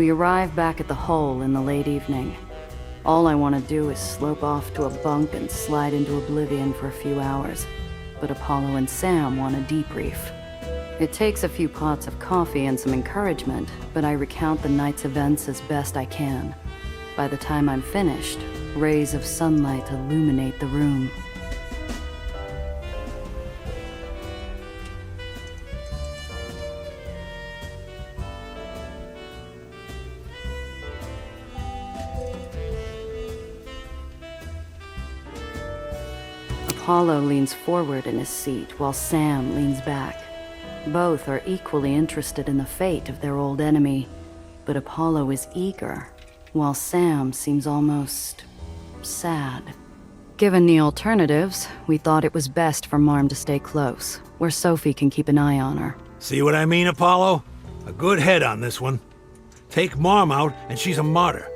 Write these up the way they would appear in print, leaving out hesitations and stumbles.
We arrive back at the hole in the late evening. All I want to do is slope off to a bunk and slide into oblivion for a few hours. But Apollo and Sam want a debrief. It takes a few pots of coffee and some encouragement, but I recount the night's events as best I can. By the time I'm finished, rays of sunlight illuminate the room. Apollo leans forward in his seat while Sam leans back. Both are equally interested in the fate of their old enemy, but Apollo is eager, while Sam seems almost sad. Given the alternatives, we thought it was best for Marm to stay close, where Sophie can keep an eye on her. See what I mean, Apollo? A good head on this one. Take Marm out, and she's a martyr.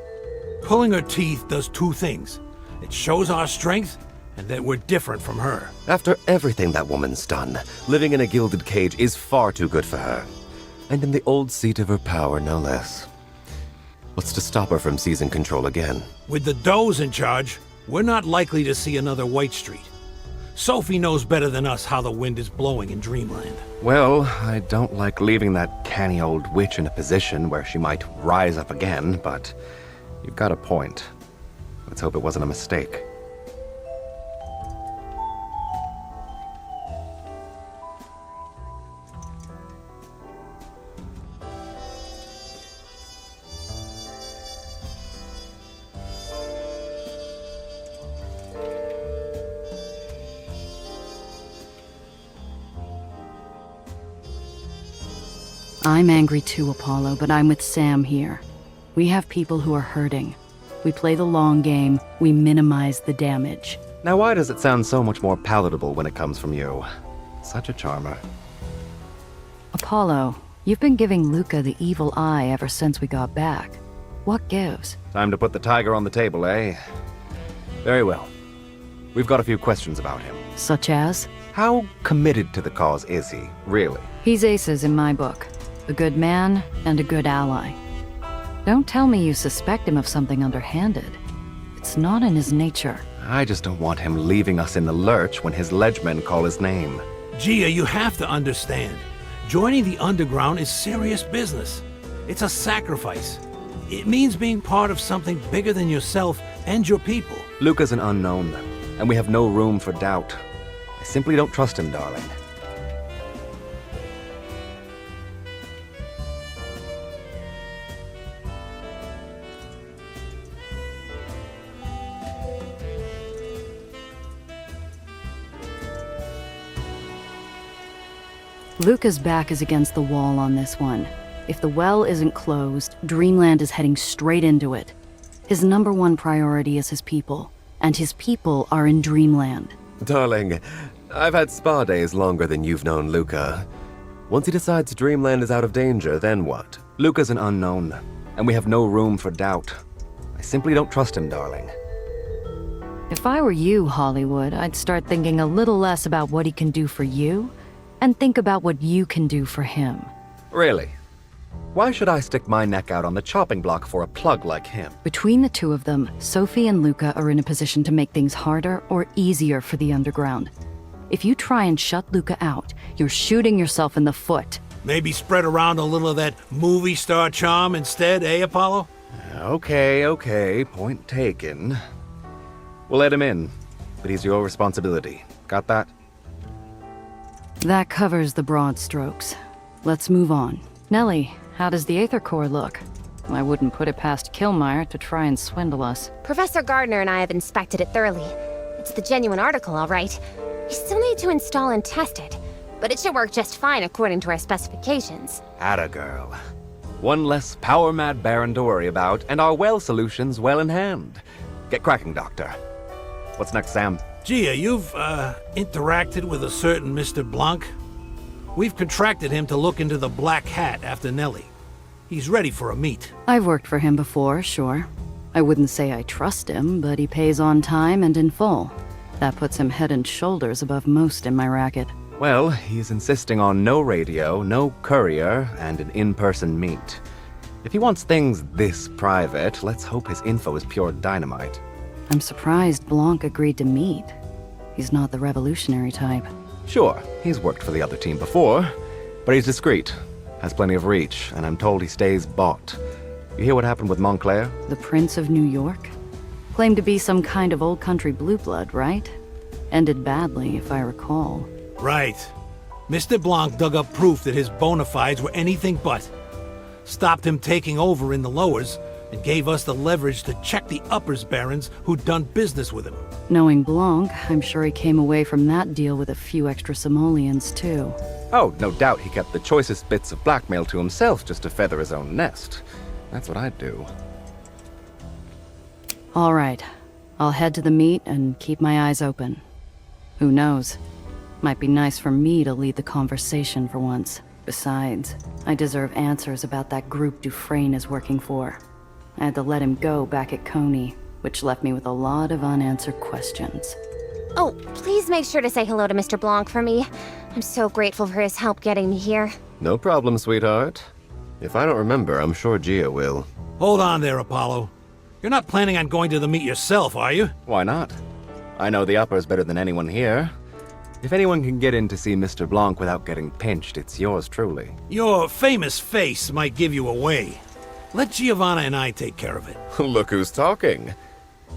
Pulling her teeth does two things. It shows our strength, and that we're different from her. After everything that woman's done, living in a gilded cage is far too good for her. And in the old seat of her power, no less. What's to stop her from seizing control again? With the Does in charge, we're not likely to see another White Street. Sophie knows better than us how the wind is blowing in Dreamland. Well, I don't like leaving that canny old witch in a position where she might rise up again, but you've got a point. Let's hope it wasn't a mistake. I'm angry too, Apollo, but I'm with Sam here. We have people who are hurting. We play the long game, we minimize the damage. Now why does it sound so much more palatable when it comes from you? Such a charmer. Apollo, you've been giving Luca the evil eye ever since we got back. What gives? Time to put the tiger on the table, eh? Very well. We've got a few questions about him. Such as? How committed to the cause is he, really? He's aces in my book. A good man and a good ally. Don't tell me you suspect him of something underhanded. It's not in his nature. I just don't want him leaving us in the lurch when his ledgemen call his name. Gia, you have to understand. Joining the underground is serious business. It's a sacrifice. It means being part of something bigger than yourself and your people. Luca's an unknown, and we have no room for doubt. I simply don't trust him, darling. Luca's back is against the wall on this one. If the well isn't closed, Dreamland is heading straight into it. His number one priority is his people, and his people are in Dreamland. Darling, I've had spa days longer than you've known Luca. Once he decides Dreamland is out of danger, then what? Luca's an unknown, and we have no room for doubt. I simply don't trust him, darling. If I were you, Hollywood, I'd start thinking a little less about what he can do for you, and think about what you can do for him. Really? Why should I stick my neck out on the chopping block for a plug like him? Between the two of them, Sophie and Luca are in a position to make things harder or easier for the underground. If you try and shut Luca out, you're shooting yourself in the foot. Maybe spread around a little of that movie star charm instead, eh, Apollo? Okay, point taken. We'll let him in, but he's your responsibility. Got that? That covers the broad strokes. Let's move on. Nellie, how does the Aether core look? I wouldn't put it past Killmeyer to try and swindle us. Professor Gardner and I have inspected it thoroughly. It's the genuine article, all right. We still need to install and test it, but it should work just fine according to our specifications. Atta girl. One less power-mad Baron to worry about, and our well solutions well in hand. Get cracking, Doctor. What's next, Sam? Gia, you've, interacted with a certain Mr. Blanc. We've contracted him to look into the Black Hat after Nellie. He's ready for a meet. I've worked for him before, sure. I wouldn't say I trust him, but he pays on time and in full. That puts him head and shoulders above most in my racket. Well, he's insisting on no radio, no courier, and an in-person meet. If he wants things this private, let's hope his info is pure dynamite. I'm surprised Blanc agreed to meet. He's not the revolutionary type. Sure, he's worked for the other team before, but he's discreet, has plenty of reach, and I'm told he stays bought. You hear what happened with Montclair? The Prince of New York? Claimed to be some kind of old country blue blood, right? Ended badly, if I recall. Right. Mr. Blanc dug up proof that his bona fides were anything but. Stopped him taking over in the lowers, and gave us the leverage to check the uppers barons who'd done business with him. Knowing Blanc, I'm sure he came away from that deal with a few extra simoleons, too. Oh, no doubt he kept the choicest bits of blackmail to himself just to feather his own nest. That's what I'd do. All right. I'll head to the meet and keep my eyes open. Who knows? Might be nice for me to lead the conversation for once. Besides, I deserve answers about that group Dufresne is working for. I had to let him go back at Coney, which left me with a lot of unanswered questions. Oh, please make sure to say hello to Mr. Blanc for me. I'm so grateful for his help getting me here. No problem, sweetheart. If I don't remember, I'm sure Gia will. Hold on there, Apollo. You're not planning on going to the meet yourself, are you? Why not? I know the uppers better than anyone here. If anyone can get in to see Mr. Blanc without getting pinched, it's yours truly. Your famous face might give you away. Let Giovanna and I take care of it. Look who's talking.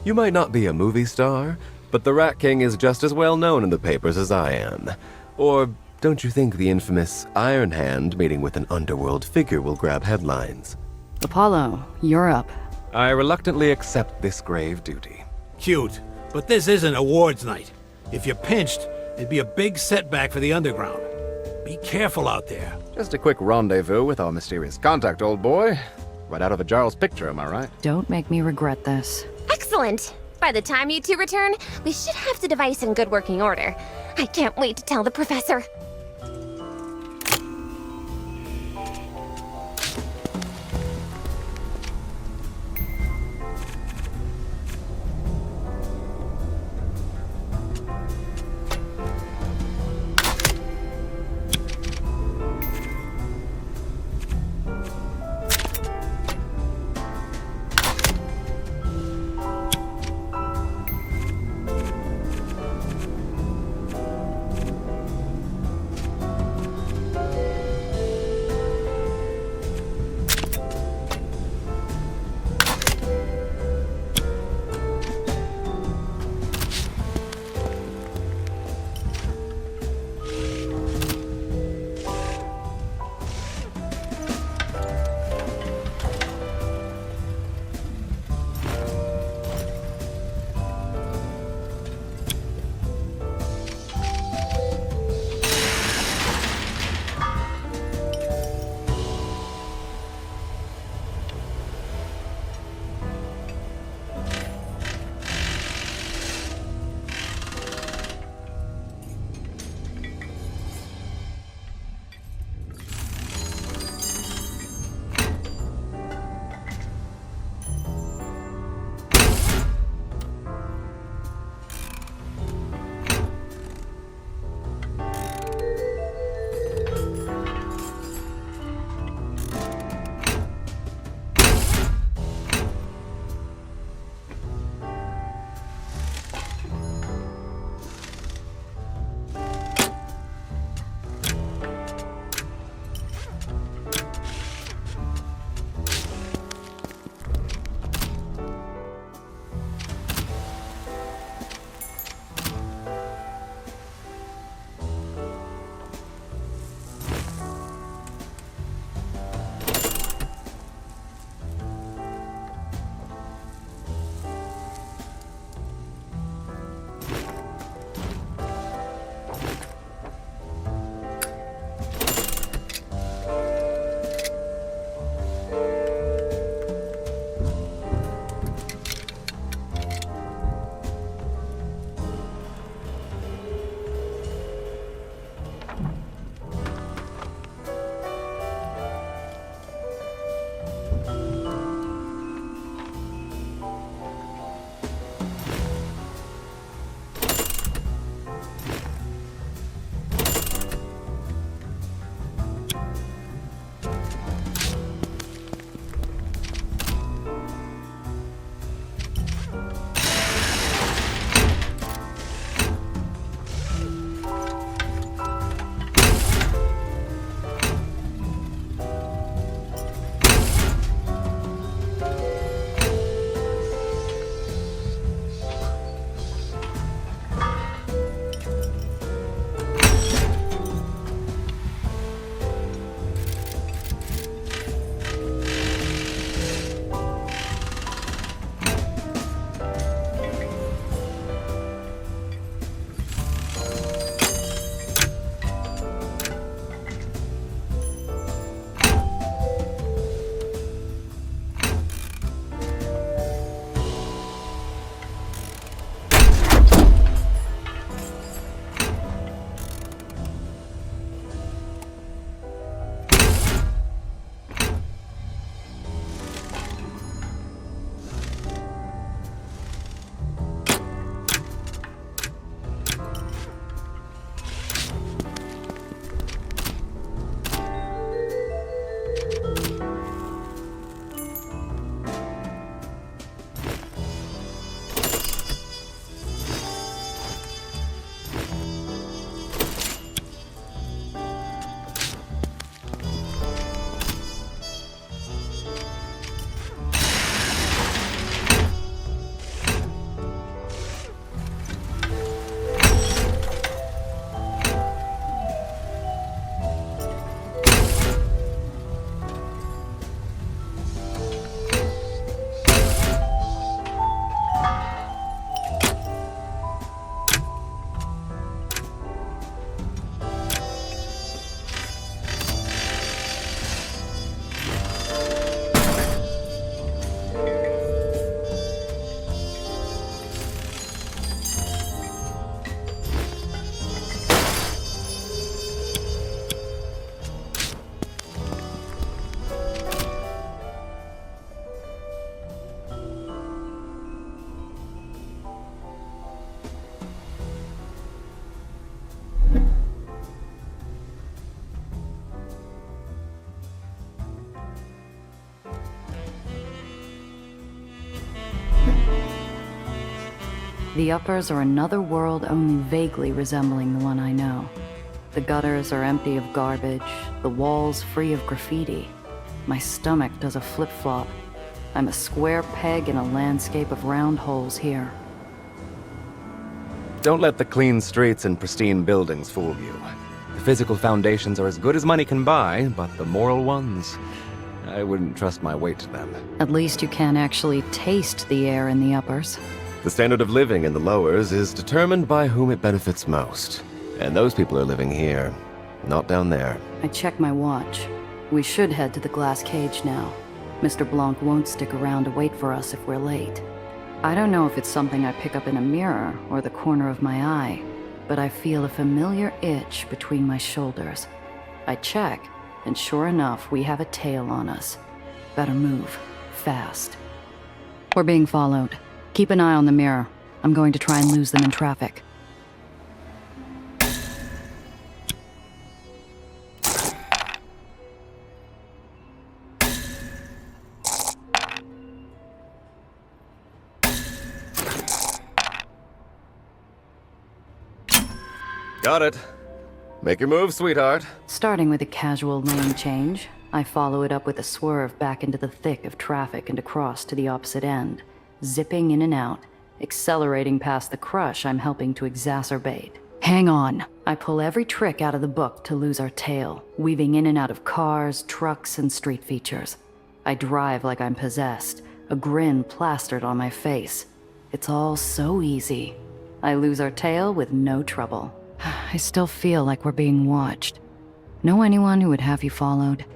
You might not be a movie star, but the Rat King is just as well known in the papers as I am. Or don't you think the infamous Iron Hand meeting with an underworld figure will grab headlines? Apollo, you're up. I reluctantly accept this grave duty. Cute, but this isn't awards night. If you're pinched, it'd be a big setback for the underground. Be careful out there. Just a quick rendezvous with our mysterious contact, old boy. Right out of a Jarl's picture, am I right? Don't make me regret this. Excellent! By the time you two return, we should have the device in good working order. I can't wait to tell the professor. The uppers are another world only vaguely resembling the one I know. The gutters are empty of garbage, the walls free of graffiti. My stomach does a flip-flop. I'm a square peg in a landscape of round holes here. Don't let the clean streets and pristine buildings fool you. The physical foundations are as good as money can buy, but the moral ones, I wouldn't trust my weight to them. At least you can actually taste the air in the uppers. The standard of living in the lowers is determined by whom it benefits most. And those people are living here, not down there. I check my watch. We should head to the glass cage now. Mr. Blanc won't stick around to wait for us if we're late. I don't know if it's something I pick up in a mirror or the corner of my eye, but I feel a familiar itch between my shoulders. I check, and sure enough, we have a tail on us. Better move. Fast. We're being followed. Keep an eye on the mirror. I'm going to try and lose them in traffic. Got it. Make your move, sweetheart. Starting with a casual lane change, I follow it up with a swerve back into the thick of traffic and across to the opposite end, zipping in and out, accelerating past the crush I'm helping to exacerbate. Hang on. I pull every trick out of the book to lose our tail, weaving in and out of cars, trucks, and street features. I drive like I'm possessed, a grin plastered on my face. It's all so easy. I lose our tail with no trouble. I still feel like we're being watched. Know anyone who would have you followed?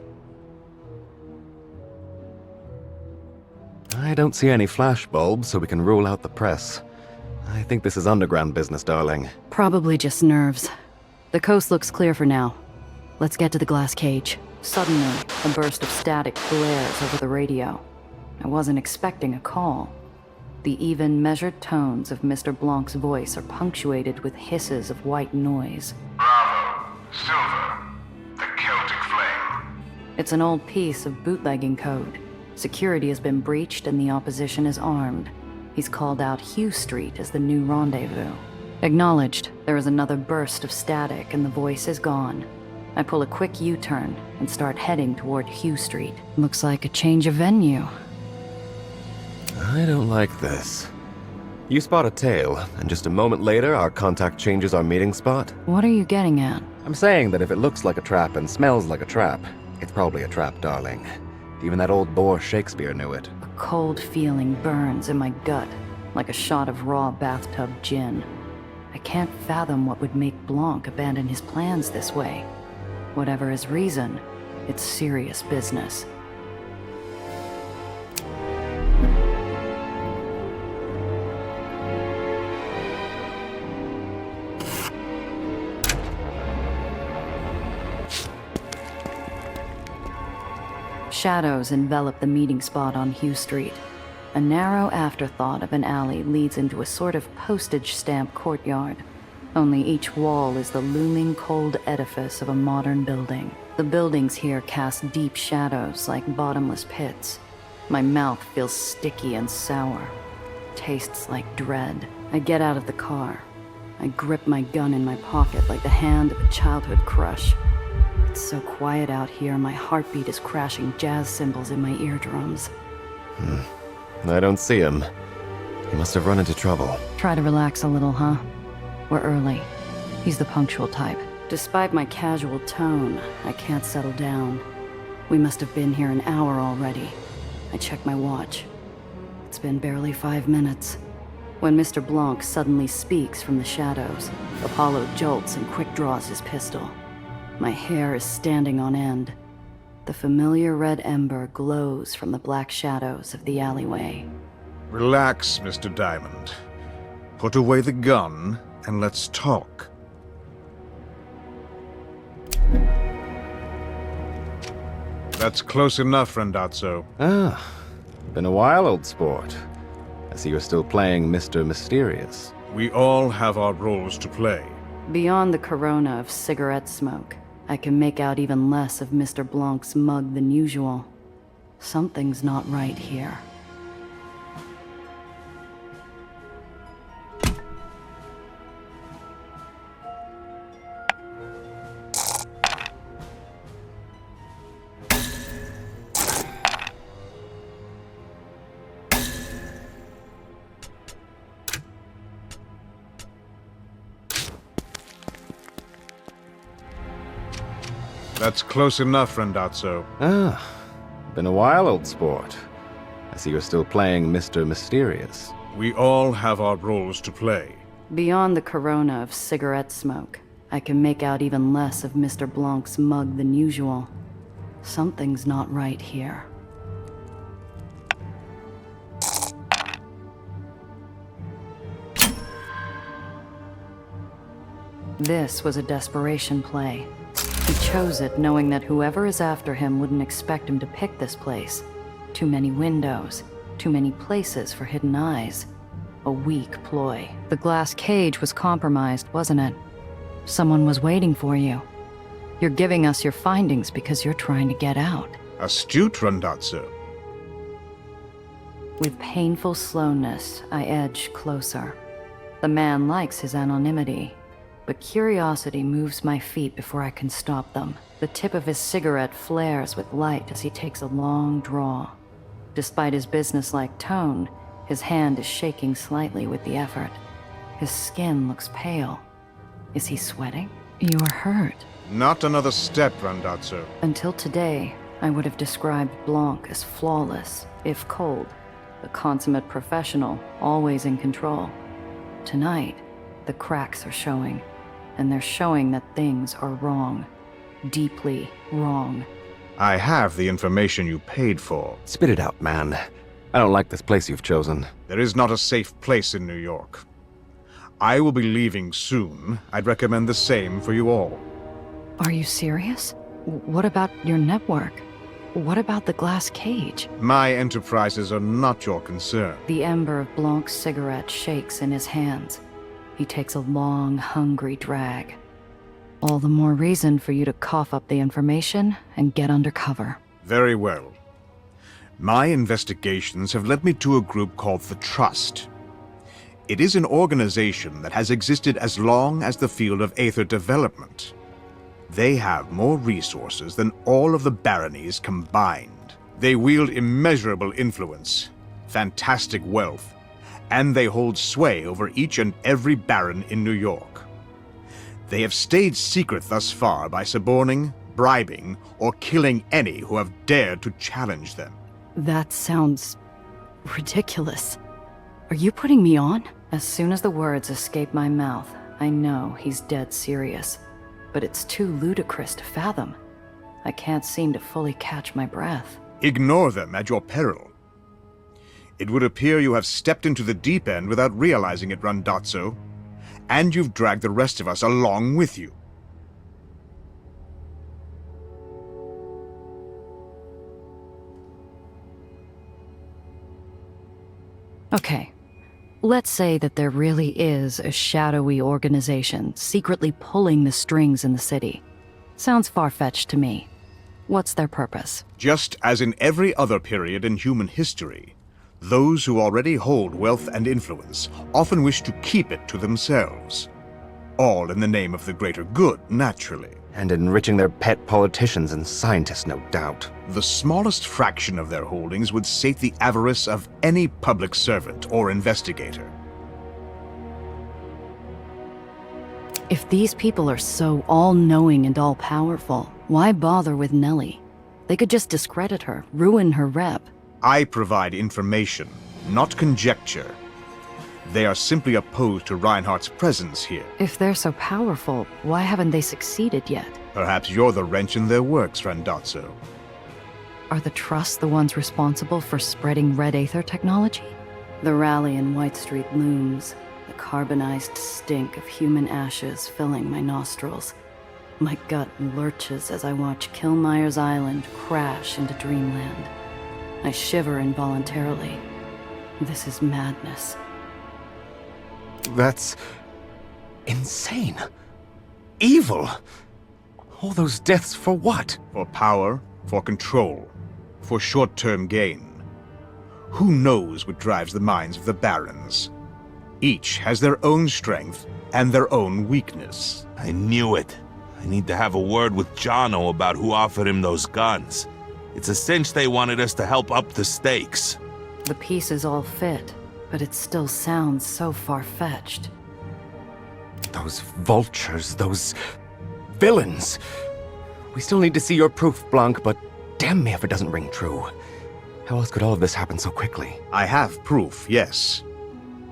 I don't see any flash bulbs, so we can rule out the press. I think this is underground business, darling. Probably just nerves. The coast looks clear for now. Let's get to the glass cage. Suddenly, a burst of static blares over the radio. I wasn't expecting a call. The even, measured tones of Mr. Blanc's voice are punctuated with hisses of white noise. Bravo, Silver, the Celtic Flame. It's an old piece of bootlegging code. Security has been breached and the opposition is armed. He's called out Hugh Street as the new rendezvous. Acknowledged. There is another burst of static and the voice is gone. I pull a quick U-turn and start heading toward Hugh Street. Looks like a change of venue. I don't like this. You spot a tail, and just a moment later, our contact changes our meeting spot. What are you getting at? I'm saying that if it looks like a trap and smells like a trap, it's probably a trap, darling. Even that old bore Shakespeare knew it. A cold feeling burns in my gut, like a shot of raw bathtub gin. I can't fathom what would make Blanc abandon his plans this way. Whatever his reason, it's serious business. Shadows envelop the meeting spot on Hugh Street. A narrow afterthought of an alley leads into a sort of postage stamp courtyard. Only each wall is the looming cold edifice of a modern building. The buildings here cast deep shadows like bottomless pits. My mouth feels sticky and sour. Tastes like dread. I get out of the car. I grip my gun in my pocket like the hand of a childhood crush. It's so quiet out here, my heartbeat is crashing jazz cymbals in my eardrums. I don't see him. He must have run into trouble. Try to relax a little, huh? We're early. He's the punctual type. Despite my casual tone, I can't settle down. We must have been here an hour already. I check my watch. It's been barely 5 minutes. When Mr. Blanc suddenly speaks from the shadows, Apollo jolts and quick draws his pistol. My hair is standing on end. The familiar red ember glows from the black shadows of the alleyway. Relax, Mr. Diamond. Put away the gun and let's talk. That's close enough, Rendazzo. Ah, been a while, old sport. I see you're still playing Mr. Mysterious. We all have our roles to play. Beyond the corona of cigarette smoke, I can make out even less of Mr. Blanc's mug than usual. Something's not right here. That's close enough, Randazzo. Ah, been a while, old sport. I see you're still playing Mr. Mysterious. We all have our roles to play. Beyond the corona of cigarette smoke, I can make out even less of Mr. Blanc's mug than usual. Something's not right here. This was a desperation play. He chose it knowing that whoever is after him wouldn't expect him to pick this place. Too many windows, too many places for hidden eyes. A weak ploy. The glass cage was compromised, wasn't it? Someone was waiting for you. You're giving us your findings because you're trying to get out. Astute, Randazzo. With painful slowness, I edge closer. The man likes his anonymity, but curiosity moves my feet before I can stop them. The tip of his cigarette flares with light as he takes a long draw. Despite his businesslike tone, his hand is shaking slightly with the effort. His skin looks pale. Is he sweating? You are hurt. Not another step, Randazzo. Until today, I would have described Blanc as flawless, if cold. A consummate professional, always in control. Tonight, the cracks are showing, and they're showing that things are wrong. Deeply wrong. I have the information you paid for. Spit it out, man. I don't like this place you've chosen. There is not a safe place in New York. I will be leaving soon. I'd recommend the same for you all. Are you serious? What about your network? What about the glass cage? My enterprises are not your concern. The ember of Blanc's cigarette shakes in his hands. He takes a long, hungry drag. All the more reason for you to cough up the information and get under cover. Very well. My investigations have led me to a group called the Trust. It is an organization that has existed as long as the field of Aether development. They have more resources than all of the baronies combined. They wield immeasurable influence, fantastic wealth, and they hold sway over each and every baron in New York. They have stayed secret thus far by suborning, bribing, or killing any who have dared to challenge them. That sounds ridiculous. Are you putting me on? As soon as the words escape my mouth, I know he's dead serious. But it's too ludicrous to fathom. I can't seem to fully catch my breath. Ignore them at your peril. It would appear you have stepped into the deep end without realizing it, Randazzo, and you've dragged the rest of us along with you. Okay. Let's say that there really is a shadowy organization secretly pulling the strings in the city. Sounds far-fetched to me. What's their purpose? Just as in every other period in human history, those who already hold wealth and influence often wish to keep it to themselves. All in the name of the greater good, naturally. And enriching their pet politicians and scientists, no doubt. The smallest fraction of their holdings would sate the avarice of any public servant or investigator. If these people are so all-knowing and all-powerful, why bother with Nellie? They could just discredit her, ruin her rep. I provide information, not conjecture. They are simply opposed to Reinhardt's presence here. If they're so powerful, why haven't they succeeded yet? Perhaps you're the wrench in their works, Randazzo. Are the Trust the ones responsible for spreading red Aether technology? The rally in White Street looms, the carbonized stink of human ashes filling my nostrils. My gut lurches as I watch Kilmeyer's Island crash into dreamland. I shiver involuntarily. This is madness. That's insane. Evil. All those deaths for what? For power, for control, for short-term gain. Who knows what drives the minds of the barons? Each has their own strength and their own weakness. I knew it. I need to have a word with Jono about who offered him those guns. It's a cinch they wanted us to help up the stakes. The pieces all fit, but it still sounds so Those vultures, those villains. We still need to see your proof, Blanc, but damn me if it doesn't ring true. How else could all of this happen so quickly? I have proof, yes.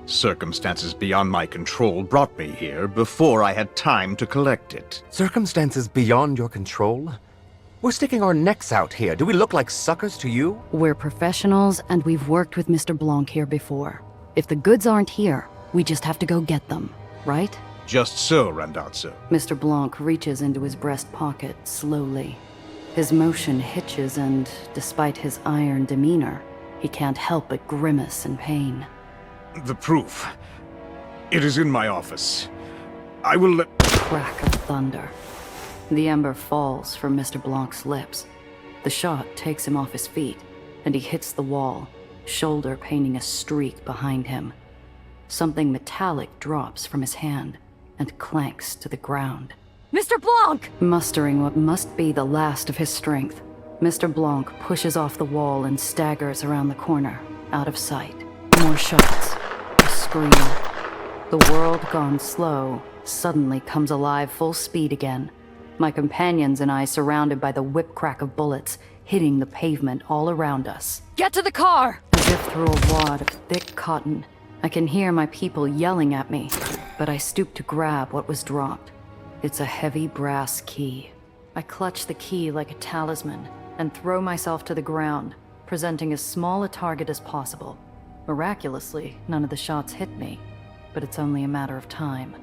Circumstances beyond my control brought me here before I had time to collect it. Circumstances beyond your control? We're sticking our necks out here. Do we look like suckers to you? We're professionals, and we've worked with Mr. Blanc here before. If the goods aren't here, we just have to go get them, right? Just so, Randazzo. Mr. Blanc reaches into his breast pocket slowly. His motion hitches, and despite his iron demeanor, he can't help but grimace in pain. The proof. It is in my office. I will let... Crack of thunder. The ember falls from Mr. Blanc's lips. The shot takes him off his feet, and he hits the wall, shoulder painting a streak behind him. Something metallic drops from his hand and clanks to the ground. Mr. Blanc! Mustering what must be the last of his strength, Mr. Blanc pushes off the wall and staggers around the corner, out of sight. More shots. A scream. The world gone slow suddenly comes alive full speed again. My companions and I surrounded by the whip-crack of bullets, hitting the pavement all around us. Get to the car! As if through a wad of thick cotton, I can hear my people yelling at me, but I stoop to grab what was dropped. It's a heavy brass key. I clutch the key like a talisman and throw myself to the ground, presenting as small a target as possible. Miraculously, none of the shots hit me, but it's only a matter of time.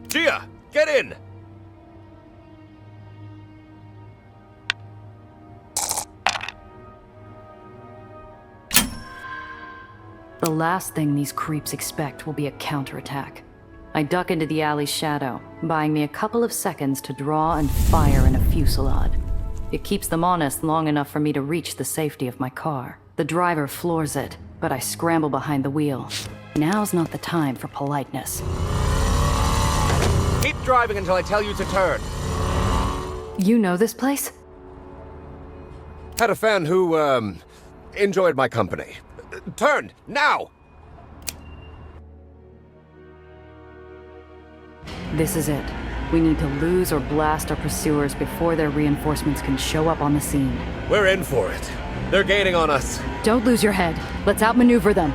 Gia, get in! The last thing these creeps expect will be a counterattack. I duck into the alley's shadow, buying me a couple of seconds to draw and fire in a fusillade. It keeps them honest long enough for me to reach the safety of my car. The driver floors it, but I scramble behind the wheel. Now's not the time for politeness. Keep driving until I tell you to turn. You know this place? Had a fan who, enjoyed my company. Turn, now! This is it. We need to lose or blast our pursuers before their reinforcements can show up on the scene. We're in for it. They're gaining on us. Don't lose your head. Let's outmaneuver them.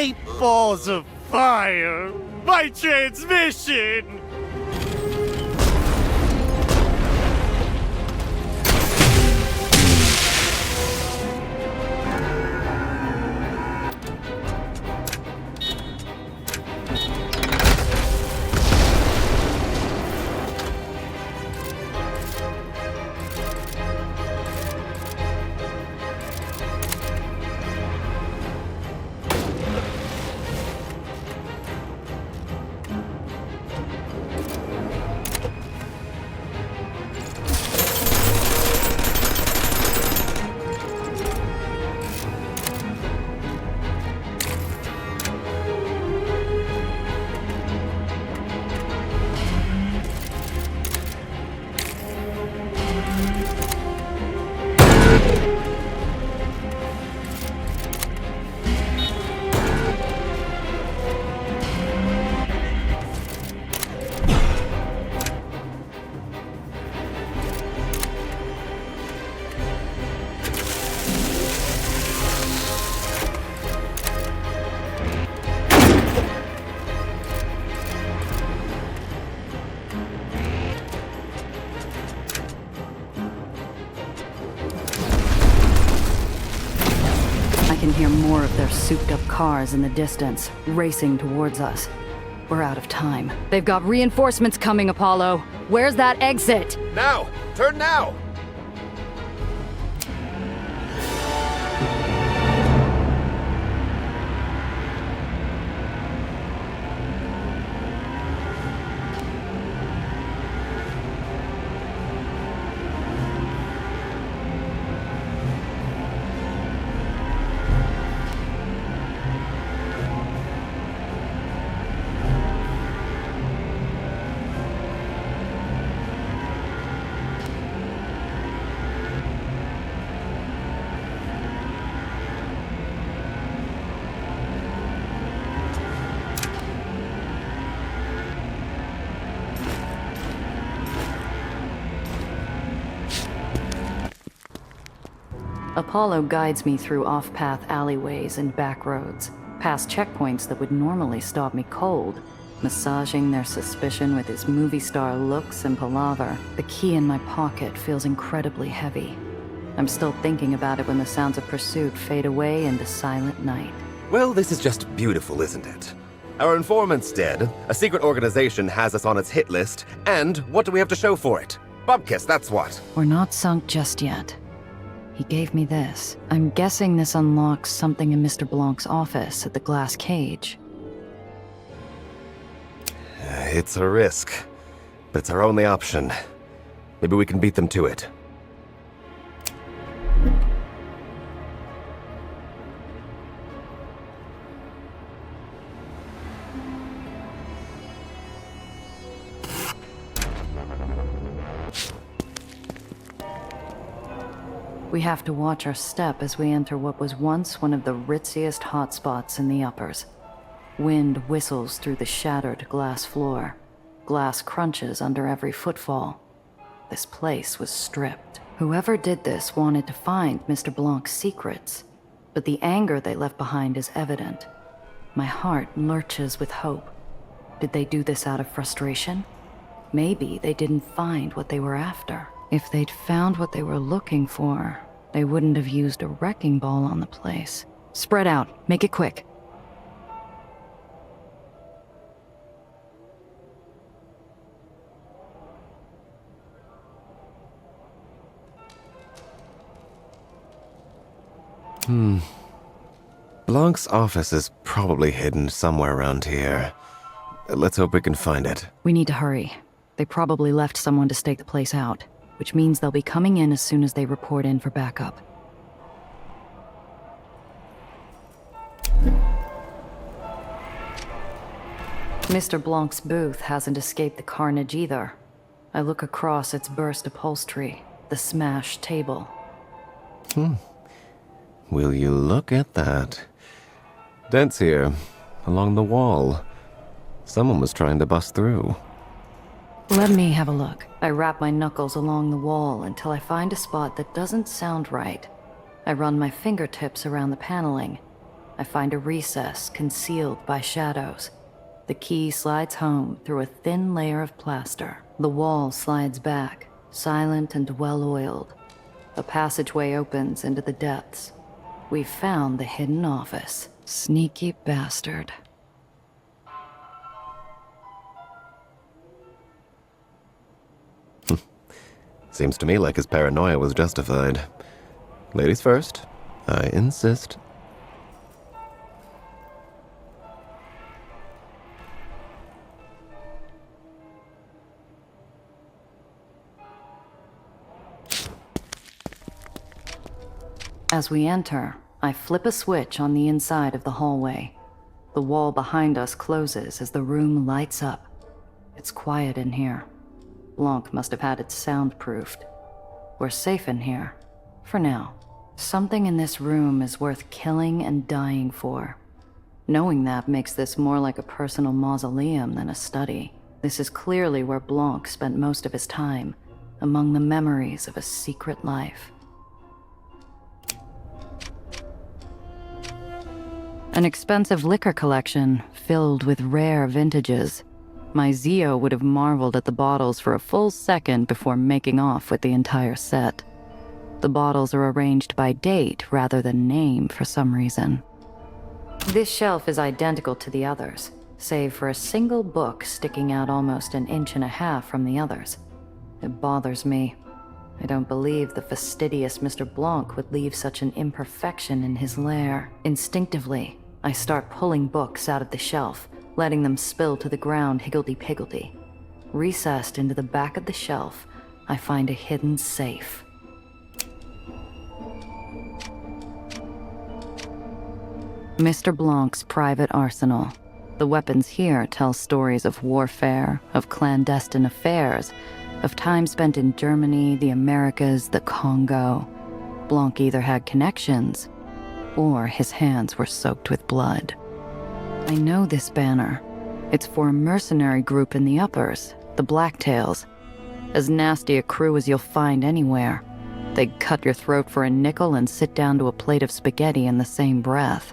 8 balls of fire! My transmission! I can hear more of their souped-up cars in the distance, racing towards us. We're out of time. They've got reinforcements coming, Apollo. Where's that exit? Now! Turn now! Apollo guides me through off-path alleyways and back roads, past checkpoints that would normally stop me cold, massaging their suspicion with his movie star looks and palaver. The key in my pocket feels incredibly heavy. I'm still thinking about it when the sounds of pursuit fade away into silent night. Well, this is just beautiful, isn't it? Our informant's dead, a secret organization has us on its hit list, and what do we have to show for it? Bubkiss, that's what. We're not sunk just yet. He gave me this. I'm guessing this unlocks something in Mr. Blanc's office at the glass cage. It's a risk, but it's our only option. Maybe we can beat them to it. We have to watch our step as we enter what was once one of the ritziest hotspots in the uppers. Wind whistles through the shattered glass floor. Glass crunches under every footfall. This place was stripped. Whoever did this wanted to find Mr. Blanc's secrets, but the anger they left behind is evident. My heart lurches with hope. Did they do this out of frustration? Maybe they didn't find what they were after. If they'd found what they were looking for, they wouldn't have used a wrecking ball on the place. Spread out. Make it quick. Blanc's office is probably hidden somewhere around here. Let's hope we can find it. We need to hurry. They probably left someone to stake the place out, which means they'll be coming in as soon as they report in for backup. Mr. Blanc's booth hasn't escaped the carnage either. I look across its burst upholstery, the smashed table. Will you look at that? Dents here, along the wall. Someone was trying to bust through. Let me have a look. I wrap my knuckles along the wall until I find a spot that doesn't sound right. I run my fingertips around the paneling. I find a recess concealed by shadows. The key slides home through a thin layer of plaster. The wall slides back, silent and well-oiled. A passageway opens into the depths. We've found the hidden office. Sneaky bastard. Seems to me like his paranoia was justified. Ladies first, I insist. As we enter, I flip a switch on the inside of the hallway. The wall behind us closes as the room lights up. It's quiet in here. Blanc must have had it soundproofed. We're safe in here. For now. Something in this room is worth killing and dying for. Knowing that makes this more like a personal mausoleum than a study. This is clearly where Blanc spent most of his time, among the memories of a secret life. An expensive liquor collection filled with rare vintages. My Zio would have marveled at the bottles for a full second before making off with the entire set. The bottles are arranged by date rather than name for some reason. This shelf is identical to the others, save for a single book sticking out almost 1.5 inches from the others. It bothers me. I don't believe the fastidious Mr. Blanc would leave such an imperfection in his lair. Instinctively, I start pulling books out of the shelf, letting them spill to the ground higgledy-piggledy. Recessed into the back of the shelf, I find a hidden safe. Mr. Blanc's private arsenal. The weapons here tell stories of warfare, of clandestine affairs, of time spent in Germany, the Americas, the Congo. Blanc either had connections, or his hands were soaked with blood. I know this banner. It's for a mercenary group in the uppers, the Blacktails. As nasty a crew as you'll find anywhere. They'd cut your throat for a nickel and sit down to a plate of spaghetti in the same breath.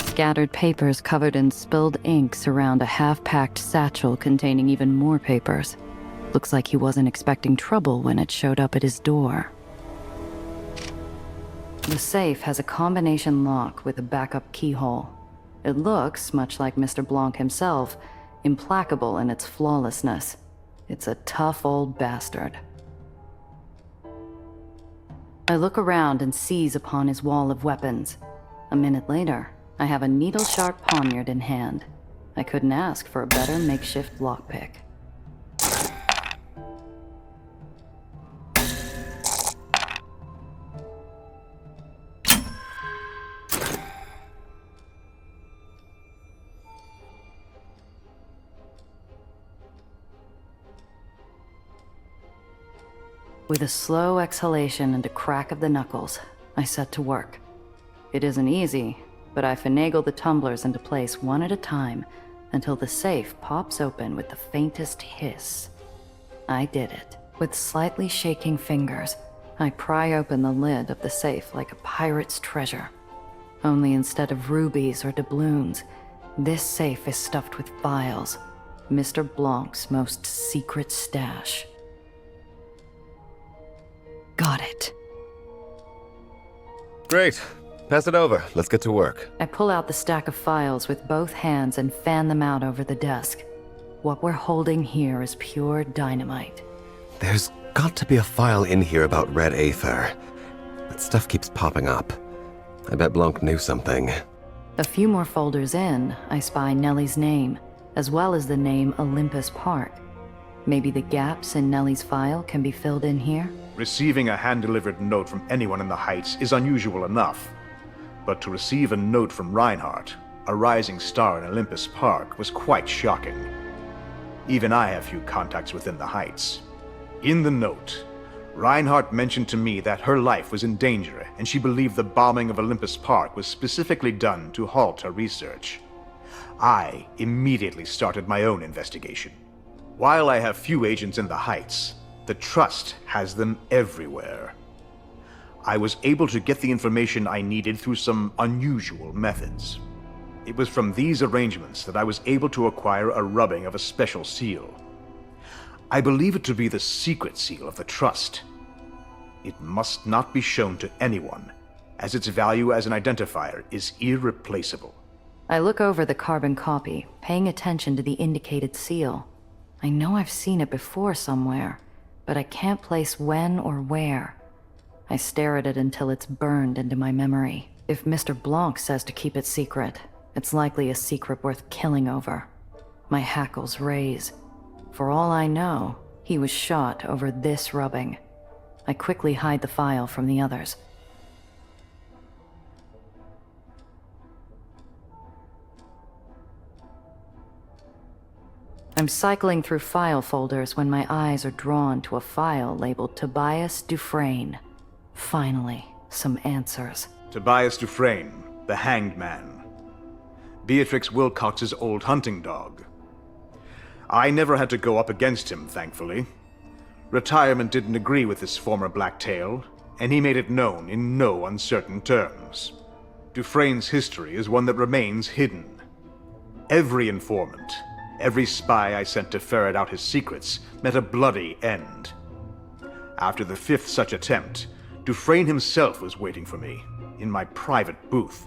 Scattered papers covered in spilled ink surround a half-packed satchel containing even more papers. Looks like he wasn't expecting trouble when it showed up at his door. The safe has a combination lock with a backup keyhole. It looks much like Mr. Blanc himself, implacable in its flawlessness. It's a tough old bastard. I look around and seize upon his wall of weapons. A minute later, I have a needle-sharp poniard in hand. I couldn't ask for a better makeshift lockpick. With a slow exhalation and a crack of the knuckles, I set to work. It isn't easy, but I finagle the tumblers into place one at a time until the safe pops open with the faintest hiss. I did it. With slightly shaking fingers, I pry open the lid of the safe like a pirate's treasure. Only instead of rubies or doubloons, this safe is stuffed with vials, Mr. Blanc's most secret stash. Got it. Great. Pass it over. Let's get to work. I pull out the stack of files with both hands and fan them out over the desk. What we're holding here is pure dynamite. There's got to be a file in here about Red Aether. That stuff keeps popping up. I bet Blanc knew something. A few more folders in, I spy Nellie's name, as well as the name Olympus Park. Maybe the gaps in Nellie's file can be filled in here? Receiving a hand-delivered note from anyone in the Heights is unusual enough. But to receive a note from Reinhardt, a rising star in Olympus Park, was quite shocking. Even I have few contacts within the Heights. In the note, Reinhardt mentioned to me that her life was in danger, and she believed the bombing of Olympus Park was specifically done to halt her research. I immediately started my own investigation. While I have few agents in the Heights, the Trust has them everywhere. I was able to get the information I needed through some unusual methods. It was from these arrangements that I was able to acquire a rubbing of a special seal. I believe it to be the secret seal of the Trust. It must not be shown to anyone, as its value as an identifier is irreplaceable. I look over the carbon copy, paying attention to the indicated seal. I know I've seen it before somewhere, but I can't place when or where. I stare at it until it's burned into my memory. If Mr. Blanc says to keep it secret, it's likely a secret worth killing over. My hackles raise. For all I know, he was shot over this rubbing. I quickly hide the file from the others. I'm cycling through file folders when my eyes are drawn to a file labeled Tobias Dufresne. Finally, some answers. Tobias Dufresne, the Hanged Man. Beatrix Wilcox's old hunting dog. I never had to go up against him, thankfully. Retirement didn't agree with this former blacktail, and he made it known in no uncertain terms. Dufresne's history is one that remains hidden. Every informant, every spy I sent to ferret out his secrets met a bloody end. After the 5th such attempt, Dufresne himself was waiting for me, in my private booth.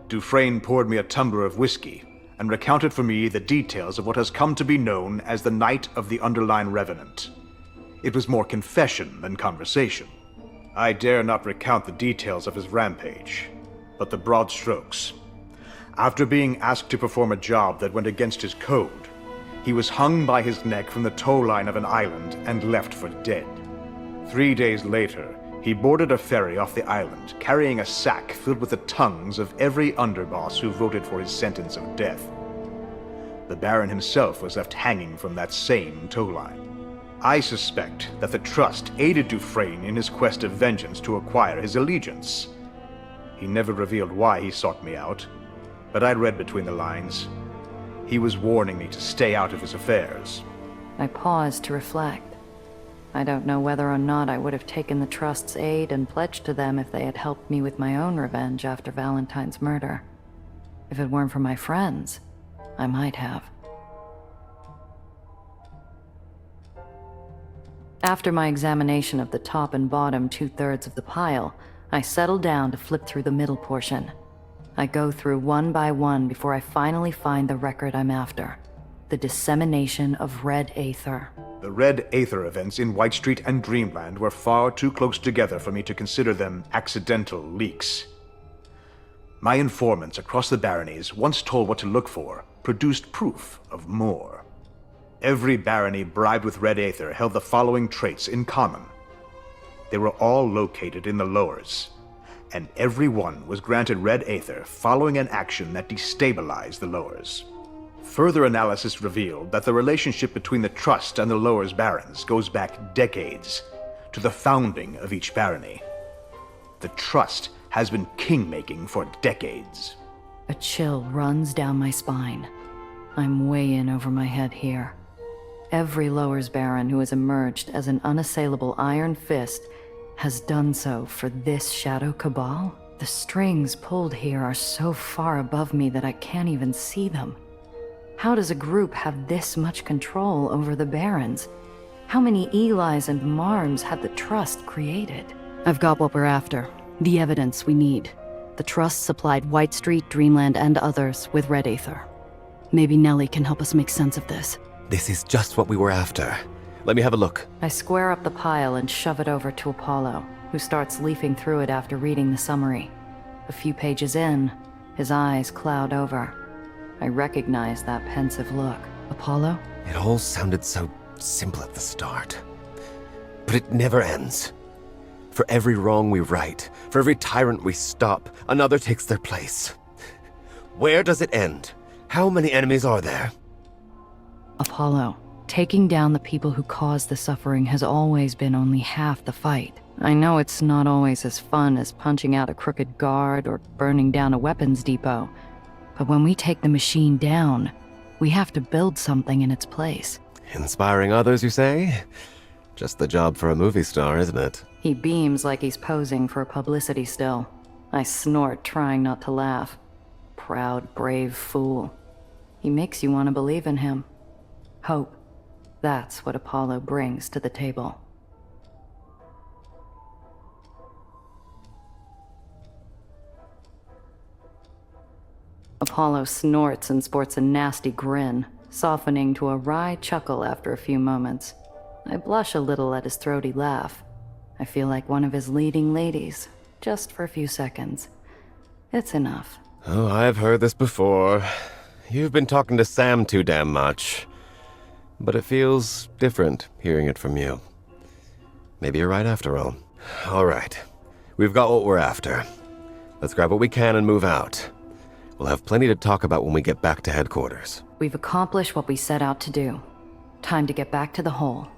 Dufresne poured me a tumbler of whiskey, and recounted for me the details of what has come to be known as the Night of the Underline Revenant. It was more confession than conversation. I dare not recount the details of his rampage, but the broad strokes. After being asked to perform a job that went against his code, he was hung by his neck from the tow line of an island and left for dead. 3 days later, he boarded a ferry off the island, carrying a sack filled with the tongues of every underboss who voted for his sentence of death. The Baron himself was left hanging from that same tow line. I suspect that the Trust aided Dufresne in his quest of vengeance to acquire his allegiance. He never revealed why he sought me out, but I read between the lines. He was warning me to stay out of his affairs. I pause to reflect. I don't know whether or not I would have taken the Trust's aid and pledged to them if they had helped me with my own revenge after Valentine's murder. If it weren't for my friends, I might have. After my examination of the top and bottom 2/3 of the pile, I settle down to flip through the middle portion. I go through one by one before I finally find the record I'm after. The dissemination of red Aether. The red Aether events in White Street and Dreamland were far too close together for me to consider them accidental leaks. My informants across the baronies, once told what to look for, produced proof of more. Every barony bribed with red Aether held the following traits in common. They were all located in the lowers, and every one was granted red Aether following an action that destabilized the lowers. Further analysis revealed that the relationship between the Trust and the Lowers barons goes back decades, to the founding of each barony. The Trust has been king-making for decades. A chill runs down my spine. I'm way in over my head here. Every Lowers baron who has emerged as an unassailable iron fist has done so for this shadow cabal. The strings pulled here are so far above me that I can't even see them. How does a group have this much control over the barons? How many Elis and Marms have the Trust created? I've got what we're after. The evidence we need. The Trust supplied White Street, Dreamland, and others with red Aether. Maybe Nellie can help us make sense of this. This is just what we were after. Let me have a look. I square up the pile and shove it over to Apollo, who starts leafing through it after reading the summary. A few pages in, his eyes cloud over. I recognize that pensive look. Apollo? It all sounded so simple at the start. But it never ends. For every wrong we right, for every tyrant we stop, another takes their place. Where does it end? How many enemies are there? Apollo, taking down the people who caused the suffering has always been only half the fight. I know it's not always as fun as punching out a crooked guard or burning down a weapons depot, but when we take the machine down, we have to build something in its place. Inspiring others, you say? Just the job for a movie star, isn't it? He beams like he's posing for a publicity still. I snort, trying not to laugh. Proud, brave fool. He makes you want to believe in him. Hope. That's what Apollo brings to the table. Apollo snorts and sports a nasty grin, softening to a wry chuckle after a few moments. I blush a little at his throaty laugh. I feel like one of his leading ladies, just for a few seconds. It's enough. Oh, I've heard this before. You've been talking to Sam too damn much. But it feels different hearing it from you. Maybe you're right after all. All right. We've got what we're after. Let's grab what we can and move out. We'll have plenty to talk about when we get back to headquarters. We've accomplished what we set out to do. Time to get back to the hole.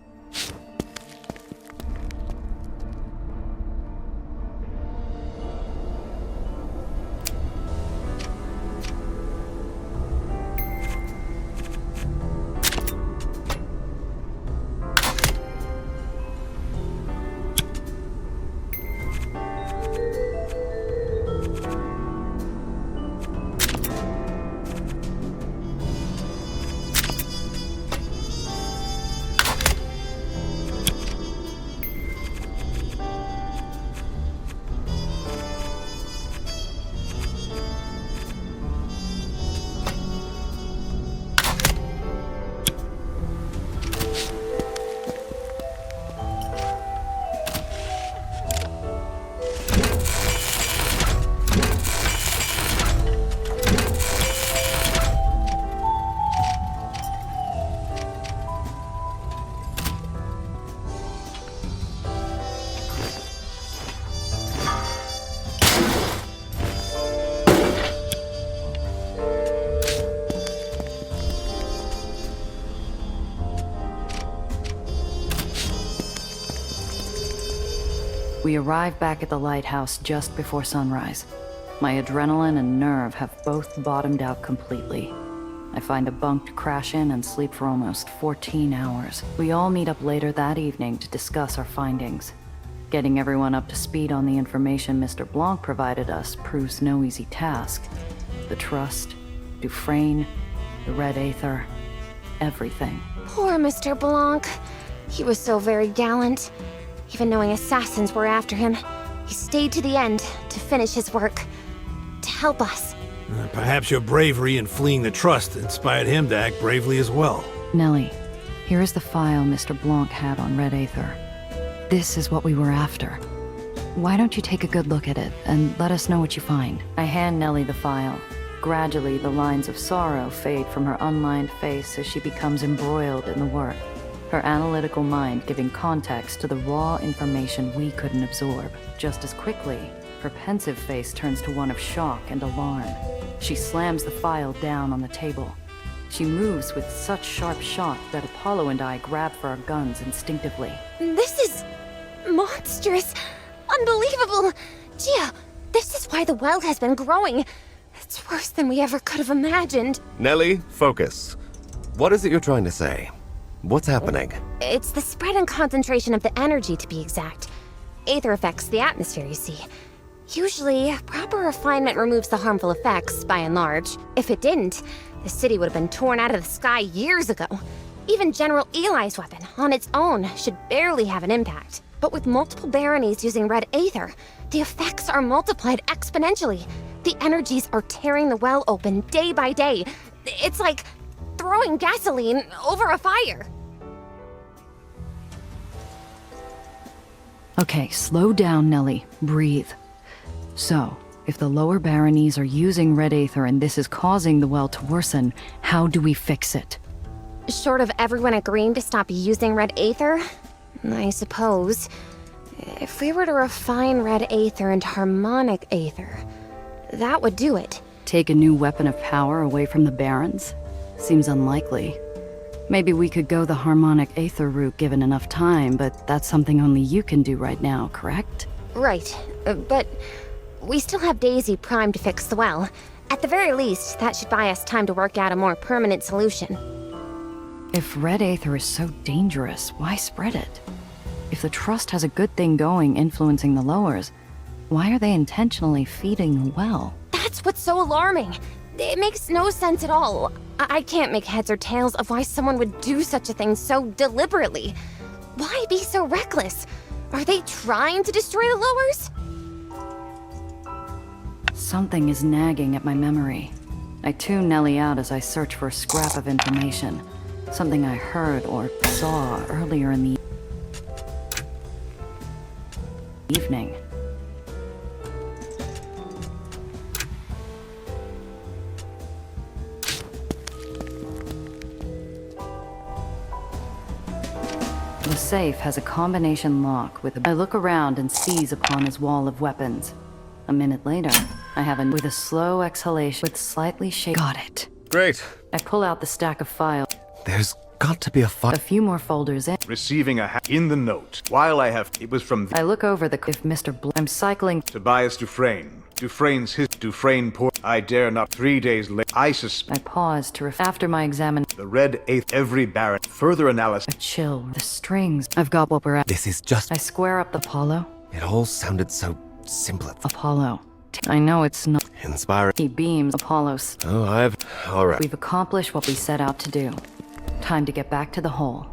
We arrive back at the lighthouse just before sunrise. My adrenaline and nerve have both bottomed out completely. I find a bunk to crash in and sleep for almost 14 hours. We all meet up later that evening to discuss our findings. Getting everyone up to speed on the information Mr. Blanc provided us proves no easy task. The Trust, Dufresne, the Red Aether, everything. Poor Mr. Blanc. He was so very gallant. Even knowing assassins were after him, he stayed to the end to finish his work. To help us. Perhaps your bravery in fleeing the Trust inspired him to act bravely as well. Nellie, here is the file Mr. Blanc had on Red Aether. This is what we were after. Why don't you take a good look at it, and let us know what you find? I hand Nellie the file. Gradually, the lines of sorrow fade from her unlined face as she becomes embroiled in the work. Her analytical mind giving context to the raw information we couldn't absorb. Just as quickly, her pensive face turns to one of shock and alarm. She slams the file down on the table. She moves with such sharp shock that Apollo and I grab for our guns instinctively. This is monstrous. Unbelievable. Gia, this is why the well has been growing. It's worse than we ever could have imagined. Nellie, focus. What is it you're trying to say? What's happening? It's the spread and concentration of the energy, to be exact. Aether affects the atmosphere, you see. Usually, proper refinement removes the harmful effects, by and large. If it didn't, the city would have been torn out of the sky years ago. Even General Eli's weapon, on its own, should barely have an impact. But with multiple baronies using Red Aether, the effects are multiplied exponentially. The energies are tearing the well open day by day. It's like throwing gasoline over a fire. Okay, slow down, Nellie. Breathe. So, if the lower baronies are using Red Aether and this is causing the well to worsen, how do we fix it? Short of everyone agreeing to stop using Red Aether, I suppose. If we were to refine Red Aether into Harmonic Aether, that would do it. Take a new weapon of power away from the barons? Seems unlikely. Maybe we could go the Harmonic Aether route given enough time, but that's something only you can do right now, correct? Right, but we still have Daisy primed to fix the well. At the very least, that should buy us time to work out a more permanent solution. If Red Aether is so dangerous, why spread it? If the Trust has a good thing going influencing the lowers, why are they intentionally feeding the well? That's what's so alarming. It makes no sense at all. I can't make heads or tails of why someone would do such a thing so deliberately. Why be so reckless? Are they trying to destroy the lowers? Something is nagging at my memory. I tune Nellie out as I search for a scrap of information. Something I heard or saw earlier in the evening. The safe has a combination lock with I look around and seize upon his wall of weapons. A minute later, I have with a slow exhalation with slightly shaken. Got it. Great. I pull out the stack of files. There's got to be a A few more folders in. Receiving in the note. While I have... It was from I look over the if Mr. I'm cycling. Tobias Dufresne. Dufresne poor... I dare not. 3 days later, I suspect... I pause to after my examine. The red eighth every baron. Further analysis... A chill. The strings. I've got what we're at. This is just... I square up the Apollo. It all sounded so simple. Apollo. I know it's not. Inspiring. He beams Apollos. Oh, all right. We've accomplished what we set out to do. Time to get back to the hole.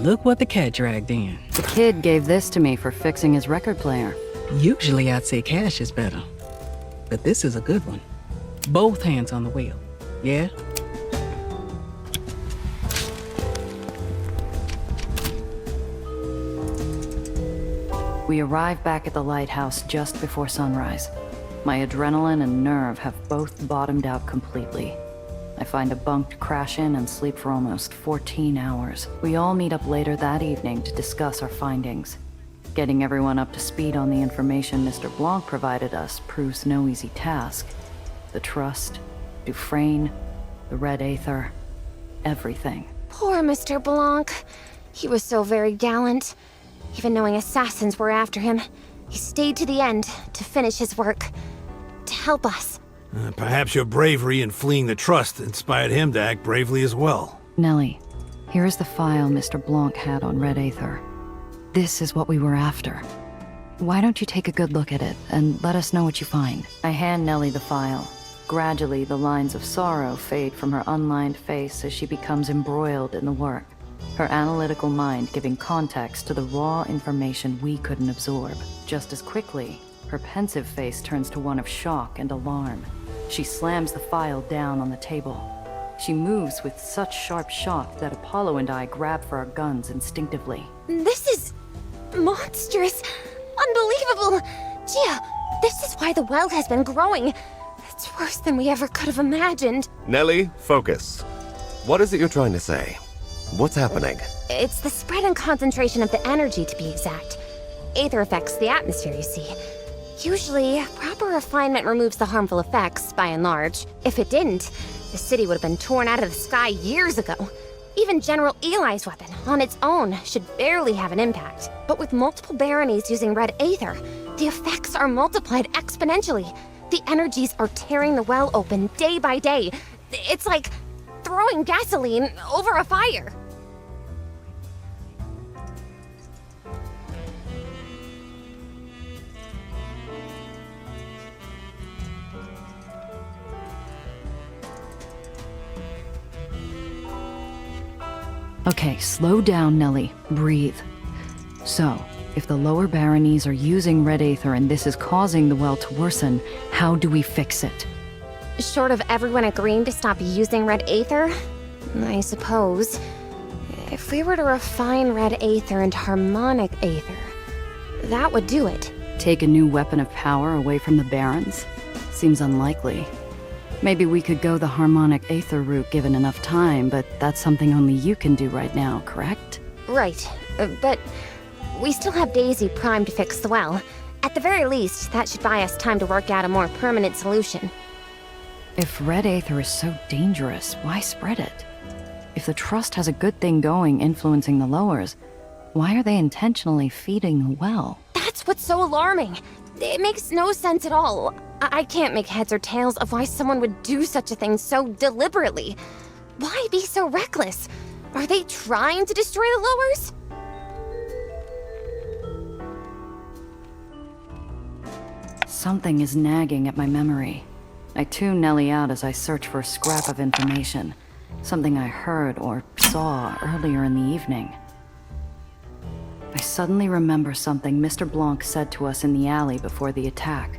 Look what the cat dragged in. The kid gave this to me for fixing his record player. Usually I'd say cash is better, but this is a good one. Both hands on the wheel, yeah? We arrive back at the lighthouse just before sunrise. My adrenaline and nerve have both bottomed out completely. I find a bunk to crash in and sleep for almost 14 hours. We all meet up later that evening to discuss our findings. Getting everyone up to speed on the information Mr. Blanc provided us proves no easy task. The Trust, Dufresne, the Red Aether, everything. Poor Mr. Blanc. He was so very gallant. Even knowing assassins were after him, he stayed to the end to finish his work. To help us. Perhaps your bravery in fleeing the Trust inspired him to act bravely as well. Nellie, here is the file Mr. Blanc had on Red Aether. This is what we were after. Why don't you take a good look at it and let us know what you find? I hand Nellie the file. Gradually, the lines of sorrow fade from her unlined face as she becomes embroiled in the work, her analytical mind giving context to the raw information we couldn't absorb. Just as quickly, her pensive face turns to one of shock and alarm. She slams the file down on the table. She moves with such sharp shock that Apollo and I grab for our guns instinctively. This is monstrous. Unbelievable. Gia, this is why the well has been growing. It's worse than we ever could have imagined. Nellie, focus. What is it you're trying to say? What's happening? It's the spread and concentration of the energy, to be exact. Aether affects the atmosphere, you see. Usually, proper refinement removes the harmful effects, by and large. If it didn't, the city would have been torn out of the sky years ago. Even General Eli's weapon, on its own, should barely have an impact. But with multiple baronies using Red Aether, the effects are multiplied exponentially. The energies are tearing the well open day by day. It's like throwing gasoline over a fire. Okay, slow down, Nellie. Breathe. So, if the lower baronies are using Red Aether and this is causing the well to worsen, how do we fix it? Short of everyone agreeing to stop using Red Aether, I suppose. If we were to refine Red Aether into Harmonic Aether, that would do it. Take a new weapon of power away from the barons? Seems unlikely. Maybe we could go the Harmonic Aether route given enough time, but that's something only you can do right now, correct? Right, but we still have Daisy primed to fix the well. At the very least, that should buy us time to work out a more permanent solution. If Red Aether is so dangerous, why spread it? If the Trust has a good thing going influencing the lowers, why are they intentionally feeding the well? That's what's so alarming. It makes no sense at all. I can't make heads or tails of why someone would do such a thing so deliberately. Why be so reckless? Are they trying to destroy the lowers? Something is nagging at my memory. I tune Nellie out as I search for a scrap of information. Something I heard or saw earlier in the evening. I suddenly remember something Mr. Blanc said to us in the alley before the attack.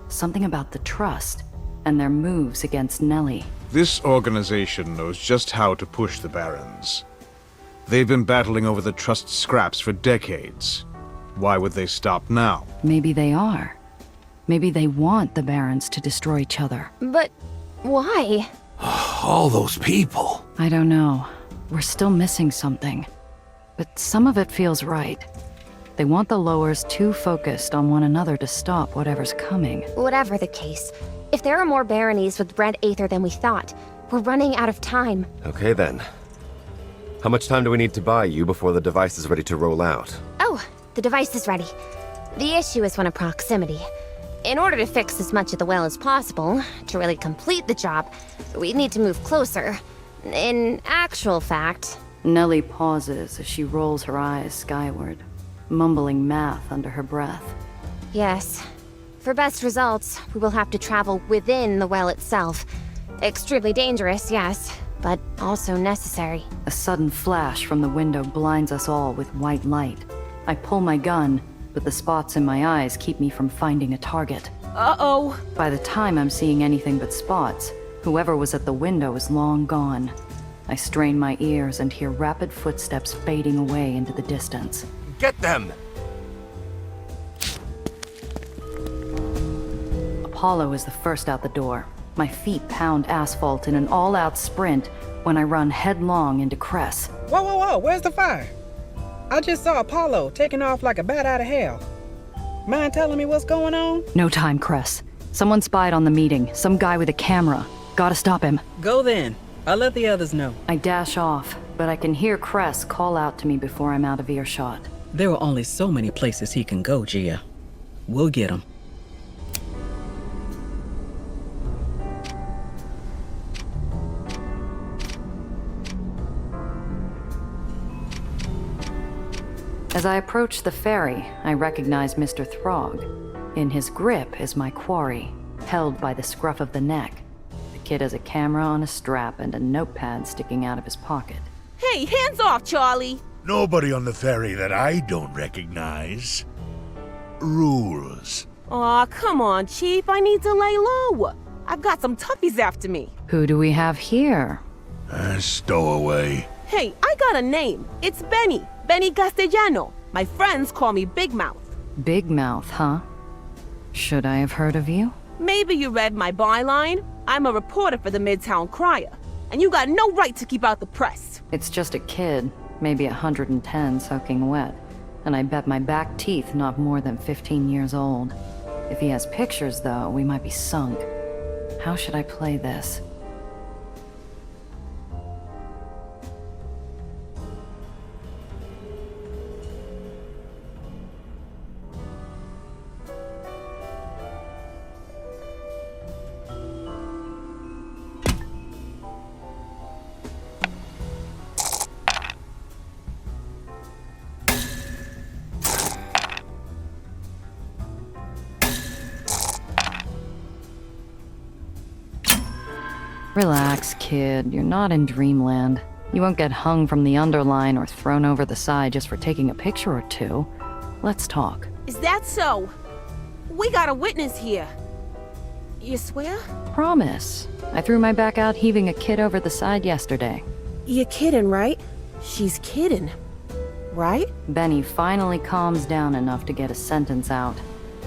Something about the Trust and their moves against Nellie. This organization knows just how to push the barons. They've been battling over the Trust's scraps for decades. Why would they stop now? Maybe they are. Maybe they want the barons to destroy each other. But why? All those people. I don't know. We're still missing something. But some of it feels right. They want the lowers too focused on one another to stop whatever's coming. Whatever the case, if there are more baronies with Red Aether than we thought, we're running out of time. Okay then. How much time do we need to buy you before the device is ready to roll out? Oh, the device is ready. The issue is one of proximity. In order to fix as much of the well as possible, to really complete the job, we need to move closer. In actual fact... Nellie pauses as she rolls her eyes skyward, mumbling math under her breath. Yes. For best results, we will have to travel within the well itself. Extremely dangerous, yes, but also necessary. A sudden flash from the window blinds us all with white light. I pull my gun, but the spots in my eyes keep me from finding a target. Uh-oh. By the time I'm seeing anything but spots, whoever was at the window is long gone. I strain my ears and hear rapid footsteps fading away into the distance. Get them! Apollo is the first out the door. My feet pound asphalt in an all-out sprint when I run headlong into Cress. Whoa, whoa, whoa, where's the fire? I just saw Apollo taking off like a bat out of hell. Mind telling me what's going on? No time, Cress. Someone spied on the meeting. Some guy with a camera. Gotta stop him. Go then. I'll let the others know. I dash off, but I can hear Cress call out to me before I'm out of earshot. There are only so many places he can go, Gia. We'll get him. As I approach the ferry, I recognize Mr. Throg. In his grip is my quarry, held by the scruff of the neck. The kid has a camera on a strap and a notepad sticking out of his pocket. Hey, hands off, Charlie! Nobody on the ferry that I don't recognize. Rules. Aw, come on, Chief. I need to lay low. I've got some toughies after me. Who do we have here? Stowaway. Hey, I got a name. It's Benny. Benny Castellano. My friends call me Big Mouth. Big Mouth, huh? Should I have heard of you? Maybe you read my byline. I'm a reporter for the Midtown Crier. And you got no right to keep out the press. It's just a kid, maybe 110 soaking wet. And I bet my back teeth not more than 15 years old. If he has pictures, though, we might be sunk. How should I play this? Relax, kid. You're not in dreamland. You won't get hung from the underline or thrown over the side just for taking a picture or two. Let's talk. Is that so? We got a witness here. You swear? Promise. I threw my back out heaving a kid over the side yesterday. You're kidding, right? She's kidding. Right? Benny finally calms down enough to get a sentence out.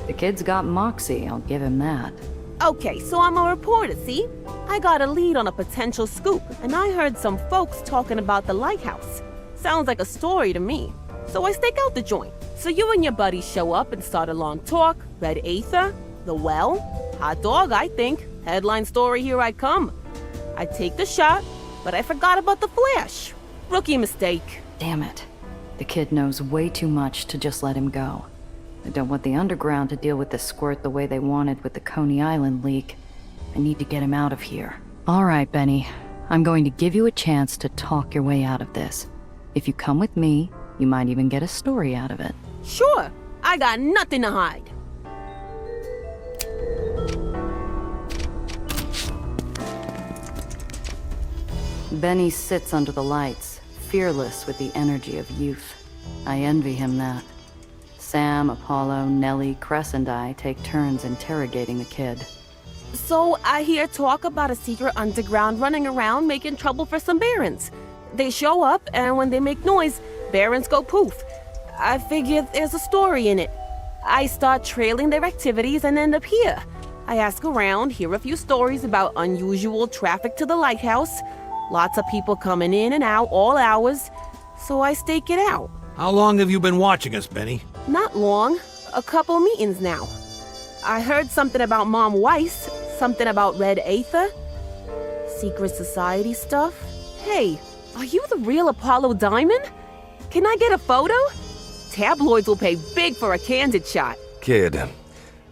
The kid's got moxie, I'll give him that. Okay, so I'm a reporter, see? I got a lead on a potential scoop, and I heard some folks talking about the lighthouse. Sounds like a story to me. So I stake out the joint. So you and your buddies show up and start a long talk. Red Aether, the well, hot dog, I think. Headline story, here I come. I take the shot, but I forgot about the flash. Rookie mistake. Damn it. The kid knows way too much to just let him go. I don't want the underground to deal with this squirt the way they wanted with the Coney Island leak. I need to get him out of here. All right, Benny. I'm going to give you a chance to talk your way out of this. If you come with me, you might even get a story out of it. Sure, I got nothing to hide. Benny sits under the lights, fearless with the energy of youth. I envy him that. Sam, Apollo, Nellie, Cress, and I take turns interrogating the kid. So I hear talk about a secret underground running around making trouble for some barons. They show up, and when they make noise, barons go poof. I figure there's a story in it. I start trailing their activities and end up here. I ask around, hear a few stories about unusual traffic to the lighthouse. Lots of people coming in and out all hours. So I stake it out. How long have you been watching us, Benny? Not long. A couple meetings now. I heard something about Mom Weiss, something about Red Aether, secret society stuff. Hey, are you the real Apollo Diamond? Can I get a photo? Tabloids will pay big for a candid shot. Kid,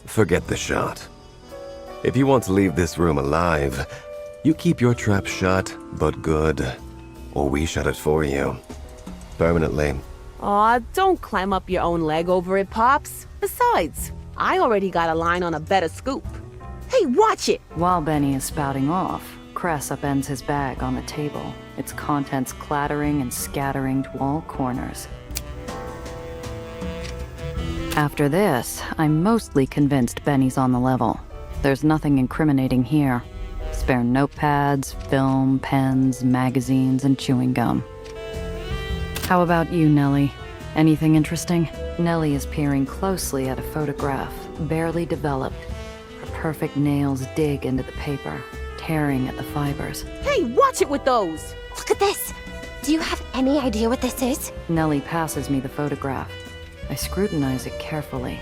forget the shot. If you want to leave this room alive, you keep your trap shut, but good. Or we shut it for you. Permanently. Aw, don't climb up your own leg over it, Pops. Besides, I already got a line on a better scoop. Hey, watch it! While Benny is spouting off, Cress upends his bag on the table, its contents clattering and scattering to all corners. After this, I'm mostly convinced Benny's on the level. There's nothing incriminating here. Spare notepads, film, pens, magazines, and chewing gum. How about you, Nellie? Anything interesting? Nellie is peering closely at a photograph, barely developed. Her perfect nails dig into the paper, tearing at the fibers. Hey, watch it with those! Look at this! Do you have any idea what this is? Nellie passes me the photograph. I scrutinize it carefully.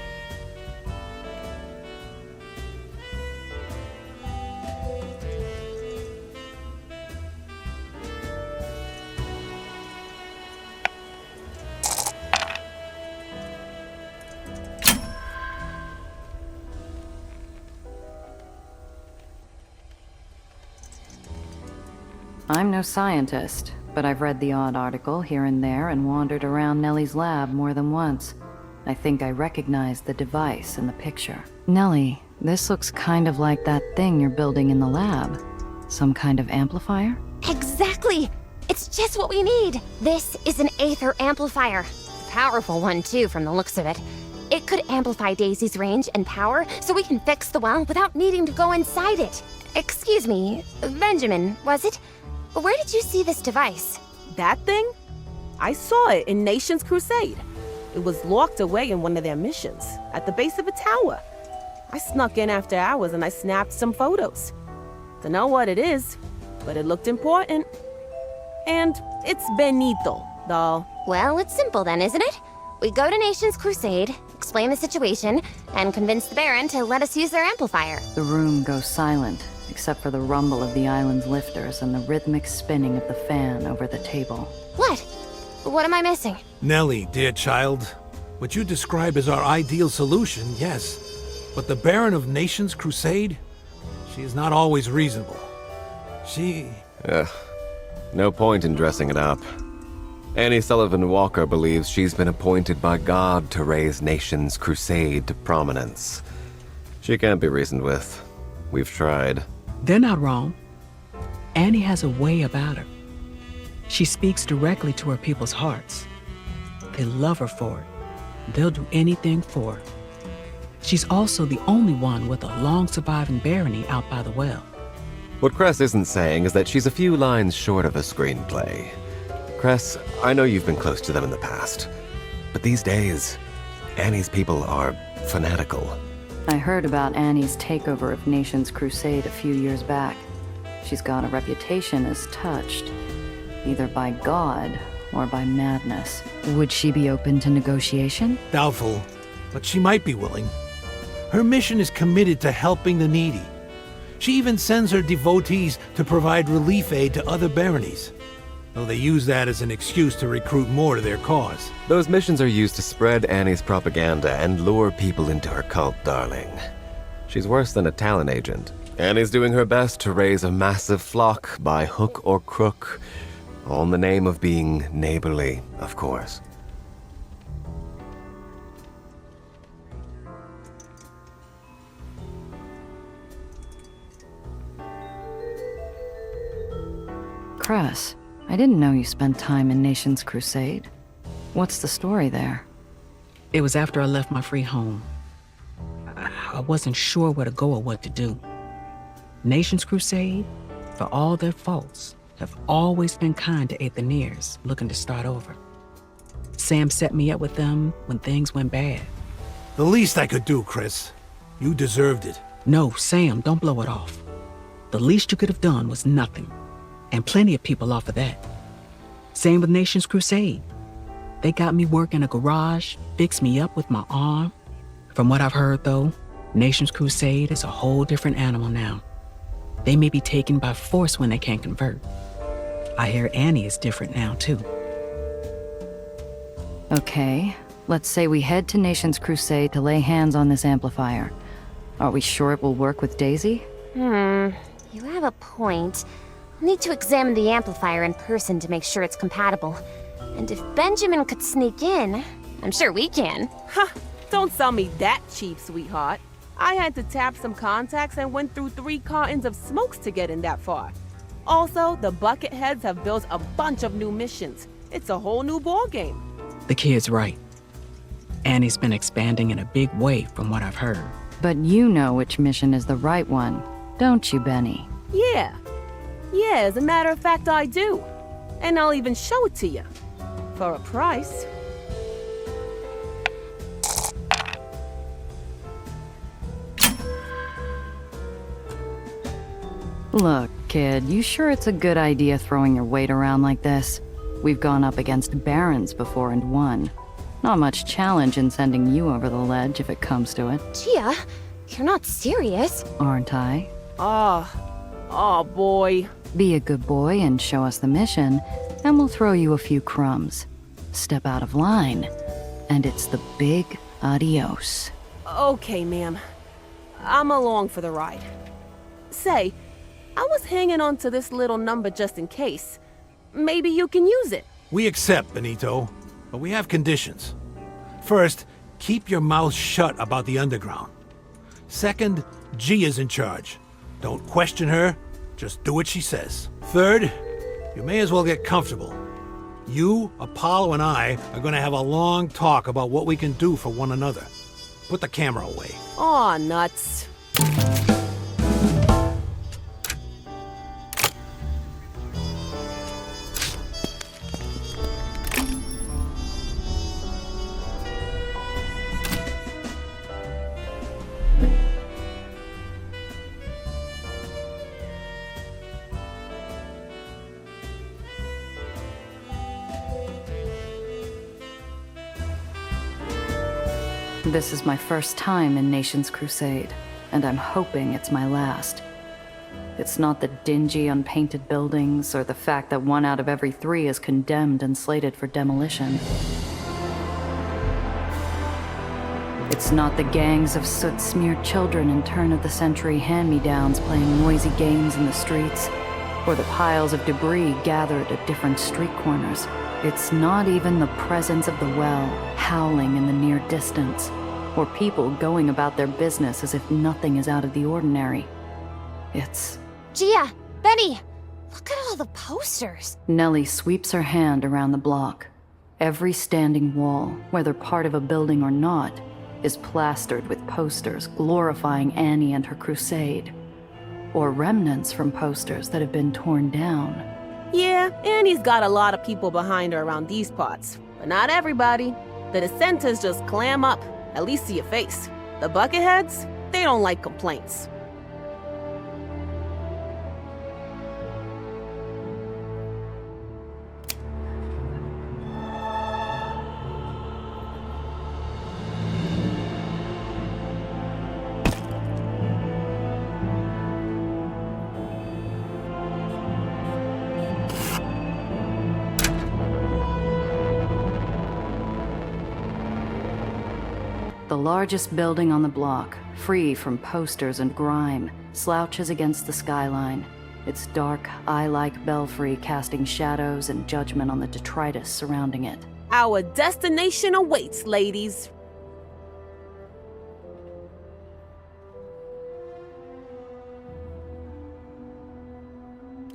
I'm no scientist, but I've read the odd article here and there and wandered around Nellie's lab more than once. I think I recognize the device in the picture. Nellie, this looks kind of like that thing you're building in the lab. Some kind of amplifier? Exactly! It's just what we need! This is an Aether amplifier. Powerful one, too, from the looks of it. It could amplify Daisy's range and power so we can fix the well without needing to go inside it. Excuse me, Benjamin, was it? Where did you see this device? That thing? I saw it in Nation's Crusade. It was locked away in one of their missions, at the base of a tower. I snuck in after hours and I snapped some photos. Dunno what it is, but it looked important. And it's Benito, doll. Well, it's simple then, isn't it? We go to Nation's Crusade, explain the situation, and convince the Baron to let us use their amplifier. The room goes silent, except for the rumble of the island's lifters and the rhythmic spinning of the fan over the table. What? What am I missing? Nellie, dear child, what you describe as our ideal solution, yes. But the Baron of Nations Crusade? She is not always reasonable. She... No point in dressing it up. Annie Sullivan Walker believes she's been appointed by God to raise Nations Crusade to prominence. She can't be reasoned with. We've tried. They're not wrong. Annie has a way about her. She speaks directly to her people's hearts. They love her for it. They'll do anything for her. She's also the only one with a long-surviving barony out by the well. What Cress isn't saying is that she's a few lines short of a screenplay. Cress, I know you've been close to them in the past, but these days, Annie's people are fanatical. I heard about Annie's takeover of Nation's Crusade a few years back. She's got a reputation as touched, either by God or by madness. Would she be open to negotiation? Doubtful, but she might be willing. Her mission is committed to helping the needy. She even sends her devotees to provide relief aid to other baronies, though they use that as an excuse to recruit more to their cause. Those missions are used to spread Annie's propaganda and lure people into her cult, darling. She's worse than a talent agent. Annie's doing her best to raise a massive flock by hook or crook, all in the name of being neighborly, of course. Cress, I didn't know you spent time in Nation's Crusade. What's the story there? It was after I left my free home. I wasn't sure where to go or what to do. Nation's Crusade, for all their faults, have always been kind to Aetherians looking to start over. Sam set me up with them when things went bad. The least I could do, Chris. You deserved it. No, Sam, don't blow it off. The least you could have done was nothing. And plenty of people offer that. Same with Nation's Crusade. They got me work in a garage, fixed me up with my arm. From what I've heard, though, Nation's Crusade is a whole different animal now. They may be taken by force when they can't convert. I hear Annie is different now, too. Okay, let's say we head to Nation's Crusade to lay hands on this amplifier. Are we sure it will work with Daisy? You have a point. I'll need to examine the amplifier in person to make sure it's compatible. And if Benjamin could sneak in, I'm sure we can. Ha! Don't sell me that cheap, sweetheart. I had to tap some contacts and went through 3 cartons of smokes to get in that far. Also, the Bucketheads have built a bunch of new missions. It's a whole new ballgame. The kid's right. Annie's been expanding in a big way from what I've heard. But you know which mission is the right one, don't you, Benny? Yeah, as a matter of fact, I do. And I'll even show it to you. For a price. Look, kid, you sure it's a good idea throwing your weight around like this? We've gone up against barons before and won. Not much challenge in sending you over the ledge if it comes to it. Gia, you're not serious. Aren't I? Oh boy. Be a good boy and show us the mission, and we'll throw you a few crumbs. Step out of line, and it's the big adios. Okay, ma'am. I'm along for the ride. Say, I was hanging on to this little number just in case. Maybe you can use it. We accept, Benito, but we have conditions. First, keep your mouth shut about the underground. Second, Gia's in charge. Don't question her, just do what she says. Third, you may as well get comfortable. You, Apollo, and I are gonna have a long talk about what we can do for one another. Put the camera away. Aw, nuts. This is my first time in Nation's Crusade, and I'm hoping it's my last. It's not the dingy, unpainted buildings, or the fact that 1 out of every 3 is condemned and slated for demolition. It's not the gangs of soot-smeared children in turn-of-the-century hand-me-downs playing noisy games in the streets, or the piles of debris gathered at different street corners. It's not even the presence of the well howling in the near distance, or people going about their business as if nothing is out of the ordinary. It's... Gia, Benny, look at all the posters. Nellie sweeps her hand around the block. Every standing wall, whether part of a building or not, is plastered with posters glorifying Annie and her crusade, or remnants from posters that have been torn down. Yeah, Annie's got a lot of people behind her around these parts, but not everybody. The dissenters just clam up, at least to your face. The bucketheads, they don't like complaints. The largest building on the block, free from posters and grime, slouches against the skyline, its dark, eye-like belfry casting shadows and judgment on the detritus surrounding it. Our destination awaits, ladies.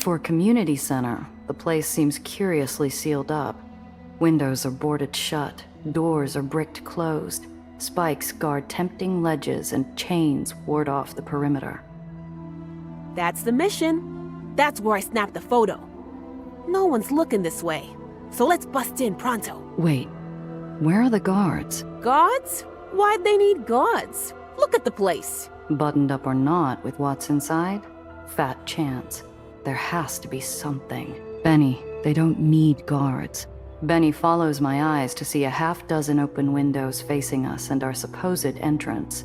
For a community center, the place seems curiously sealed up. Windows are boarded shut, doors are bricked closed. Spikes guard tempting ledges and chains ward off the perimeter. That's the mission. That's where I snapped the photo. No one's looking this way, so let's bust in pronto. Wait, where are the guards? Guards? Why'd they need guards? Look at the place. Buttoned up or not with what's inside? Fat chance. There has to be something. Benny, they don't need guards. Benny follows my eyes to see a half-dozen open windows facing us and our supposed entrance.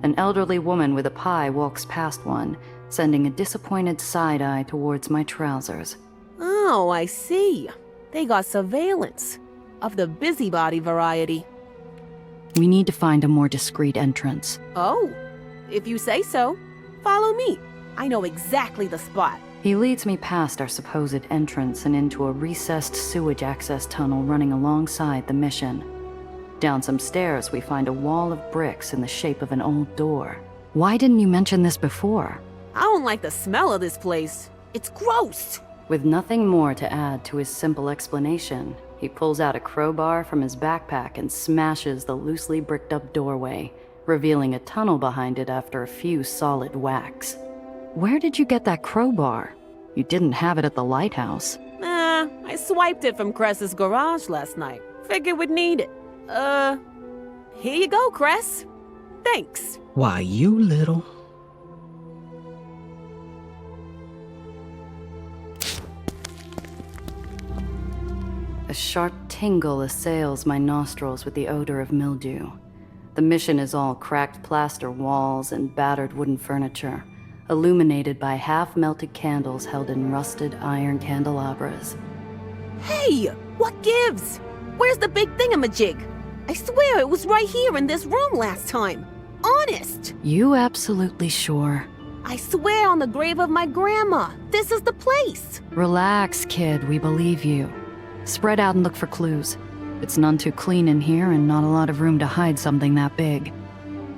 An elderly woman with a pie walks past one, sending a disappointed side-eye towards my trousers. Oh, I see. They got surveillance. Of the busybody variety. We need to find a more discreet entrance. Oh, if you say so. Follow me. I know exactly the spot. He leads me past our supposed entrance and into a recessed sewage access tunnel running alongside the mission. Down some stairs, we find a wall of bricks in the shape of an old door. Why didn't you mention this before? I don't like the smell of this place. It's gross. With nothing more to add to his simple explanation, he pulls out a crowbar from his backpack and smashes the loosely bricked up doorway, revealing a tunnel behind it after a few solid whacks. Where did you get that crowbar? You didn't have it at the lighthouse. I swiped it from Cress's garage last night. Figured we'd need it. Here you go, Cress. Thanks. Why, you little... A sharp tingle assails my nostrils with the odor of mildew. The mission is all cracked plaster walls and battered wooden furniture, illuminated by half-melted candles held in rusted iron candelabras. Hey, what gives? Where's the big thingamajig? I swear it was right here in this room last time. Honest. You absolutely sure? I swear on the grave of my grandma, this is the place. Relax, kid, we believe you. Spread out and look for clues. It's none too clean in here and not a lot of room to hide something that big.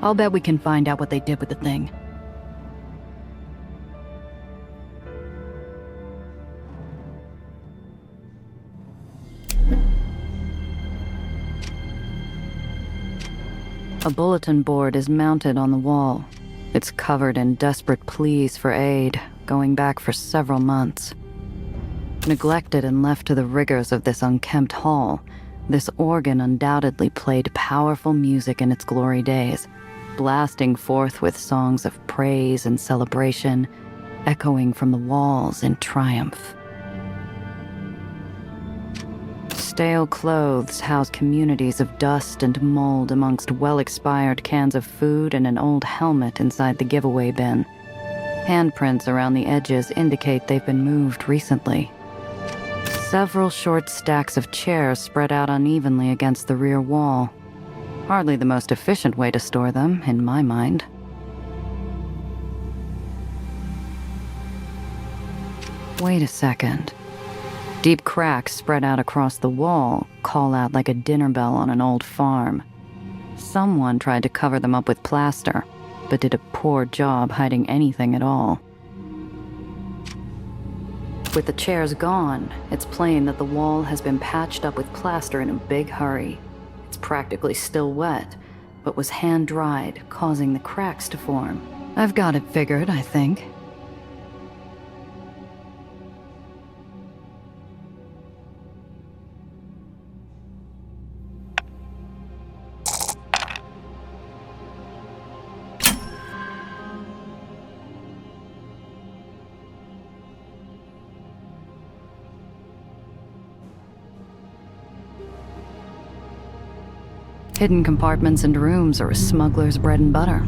I'll bet we can find out what they did with the thing. A bulletin board is mounted on the wall. It's covered in desperate pleas for aid, going back for several months. Neglected and left to the rigors of this unkempt hall, this organ undoubtedly played powerful music in its glory days, blasting forth with songs of praise and celebration, echoing from the walls in triumph. Stale clothes house communities of dust and mold amongst well-expired cans of food and an old helmet inside the giveaway bin. Handprints around the edges indicate they've been moved recently. Several short stacks of chairs spread out unevenly against the rear wall. Hardly the most efficient way to store them, in my mind. Wait a second. Deep cracks spread out across the wall call out like a dinner bell on an old farm. Someone tried to cover them up with plaster, but did a poor job hiding anything at all. With the chairs gone, it's plain that the wall has been patched up with plaster in a big hurry. It's practically still wet, but was hand-dried, causing the cracks to form. I've got it figured, I think. Hidden compartments and rooms are a smuggler's bread and butter.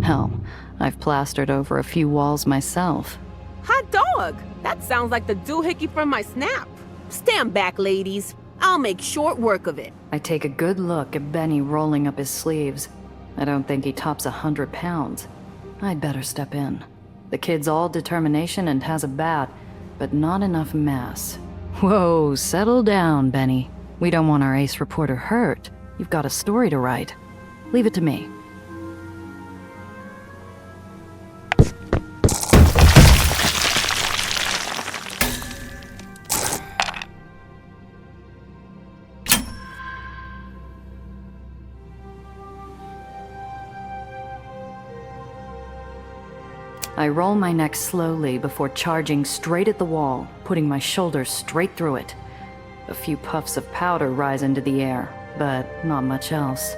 Hell, I've plastered over a few walls myself. Hot dog! That sounds like the doohickey from my snap. Stand back, ladies. I'll make short work of it. I take a good look at Benny rolling up his sleeves. I don't think he tops 100 pounds. I'd better step in. The kid's all determination and has a bat, but not enough mass. Whoa, settle down, Benny. We don't want our ace reporter hurt. You've got a story to write. Leave it to me. I roll my neck slowly before charging straight at the wall, putting my shoulders straight through it. A few puffs of powder rise into the air, but not much else.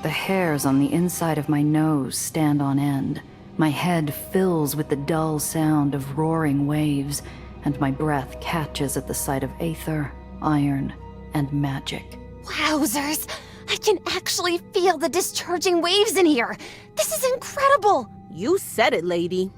The hairs on the inside of my nose stand on end. My head fills with the dull sound of roaring waves, and my breath catches at the sight of Aether, iron, and magic. Wowzers! I can actually feel the discharging waves in here! This is incredible! You said it, lady.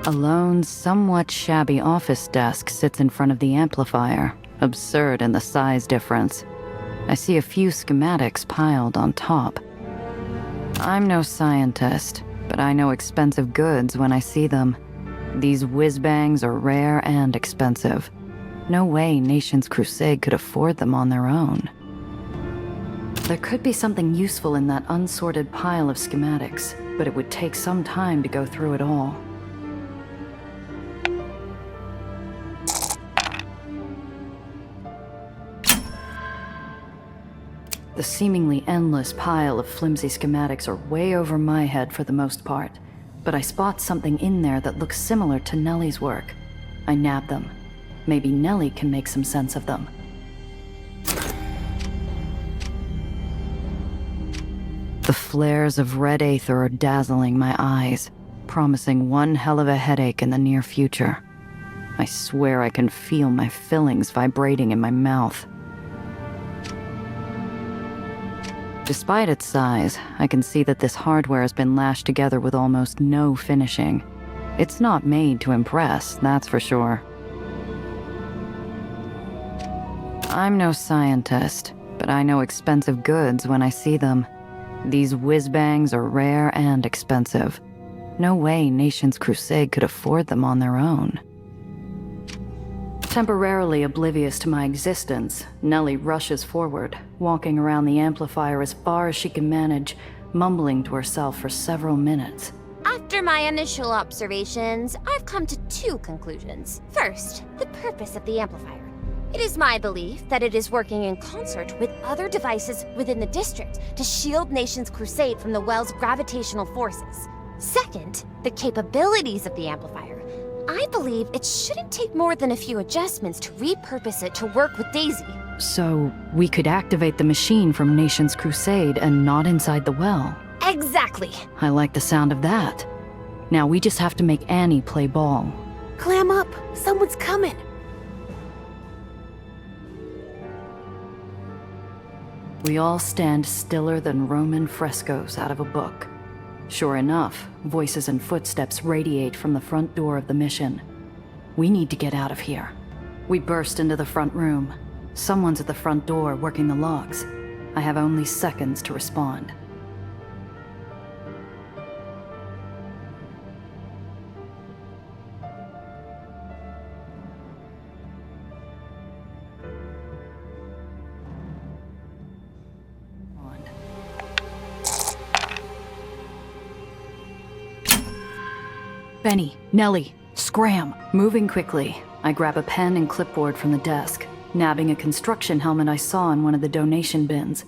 A lone, somewhat shabby office desk sits in front of the amplifier, absurd in the size difference. I see a few schematics piled on top. I'm no scientist, but I know expensive goods when I see them. These whiz-bangs are rare and expensive. No way Nations Crusade could afford them on their own. There could be something useful in that unsorted pile of schematics, but it would take some time to go through it all. The seemingly endless pile of flimsy schematics are way over my head for the most part, but I spot something in there that looks similar to Nellie's work. I nab them. Maybe Nellie can make some sense of them. The flares of red Aether are dazzling my eyes, promising one hell of a headache in the near future. I swear I can feel my fillings vibrating in my mouth. Despite its size, I can see that this hardware has been lashed together with almost no finishing. It's not made to impress, that's for sure. I'm no scientist, but I know expensive goods when I see them. These whiz-bangs are rare and expensive. No way Nations Crusade could afford them on their own. Temporarily oblivious to my existence, Nellie rushes forward, walking around the amplifier as far as she can manage, mumbling to herself for several minutes. After my initial observations, I've come to two conclusions. First, the purpose of the amplifier. It is my belief that it is working in concert with other devices within the district to shield Nations Crusade from the well's gravitational forces. Second, the capabilities of the amplifier. I believe it shouldn't take more than a few adjustments to repurpose it to work with Daisy. So, we could activate the machine from Nations Crusade and not inside the well. Exactly. I like the sound of that. Now we just have to make Annie play ball. Clam up. Someone's coming. We all stand stiller than Roman frescoes out of a book. Sure enough, voices and footsteps radiate from the front door of the mission. We need to get out of here. We burst into the front room. Someone's at the front door working the logs. I have only seconds to respond. Benny, Nellie, scram! Moving quickly, I grab a pen and clipboard from the desk, nabbing a construction helmet I saw in one of the donation bins.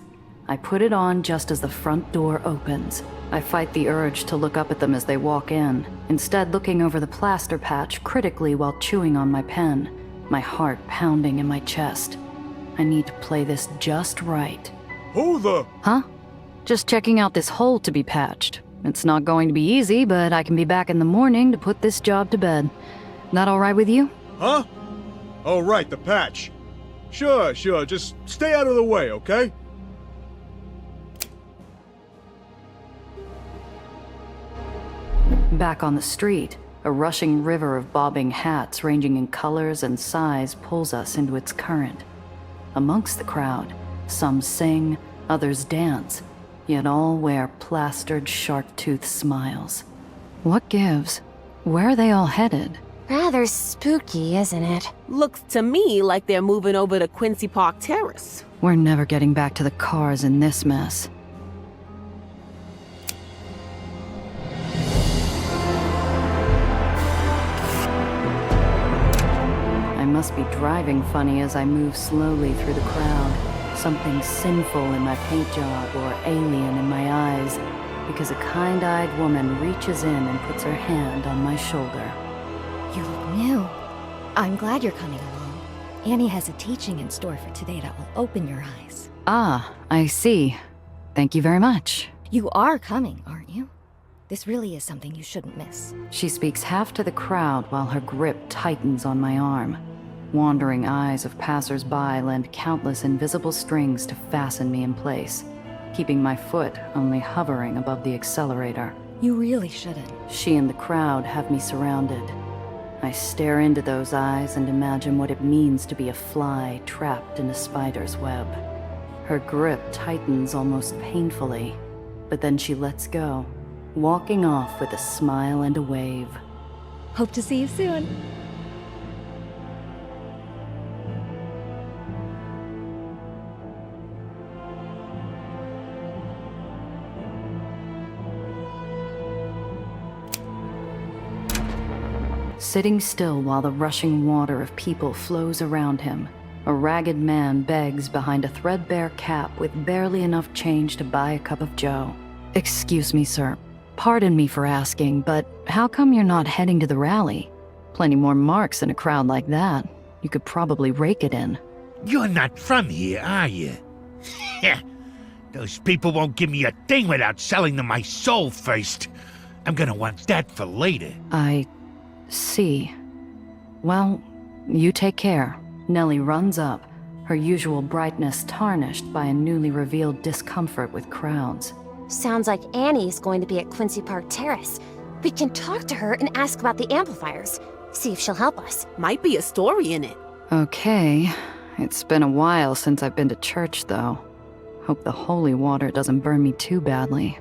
I put it on just as the front door opens. I fight the urge to look up at them as they walk in, instead looking over the plaster patch critically while chewing on my pen, my heart pounding in my chest. I need to play this just right. Who the? Huh? Just checking out this hole to be patched. It's not going to be easy, but I can be back in the morning to put this job to bed. That all right with you? Huh? Oh, right, the patch. Sure, just stay out of the way, okay? Back on the street, a rushing river of bobbing hats ranging in colors and size pulls us into its current. Amongst the crowd, some sing, others dance, yet all wear plastered shark-toothed smiles. What gives? Where are they all headed? Rather spooky, isn't it? Looks to me like they're moving over to Quincy Park Terrace. We're never getting back to the cars in this mess. I must be driving funny as I move slowly through the crowd. Something sinful in my paint job or alien in my eyes, because a kind-eyed woman reaches in and puts her hand on my shoulder. You look new. I'm glad you're coming along. Annie has a teaching in store for today that will open your eyes. Ah, I see. Thank you very much. You are coming, aren't you? This really is something you shouldn't miss. She speaks half to the crowd while her grip tightens on my arm. Wandering eyes of passers-by lend countless invisible strings to fasten me in place, keeping my foot only hovering above the accelerator. You really shouldn't. She and the crowd have me surrounded. I stare into those eyes and imagine what it means to be a fly trapped in a spider's web. Her grip tightens almost painfully, but then she lets go, walking off with a smile and a wave. Hope to see you soon. Sitting still while the rushing water of people flows around him, a ragged man begs behind a threadbare cap with barely enough change to buy a cup of joe. Excuse me, sir. Pardon me for asking, but how come you're not heading to the rally? Plenty more marks in a crowd like that. You could probably rake it in. You're not from here, are you? Those people won't give me a thing without selling them my soul first. I'm gonna want that for later. I see. Well, you take care. Nellie runs up, her usual brightness tarnished by a newly revealed discomfort with crowds. Sounds like Annie's going to be at Quincy Park Terrace. We can talk to her and ask about the amplifiers. See if she'll help us. Might be a story in it. Okay. It's been a while since I've been to church, though. Hope the holy water doesn't burn me too badly.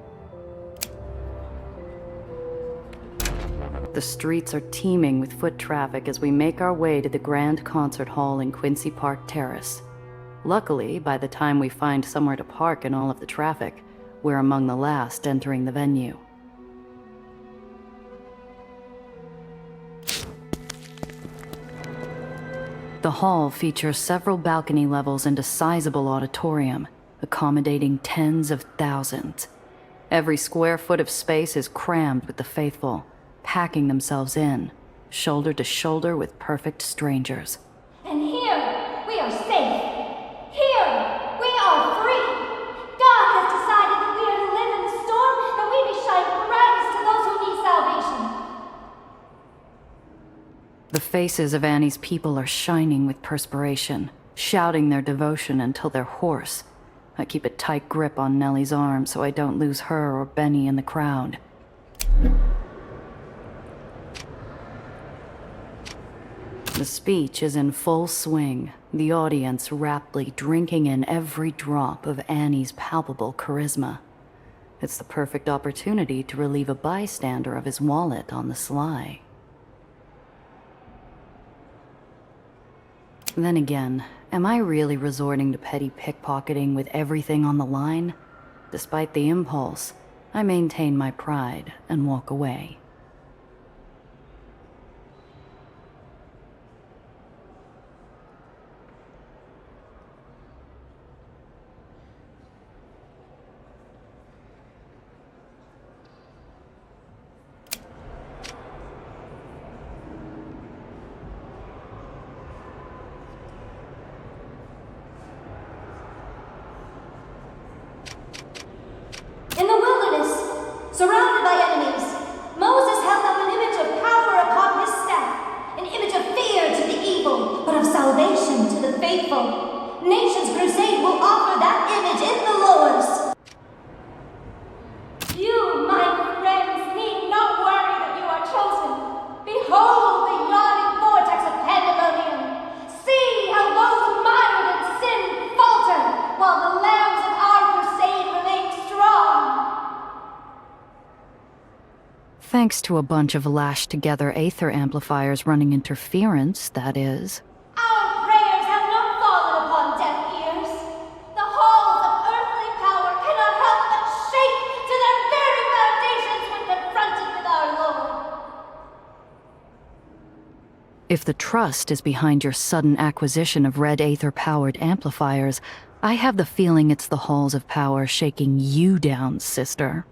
The streets are teeming with foot traffic as we make our way to the grand concert hall in Quincy Park Terrace. Luckily, by the time we find somewhere to park in all of the traffic, we're among the last entering the venue. The hall features several balcony levels and a sizable auditorium, accommodating tens of thousands. Every square foot of space is crammed with the faithful, packing themselves in, shoulder to shoulder with perfect strangers. And here, we are safe. Here, we are free. God has decided that we are to live in the storm, that we be shining brightest to those who need salvation. The faces of Annie's people are shining with perspiration, shouting their devotion until they're hoarse. I keep a tight grip on Nellie's arm so I don't lose her or Benny in the crowd. The speech is in full swing, the audience raptly drinking in every drop of Annie's palpable charisma. It's the perfect opportunity to relieve a bystander of his wallet on the sly. Then again, am I really resorting to petty pickpocketing with everything on the line? Despite the impulse, I maintain my pride and walk away. In the wilderness, surrounded by enemies, Moses held up an image of power upon his staff, an image of fear to the evil, but of salvation to the faithful. Nations Crusade will offer that image in the lowers. You, my friends, need not worry that you are chosen. Behold the yawning vortex of pandemonium. See how those mired in sin falter, while the lambs of our crusade remain strong. Thanks to a bunch of lashed-together Aether amplifiers running interference, that is. Our prayers have not fallen upon deaf ears. The halls of earthly power cannot help but shake to their very foundations when confronted with our Lord. If the trust is behind your sudden acquisition of red Aether-powered amplifiers, I have the feeling it's the halls of power shaking you down, sister.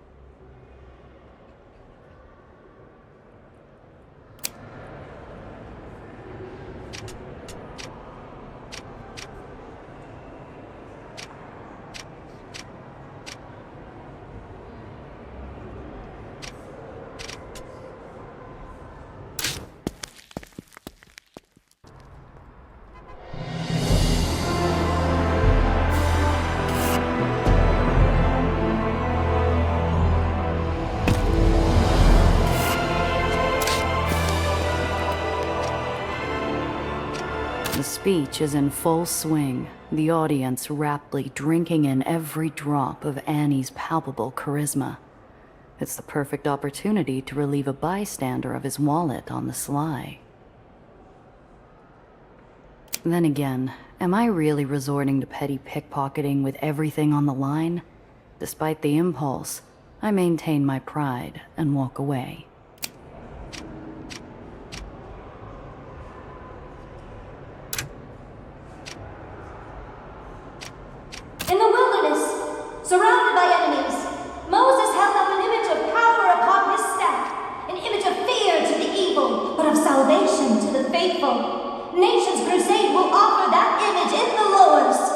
The speech is in full swing, the audience raptly drinking in every drop of Annie's palpable charisma. It's the perfect opportunity to relieve a bystander of his wallet on the sly. Then again, am I really resorting to petty pickpocketing with everything on the line? Despite the impulse, I maintain my pride and walk away. In the wilderness, surrounded by enemies, Moses held up an image of power upon his staff, an image of fear to the evil, but of salvation to the faithful. Nations Crusade will offer that image in the lowers.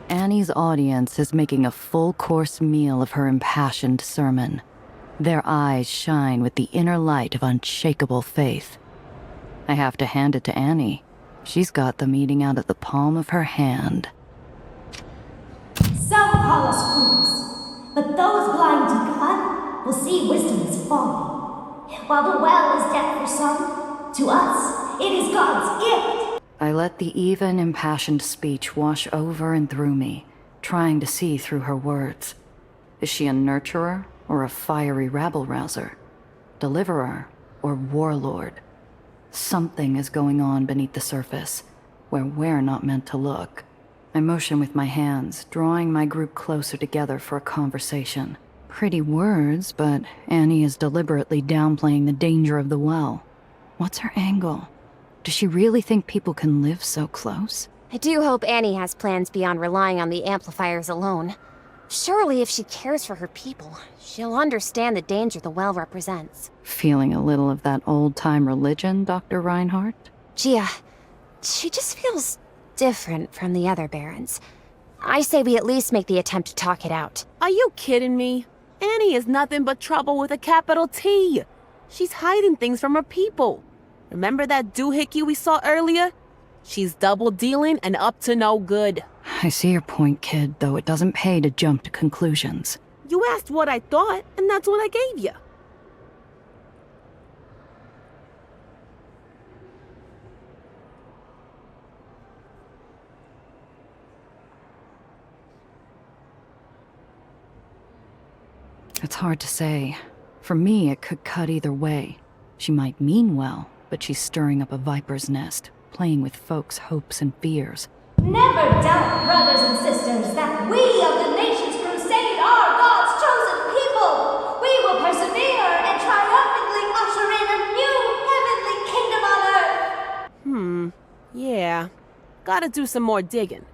Annie's audience is making a full-course meal of her impassioned sermon. Their eyes shine with the inner light of unshakable faith. I have to hand it to Annie. She's got the meeting out at the palm of her hand. Some call us fools, but those blind to God will see wisdom is folly. While the well is death for some, to us, it is God's gift. I let the even, impassioned speech wash over and through me, trying to see through her words. Is she a nurturer or a fiery rabble-rouser? Deliverer or warlord? Something is going on beneath the surface, where we're not meant to look. I motion with my hands, drawing my group closer together for a conversation. Pretty words, but Annie is deliberately downplaying the danger of the well. What's her angle? Does she really think people can live so close? I do hope Annie has plans beyond relying on the amplifiers alone. Surely if she cares for her people, she'll understand the danger the well represents. Feeling a little of that old-time religion, Dr. Reinhardt? Gia, she just feels different from the other barons. I say we at least make the attempt to talk it out. Are you kidding me? Annie is nothing but trouble with a capital T. She's hiding things from her people. Remember that doohickey we saw earlier? She's double-dealing and up to no good. I see your point, kid, though it doesn't pay to jump to conclusions. You asked what I thought, and that's what I gave you. It's hard to say. For me, it could cut either way. She might mean well, but she's stirring up a viper's nest, playing with folks' hopes and fears. Never doubt, brothers and sisters, that we of the Nations Crusade are God's chosen people. We will persevere and triumphantly usher in a new heavenly kingdom on earth. Yeah. Gotta do some more digging.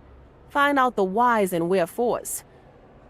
Find out the whys and wherefores.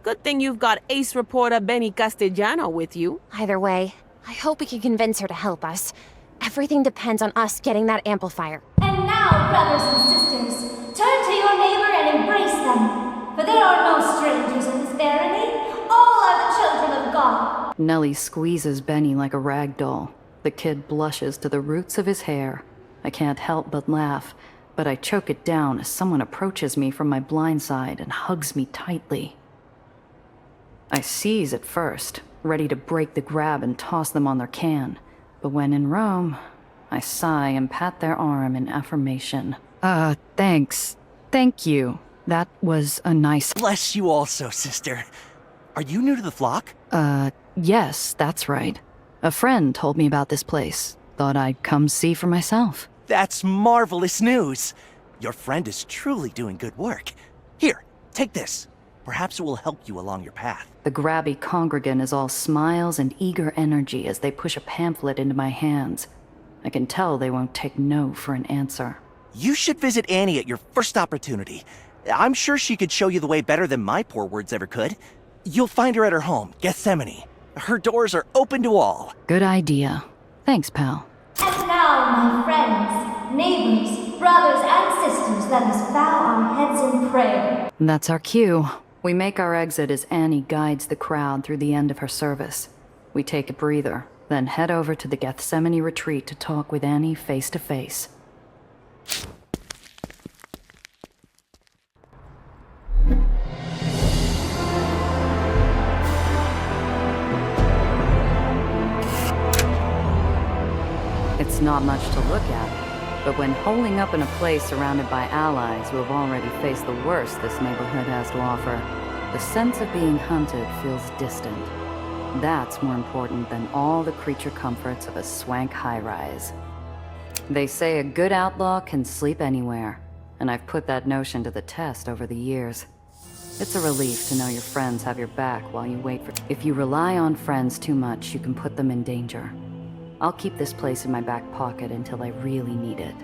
Good thing you've got ace reporter Benny Castellano with you. Either way, I hope we can convince her to help us. Everything depends on us getting that amplifier. And now, brothers and sisters, turn to your neighbor and embrace them. For there are no strangers in this barony. All are the children of God. Nellie squeezes Benny like a rag doll. The kid blushes to the roots of his hair. I can't help but laugh, but I choke it down as someone approaches me from my blind side and hugs me tightly. I seize at first, ready to break the grab and toss them on their can. But when in Rome, I sigh and pat their arm in affirmation. Thanks. Thank you. That was a nice— Bless you also, sister. Are you new to the flock? Yes, that's right. A friend told me about this place. Thought I'd come see for myself. That's marvelous news. Your friend is truly doing good work. Here, take this. Perhaps it will help you along your path. The grabby congregant is all smiles and eager energy as they push a pamphlet into my hands. I can tell they won't take no for an answer. You should visit Annie at your first opportunity. I'm sure she could show you the way better than my poor words ever could. You'll find her at her home, Gethsemane. Her doors are open to all. Good idea. Thanks, pal. And now, my friends, neighbors, brothers, and sisters, let us bow our heads in prayer. That's our cue. We make our exit as Annie guides the crowd through the end of her service. We take a breather, then head over to the Gethsemane retreat to talk with Annie face to face. It's not much to look at, but when holding up in a place surrounded by allies who have already faced the worst this neighborhood has to offer, the sense of being hunted feels distant. That's more important than all the creature comforts of a swank high-rise. They say a good outlaw can sleep anywhere, and I've put that notion to the test over the years. It's a relief to know your friends have your back while you wait for... If you rely on friends too much, you can put them in danger. I'll keep this place in my back pocket until I really need it.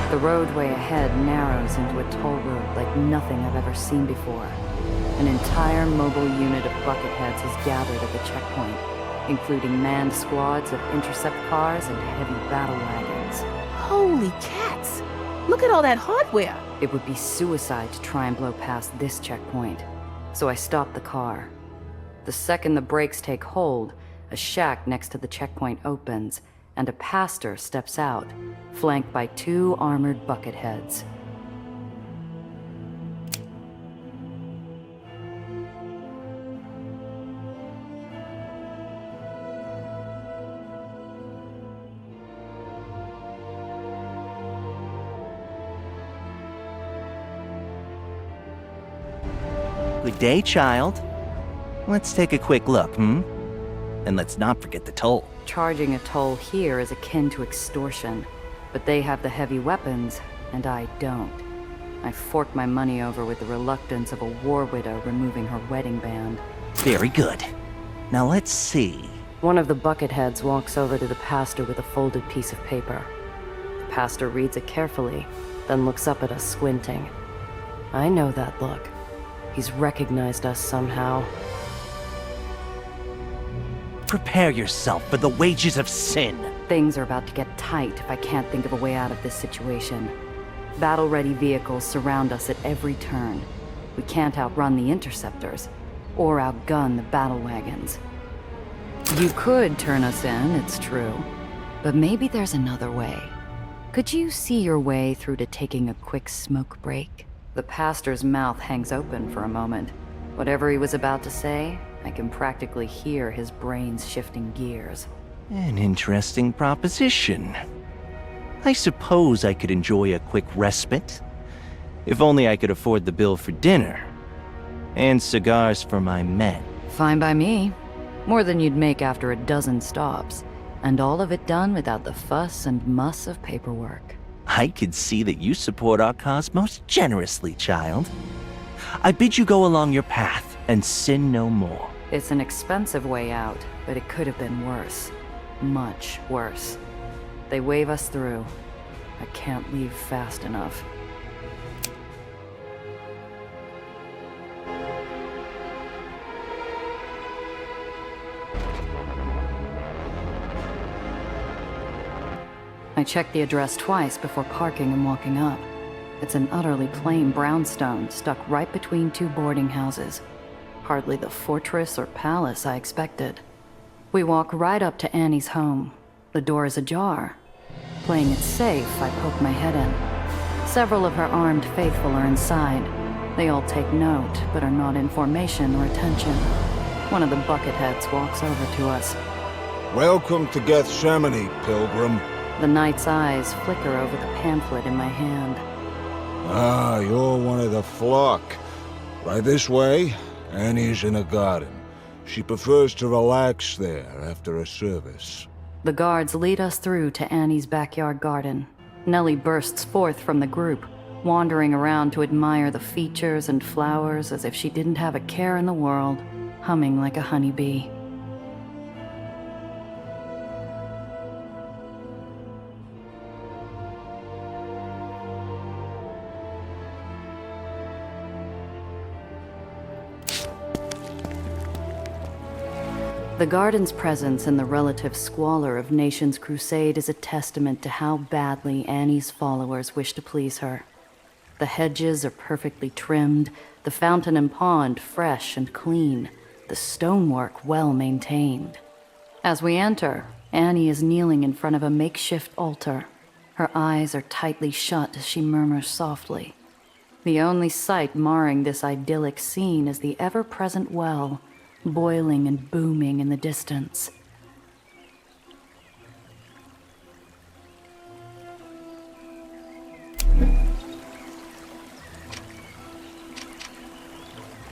The roadway ahead narrows into a toll road like nothing I've ever seen before. An entire mobile unit of bucketheads has gathered at the checkpoint, including manned squads of intercept cars and heavy battle wagons. Holy cats! Look at all that hardware! It would be suicide to try and blow past this checkpoint, so I stop the car. The second the brakes take hold, a shack next to the checkpoint opens, and a pastor steps out, flanked by 2 armored bucketheads. Good day, child. Let's take a quick look, And let's not forget the toll. Charging a toll here is akin to extortion, but they have the heavy weapons, and I don't. I fork my money over with the reluctance of a war widow removing her wedding band. Very good. Now let's see. One of the bucketheads walks over to the pastor with a folded piece of paper. The pastor reads it carefully, then looks up at us squinting. I know that look. He's recognized us somehow. Prepare yourself for the wages of sin. Things are about to get tight if I can't think of a way out of this situation. Battle-ready vehicles surround us at every turn. We can't outrun the interceptors, or outgun the battle wagons. You could turn us in, it's true, but maybe there's another way. Could you see your way through to taking a quick smoke break The pastor's mouth hangs open for a moment. Whatever he was about to say, I can practically hear his brain's shifting gears. An interesting proposition. I suppose I could enjoy a quick respite. If only I could afford the bill for dinner. And cigars for my men. Fine by me. More than you'd make after a dozen stops. And all of it done without the fuss and muss of paperwork. I could see that you support our cause most generously, child. I bid you go along your path and sin no more. It's an expensive way out, but it could have been worse. Much worse. They wave us through. I can't leave fast enough. I checked the address twice before parking and walking up. It's an utterly plain brownstone stuck right between two boarding houses. Hardly the fortress or palace I expected. We walk right up to Annie's home. The door is ajar. Playing it safe, I poke my head in. Several of her armed faithful are inside. They all take note, but are not in formation or attention. One of the bucketheads walks over to us. Welcome to Gethsemane, pilgrim. The knight's eyes flicker over the pamphlet in my hand. Ah, you're one of the flock. Right this way, Annie's in a garden. She prefers to relax there after a service. The guards lead us through to Annie's backyard garden. Nellie bursts forth from the group, wandering around to admire the features and flowers as if she didn't have a care in the world, humming like a honeybee. The garden's presence and the relative squalor of Nation's Crusade is a testament to how badly Annie's followers wish to please her. The hedges are perfectly trimmed, the fountain and pond fresh and clean, the stonework well maintained. As we enter, Annie is kneeling in front of a makeshift altar. Her eyes are tightly shut as she murmurs softly. The only sight marring this idyllic scene is the ever-present well, boiling and booming in the distance.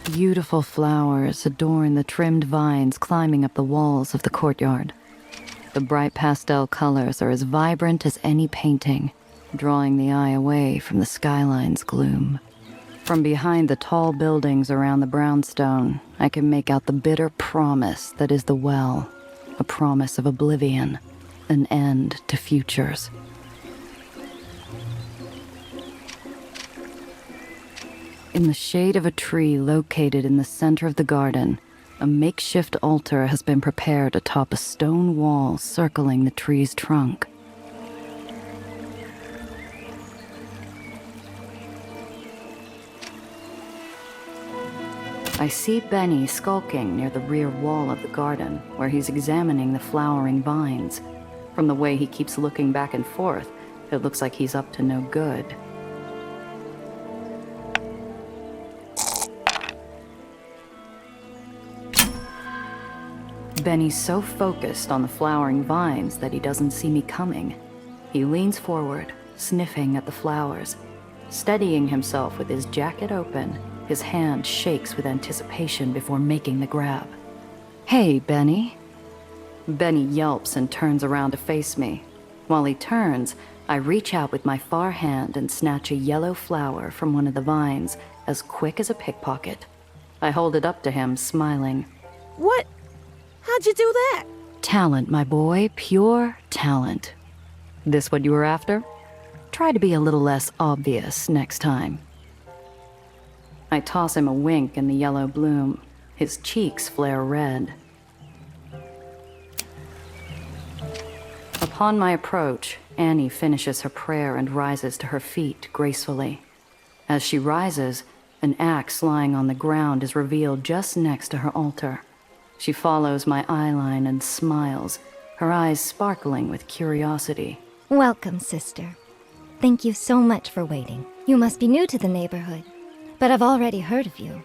Beautiful flowers adorn the trimmed vines climbing up the walls of the courtyard. The bright pastel colors are as vibrant as any painting, drawing the eye away from the skyline's gloom. From behind the tall buildings around the brownstone, I can make out the bitter promise that is the well, a promise of oblivion, an end to futures. In the shade of a tree located in the center of the garden, a makeshift altar has been prepared atop a stone wall circling the tree's trunk. I see Benny skulking near the rear wall of the garden, where he's examining the flowering vines. From the way he keeps looking back and forth, it looks like he's up to no good. Benny's so focused on the flowering vines that he doesn't see me coming. He leans forward, sniffing at the flowers. Steadying himself with his jacket open, his hand shakes with anticipation before making the grab. "Hey, Benny." Benny yelps and turns around to face me. While he turns, I reach out with my far hand and snatch a yellow flower from one of the vines, as quick as a pickpocket. I hold it up to him, smiling. What? How'd you do that? Talent, my boy, pure talent. This what you were after? Try to be a little less obvious next time. I toss him a wink in the yellow bloom. His cheeks flare red. Upon my approach, Annie finishes her prayer and rises to her feet gracefully. As she rises, an axe lying on the ground is revealed just next to her altar. She follows my eyeline and smiles, her eyes sparkling with curiosity. Welcome, sister. Thank you so much for waiting. You must be new to the neighborhood. but I've already heard of you.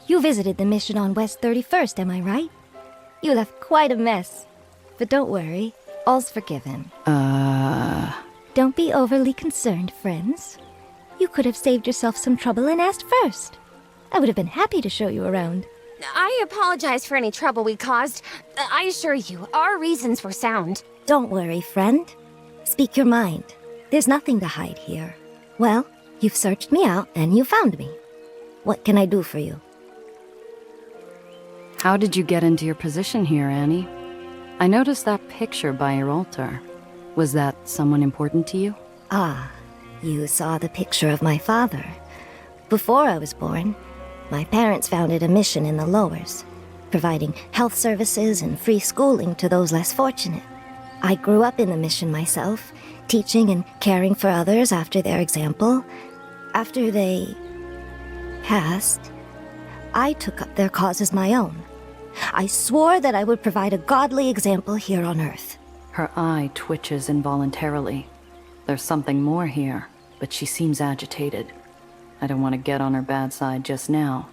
You visited the mission on West 31st, am I right? You left quite a mess. But don't worry, all's forgiven. Don't be overly concerned, friends. You could have saved yourself some trouble and asked first. I would have been happy to show you around. I apologize for any trouble we caused. I assure you, our reasons were sound. Don't worry, friend. Speak your mind. There's nothing to hide here. Well, you've searched me out and you found me. What can I do for you? How did you get into your position here, Annie? I noticed that picture by your altar. Was that someone important to you? Ah, you saw the picture of my father. Before I was born, my parents founded a mission in the lowers, providing health services and free schooling to those less fortunate. I grew up in the mission myself, teaching and caring for others after their example. After they passed, I took up their cause as my own. I swore that I would provide a godly example here on Earth. Her eye twitches involuntarily. There's something more here, but she seems agitated. I don't want to get on her bad side just now.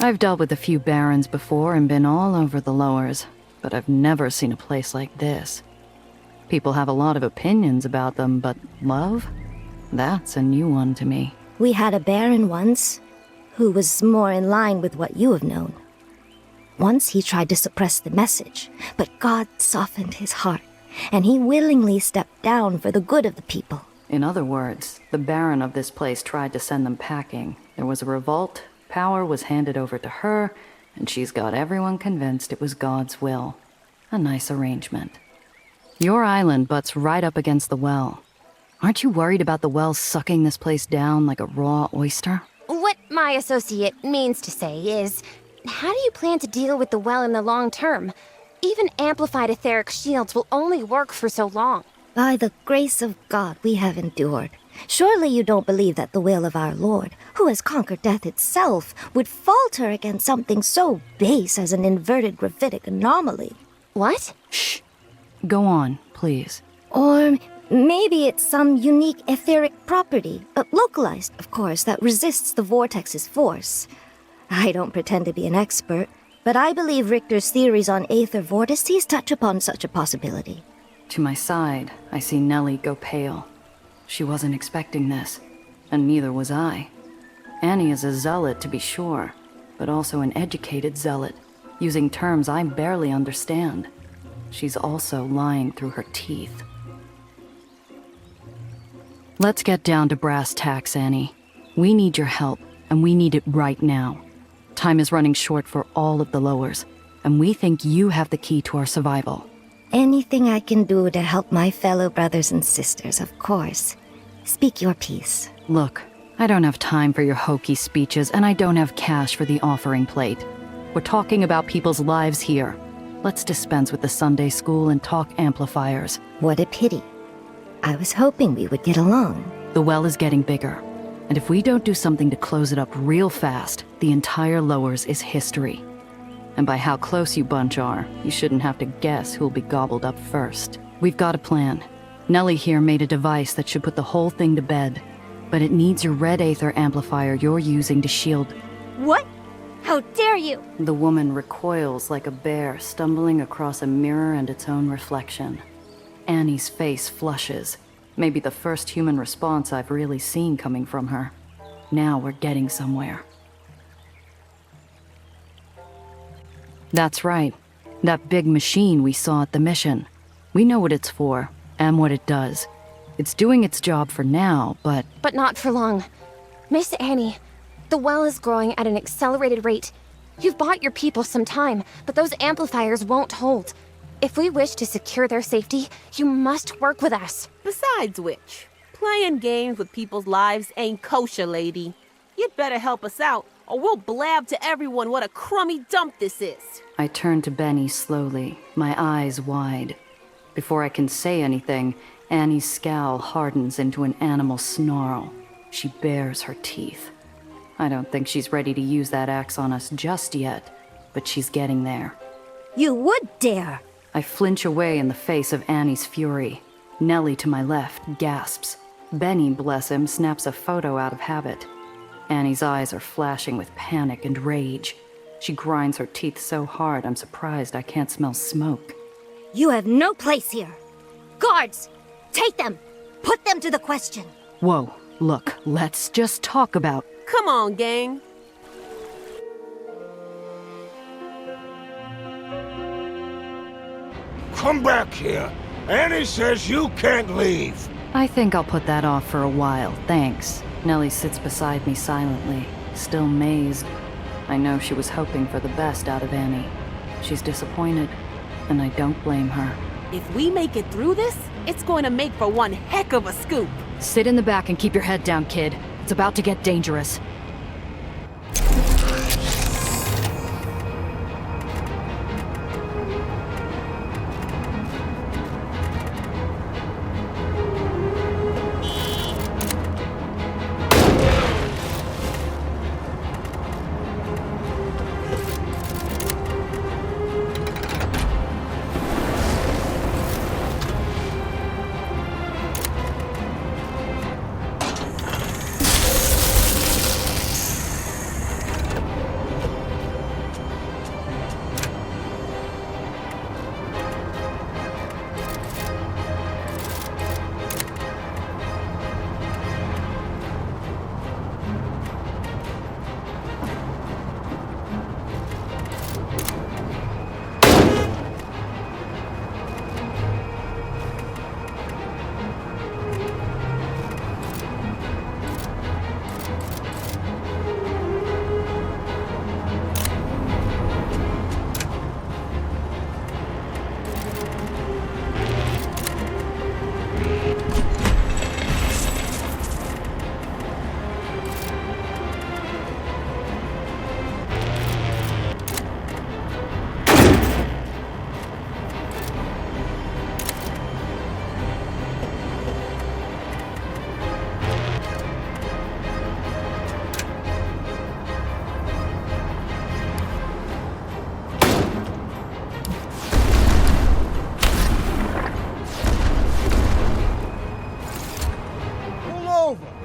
I've dealt with a few barons before and been all over the lowers, but I've never seen a place like this. People have a lot of opinions about them, but love? That's a new one to me. We had a baron once, who was more in line with what you have known. Once he tried to suppress the message, but God softened his heart, and he willingly stepped down for the good of the people. In other words, the Baron of this place tried to send them packing. There was a revolt, power was handed over to her, and she's got everyone convinced it was God's will. A nice arrangement. Your island butts right up against the well. Aren't you worried about the well sucking this place down like a raw oyster? What my associate means to say is, how do you plan to deal with the well in the long term? Even amplified etheric shields will only work for so long. By the grace of God we have endured. Surely you don't believe that the will of our Lord, who has conquered death itself, would falter against something so base as an inverted gravitic anomaly. What? Shh. Go on, please. Or maybe it's some unique etheric property, localized, of course, that resists the vortex's force. I don't pretend to be an expert, but I believe Richter's theories on Aether vortices touch upon such a possibility. To my side, I see Nellie go pale. She wasn't expecting this, and neither was I. Annie is a zealot, to be sure, but also an educated zealot, using terms I barely understand. She's also lying through her teeth. Let's get down to brass tacks, Annie. We need your help, and we need it right now. Time is running short for all of the lowers, and we think you have the key to our survival. Anything I can do to help my fellow brothers and sisters, of course. Speak your piece. Look, I don't have time for your hokey speeches, and I don't have cash for the offering plate. We're talking about people's lives here. Let's dispense with the Sunday school and talk amplifiers. What a pity. I was hoping we would get along. The well is getting bigger, and if we don't do something to close it up real fast, the entire lowers is history. And by how close you bunch are, you shouldn't have to guess who'll be gobbled up first. We've got a plan. Nellie here made a device that should put the whole thing to bed, but it needs your red Aether amplifier you're using to shield. What? How dare you? The woman recoils like a bear stumbling across a mirror and its own reflection. Annie's face flushes. Maybe the first human response I've really seen coming from her. Now we're getting somewhere. That's right. That big machine we saw at the mission. We know what it's for, and what it does. It's doing its job for now, but... But not for long. Miss Annie, the well is growing at an accelerated rate. You've bought your people some time, but those amplifiers won't hold. If we wish to secure their safety, you must work with us. Besides which, playing games with people's lives ain't kosher, lady. You'd better help us out, or we'll blab to everyone what a crummy dump this is. I turn to Benny slowly, my eyes wide. Before I can say anything, Annie's scowl hardens into an animal snarl. She bares her teeth. I don't think she's ready to use that axe on us just yet, but she's getting there. You would dare! I flinch away in the face of Annie's fury. Nellie to my left gasps. Benny, bless him, snaps a photo out of habit. Annie's eyes are flashing with panic and rage. She grinds her teeth so hard I'm surprised I can't smell smoke. You have no place here. Guards, take them. Put them to the question. Whoa, look, let's just talk about... Come on, gang. Come back here. Annie says you can't leave. I think I'll put that off for a while, thanks. Nellie sits beside me silently, still mazed. I know she was hoping for the best out of Annie. She's disappointed, and I don't blame her. If we make it through this, it's going to make for one heck of a scoop. Sit in the back and keep your head down, kid. It's about to get dangerous.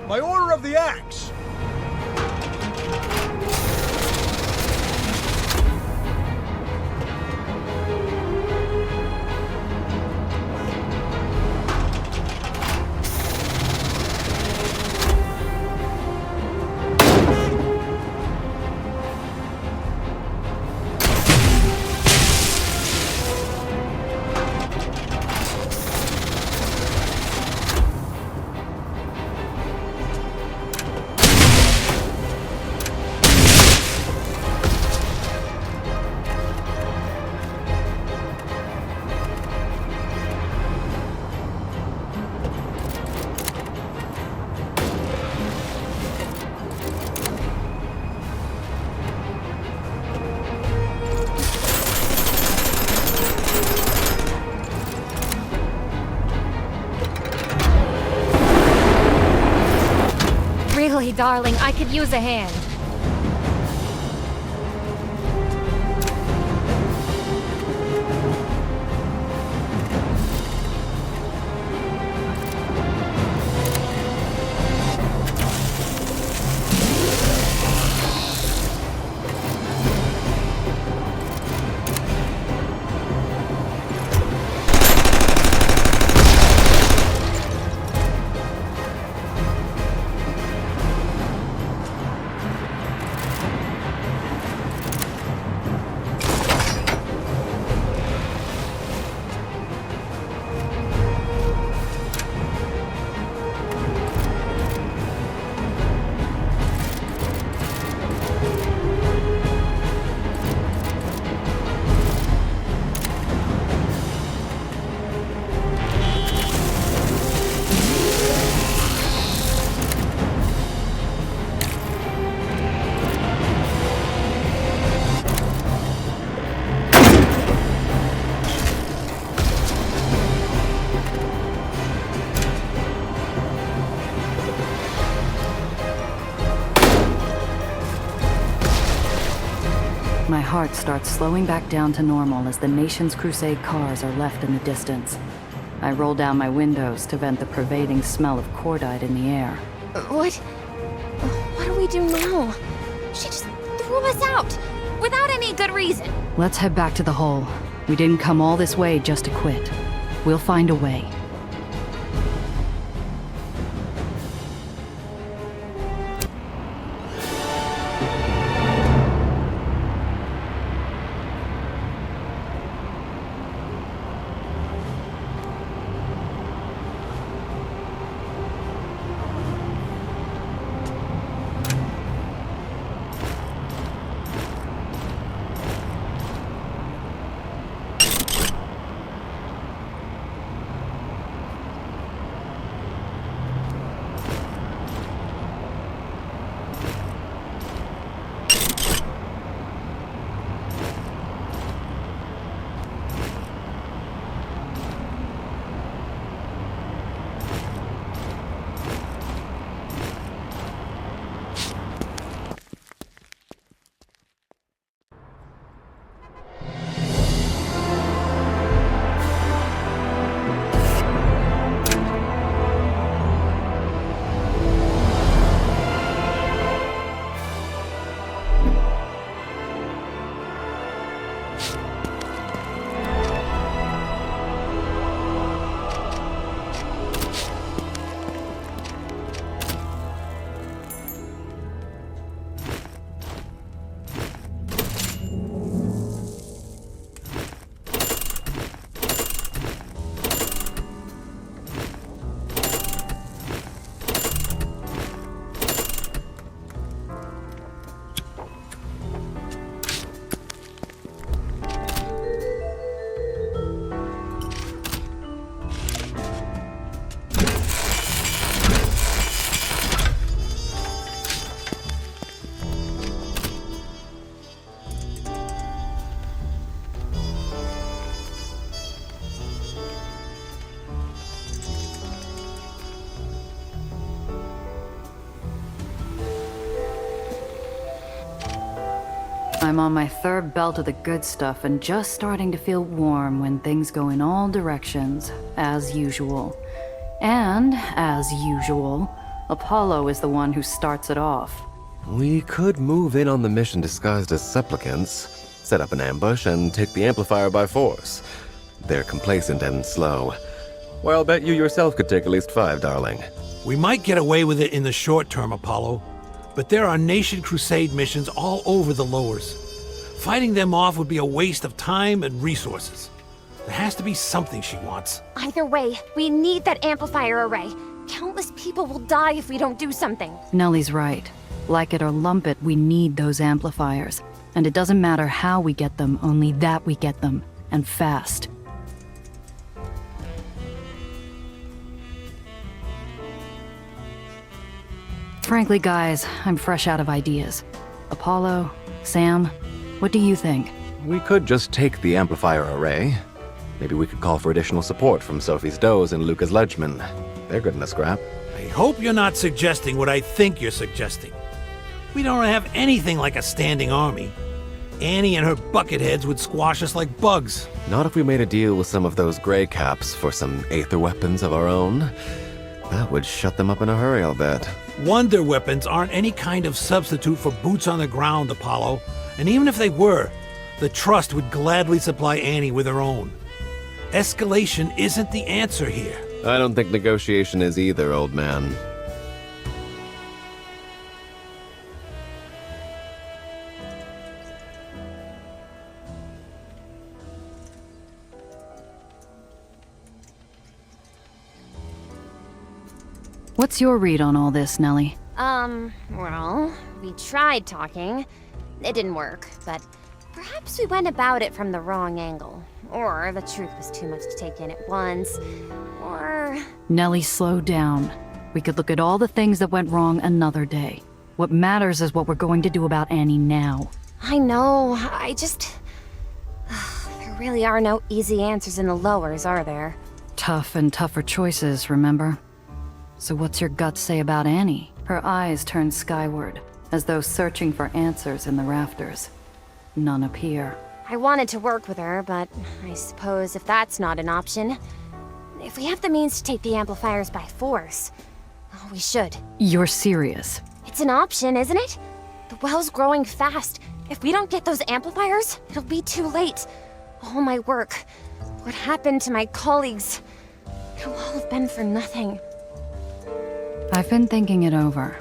By order of the Axe! Really, darling, I could use a hand. My heart starts slowing back down to normal as the nation's Crusade cars are left in the distance. I roll down my windows to vent the pervading smell of cordite in the air. What are we do now? She just threw us out, without any good reason. Let's head back to the hole. We didn't come all this way just to quit. We'll find a way. I'm on my third belt of the good stuff and just starting to feel warm when things go in all directions, as usual. And, as usual, Apollo is the one who starts it off. We could move in on the mission disguised as supplicants, set up an ambush, and take the amplifier by force. They're complacent and slow. Well, I'll bet you yourself could take at least 5, darling. We might get away with it in the short term, Apollo, but there are Nation Crusade missions all over the lowers. Fighting them off would be a waste of time and resources. There has to be something she wants. Either way, we need that amplifier array. Countless people will die if we don't do something. Nellie's right. Like it or lump it, we need those amplifiers. And it doesn't matter how we get them, only that we get them. And fast. Frankly, guys, I'm fresh out of ideas. Apollo, Sam, what do you think? We could just take the amplifier array. Maybe we could call for additional support from Sophie's Does and Lucas Ledgman. They're good in a scrap. I hope you're not suggesting what I think you're suggesting. We don't have anything like a standing army. Annie and her bucketheads would squash us like bugs. Not if we made a deal with some of those gray caps for some Aether weapons of our own. That would shut them up in a hurry, I'll bet. Wonder weapons aren't any kind of substitute for boots on the ground, Apollo. And even if they were, the Trust would gladly supply Annie with her own. Escalation isn't the answer here. I don't think negotiation is either, old man. What's your read on all this, Nellie? Well, we tried talking. It didn't work, but perhaps we went about it from the wrong angle. Or the truth was too much to take in at once. Or... Nellie, slow down. We could look at all the things that went wrong another day. What matters is what we're going to do about Annie now. I know, I just... There really are no easy answers in the lowers, are there? Tough and tougher choices, remember? So what's your gut say about Annie? Her eyes turn skyward, as though searching for answers in the rafters. None appear. I wanted to work with her, but I suppose if that's not an option, if we have the means to take the amplifiers by force, we should. You're serious? It's an option, isn't it? The well's growing fast. If we don't get those amplifiers, it'll be too late. All my work, what happened to my colleagues, it'll all have been for nothing. I've been thinking it over,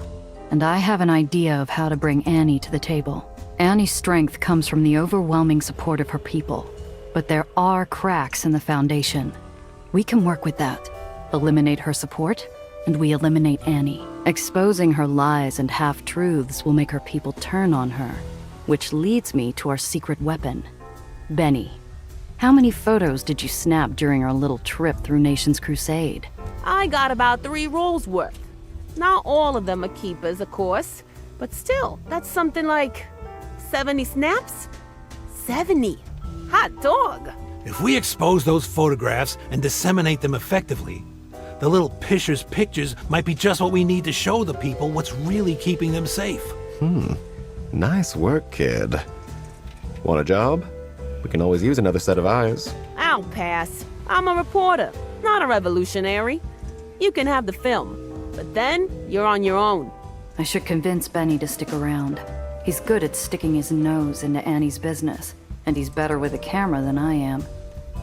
and I have an idea of how to bring Annie to the table. Annie's strength comes from the overwhelming support of her people, but there are cracks in the foundation. We can work with that. Eliminate her support, and we eliminate Annie. Exposing her lies and half-truths will make her people turn on her, which leads me to our secret weapon. Benny, how many photos did you snap during our little trip through Nation's Crusade? I got about 3 rolls worth. Not all of them are keepers, of course, but still, that's something like 70 snaps? 70. Hot dog. If we expose those photographs and disseminate them effectively, the little pisher's pictures might be just what we need to show the people what's really keeping them safe. Nice work, kid. Want a job? We can always use another set of eyes. I'll pass. I'm a reporter, not a revolutionary. You can have the film, but then you're on your own. I should convince Benny to stick around. He's good at sticking his nose into Annie's business, and he's better with a camera than I am.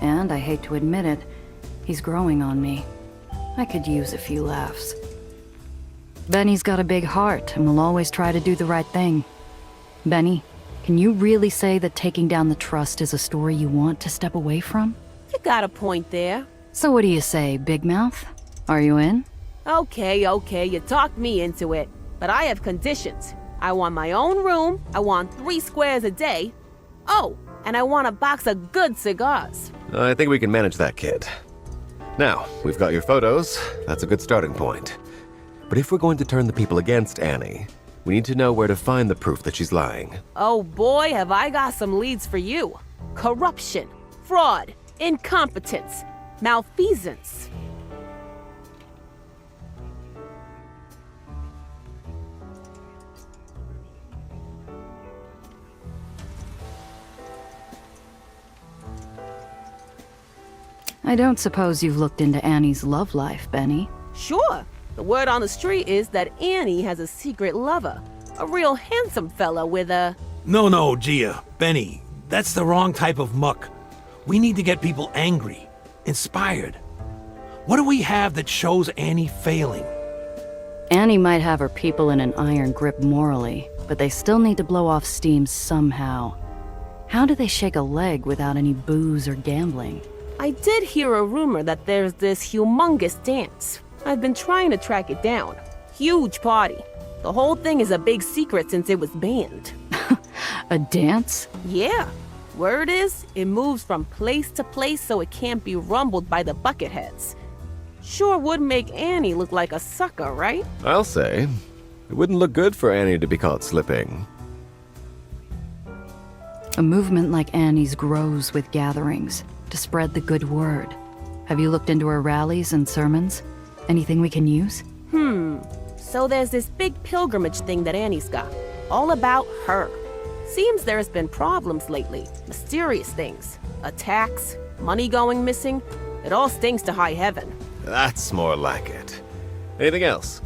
And I hate to admit it, he's growing on me. I could use a few laughs. Benny's got a big heart and will always try to do the right thing. Benny, can you really say that taking down the Trust is a story you want to step away from? You got a point there. So what do you say, Big Mouth? Are you in? Okay, you talked me into it. But I have conditions. I want my own room, I want 3 squares a day. Oh, and I want a box of good cigars. I think we can manage that, kid. Now, we've got your photos. That's a good starting point. But if we're going to turn the people against Annie, we need to know where to find the proof that she's lying. Oh boy, have I got some leads for you. Corruption, fraud, incompetence, malfeasance. I don't suppose you've looked into Annie's love life, Benny. Sure. The word on the street is that Annie has a secret lover. A real handsome fella with a... No, Gia, Benny, that's the wrong type of muck. We need to get people angry, inspired. What do we have that shows Annie failing? Annie might have her people in an iron grip morally, but they still need to blow off steam somehow. How do they shake a leg without any booze or gambling? I did hear a rumor that there's this humongous dance. I've been trying to track it down. Huge party. The whole thing is a big secret since it was banned. A dance? Yeah. Word is, it moves from place to place so it can't be rumbled by the bucketheads. Sure would make Annie look like a sucker, right? I'll say. It wouldn't look good for Annie to be caught slipping. A movement like Annie's grows with gatherings, to spread the good word. Have you looked into her rallies and sermons? Anything we can use? So there's this big pilgrimage thing that Annie's got. All about her. Seems there's been problems lately. Mysterious things. Attacks, money going missing. It all stinks to high heaven. That's more like it. Anything else?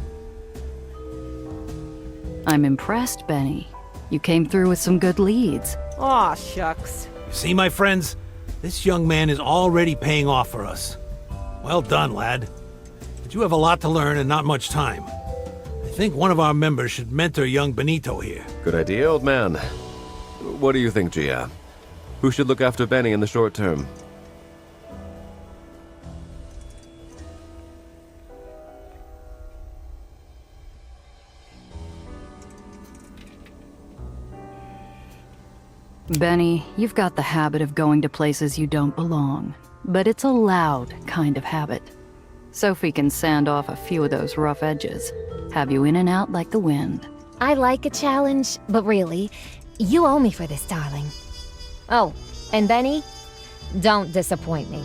I'm impressed, Benny. You came through with some good leads. Aw, shucks. You see, my friends? This young man is already paying off for us. Well done, lad. But you have a lot to learn and not much time. I think one of our members should mentor young Benito here. Good idea, old man. What do you think, Gia? Who should look after Benny in the short term? Benny, you've got the habit of going to places you don't belong, but it's a loud kind of habit. Sophie can sand off a few of those rough edges, have you in and out like the wind. I like a challenge, but really, you owe me for this, darling. Oh, and Benny, don't disappoint me.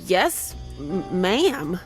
Yes, ma'am.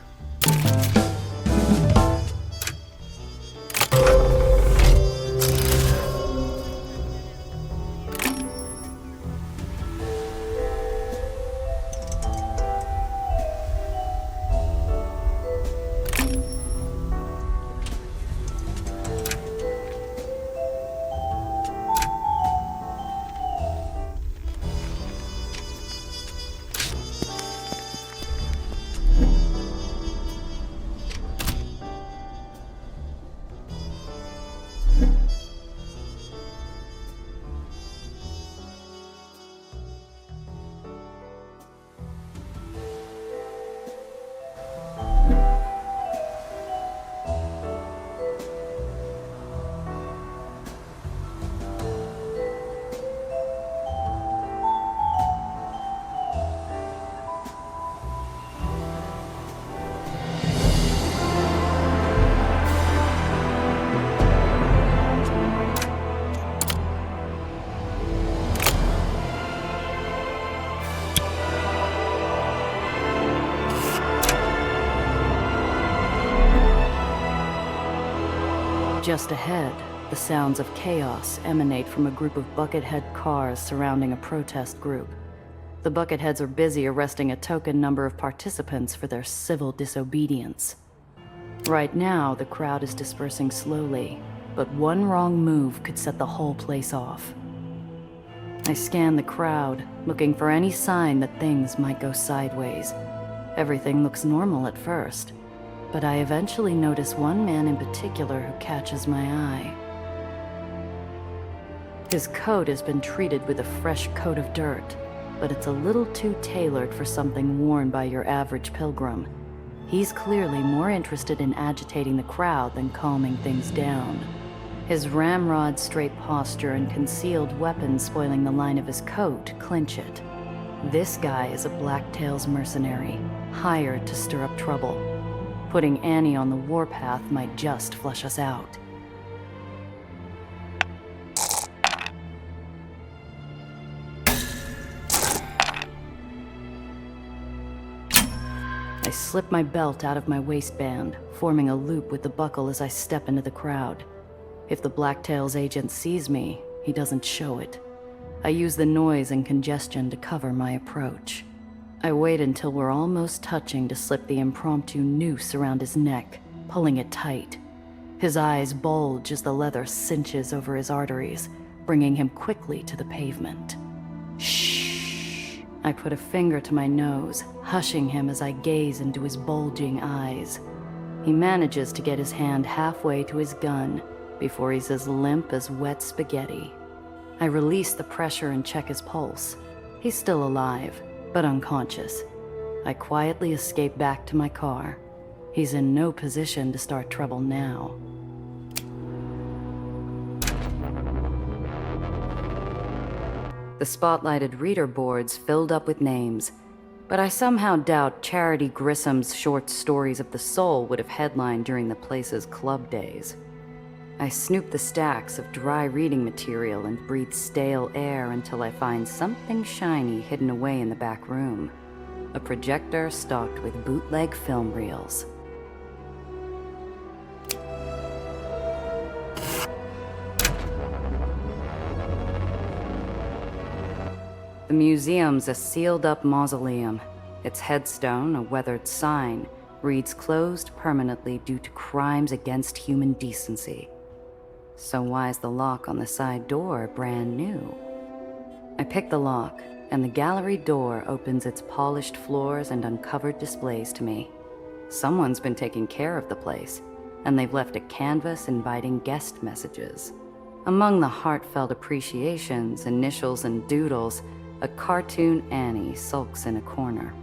Just ahead, the sounds of chaos emanate from a group of buckethead cars surrounding a protest group. The bucketheads are busy arresting a token number of participants for their civil disobedience. Right now, the crowd is dispersing slowly, but one wrong move could set the whole place off. I scan the crowd, looking for any sign that things might go sideways. Everything looks normal at first, but I eventually notice one man in particular who catches my eye. His coat has been treated with a fresh coat of dirt, but it's a little too tailored for something worn by your average pilgrim. He's clearly more interested in agitating the crowd than calming things down. His ramrod straight posture and concealed weapon spoiling the line of his coat clinch it. This guy is a Blacktail's mercenary, hired to stir up trouble. Putting Annie on the warpath might just flush us out. I slip my belt out of my waistband, forming a loop with the buckle as I step into the crowd. If the Blacktail's agent sees me, he doesn't show it. I use the noise and congestion to cover my approach. I wait until we're almost touching to slip the impromptu noose around his neck, pulling it tight. His eyes bulge as the leather cinches over his arteries, bringing him quickly to the pavement. Shh! I put a finger to my nose, hushing him as I gaze into his bulging eyes. He manages to get his hand halfway to his gun before he's as limp as wet spaghetti. I release the pressure and check his pulse. He's still alive, but unconscious. I quietly escape back to my car. He's in no position to start trouble now. The spotlighted reader boards filled up with names, but I somehow doubt Charity Grissom's short stories of the soul would have headlined during the place's club days. I snoop the stacks of dry reading material and breathe stale air until I find something shiny hidden away in the back room. A projector stocked with bootleg film reels. The museum's a sealed-up mausoleum. Its headstone, a weathered sign, reads closed permanently due to crimes against human decency. So why is the lock on the side door brand new? I pick the lock, and the gallery door opens its polished floors and uncovered displays to me. Someone's been taking care of the place, and they've left a canvas inviting guest messages. Among the heartfelt appreciations, initials, and doodles, a cartoon Annie sulks in a corner.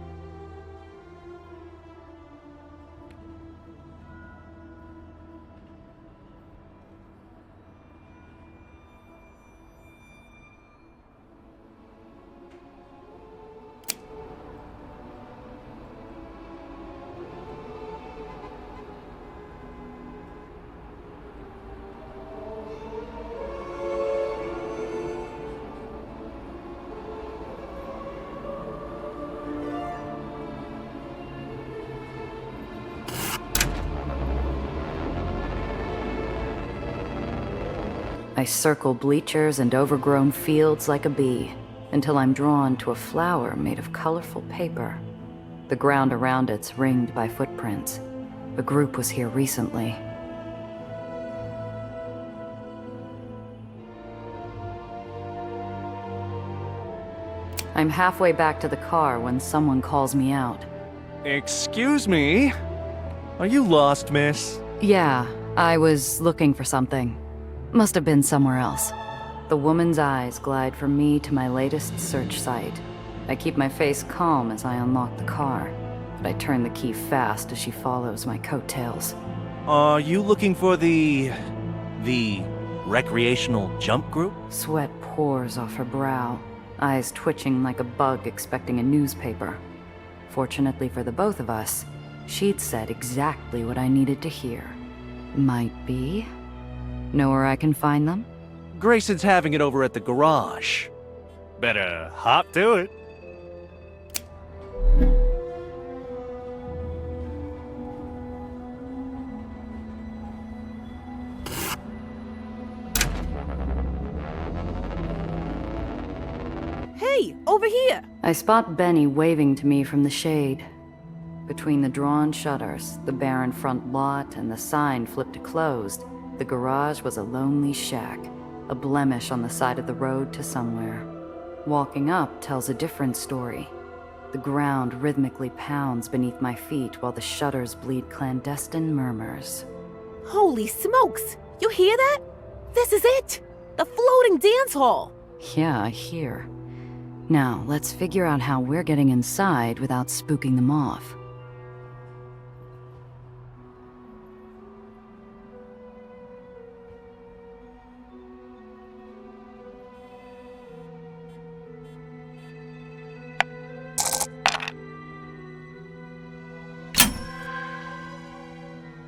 I circle bleachers and overgrown fields like a bee, until I'm drawn to a flower made of colorful paper. The ground around it's ringed by footprints. The group was here recently. I'm halfway back to the car when someone calls me out. Excuse me? Are you lost, miss? Yeah, I was looking for something. Must have been somewhere else. The woman's eyes glide from me to my latest search site. I keep my face calm as I unlock the car, but I turn the key fast as she follows my coattails. Are you looking for the recreational jump group? Sweat pours off her brow, eyes twitching like a bug expecting a newspaper. Fortunately for the both of us, she'd said exactly what I needed to hear. Might be. Know where I can find them? Grayson's having it over at the garage. Better hop to it. Hey, over here! I spot Benny waving to me from the shade. Between the drawn shutters, the barren front lot, and the sign flipped to closed, the garage was a lonely shack, a blemish on the side of the road to somewhere. Walking up tells a different story. The ground rhythmically pounds beneath my feet while the shutters bleed clandestine murmurs. Holy smokes! You hear that? This is it! The floating dance hall! Yeah, I hear. Now, let's figure out how we're getting inside without spooking them off.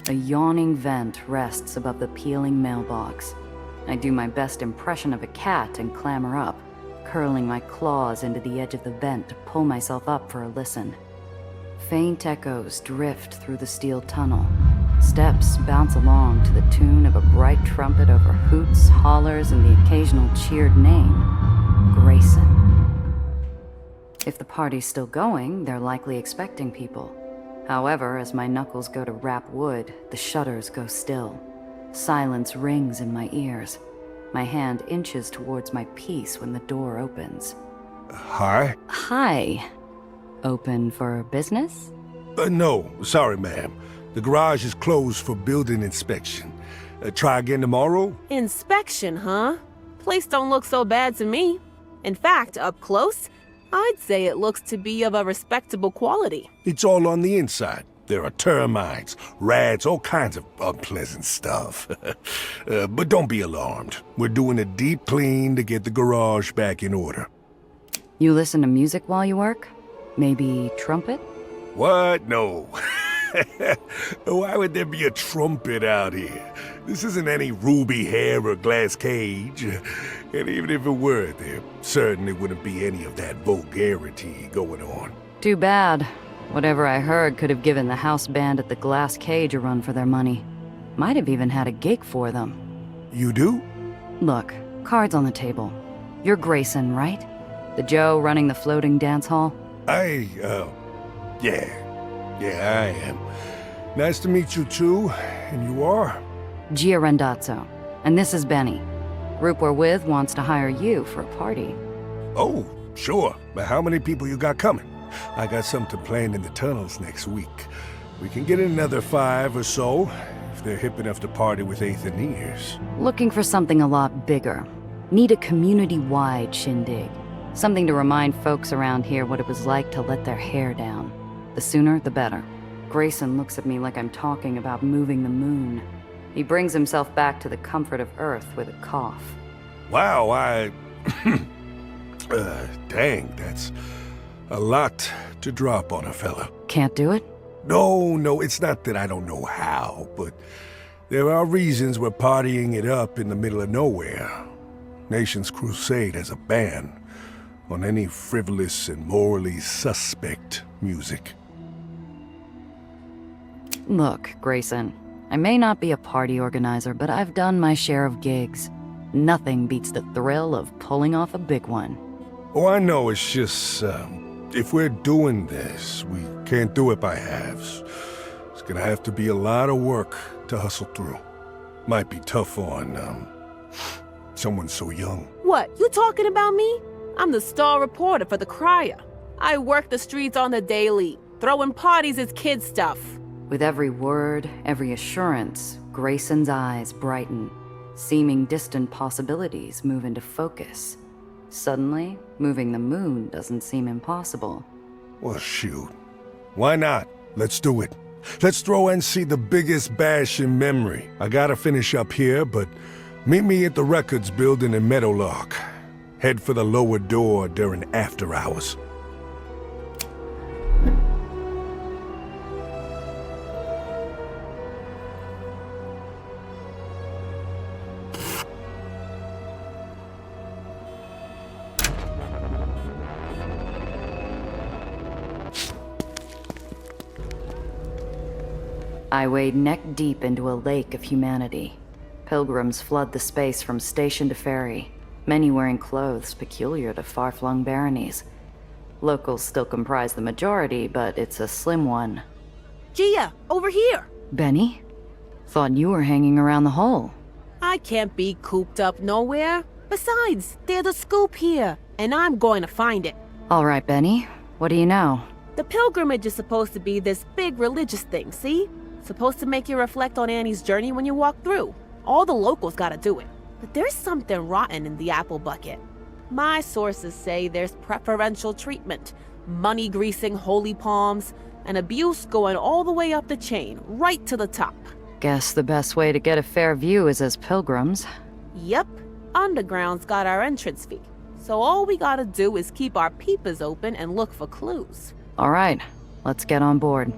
A yawning vent rests above the peeling mailbox. I do my best impression of a cat and clamber up, curling my claws into the edge of the vent to pull myself up for a listen. Faint echoes drift through the steel tunnel. Steps bounce along to the tune of a bright trumpet over hoots, hollers, and the occasional cheered name, Grayson. If the party's still going, they're likely expecting people. However, as my knuckles go to rap wood, the shutters go still. Silence rings in my ears. My hand inches towards my piece when the door opens. Hi? Hi. Open for business? No, sorry, ma'am. The garage is closed for building inspection. Try again tomorrow? Inspection, huh? Place don't look so bad to me. In fact, up close, I'd say it looks to be of a respectable quality. It's all on the inside. There are termites, rats, all kinds of unpleasant stuff. But don't be alarmed. We're doing a deep clean to get the garage back in order. You listen to music while you work? Maybe trumpet? What? No. Why would there be a trumpet out here? This isn't any ruby hair or glass cage. And even if it were, there certainly wouldn't be any of that vulgarity going on. Too bad. Whatever I heard could have given the house band at the Glass Cage a run for their money. Might have even had a gig for them. You do? Look, cards on the table. You're Grayson, right? The Joe running the floating dance hall? Yeah, I am. Nice to meet you too. And you are? Gia Rendazzo. And this is Benny. Group we're with wants to hire you for a party. Oh, sure. But how many people you got coming? I got something planned in the tunnels next week. We can get another 5 or so, if they're hip enough to party with Aether Nears. Looking for something a lot bigger. Need a community-wide shindig. Something to remind folks around here what it was like to let their hair down. The sooner, the better. Grayson looks at me like I'm talking about moving the moon. He brings himself back to the comfort of Earth with a cough. Wow, dang, that's a lot to drop on a fella. Can't do it? No, it's not that I don't know how, but there are reasons we're partying it up in the middle of nowhere. Nation's Crusade has a ban on any frivolous and morally suspect music. Look, Grayson, I may not be a party organizer, but I've done my share of gigs. Nothing beats the thrill of pulling off a big one. Oh, I know, it's just, if we're doing this, we can't do it by halves. It's gonna have to be a lot of work to hustle through. Might be tough on, someone so young. What, you talking about me? I'm the star reporter for the Crier. I work the streets on the daily. Throwing parties is kid stuff. With every word, every assurance, Grayson's eyes brighten. Seeming distant possibilities move into focus. Suddenly, moving the moon doesn't seem impossible. Well, shoot. Why not? Let's do it. Let's throw NC the biggest bash in memory. I gotta finish up here, but meet me at the records building in Meadowlark. Head for the lower door during after hours. I wade neck deep into a lake of humanity. Pilgrims flood the space from station to ferry. many wearing clothes peculiar to far-flung baronies. Locals still comprise the majority, but it's a slim one. Gia, over here! Benny? Thought you were hanging around the hole. I can't be cooped up nowhere. Besides, there's a scoop here, and I'm going to find it. All right, Benny. What do you know? The pilgrimage is supposed to be this big religious thing, see? Supposed to make you reflect on Annie's journey when you walk through. All the locals gotta do it. But there's something rotten in the apple bucket. My sources say there's preferential treatment, money-greasing holy palms, and abuse going all the way up the chain, right to the top. Guess the best way to get a fair view is as pilgrims. Yep, Underground's got our entrance fee. So all we gotta do is keep our peepers open and look for clues. All right, let's get on board.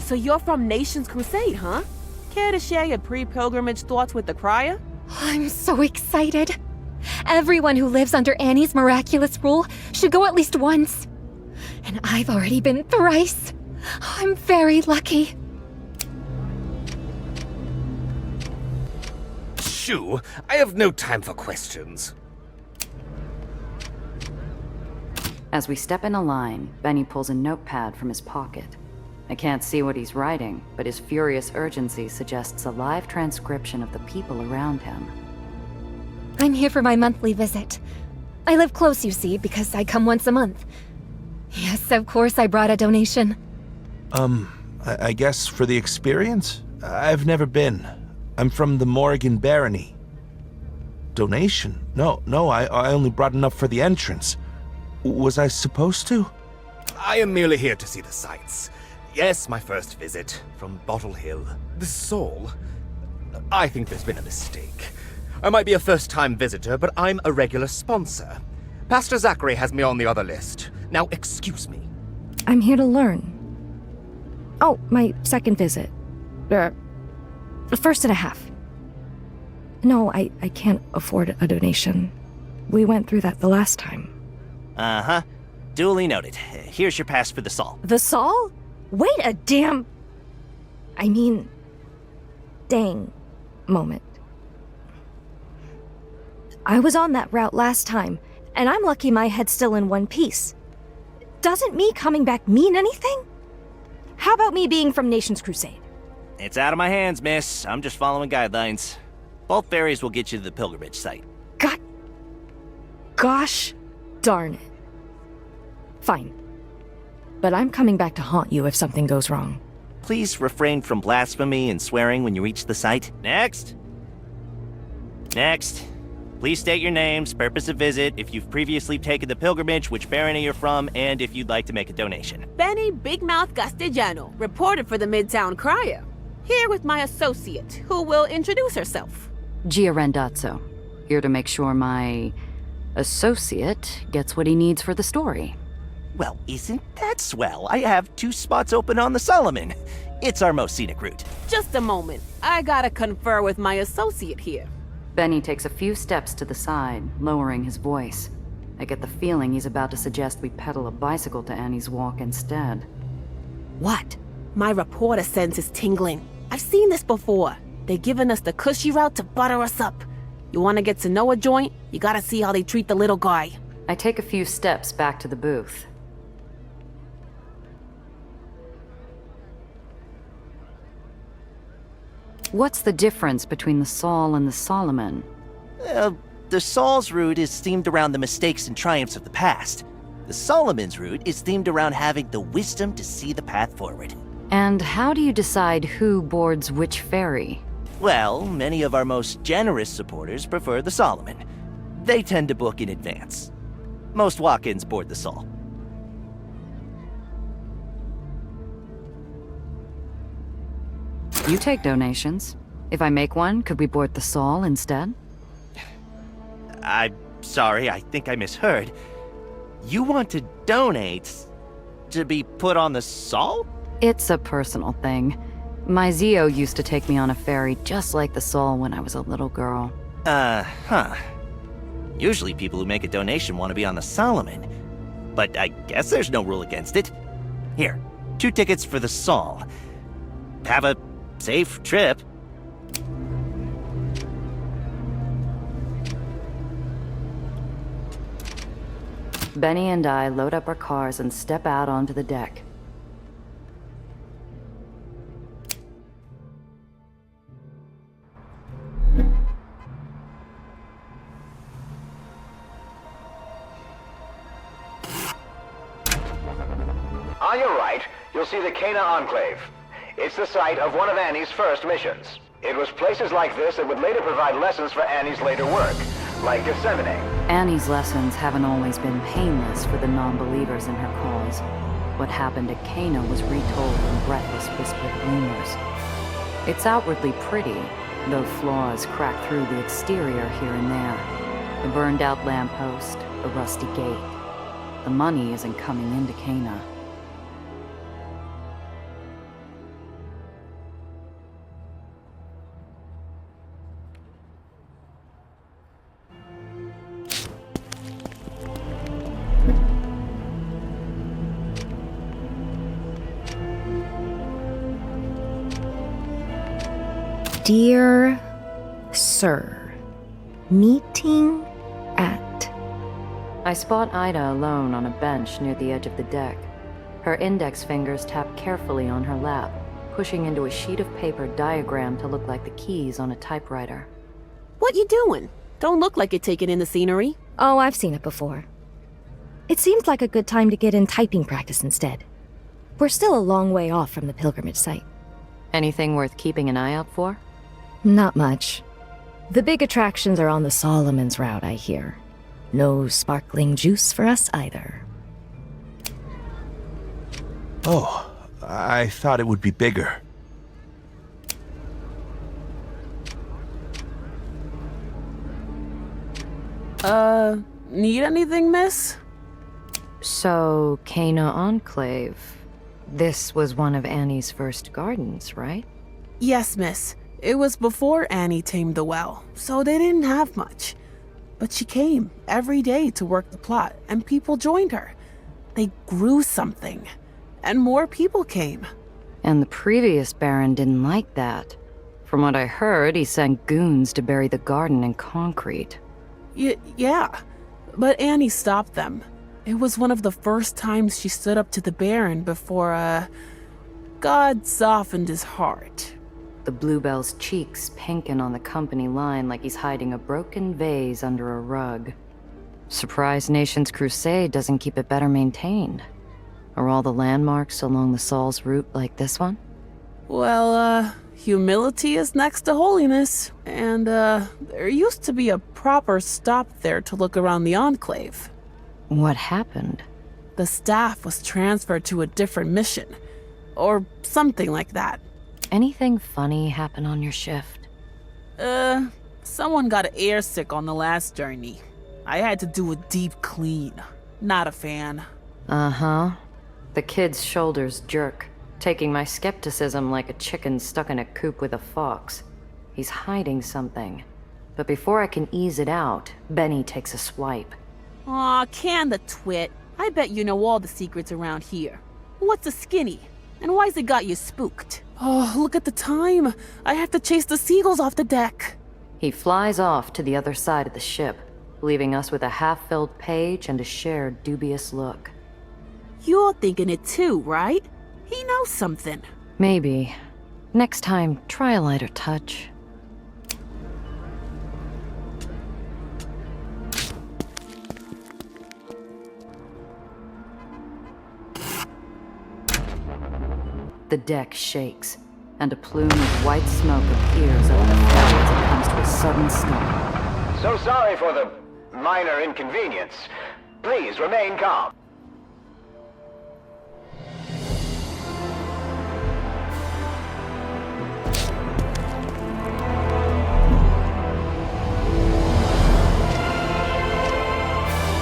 So you're from Nation's Crusade, huh? Care to share your pre-pilgrimage thoughts with the crier? I'm so excited. Everyone who lives under Annie's miraculous rule should go at least once. And I've already been thrice. I'm very lucky. Shoo, I have no time for questions. As we step in a line, Benny pulls a notepad from his pocket. I can't see what he's writing, but his furious urgency suggests a live transcription of the people around him. I'm here for my monthly visit. I live close, you see, because I come once a month. Yes, of course I brought a donation. I guess for the experience? I've never been. I'm from the Morrigan Barony. Donation? No, I only brought enough for the entrance. Was I supposed to? I am merely here to see the sights. Yes, my first visit from Bottle Hill. The Soul? I think there's been a mistake. I might be a first-time visitor, but I'm a regular sponsor. Pastor Zachary has me on the other list. Now, excuse me. I'm here to learn. Oh, my second visit. First and a half. No, I can't afford a donation. We went through that the last time. Uh-huh. Duly noted. Here's your pass for the Sol. The Sol? Wait a damn... I mean... dang moment. I was on that route last time, and I'm lucky my head's still in one piece. Doesn't me coming back mean anything? How about me being from Nation's Crusade? It's out of my hands, miss. I'm just following guidelines. Both ferries will get you to the pilgrimage site. Gosh darn it. Fine. But I'm coming back to haunt you if something goes wrong. Please refrain from blasphemy and swearing when you reach the site. Next. Please state your names, purpose of visit, if you've previously taken the pilgrimage, which barony you're from, and if you'd like to make a donation. Benny Big Mouth Castellano, reporter for the Midtown Crier. Here with my associate, who will introduce herself. Gia Randazzo, here to make sure my associate gets what he needs for the story. Well, isn't that swell? I have 2 spots open on the Solomon. It's our most scenic route. Just a moment. I gotta confer with my associate here. Benny takes a few steps to the side, lowering his voice. I get the feeling he's about to suggest we pedal a bicycle to Annie's walk instead. What? My reporter sense is tingling. I've seen this before. They're giving us the cushy route to butter us up. You want to get to know a joint? You gotta see how they treat the little guy. I take a few steps back to the booth. What's the difference between the Sol and the Solomon? The Sol's route is themed around the mistakes and triumphs of the past. The Solomon's route is themed around having the wisdom to see the path forward. And how do you decide who boards which ferry? Well, many of our most generous supporters prefer the Solomon. They tend to book in advance. Most walk-ins board the Sol. You take donations. If I make one, could we board the Sol instead? I'm sorry, I think I misheard. You want to donate to be put on the Sol? It's a personal thing. My Zio used to take me on a ferry just like the Sol when I was a little girl. Huh. Usually people who make a donation want to be on the Solomon. But I guess there's no rule against it. Here, 2 tickets for the Sol. Have a safe trip. Benny and I load up our cars and step out onto the deck. On your right, you'll see the Cana Enclave. It's the site of one of Annie's first missions. It was places like this that would later provide lessons for Annie's later work, like disseminating. Annie's lessons haven't always been painless for the non-believers in her cause. What happened at Cana was retold in breathless whispered rumors. It's outwardly pretty, though flaws crack through the exterior here and there. A burned-out lamppost, a rusty gate. The money isn't coming into Cana. Dear Sir, meeting at... I spot Ida alone on a bench near the edge of the deck. Her index fingers tap carefully on her lap, pushing into a sheet of paper diagrammed to look like the keys on a typewriter. What you doing? Don't look like you're taking in the scenery. Oh, I've seen it before. It seems like a good time to get in typing practice instead. We're still a long way off from the pilgrimage site. Anything worth keeping an eye out for? Not much. The big attractions are on the Solomon's route, I hear. No sparkling juice for us either. Oh, I thought it would be bigger. Need anything, miss? So, Cana Enclave. This was one of Annie's first gardens, right? Yes, miss. It was before Annie tamed the well, so they didn't have much. But she came every day to work the plot, and people joined her. They grew something, and more people came. And the previous Baron didn't like that. From what I heard, he sent goons to bury the garden in concrete. Yeah, but Annie stopped them. It was one of the first times she stood up to the Baron before, God softened his heart. The Bluebell's cheeks pinken on the company line like he's hiding a broken vase under a rug. Surprised Nation's Crusade doesn't keep it better maintained. Are all the landmarks along the Sol's route like this one? Well, humility is next to holiness, and, there used to be a proper stop there to look around the Enclave. What happened? The staff was transferred to a different mission, or something like that. Anything funny happen on your shift? Someone got airsick on the last journey. I had to do a deep clean. Not a fan. Uh-huh. The kid's shoulders jerk, taking my skepticism like a chicken stuck in a coop with a fox. He's hiding something. But before I can ease it out, Benny takes a swipe. Aw, can the twit. I bet you know all the secrets around here. What's a skinny? And why's it got you spooked? Oh, look at the time. I have to chase the seagulls off the deck. He flies off to the other side of the ship, leaving us with a half-filled page and a shared dubious look. You're thinking it too, right? He knows something. Maybe. Next time, try a lighter touch. The deck shakes, and a plume of white smoke appears over the ferry as it comes to a sudden stop. So sorry for the minor inconvenience. Please remain calm.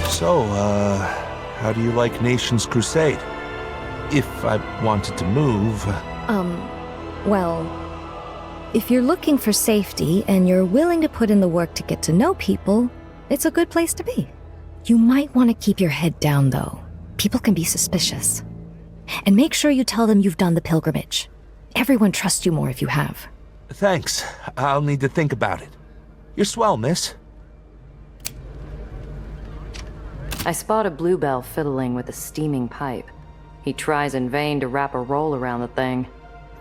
So, how do you like Nation's Crusade? If I wanted to move... Well, if you're looking for safety and you're willing to put in the work to get to know people, it's a good place to be. You might want to keep your head down, though. People can be suspicious. And make sure you tell them you've done the pilgrimage. Everyone trusts you more if you have. Thanks. I'll need to think about it. You're swell, miss. I spot a bluebell fiddling with a steaming pipe. He tries in vain to wrap a roll around the thing.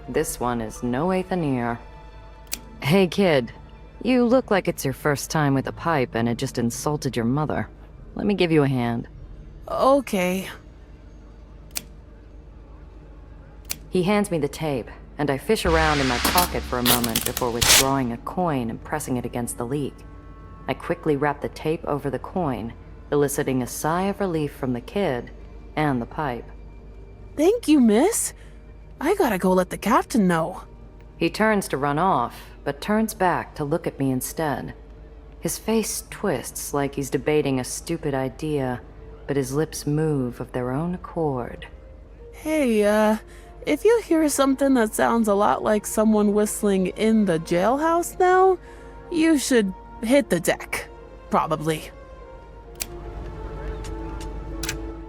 This one is no Aether near. Hey kid, you look like it's your first time with a pipe and it just insulted your mother. Let me give you a hand. Okay. He hands me the tape, and I fish around in my pocket for a moment before withdrawing a coin and pressing it against the leak. I quickly wrap the tape over the coin, eliciting a sigh of relief from the kid and the pipe. Thank you, miss. I gotta go let the captain know. He turns to run off, but turns back to look at me instead. His face twists like he's debating a stupid idea, but his lips move of their own accord. Hey, if you hear something that sounds a lot like someone whistling in the jailhouse now, you should hit the deck. Probably.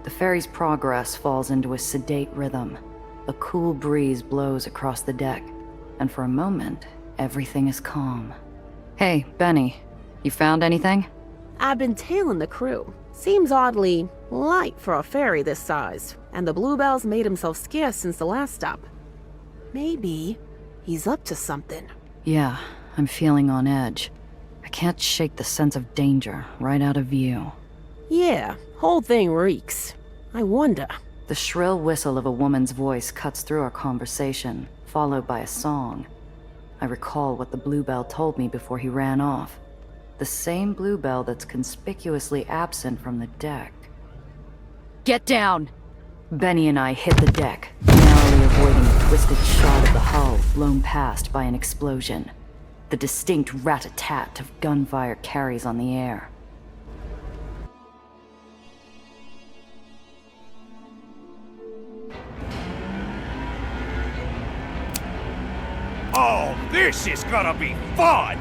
The ferry's progress falls into a sedate rhythm. A cool breeze blows across the deck, and for a moment, everything is calm. Hey, Benny, you found anything? I've been tailing the crew. Seems oddly light for a ferry this size, and the Bluebell's made himself scarce since the last stop. Maybe he's up to something. Yeah, I'm feeling on edge. I can't shake the sense of danger right out of view. Yeah, whole thing reeks. I wonder. The shrill whistle of a woman's voice cuts through our conversation, followed by a song. I recall what the Bluebell told me before he ran off. The same Bluebell that's conspicuously absent from the deck. Get down! Benny and I hit the deck, narrowly avoiding a twisted shot of the hull blown past by an explosion. The distinct rat-a-tat of gunfire carries on the air. Oh, this is gonna be fun!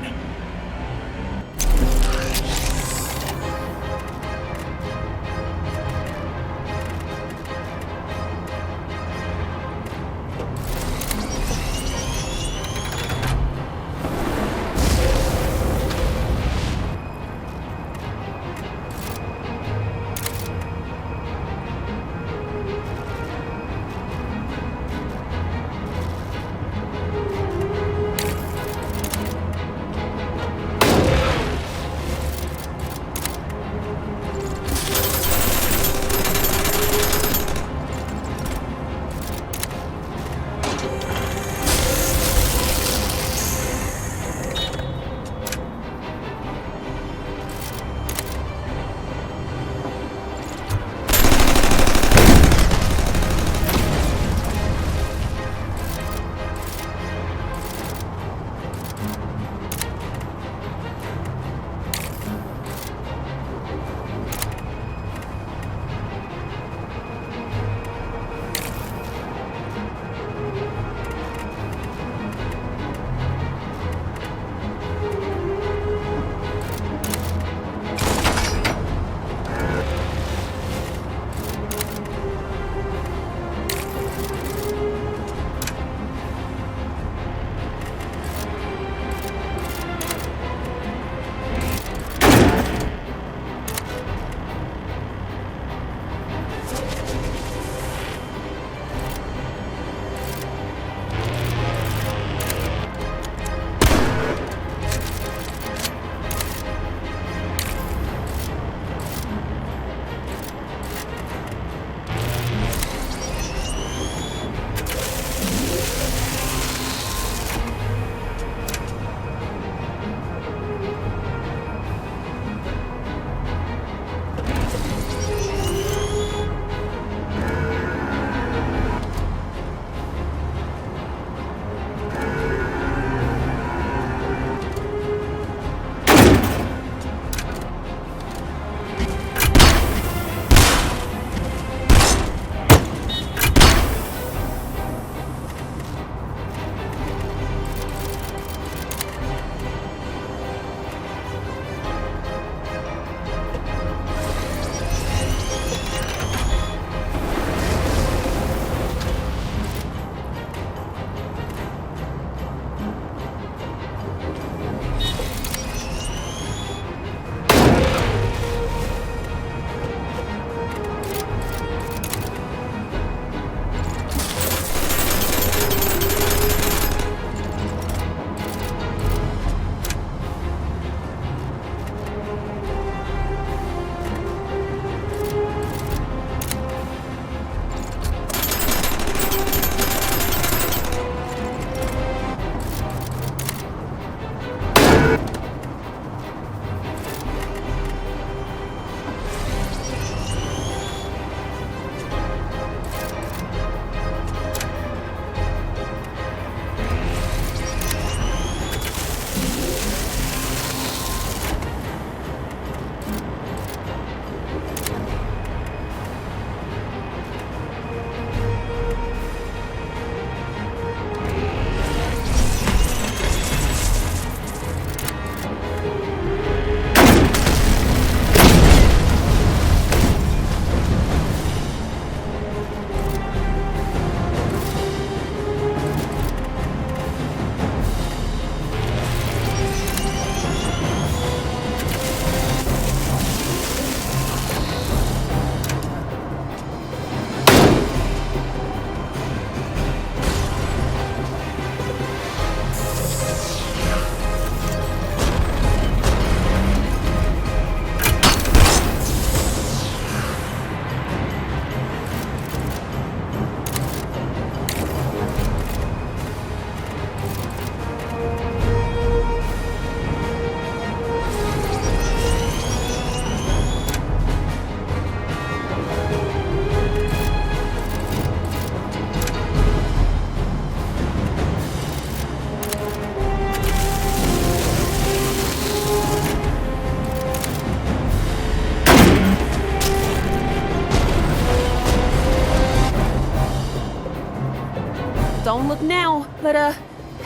Don't look now, but I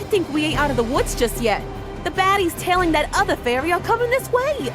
think we ain't out of the woods just yet. The baddies tailing that other fairy are coming this way.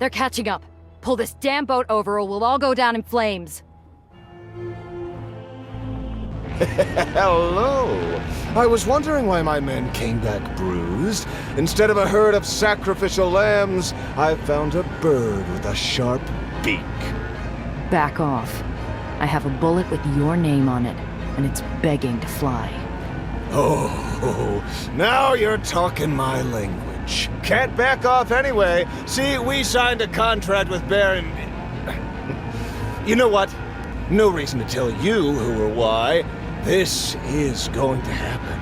They're catching up. Pull this damn boat over or we'll all go down in flames. Hello! I was wondering why my men came back bruised. Instead of a herd of sacrificial lambs, I found a bird with a sharp beak. Back off. I have a bullet with your name on it, and it's begging to fly. Oh, now you're talking my language. Can't back off anyway. See, we signed a contract with Baron... You know what? No reason to tell you who or why. This is going to happen.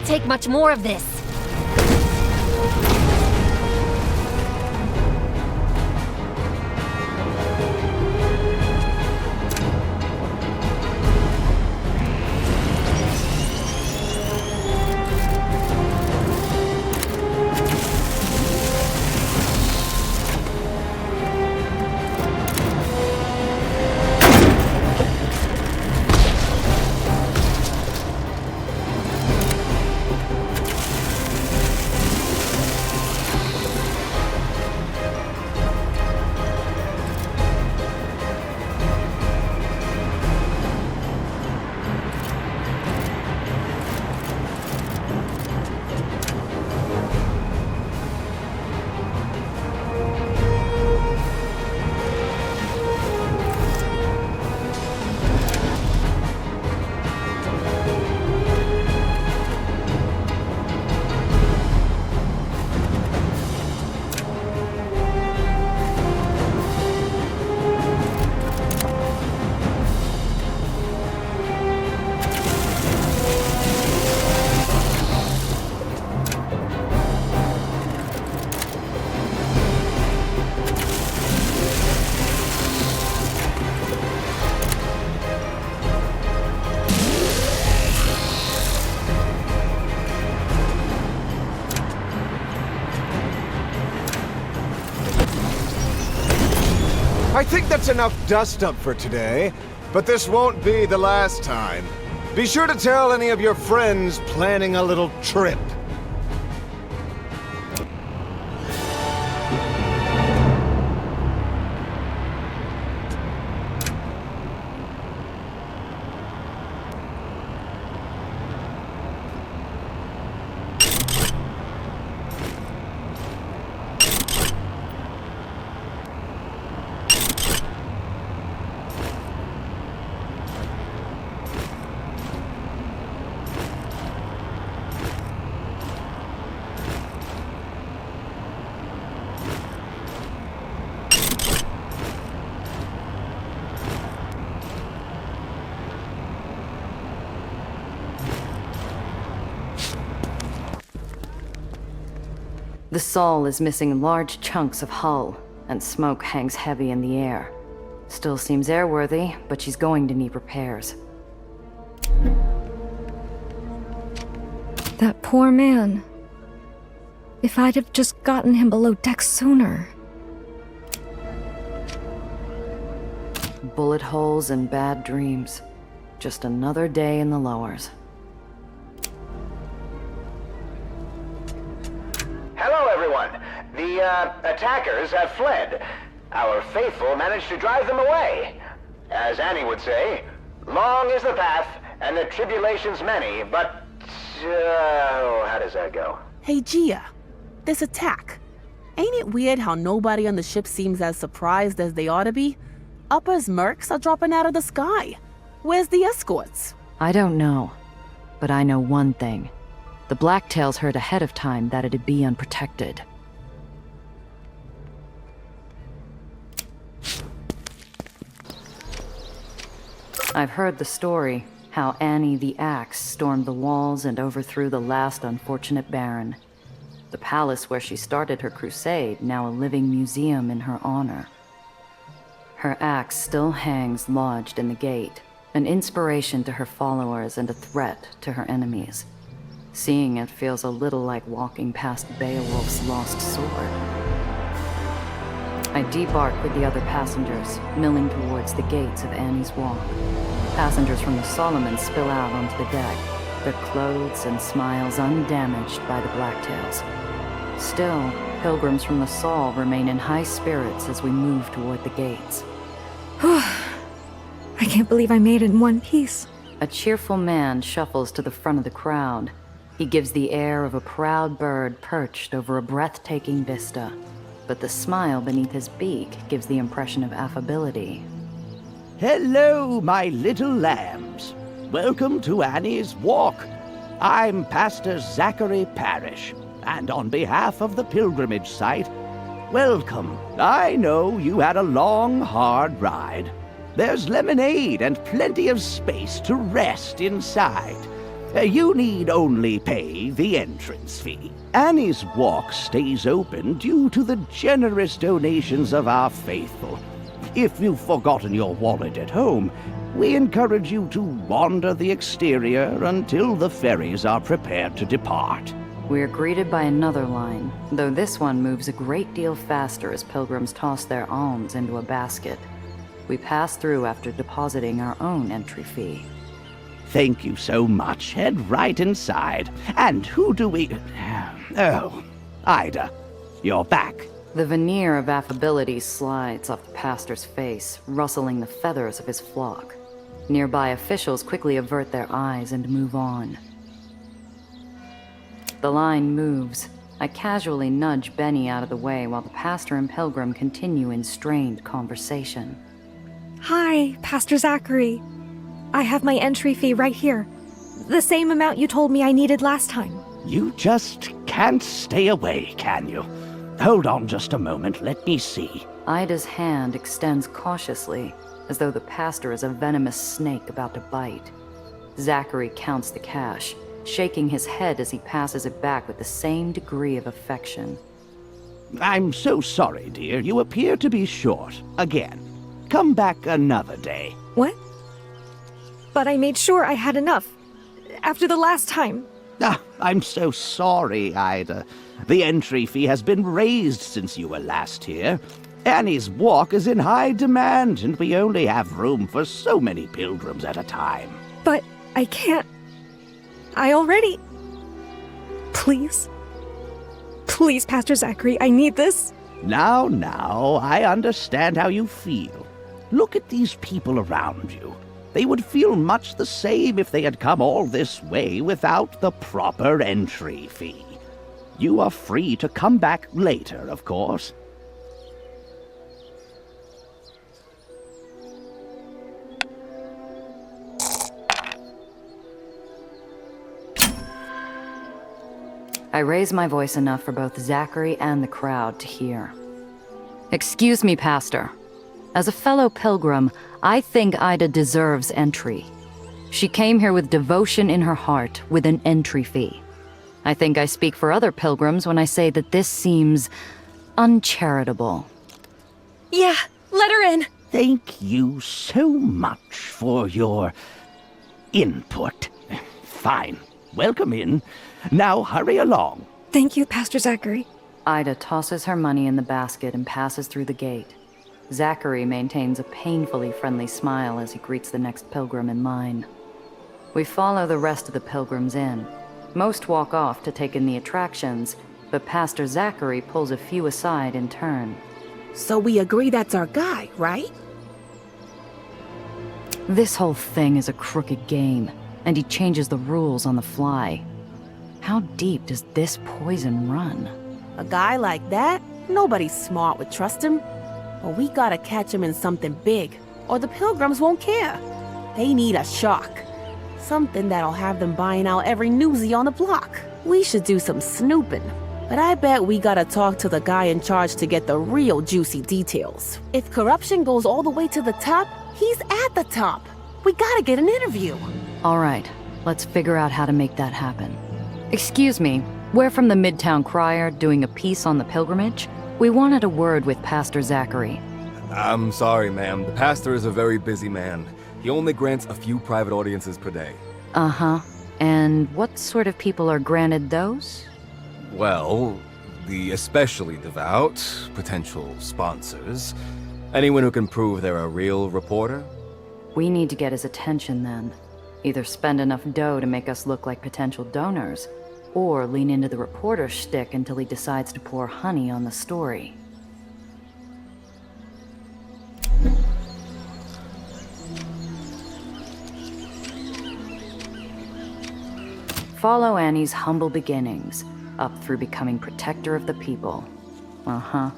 take much more of this. I think that's enough dust-up for today, but this won't be the last time. Be sure to tell any of your friends planning a little trip. The Sol is missing large chunks of hull, and smoke hangs heavy in the air. Still seems airworthy, but she's going to need repairs. That poor man. If I'd have just gotten him below deck sooner. Bullet holes and bad dreams. Just another day in the lowers. Hello, everyone. The attackers have fled. Our faithful managed to drive them away. As Annie would say, long is the path, and the tribulations many, but... how does that go? Hey, Gia. This attack. Ain't it weird how nobody on the ship seems as surprised as they ought to be? Upper's mercs are dropping out of the sky. Where's the escorts? I don't know. But I know one thing. The Blacktails heard ahead of time that it'd be unprotected. I've heard the story, how Annie the Axe stormed the walls and overthrew the last unfortunate Baron. The palace where she started her crusade, now a living museum in her honor. Her axe still hangs lodged in the gate, an inspiration to her followers and a threat to her enemies. Seeing it feels a little like walking past Beowulf's lost sword. I debark with the other passengers, milling towards the gates of Annie's Walk. Passengers from the Solomon spill out onto the deck, their clothes and smiles undamaged by the Blacktails. Still, pilgrims from the Sol remain in high spirits as we move toward the gates. I can't believe I made it in one piece. A cheerful man shuffles to the front of the crowd. He gives the air of a proud bird perched over a breathtaking vista, but the smile beneath his beak gives the impression of affability. Hello, my little lambs. Welcome to Annie's Walk. I'm Pastor Zachary Parrish, and on behalf of the pilgrimage site, welcome. I know you had a long, hard ride. There's lemonade and plenty of space to rest inside. You need only pay the entrance fee. Annie's Walk stays open due to the generous donations of our faithful. If you've forgotten your wallet at home, we encourage you to wander the exterior until the ferries are prepared to depart. We are greeted by another line, though this one moves a great deal faster as pilgrims toss their alms into a basket. We pass through after depositing our own entry fee. Thank you so much. Head right inside. And who do we... Oh, Ida, you're back. The veneer of affability slides off the pastor's face, rustling the feathers of his flock. Nearby officials quickly avert their eyes and move on. The line moves. I casually nudge Benny out of the way while the pastor and pilgrim continue in strained conversation. Hi, Pastor Zachary. I have my entry fee right here. The same amount you told me I needed last time. You just can't stay away, can you? Hold on just a moment, let me see. Ida's hand extends cautiously, as though the pastor is a venomous snake about to bite. Zachary counts the cash, shaking his head as he passes it back with the same degree of affection. I'm so sorry, dear. You appear to be short. Again. Come back another day. What? But I made sure I had enough. After the last time. I'm so sorry, Ida. The entry fee has been raised since you were last here. Annie's Walk is in high demand, and we only have room for so many pilgrims at a time. But I can't. I already... Please. Please, Pastor Zachary, I need this. Now, I understand how you feel. Look at these people around you. They would feel much the same if they had come all this way without the proper entry fee. You are free to come back later, of course. I raise my voice enough for both Zachary and the crowd to hear. Excuse me, Pastor. As a fellow pilgrim, I think Ida deserves entry. She came here with devotion in her heart, with an entry fee. I think I speak for other pilgrims when I say that this seems uncharitable. Yeah, let her in. Thank you so much for your input. Fine. Welcome in. Now hurry along. Thank you, Pastor Zachary. Ida tosses her money in the basket and passes through the gate. Zachary maintains a painfully friendly smile as he greets the next pilgrim in line. We follow the rest of the pilgrims in. Most walk off to take in the attractions, but Pastor Zachary pulls a few aside in turn. So we agree that's our guy, right? This whole thing is a crooked game, and he changes the rules on the fly. How deep does this poison run? A guy like that? Nobody smart would trust him. But we gotta catch him in something big, or the pilgrims won't care. They need a shock. Something that'll have them buying out every newsie on the block. We should do some snooping. But I bet we gotta talk to the guy in charge to get the real juicy details. If corruption goes all the way to the top, he's at the top. We gotta get an interview. All right, let's figure out how to make that happen. Excuse me, we're from the Midtown Crier doing a piece on the pilgrimage. We wanted a word with Pastor Zachary. I'm sorry, ma'am. The pastor is a very busy man. He only grants a few private audiences per day. Uh-huh. And what sort of people are granted those? Well, the especially devout, potential sponsors, anyone who can prove they're a real reporter. We need to get his attention then. Either spend enough dough to make us look like potential donors, or lean into the reporter shtick until he decides to pour honey on the story. Follow Annie's humble beginnings, up through becoming protector of the people. Uh-huh.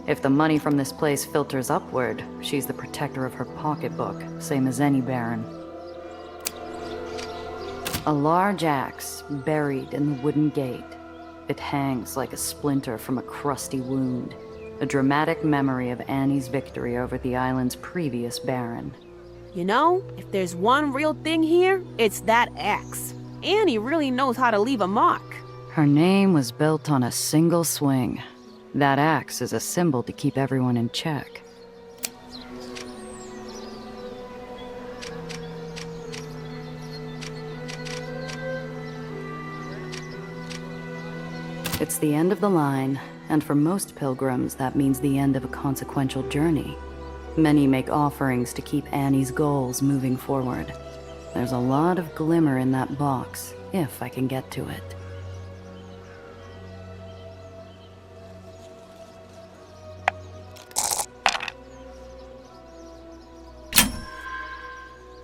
If the money from this place filters upward, she's the protector of her pocketbook, same as any baron. A large axe buried in the wooden gate. It hangs like a splinter from a crusty wound, a dramatic memory of Annie's victory over the island's previous baron. You know, if there's one real thing here, it's that axe. Annie really knows how to leave a mark. Her name was built on a single swing. That axe is a symbol to keep everyone in check. It's the end of the line, and for most pilgrims, that means the end of a consequential journey. Many make offerings to keep Annie's goals moving forward. There's a lot of glimmer in that box, if I can get to it.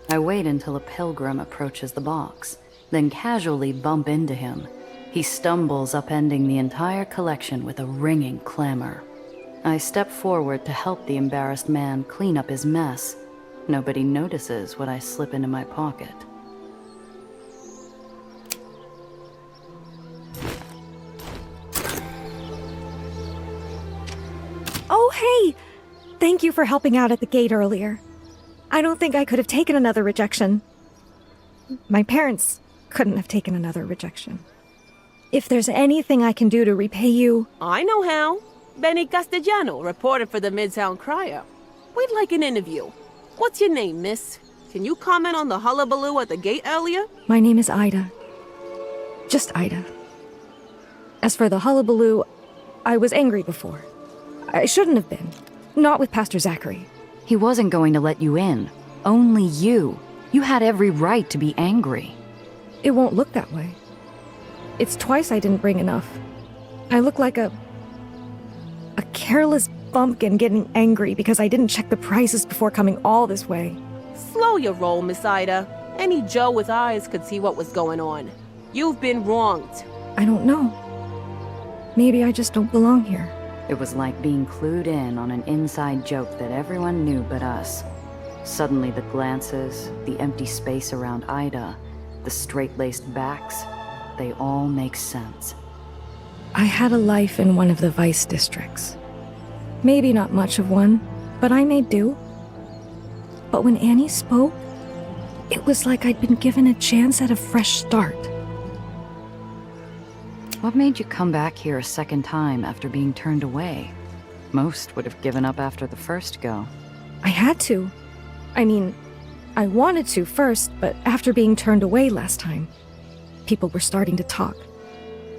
I wait until a pilgrim approaches the box, then casually bump into him. He stumbles, upending the entire collection with a ringing clamor. I step forward to help the embarrassed man clean up his mess. Nobody notices what I slip into my pocket. Oh, hey! Thank you for helping out at the gate earlier. I don't think I could have taken another rejection. My parents couldn't have taken another rejection. If there's anything I can do to repay you... I know how. Benny Castellano, reporter for the Midtown Crier. We'd like an interview. What's your name, miss? Can you comment on the hullabaloo at the gate earlier? My name is Ida. Just Ida. As for the hullabaloo, I was angry before. I shouldn't have been. Not with Pastor Zachary. He wasn't going to let you in. Only you. You had every right to be angry. It won't look that way. It's twice I didn't bring enough. I look like a careless bumpkin getting angry because I didn't check the prices before coming all this way. Slow your roll, Miss Ida. Any Joe with eyes could see what was going on. You've been wronged. I don't know. Maybe I just don't belong here. It was like being clued in on an inside joke that everyone knew but us. Suddenly the glances, the empty space around Ida, the straight-laced backs, they all make sense. I had a life in one of the vice districts. Maybe not much of one, but I made do. But when Annie spoke, it was like I'd been given a chance at a fresh start. What made you come back here a second time after being turned away? Most would have given up after the first go. I had to. I mean, I wanted to first, but after being turned away last time, people were starting to talk.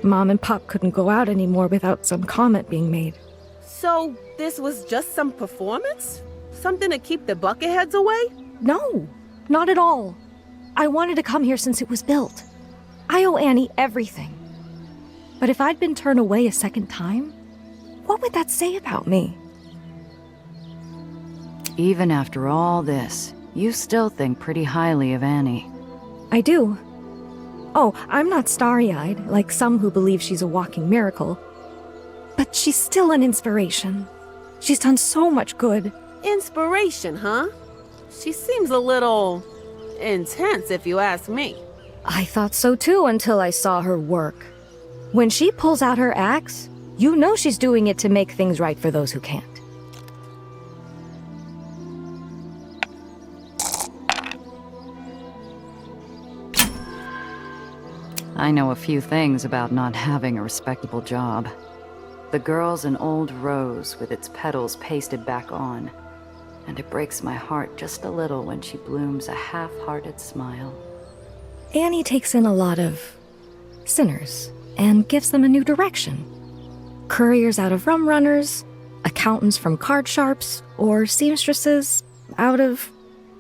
Mom and Pop couldn't go out anymore without some comment being made. So, this was just some performance? Something to keep the bucketheads away? No, not at all. I wanted to come here since it was built. I owe Annie everything. But if I'd been turned away a second time, what would that say about me? Even after all this, you still think pretty highly of Annie. I do. Oh, I'm not starry-eyed, like some who believe she's a walking miracle. But she's still an inspiration. She's done so much good. Inspiration, huh? She seems a little... intense, if you ask me. I thought so too until I saw her work. When she pulls out her axe, you know she's doing it to make things right for those who can't. I know a few things about not having a respectable job. The girl's an old rose with its petals pasted back on, and it breaks my heart just a little when she blooms a half-hearted smile. Annie takes in a lot of sinners and gives them a new direction. Couriers out of rum runners, accountants from card sharps, or seamstresses out of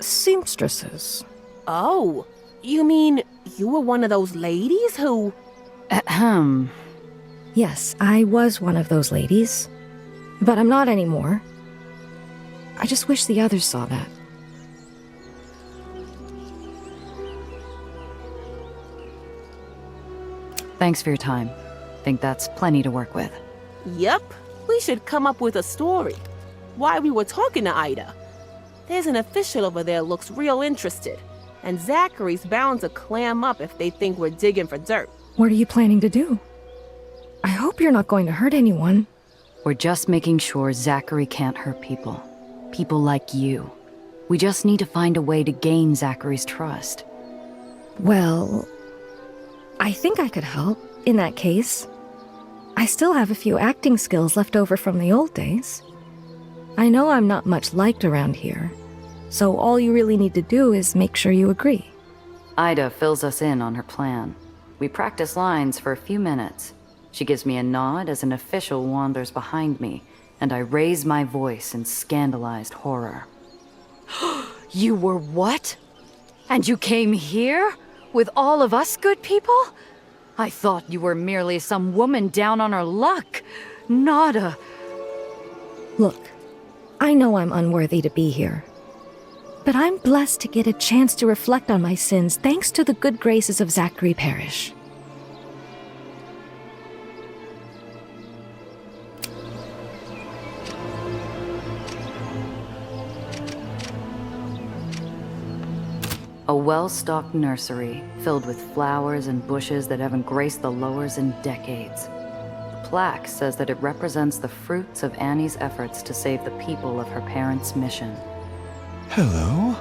seamstresses. Oh, you mean you were one of those ladies who... Ahem. Yes, I was one of those ladies. But I'm not anymore. I just wish the others saw that. Thanks for your time. Think that's plenty to work with. Yep, we should come up with a story. Why we were talking to Ida. There's an official over there looks real interested. And Zachary's bound to clam up if they think we're digging for dirt. What are you planning to do? I hope you're not going to hurt anyone. We're just making sure Zachary can't hurt people. People like you. We just need to find a way to gain Zachary's trust. Well, I think I could help, in that case. I still have a few acting skills left over from the old days. I know I'm not much liked around here, so all you really need to do is make sure you agree. Ida fills us in on her plan. We practice lines for a few minutes. She gives me a nod as an official wanders behind me, and I raise my voice in scandalized horror. You were what? And you came here? With all of us good people? I thought you were merely some woman down on her luck. Not a... Look, I know I'm unworthy to be here. But I'm blessed to get a chance to reflect on my sins thanks to the good graces of Zachary Parish. A well-stocked nursery, filled with flowers and bushes that haven't graced the lowers in decades. The plaque says that it represents the fruits of Annie's efforts to save the people of her parents' mission. Hello?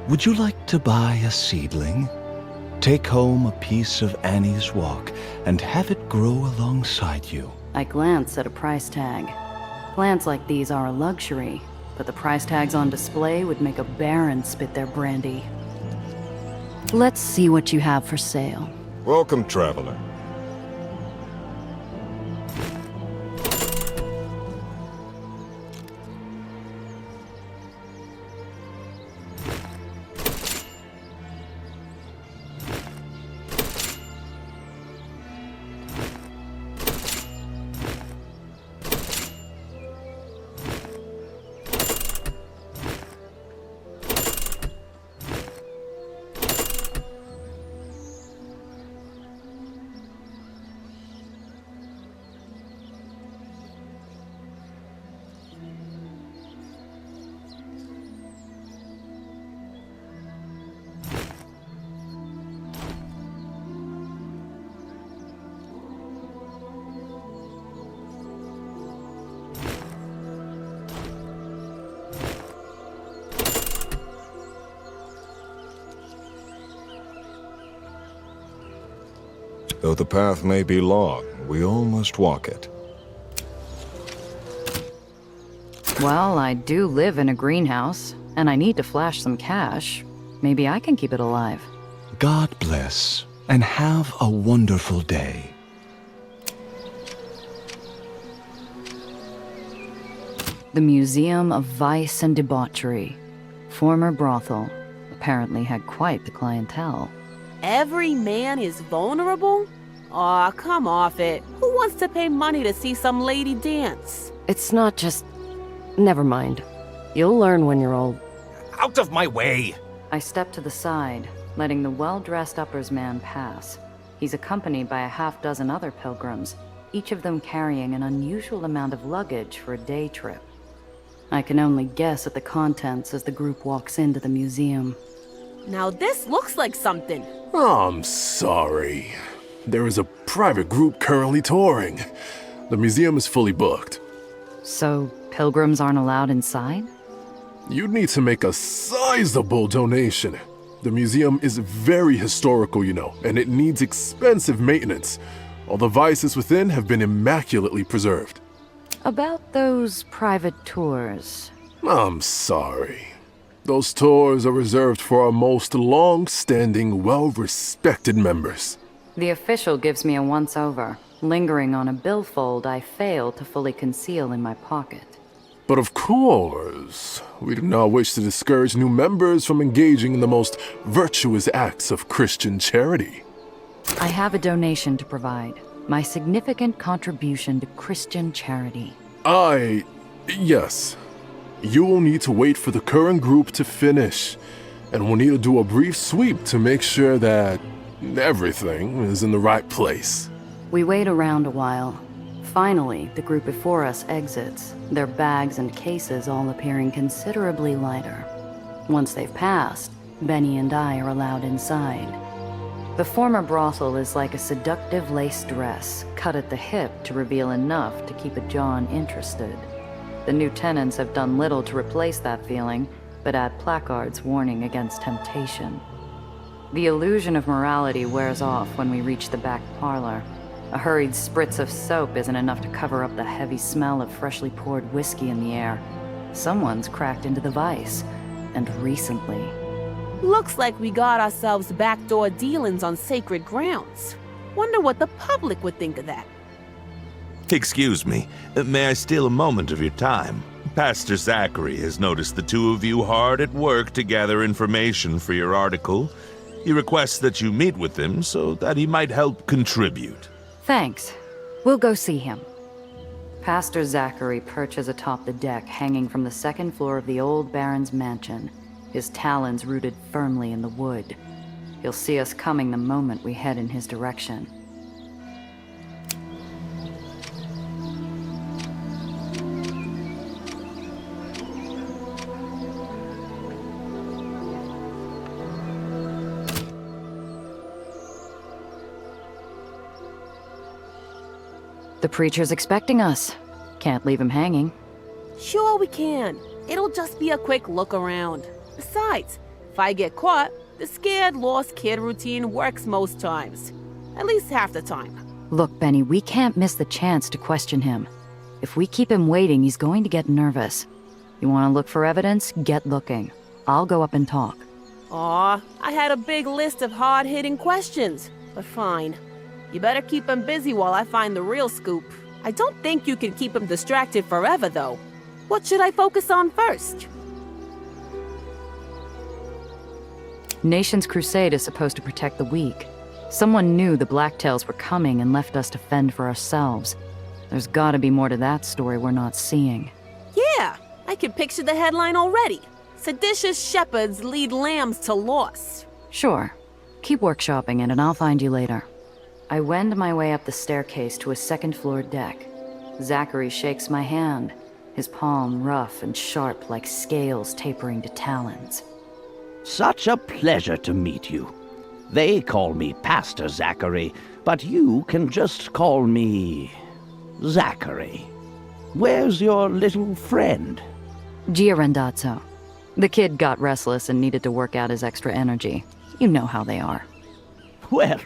Would you like to buy a seedling? Take home a piece of Annie's walk and have it grow alongside you. I glance at a price tag. Plants like these are a luxury, but the price tags on display would make a baron spit their brandy. Let's see what you have for sale. Welcome, traveler. Though the path may be long, we all must walk it. Well, I do live in a greenhouse, and I need to flash some cash. Maybe I can keep it alive. God bless, and have a wonderful day. The Museum of Vice and Debauchery. Former brothel. Apparently had quite the clientele. Every man is vulnerable? Aw, come off it. Who wants to pay money to see some lady dance? It's not just... Never mind. You'll learn when you're old. Out of my way! I step to the side, letting the well-dressed uppers man pass. He's accompanied by a half-dozen other pilgrims, each of them carrying an unusual amount of luggage for a day trip. I can only guess at the contents as the group walks into the museum. Now this looks like something. I'm sorry. There is a private group currently touring. The museum is fully booked. So, pilgrims aren't allowed inside? You'd need to make a sizable donation. The museum is very historical, you know, and it needs expensive maintenance. All the vices within have been immaculately preserved. About those private tours. I'm sorry. Those tours are reserved for our most long-standing, well-respected members. The official gives me a once-over, lingering on a billfold I fail to fully conceal in my pocket. But of course, we do not wish to discourage new members from engaging in the most virtuous acts of Christian charity. I have a donation to provide. My significant contribution to Christian charity. Yes. You will need to wait for the current group to finish, and we'll need to do a brief sweep to make sure that everything is in the right place. We wait around a while. Finally, the group before us exits, their bags and cases all appearing considerably lighter. Once they've passed, Benny and I are allowed inside. The former brothel is like a seductive lace dress, cut at the hip to reveal enough to keep a John interested. The new tenants have done little to replace that feeling, but add placards warning against temptation. The illusion of morality wears off when we reach the back parlor. A hurried spritz of soap isn't enough to cover up the heavy smell of freshly poured whiskey in the air. Someone's cracked into the vice, and recently. Looks like we got ourselves backdoor dealings on sacred grounds. Wonder what the public would think of that. Excuse me, may I steal a moment of your time? Pastor Zachary has noticed the two of you hard at work to gather information for your article. He requests that you meet with him so that he might help contribute. Thanks. We'll go see him. Pastor Zachary perches atop the deck hanging from the second floor of the old Baron's mansion, his talons rooted firmly in the wood. He'll see us coming the moment we head in his direction. The preacher's expecting us. Can't leave him hanging. Sure we can. It'll just be a quick look around. Besides, if I get caught, the scared, lost kid routine works most times. At least half the time. Look, Benny, we can't miss the chance to question him. If we keep him waiting, he's going to get nervous. You want to look for evidence? Get looking. I'll go up and talk. Aw, I had a big list of hard-hitting questions. But fine. You better keep him busy while I find the real scoop. I don't think you can keep him distracted forever, though. What should I focus on first? Nation's Crusade is supposed to protect the weak. Someone knew the Blacktails were coming and left us to fend for ourselves. There's gotta be more to that story we're not seeing. Yeah, I can picture the headline already. Seditious shepherds lead lambs to loss. Sure. Keep workshopping it and I'll find you later. I wend my way up the staircase to a second-floor deck. Zachary shakes my hand, his palm rough and sharp like scales tapering to talons. Such a pleasure to meet you. They call me Pastor Zachary, but you can just call me Zachary. Where's your little friend? Giarendazzo. The kid got restless and needed to work out his extra energy. You know how they are. Well,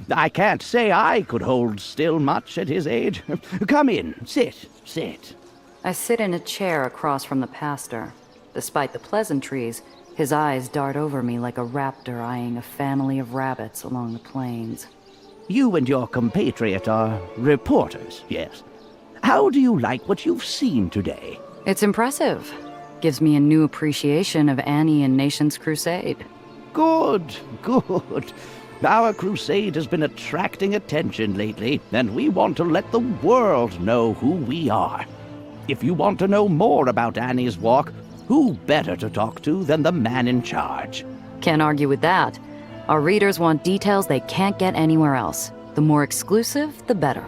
I can't say I could hold still much at his age. Come in, sit. I sit in a chair across from the pastor. Despite the pleasantries, his eyes dart over me like a raptor eyeing a family of rabbits along the plains. You and your compatriot are reporters, yes. How do you like what you've seen today? It's impressive. Gives me a new appreciation of Annie and Nation's Crusade. Good. Our crusade has been attracting attention lately, and we want to let the world know who we are. If you want to know more about Annie's Walk, who better to talk to than the man in charge? Can't argue with that. Our readers want details they can't get anywhere else. The more exclusive, the better.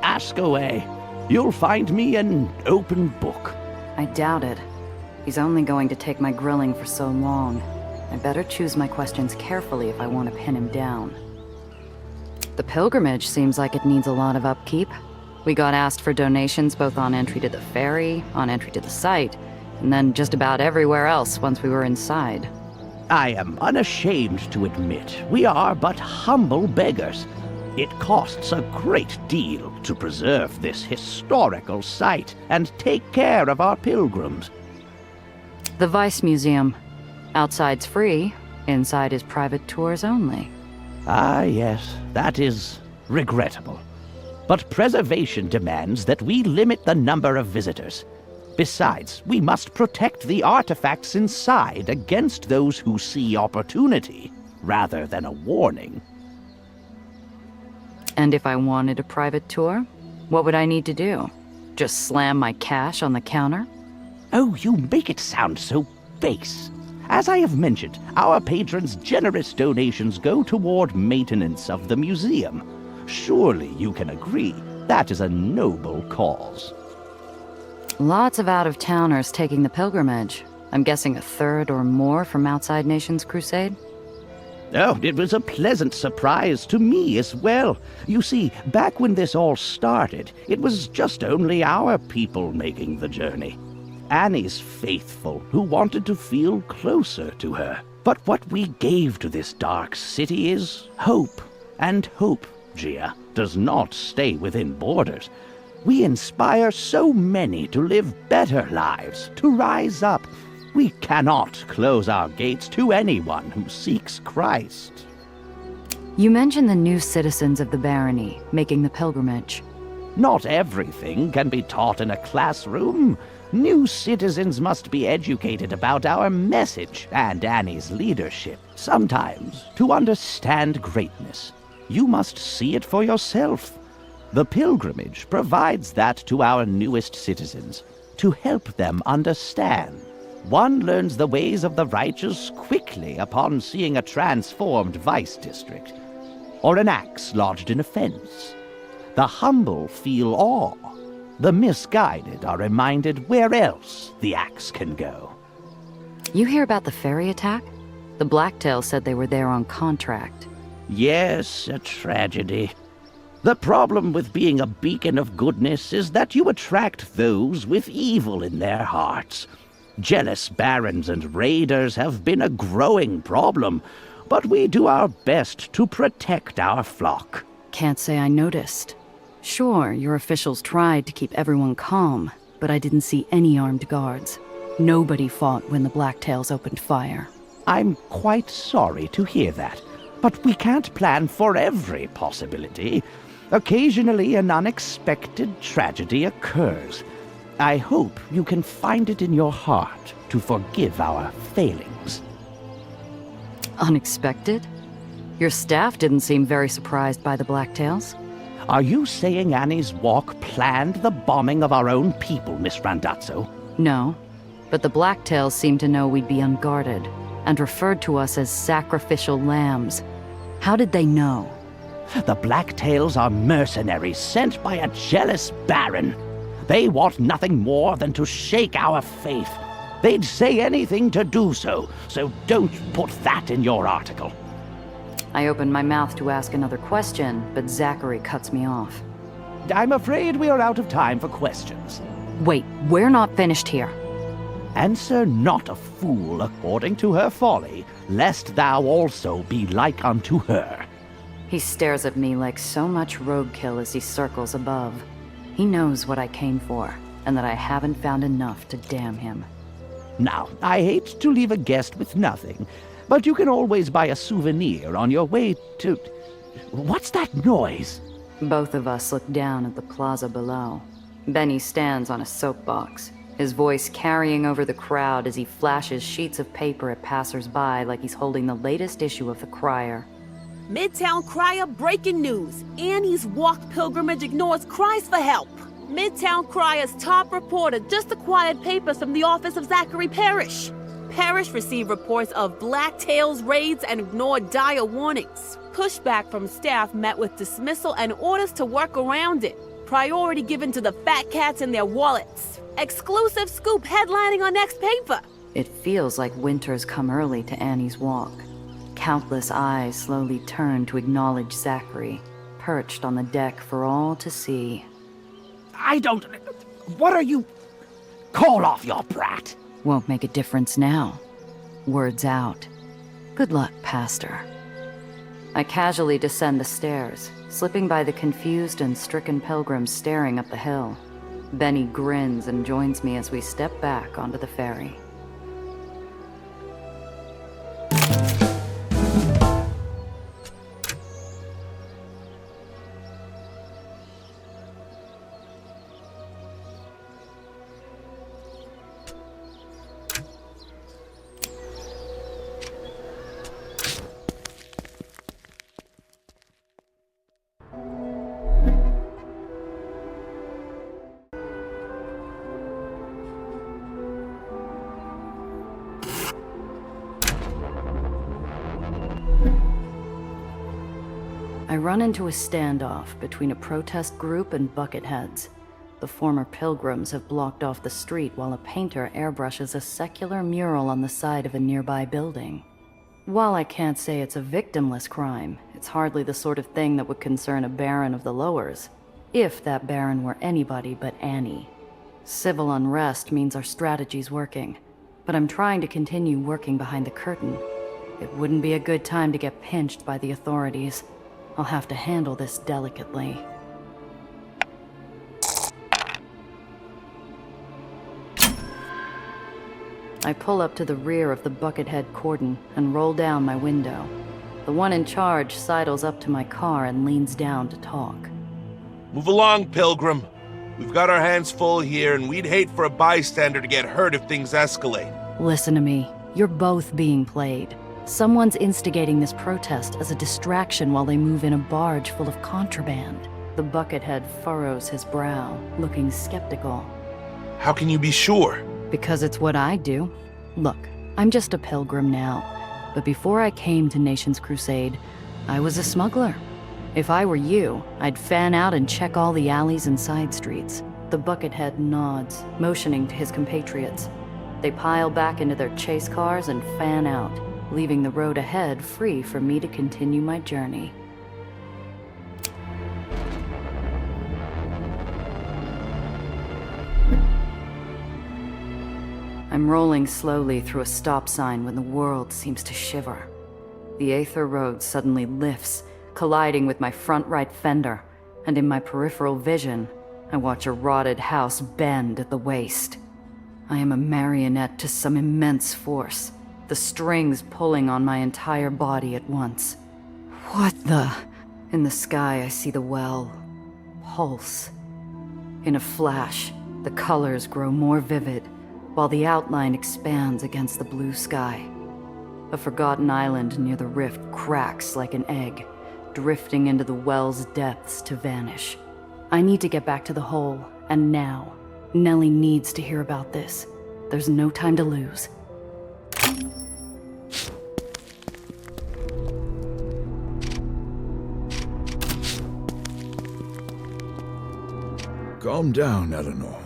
Ask away. You'll find me an open book. I doubt it. He's only going to take my grilling for so long. I better choose my questions carefully if I want to pin him down. The pilgrimage seems like it needs a lot of upkeep. We got asked for donations both on entry to the ferry, on entry to the site, and then just about everywhere else once we were inside. I am unashamed to admit we are but humble beggars. It costs a great deal to preserve this historical site and take care of our pilgrims. The Vice Museum. Outside's free, inside is private tours only. Ah, yes, that is regrettable. But preservation demands that we limit the number of visitors. Besides, we must protect the artifacts inside against those who see opportunity, rather than a warning. And if I wanted a private tour, what would I need to do? Just slam my cash on the counter? Oh, you make it sound so base. As I have mentioned, our patrons' generous donations go toward maintenance of the museum. Surely you can agree that is a noble cause. Lots of out-of-towners taking the pilgrimage. I'm guessing a third or more from outside Nation's Crusade? Oh, it was a pleasant surprise to me as well. You see, back when this all started, it was just only our people making the journey. Annie's faithful, who wanted to feel closer to her. But what we gave to this dark city is hope. And hope, Gia, does not stay within borders. We inspire so many to live better lives, to rise up. We cannot close our gates to anyone who seeks Christ. You mentioned the new citizens of the barony making the pilgrimage. Not everything can be taught in a classroom. New citizens must be educated about our message and Annie's leadership. Sometimes, to understand greatness, you must see it for yourself. The pilgrimage provides that to our newest citizens, to help them understand. One learns the ways of the righteous quickly upon seeing a transformed vice district, or an axe lodged in a fence. The humble feel awe. The misguided are reminded where else the axe can go. You hear about the ferry attack? The Blacktail said they were there on contract. Yes, a tragedy. The problem with being a beacon of goodness is that you attract those with evil in their hearts. Jealous barons and raiders have been a growing problem, but we do our best to protect our flock. Can't say I noticed. Sure, your officials tried to keep everyone calm, but I didn't see any armed guards. Nobody fought when the Blacktails opened fire. I'm quite sorry to hear that, but we can't plan for every possibility. Occasionally, an unexpected tragedy occurs. I hope you can find it in your heart to forgive our failings. Unexpected? Your staff didn't seem very surprised by the Blacktails. Are you saying Annie's Walk planned the bombing of our own people, Miss Randazzo? No, but the Blacktails seemed to know we'd be unguarded, and referred to us as sacrificial lambs. How did they know? The Blacktails are mercenaries sent by a jealous baron. They want nothing more than to shake our faith. They'd say anything to do so, so don't put that in your article. I opened my mouth to ask another question, but Zachary cuts me off. I'm afraid we are out of time for questions. Wait, we're not finished here. Answer not a fool according to her folly, lest thou also be like unto her. He stares at me like so much roadkill as he circles above. He knows what I came for, and that I haven't found enough to damn him. Now, I hate to leave a guest with nothing, but you can always buy a souvenir on your way to... What's that noise? Both of us look down at the plaza below. Benny stands on a soapbox, his voice carrying over the crowd as he flashes sheets of paper at passers-by like he's holding the latest issue of the Crier. Midtown Crier breaking news. Annie's Walk pilgrimage ignores cries for help. Midtown Crier's top reporter just acquired papers from the office of Zachary Parrish. Parrish received reports of Blacktails raids and ignored dire warnings. Pushback from staff met with dismissal and orders to work around it. Priority given to the fat cats and their wallets. Exclusive scoop headlining our next paper. It feels like winter's come early to Annie's Walk. Countless eyes slowly turn to acknowledge Zachary, perched on the deck for all to see. I don't... What are you... Call off your brat! Won't make a difference now. Word's out. Good luck, Pastor. I casually descend the stairs, slipping by the confused and stricken pilgrims staring up the hill. Benny grins and joins me as we step back onto the ferry. I run into a standoff between a protest group and bucketheads. The former pilgrims have blocked off the street while a painter airbrushes a secular mural on the side of a nearby building. While I can't say it's a victimless crime, it's hardly the sort of thing that would concern a baron of the lowers, if that baron were anybody but Annie. Civil unrest means our strategy's working, but I'm trying to continue working behind the curtain. It wouldn't be a good time to get pinched by the authorities. I'll have to handle this delicately. I pull up to the rear of the Buckethead cordon and roll down my window. The one in charge sidles up to my car and leans down to talk. Move along, Pilgrim. We've got our hands full here, and we'd hate for a bystander to get hurt if things escalate. Listen to me. You're both being played. Someone's instigating this protest as a distraction while they move in a barge full of contraband. The Buckethead furrows his brow, looking skeptical. How can you be sure? Because it's what I do. Look, I'm just a pilgrim now. But before I came to Nation's Crusade, I was a smuggler. If I were you, I'd fan out and check all the alleys and side streets. The Buckethead nods, motioning to his compatriots. They pile back into their chase cars and fan out, leaving the road ahead free for me to continue my journey. I'm rolling slowly through a stop sign when the world seems to shiver. The Aether road suddenly lifts, colliding with my front right fender, and in my peripheral vision, I watch a rotted house bend at the waist. I am a marionette to some immense force, the strings pulling on my entire body at once. What the? In the sky, I see the well pulse. In a flash, the colors grow more vivid, while the outline expands against the blue sky. A forgotten island near the rift cracks like an egg, drifting into the well's depths to vanish. I need to get back to the hole, and now. Nellie needs to hear about this. There's no time to lose. Calm down, Eleanor.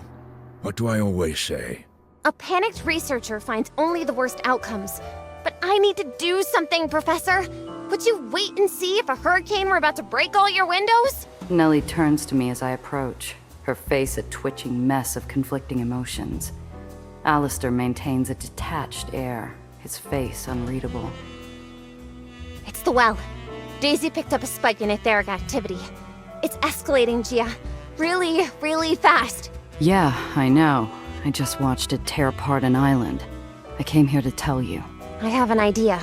What do I always say? A panicked researcher finds only the worst outcomes. But I need to do something, Professor. Would you wait and see if a hurricane were about to break all your windows? Nellie turns to me as I approach, her face a twitching mess of conflicting emotions. Alistair maintains a detached air, his face unreadable. It's the well. Daisy picked up a spike in etheric activity. It's escalating, Gia. Really, really fast. Yeah, I know. I just watched it tear apart an island. I came here to tell you. I have an idea.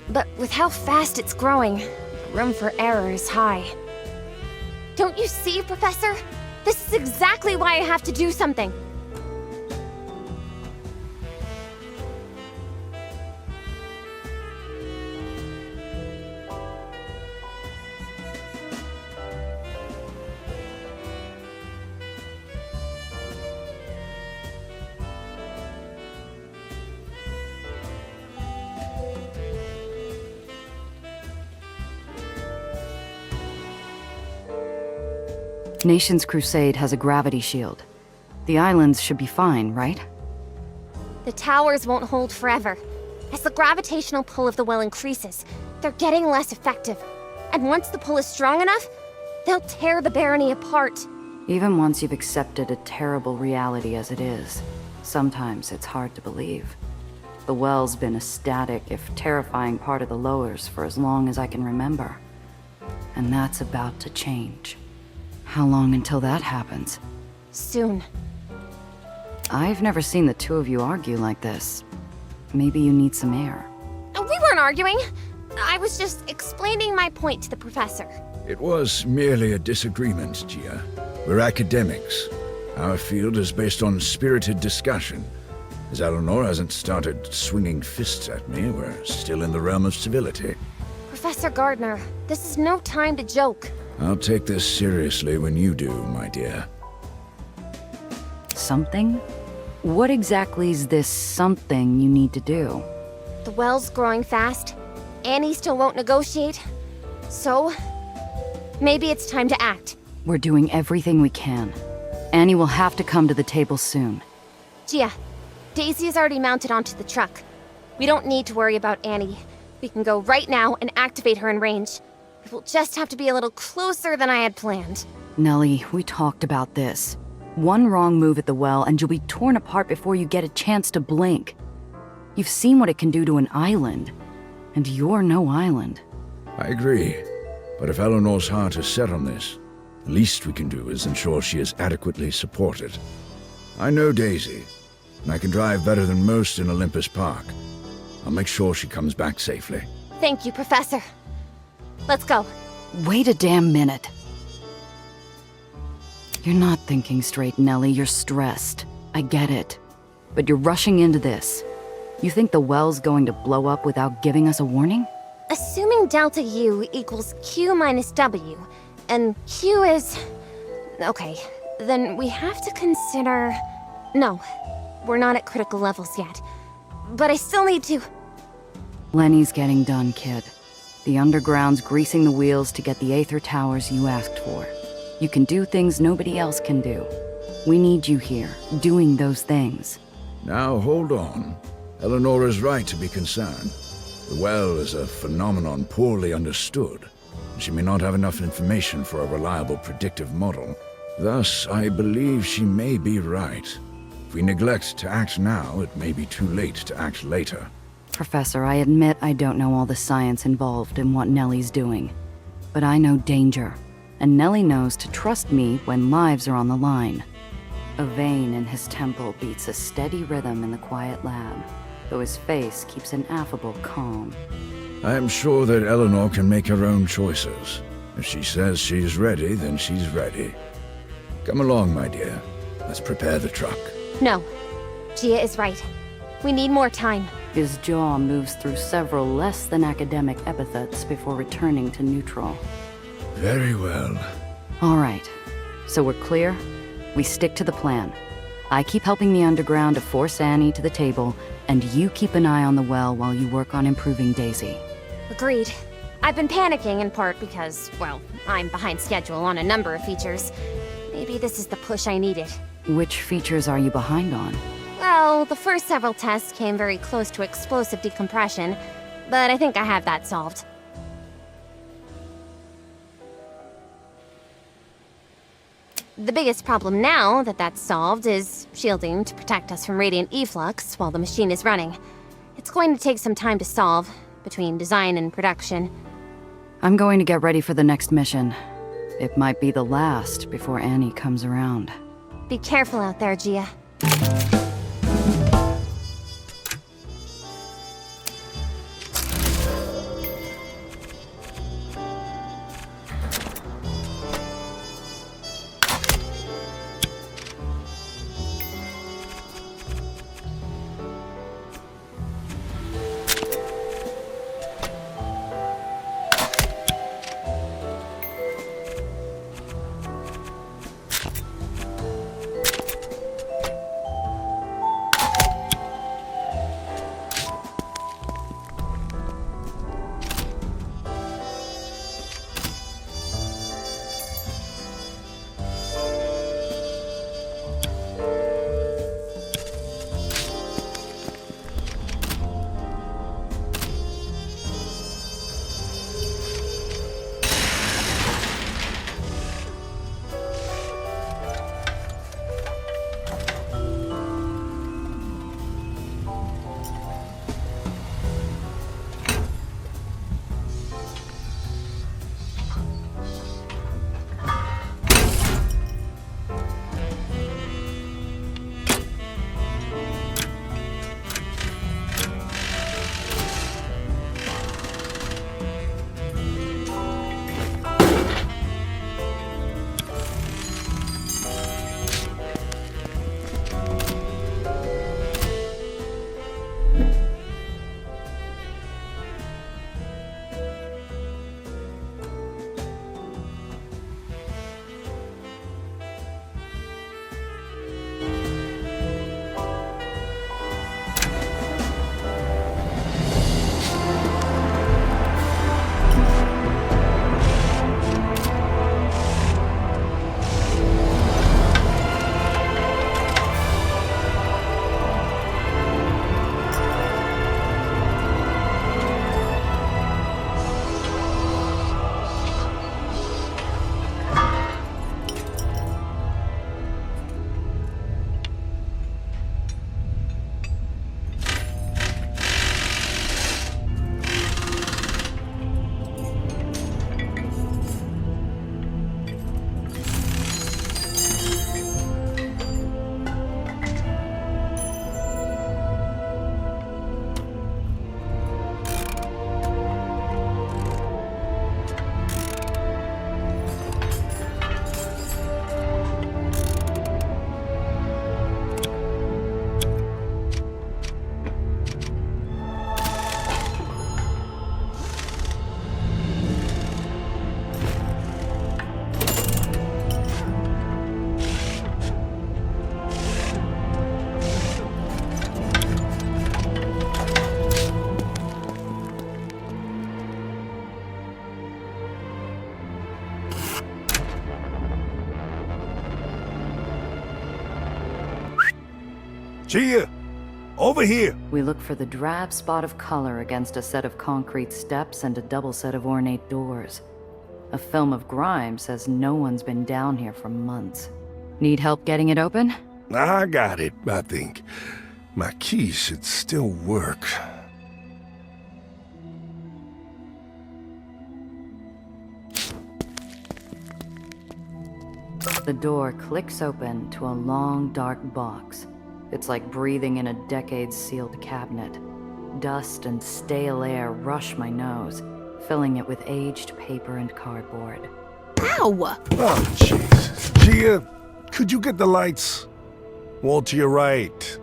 But with how fast it's growing, the room for error is high. Don't you see, Professor? This is exactly why I have to do something. Nation's Crusade has a gravity shield. The islands should be fine, right? The towers won't hold forever. As the gravitational pull of the well increases, they're getting less effective. And once the pull is strong enough, they'll tear the barony apart. Even once you've accepted a terrible reality as it is, sometimes it's hard to believe. The well's been a static, if terrifying part of the lowers for as long as I can remember. And that's about to change. How long until that happens? Soon. I've never seen the two of you argue like this. Maybe you need some air. We weren't arguing. I was just explaining my point to the professor. It was merely a disagreement, Gia. We're academics. Our field is based on spirited discussion. As Eleanor hasn't started swinging fists at me, we're still in the realm of civility. Professor Gardner, this is no time to joke. I'll take this seriously when you do, my dear. Something? What exactly is this something you need to do? The well's growing fast. Annie still won't negotiate. So, maybe it's time to act. We're doing everything we can. Annie will have to come to the table soon. Gia, Daisy is already mounted onto the truck. We don't need to worry about Annie. We can go right now and activate her in range. It will just have to be a little closer than I had planned. Nellie, we talked about this. One wrong move at the well and you'll be torn apart before you get a chance to blink. You've seen what it can do to an island. And you're no island. I agree. But if Eleanor's heart is set on this, the least we can do is ensure she is adequately supported. I know Daisy, and I can drive better than most in Olympus Park. I'll make sure she comes back safely. Thank you, Professor. Let's go. Wait a damn minute. You're not thinking straight, Nellie. You're stressed. I get it. But you're rushing into this. You think the well's going to blow up without giving us a warning? Assuming delta U equals Q minus W, and Q is... Okay, then we have to consider... No, we're not at critical levels yet. But I still need to... Lenny's getting done, kid. The Underground's greasing the wheels to get the Aether towers you asked for. You can do things nobody else can do. We need you here, doing those things. Now, hold on. Eleanor is right to be concerned. The well is a phenomenon poorly understood. She may not have enough information for a reliable predictive model. Thus, I believe she may be right. If we neglect to act now, it may be too late to act later. Professor, I admit I don't know all the science involved in what Nellie's doing. But I know danger, and Nellie knows to trust me when lives are on the line. A vein in his temple beats a steady rhythm in the quiet lab, though his face keeps an affable calm. I am sure that Eleanor can make her own choices. If she says she's ready, then she's ready. Come along, my dear. Let's prepare the truck. No. Gia is right. We need more time. His jaw moves through several less than academic epithets before returning to neutral. Very well. All right. So we're clear? We stick to the plan. I keep helping the Underground to force Annie to the table, and you keep an eye on the well while you work on improving Daisy. Agreed. I've been panicking in part because, well, I'm behind schedule on a number of features. Maybe this is the push I needed. Which features are you behind on? Well, the first several tests came very close to explosive decompression, but I think I have that solved. The biggest problem now that that's solved is shielding to protect us from radiant efflux while the machine is running. It's going to take some time to solve, between design and production. I'm going to get ready for the next mission. It might be the last before Annie comes around. Be careful out there, Gia. Gia! Over here! We look for the drab spot of color against a set of concrete steps and a double set of ornate doors. A film of grime says no one's been down here for months. Need help getting it open? I got it, I think. My key should still work. The door clicks open to a long, dark box. It's like breathing in a decades-sealed cabinet. Dust and stale air rush my nose, filling it with aged paper and cardboard. Ow! Oh, Jesus. Gia, could you get the lights? Wall to your right.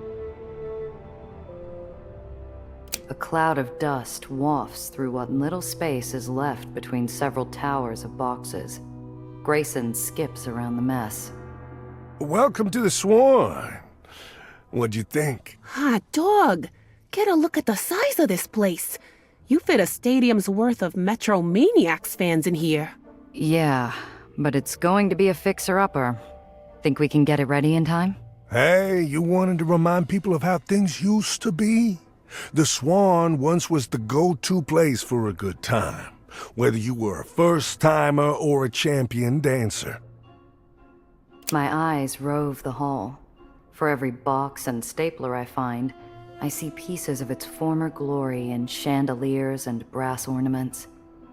A cloud of dust wafts through what little space is left between several towers of boxes. Grayson skips around the mess. Welcome to the Swan. What'd you think? Hot dog! Get a look at the size of this place. You fit a stadium's worth of Metro Maniacs fans in here. Yeah, but it's going to be a fixer-upper. Think we can get it ready in time? Hey, you wanted to remind people of how things used to be? The Swan once was the go-to place for a good time, whether you were a first-timer or a champion dancer. My eyes rove the hall. For every box and stapler I find, I see pieces of its former glory in chandeliers and brass ornaments.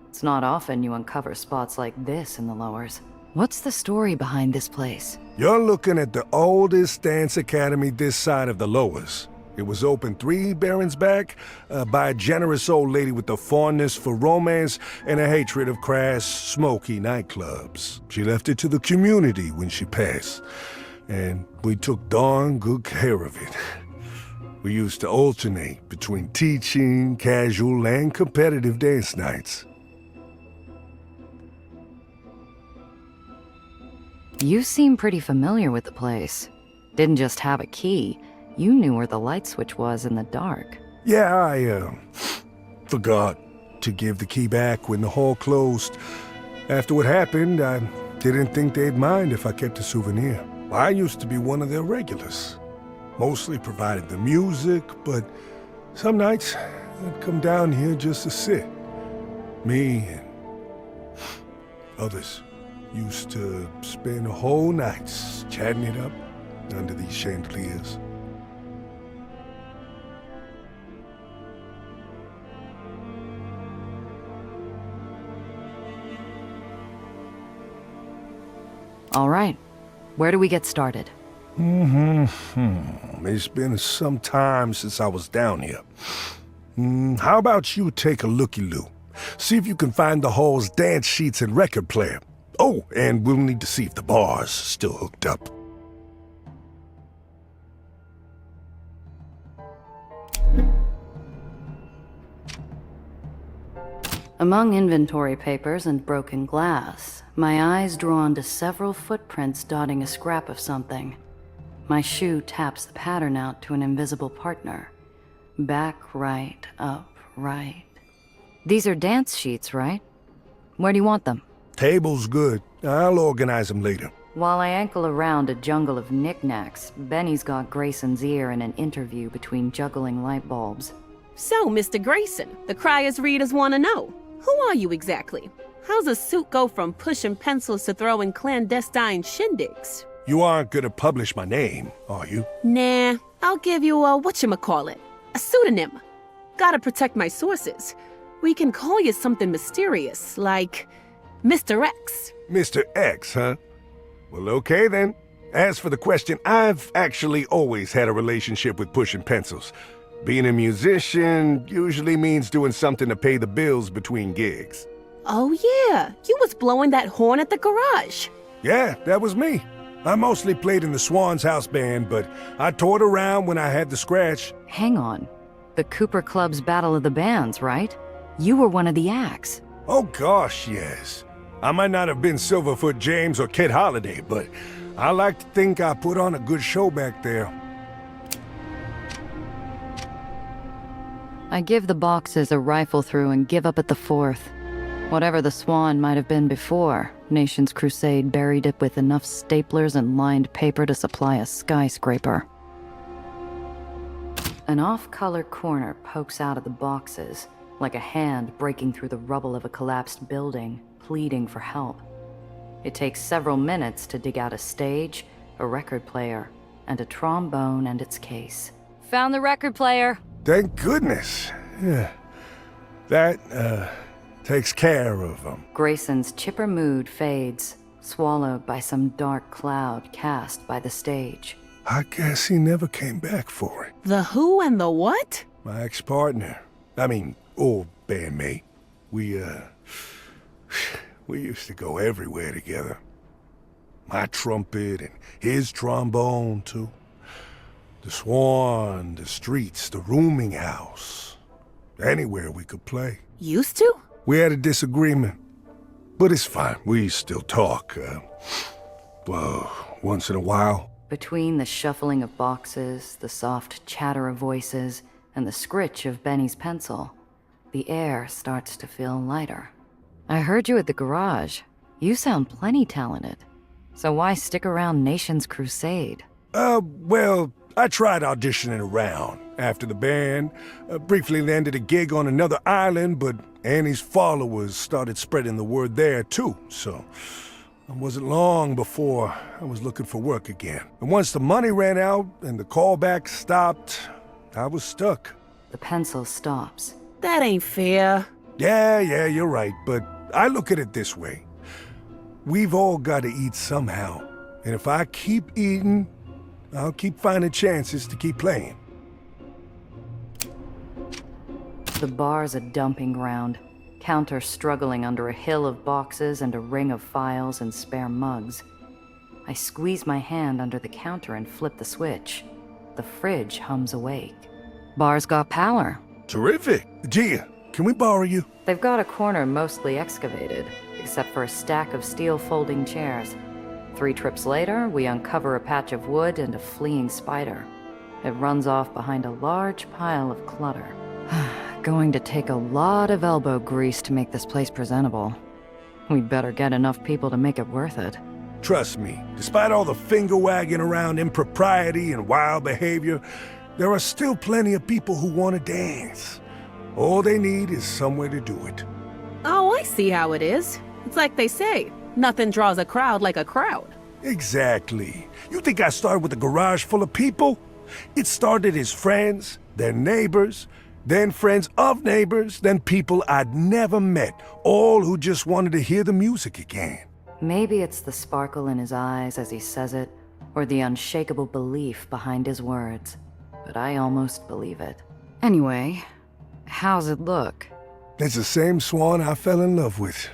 It's not often you uncover spots like this in the lowers. What's the story behind this place? You're looking at the oldest dance academy this side of the lowers. It was opened 3 barons back by a generous old lady with a fondness for romance and a hatred of crass, smoky nightclubs. She left it to the community when she passed, and we took darn good care of it. We used to alternate between teaching, casual, and competitive dance nights. You seem pretty familiar with the place. Didn't just have a key. You knew where the light switch was in the dark. Yeah, I forgot to give the key back when the hall closed. After what happened, I didn't think they'd mind if I kept a souvenir. I used to be one of their regulars. Mostly provided the music, but some nights I'd come down here just to sit. Me and others used to spend whole nights chatting it up under these chandeliers. All right. Where do we get started? It's been some time since I was down here. How about you take a looky-loo? See if you can find the hall's dance sheets and record player. Oh, and we'll need to see if the bar's still hooked up. Among inventory papers and broken glass, my eyes drawn to several footprints dotting a scrap of something. My shoe taps the pattern out to an invisible partner. Back, right, up, right. These are dance sheets, right? Where do you want them? Table's good. I'll organize them later. While I ankle around a jungle of knickknacks, Benny's got Grayson's ear in an interview between juggling light bulbs. So, Mr. Grayson, the Criers readers want to know. Who are you exactly? How's a suit go from pushing pencils to throwing clandestine shindigs? You aren't gonna publish my name, are you? Nah, I'll give you a whatchamacallit, a pseudonym. Gotta protect my sources. We can call you something mysterious, like Mr. X. Mr. X, huh? Well, okay then. As for the question, I've actually always had a relationship with pushing pencils. Being a musician usually means doing something to pay the bills between gigs. Oh yeah, you was blowing that horn at the garage. Yeah, that was me. I mostly played in the Swan's house band, but I toured around when I had the scratch. Hang on. The Cooper Club's Battle of the Bands, right? You were one of the acts. Oh gosh, yes. I might not have been Silverfoot James or Kid Holiday, but I like to think I put on a good show back there. I give the boxes a rifle through and give up at the 4th. Whatever the Swan might have been before, Nation's Crusade buried it with enough staplers and lined paper to supply a skyscraper. An off-color corner pokes out of the boxes, like a hand breaking through the rubble of a collapsed building, pleading for help. It takes several minutes to dig out a stage, a record player, and a trombone and its case. Found the record player! Thank goodness. Yeah. That, takes care of them. Grayson's chipper mood fades, swallowed by some dark cloud cast by the stage. I guess he never came back for it. The who and the what? My ex-partner. I mean, old bandmate. We used to go everywhere together. My trumpet and his trombone, too. The Swan, the streets, the rooming house. Anywhere we could play. Used to? We had a disagreement. But it's fine. We still talk. Once in a while. Between the shuffling of boxes, the soft chatter of voices, and the scritch of Benny's pencil, the air starts to feel lighter. I heard you at the garage. You sound plenty talented. So why stick around Nation's Crusade? Well, I tried auditioning around after the band. Briefly landed a gig on another island, but Annie's followers started spreading the word there, too, so it wasn't long before I was looking for work again. And once the money ran out and the callbacks stopped, I was stuck. The pencil stops. That ain't fair. Yeah, you're right, but I look at it this way. We've all got to eat somehow, and if I keep eating, I'll keep finding chances to keep playing. The bar's a dumping ground, counter struggling under a hill of boxes and a ring of files and spare mugs. I squeeze my hand under the counter and flip the switch. The fridge hums awake. Bar's got power. Terrific. Gia, can we borrow you? They've got a corner mostly excavated, except for a stack of steel folding chairs. 3 trips later, we uncover a patch of wood and a fleeing spider. It runs off behind a large pile of clutter. Going to take a lot of elbow grease to make this place presentable. We'd better get enough people to make it worth it. Trust me, despite all the finger-wagging around impropriety and wild behavior, there are still plenty of people who want to dance. All they need is somewhere to do it. Oh, I see how it is. It's like they say, nothing draws a crowd like a crowd. Exactly. You think I started with a garage full of people? It started as friends, then neighbors, then friends of neighbors, then people I'd never met, all who just wanted to hear the music again. Maybe it's the sparkle in his eyes as he says it, or the unshakable belief behind his words. But I almost believe it. Anyway, how's it look? It's the same Swan I fell in love with.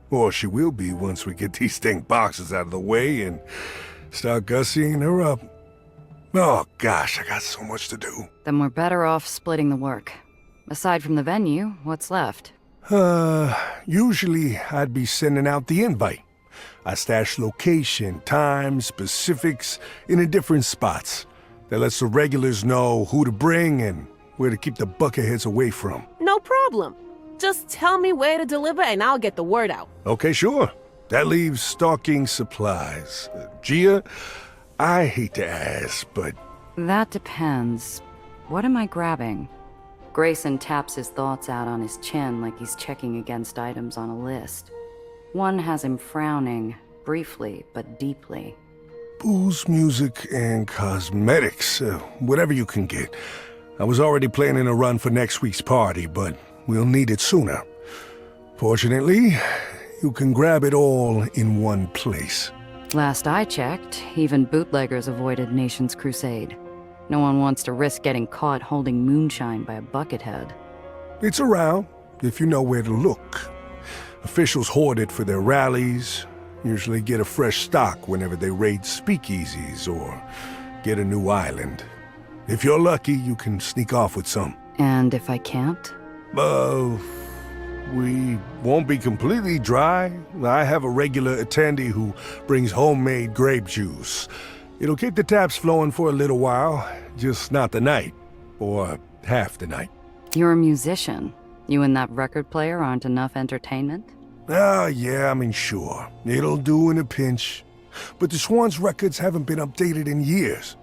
Or she will be once we get these stink boxes out of the way and start gussying her up. Oh gosh, I got so much to do. Then we're better off splitting the work. Aside from the venue, what's left? Usually I'd be sending out the invite. I stash location, time, specifics in a different spots. That lets the regulars know who to bring and where to keep the bucketheads away from. No problem. Just tell me where to deliver and I'll get the word out. Okay, sure. That leaves stocking supplies. Gia, I hate to ask, but... That depends. What am I grabbing? Grayson taps his thoughts out on his chin like he's checking against items on a list. One has him frowning, briefly but deeply. Booze, music, and cosmetics. Whatever you can get. I was already planning a run for next week's party, but we'll need it sooner. Fortunately, you can grab it all in one place. Last I checked, even bootleggers avoided Nation's Crusade. No one wants to risk getting caught holding moonshine by a buckethead. It's around, if you know where to look. Officials hoard it for their rallies, usually get a fresh stock whenever they raid speakeasies or get a new island. If you're lucky, you can sneak off with some. And if I can't? We won't be completely dry. I have a regular attendee who brings homemade grape juice. It'll keep the taps flowing for a little while, just not the night, or half the night. You're a musician. You and that record player aren't enough entertainment? Yeah, I mean, sure. It'll do in a pinch. But the Swan's records haven't been updated in years.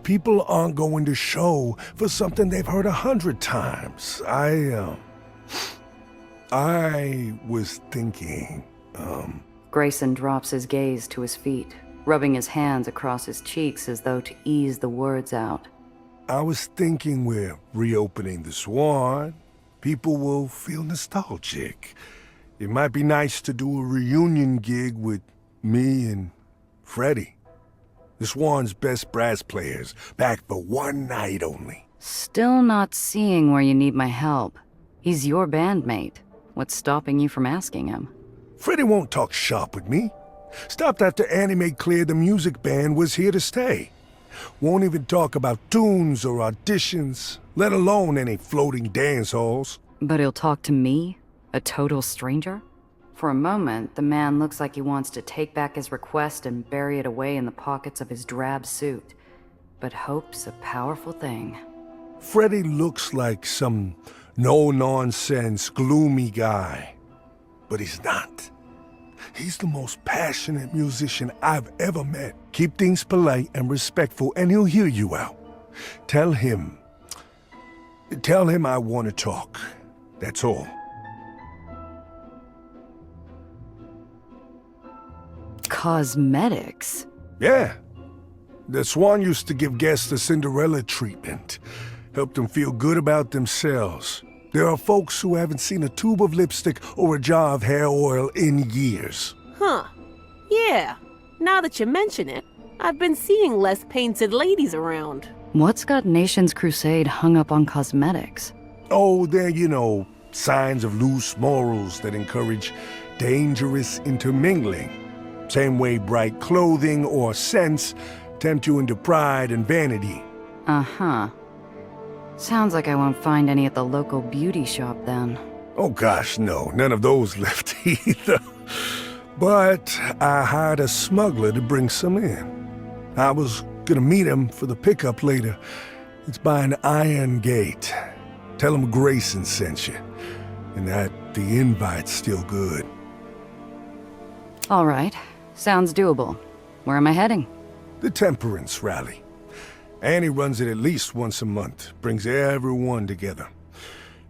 People aren't going to show for something they've heard 100 times. I was thinking, Grayson drops his gaze to his feet, rubbing his hands across his cheeks as though to ease the words out. I was thinking we're reopening the Swan. People will feel nostalgic. It might be nice to do a reunion gig with me and Freddie. The Swan's best brass players, back for one night only. Still not seeing where you need my help. He's your bandmate. What's stopping you from asking him? Freddie won't talk shop with me. Stopped after Annie made clear the music band was here to stay. Won't even talk about tunes or auditions, let alone any floating dance halls. But he'll talk to me? A total stranger? For a moment, the man looks like he wants to take back his request and bury it away in the pockets of his drab suit. But hope's a powerful thing. Freddie looks like some no-nonsense, gloomy guy. But he's not. He's the most passionate musician I've ever met. Keep things polite and respectful, and he'll hear you out. Tell him I want to talk. That's all. Cosmetics? Yeah. The Swan used to give guests the Cinderella treatment. Help them feel good about themselves. There are folks who haven't seen a tube of lipstick or a jar of hair oil in years. Huh. Yeah. Now that you mention it, I've been seeing less painted ladies around. What's got Nation's Crusade hung up on cosmetics? Oh, they're, signs of loose morals that encourage dangerous intermingling. Same way bright clothing or scents tempt you into pride and vanity. Uh-huh. Sounds like I won't find any at the local beauty shop then. Oh gosh, no. None of those left either. But I hired a smuggler to bring some in. I was gonna meet him for the pickup later. It's by an iron gate. Tell him Grayson sent you, and that the invite's still good. All right. Sounds doable. Where am I heading? The Temperance Rally. Annie runs it at least once a month, brings everyone together.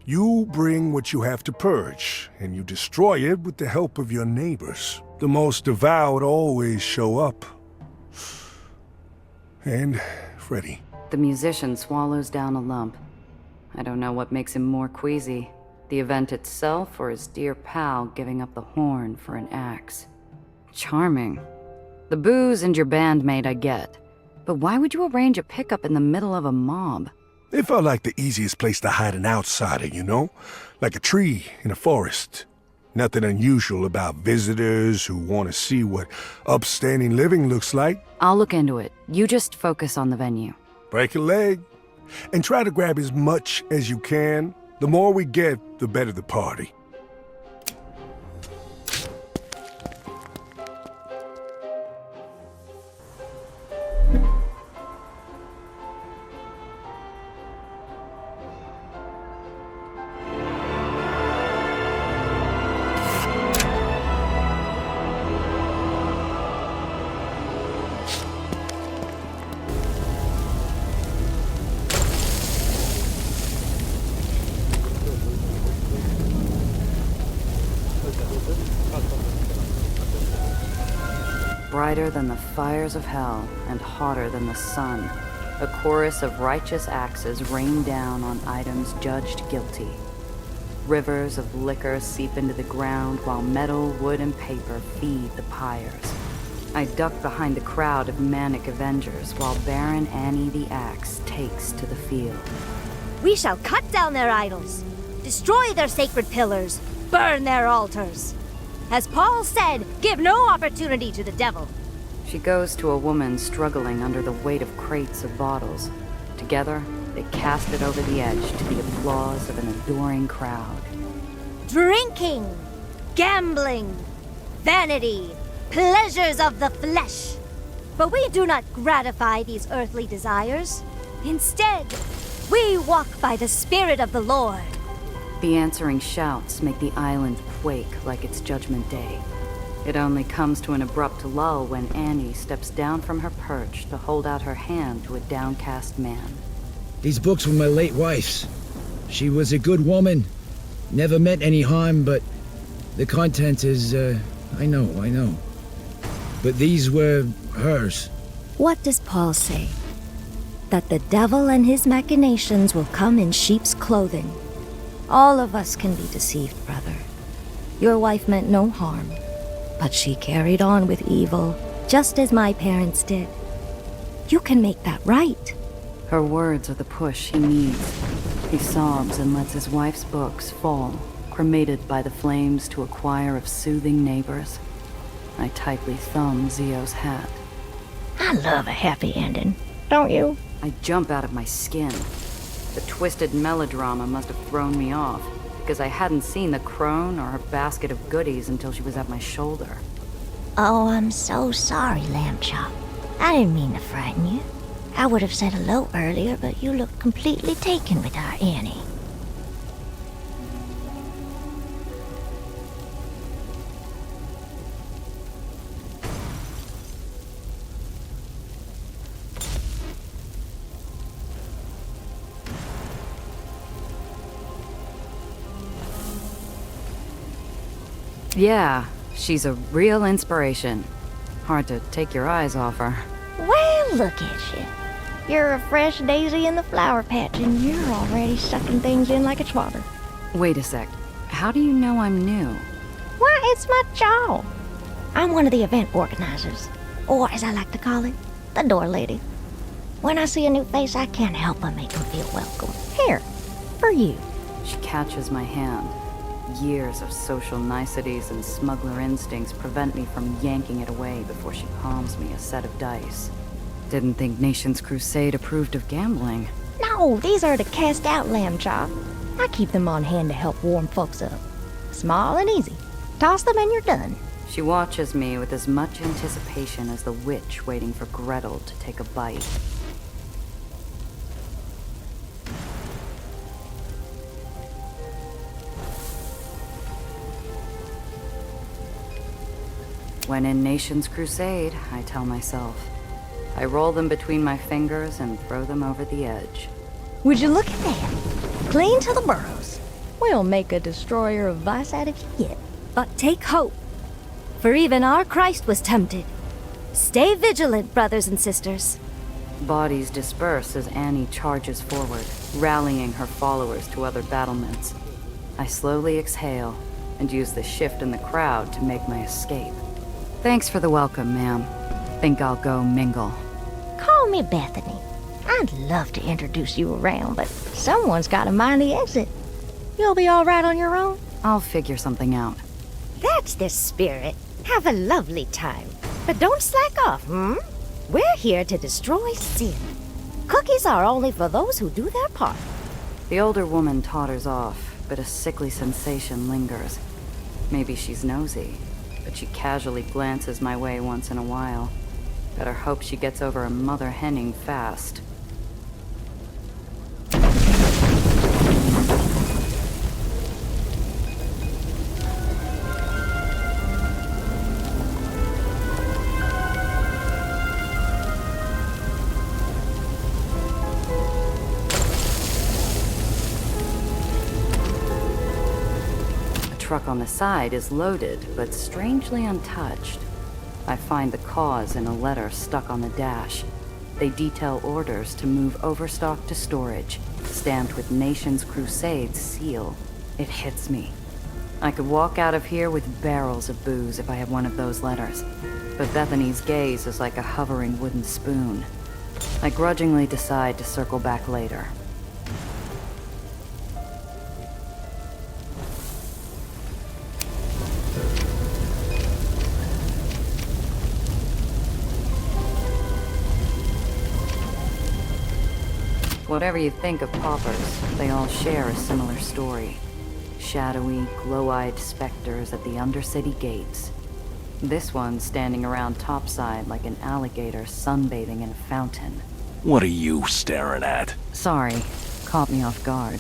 You bring what you have to purge, and you destroy it with the help of your neighbors. The most devout always show up. And Freddie. The musician swallows down a lump. I don't know what makes him more queasy, the event itself or his dear pal giving up the horn for an axe. Charming. The booze and your bandmate I get. But why would you arrange a pickup in the middle of a mob? It felt like the easiest place to hide an outsider, Like a tree in a forest. Nothing unusual about visitors who want to see what upstanding living looks like. I'll look into it. You just focus on the venue. Break a leg. And try to grab as much as you can. The more we get, the better the party. Brighter than the fires of hell and hotter than the sun, a chorus of righteous axes rain down on items judged guilty. Rivers of liquor seep into the ground while metal, wood, and paper feed the pyres. I duck behind the crowd of manic avengers while Baron Annie the Axe takes to the field. We shall cut down their idols, destroy their sacred pillars, burn their altars. As Paul said, give no opportunity to the devil. She goes to a woman struggling under the weight of crates of bottles. Together, they cast it over the edge to the applause of an adoring crowd. Drinking, gambling, vanity, pleasures of the flesh. But we do not gratify these earthly desires. Instead, we walk by the Spirit of the Lord. The answering shouts make the island quake like it's Judgment Day. It only comes to an abrupt lull when Annie steps down from her perch to hold out her hand to a downcast man. These books were my late wife's. She was a good woman. Never meant any harm, but the content is, I know. But these were hers. What does Paul say? That the devil and his machinations will come in sheep's clothing. All of us can be deceived, brother. Your wife meant no harm, but she carried on with evil, just as my parents did. You can make that right. Her words are the push he needs. He sobs and lets his wife's books fall, cremated by the flames to a choir of soothing neighbors. I tightly thumb Zio's hat. I love a happy ending, don't you? I jump out of my skin. The twisted melodrama must have thrown me off, because I hadn't seen the crone or her basket of goodies until she was at my shoulder. Oh, I'm so sorry, Lamb Chop. I didn't mean to frighten you. I would have said hello earlier, but you looked completely taken with our Annie. Yeah, she's a real inspiration. Hard to take your eyes off her. Well, look at you. You're a fresh daisy in the flower patch, and you're already sucking things in like a swatter. Wait a sec. How do you know I'm new? Why, it's my job. I'm one of the event organizers, or as I like to call it, the door lady. When I see a new face, I can't help but make them feel welcome. Here, for you. She catches my hand. Years of social niceties and smuggler instincts prevent me from yanking it away before she palms me a set of dice. Didn't think Nation's Crusade approved of gambling. No, these are the cast-out lamb chop. I keep them on hand to help warm folks up. Small and easy. Toss them and you're done. She watches me with as much anticipation as the witch waiting for Gretel to take a bite. When in Nation's Crusade, I tell myself. I roll them between my fingers and throw them over the edge. Would you look at that? Clean to the burrows. We'll make a destroyer of vice out of you yet. But take hope, for even our Christ was tempted. Stay vigilant, brothers and sisters. Bodies disperse as Annie charges forward, rallying her followers to other battlements. I slowly exhale and use the shift in the crowd to make my escape. Thanks for the welcome, ma'am. Think I'll go mingle. Call me Bethany. I'd love to introduce you around, but someone's got to mind the exit. You'll be all right on your own? I'll figure something out. That's the spirit. Have a lovely time. But don't slack off, We're here to destroy sin. Cookies are only for those who do their part. The older woman totters off, but a sickly sensation lingers. Maybe she's nosy, but she casually glances my way once in a while. Better hope she gets over a mother henning fast. Truck on the side is loaded, but strangely untouched. I find the cause in a letter stuck on the dash. They detail orders to move overstock to storage, stamped with Nation's Crusade seal. It hits me. I could walk out of here with barrels of booze if I had one of those letters, but Bethany's gaze is like a hovering wooden spoon. I grudgingly decide to circle back later. Whatever you think of paupers, they all share a similar story. Shadowy, glow-eyed specters at the Undercity gates. This one standing around topside like an alligator sunbathing in a fountain. What are you staring at? Sorry, caught me off guard.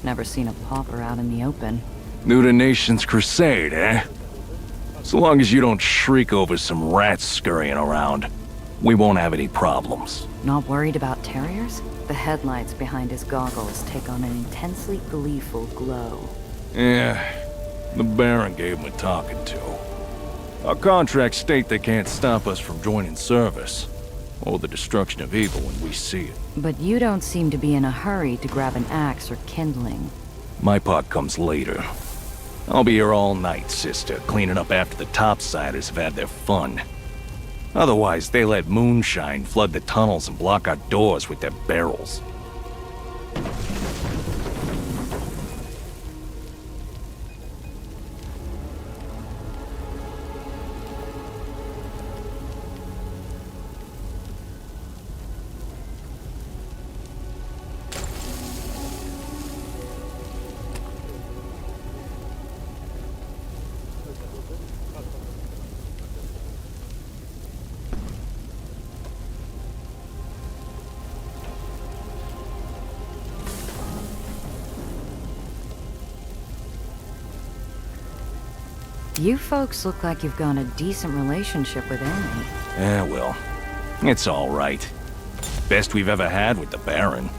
Never seen a pauper out in the open. New to Nation's Crusade, eh? So long as you don't shriek over some rats scurrying around, we won't have any problems. Not worried about terriers? The headlights behind his goggles take on an intensely gleeful glow. Yeah, the Baron gave him a talking to. Our contracts state they can't stop us from joining service, or the destruction of evil when we see it. But you don't seem to be in a hurry to grab an axe or kindling. My part comes later. I'll be here all night, sister, cleaning up after the topsiders have had their fun. Otherwise, they let moonshine flood the tunnels and block our doors with their barrels. You folks look like you've got a decent relationship with Annie. Yeah, well, it's all right. Best we've ever had with the Baron.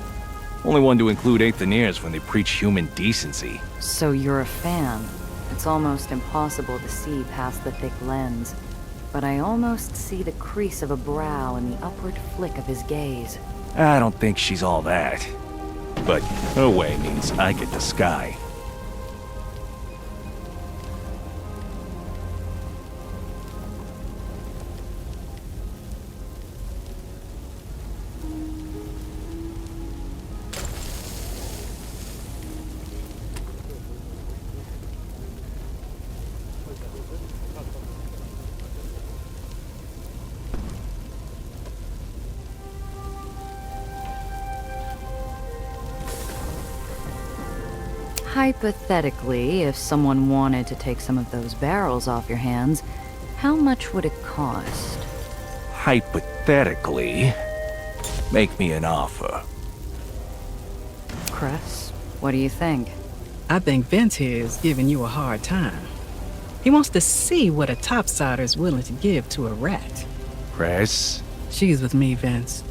Only one to include Aetherians when they preach human decency. So you're a fan. It's almost impossible to see past the thick lens. But I almost see the crease of a brow and the upward flick of his gaze. I don't think she's all that. But her way means I get the sky. Hypothetically, if someone wanted to take some of those barrels off your hands, how much would it cost? Hypothetically, make me an offer. Chris, what do you think? I think Vince here is giving you a hard time. He wants to see what a topsider is willing to give to a rat. Chris? She's with me, Vince.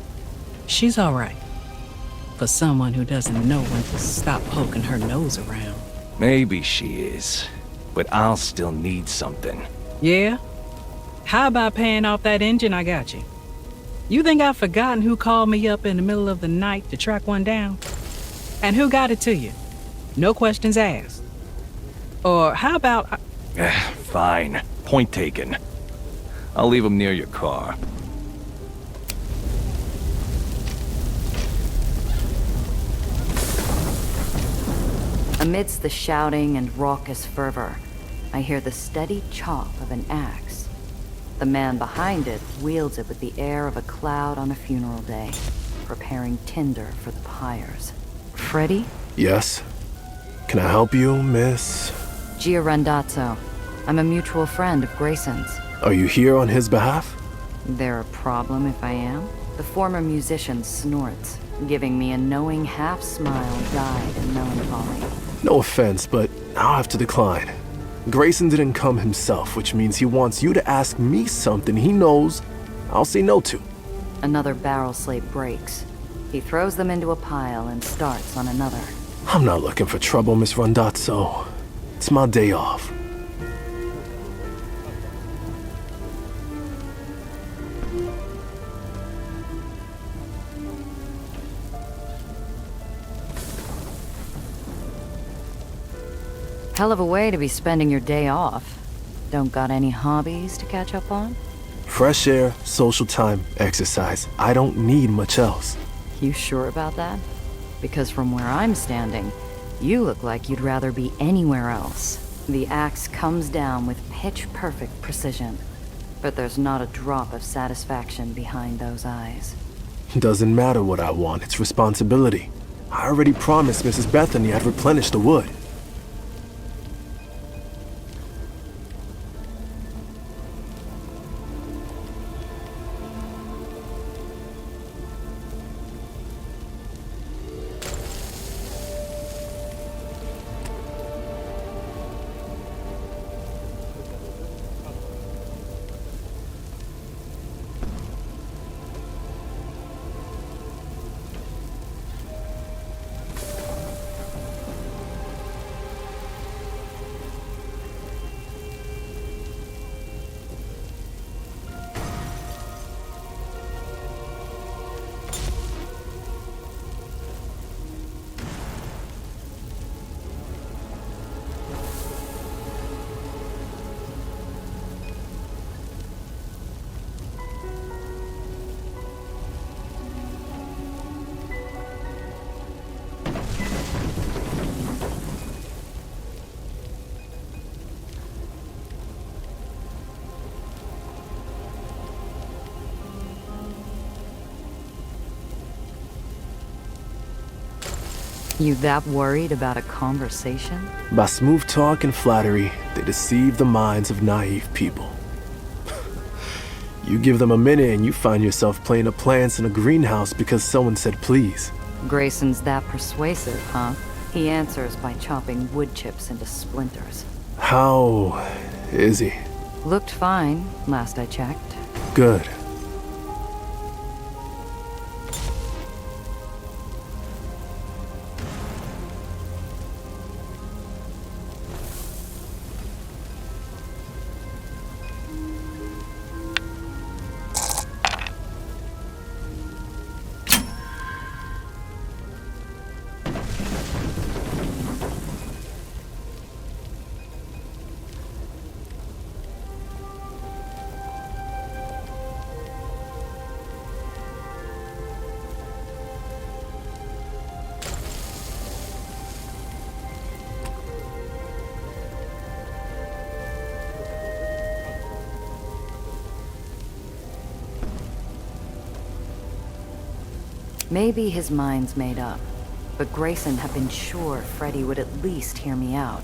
She's all right. For someone who doesn't know when to stop poking her nose around. Maybe she is, but I'll still need something. Yeah? How about paying off that engine I got you? You think I've forgotten who called me up in the middle of the night to track one down? And who got it to you? No questions asked. Or how about... Fine. Point taken. I'll leave him near your car. Amidst the shouting and raucous fervor, I hear the steady chop of an axe. The man behind it wields it with the air of a cloud on a funeral day, preparing tinder for the pyres. Freddy? Yes? Can I help you, Miss? Gia Randazzo. I'm a mutual friend of Grayson's. Are you here on his behalf? There a problem if I am? The former musician snorts, giving me a knowing half-smile dyed in melancholy. No offense, but I'll have to decline. Grayson didn't come himself, which means he wants you to ask me something he knows I'll say no to. Another barrel slate breaks. He throws them into a pile and starts on another. I'm not looking for trouble, Miss Randazzo. It's my day off. Hell of a way to be spending your day off. Don't got any hobbies to catch up on? Fresh air, social time, exercise. I don't need much else. You sure about that? Because from where I'm standing, you look like you'd rather be anywhere else. The axe comes down with pitch-perfect precision, but there's not a drop of satisfaction behind those eyes. Doesn't matter what I want, it's responsibility. I already promised Mrs. Bethany I'd replenish the wood. You that worried about a conversation? By smooth talk and flattery, they deceive the minds of naive people. You give them a minute and you find yourself playing up plants in a greenhouse because someone said please. Grayson's that persuasive, huh? He answers by chopping wood chips into splinters. How is he? Looked fine, last I checked. Good. Maybe his mind's made up, but Grayson had been sure Freddy would at least hear me out.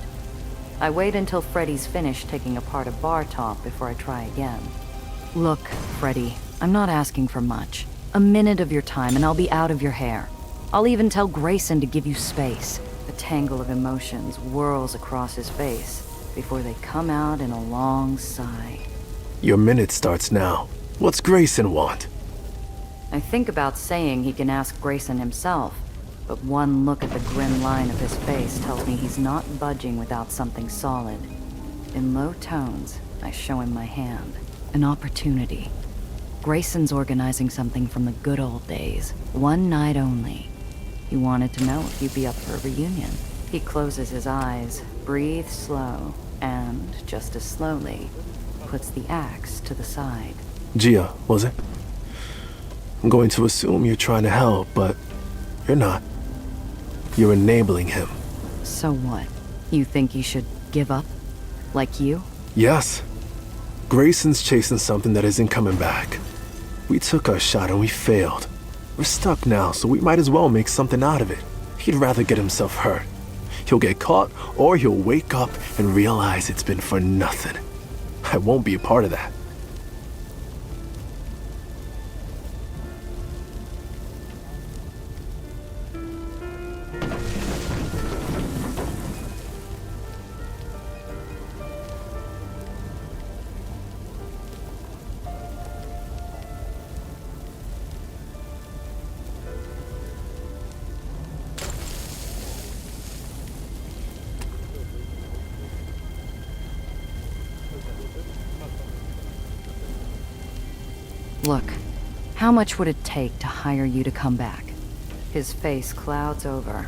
I wait until Freddy's finished taking apart a bar top before I try again. Look, Freddy, I'm not asking for much. A minute of your time and I'll be out of your hair. I'll even tell Grayson to give you space. A tangle of emotions whirls across his face before they come out in a long sigh. Your minute starts now. What's Grayson want? I think about saying he can ask Grayson himself, but one look at the grim line of his face tells me he's not budging without something solid. In low tones, I show him my hand. An opportunity. Grayson's organizing something from the good old days. One night only. He wanted to know if you'd be up for a reunion. He closes his eyes, breathes slow, and, just as slowly, puts the axe to the side. Gia, was it? I'm going to assume you're trying to help, but you're not. You're enabling him. So what? You think he should give up? Like you? Yes. Grayson's chasing something that isn't coming back. We took our shot and we failed. We're stuck now, so we might as well make something out of it. He'd rather get himself hurt. He'll get caught, or he'll wake up and realize it's been for nothing. I won't be a part of that. Look, how much would it take to hire you to come back? His face clouds over.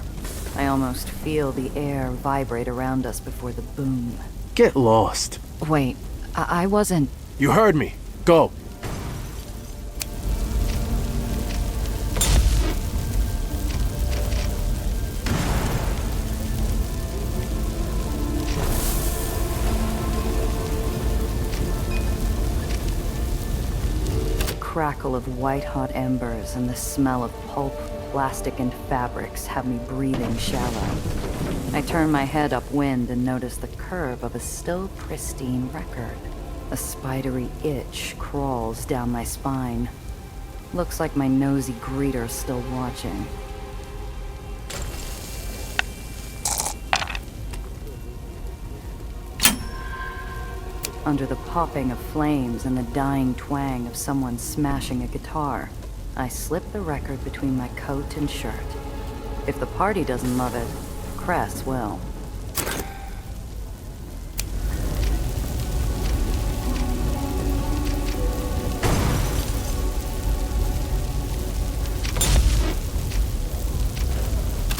I almost feel the air vibrate around us before the boom. Get lost. Wait, I wasn't... You heard me. Go. Crackle of white-hot embers and the smell of pulp, plastic, and fabrics have me breathing shallow. I turn my head upwind and notice the curve of a still pristine record. A spidery itch crawls down my spine. Looks like my nosy greeter's still watching. Under the popping of flames and the dying twang of someone smashing a guitar, I slip the record between my coat and shirt. If the party doesn't love it, Cress will.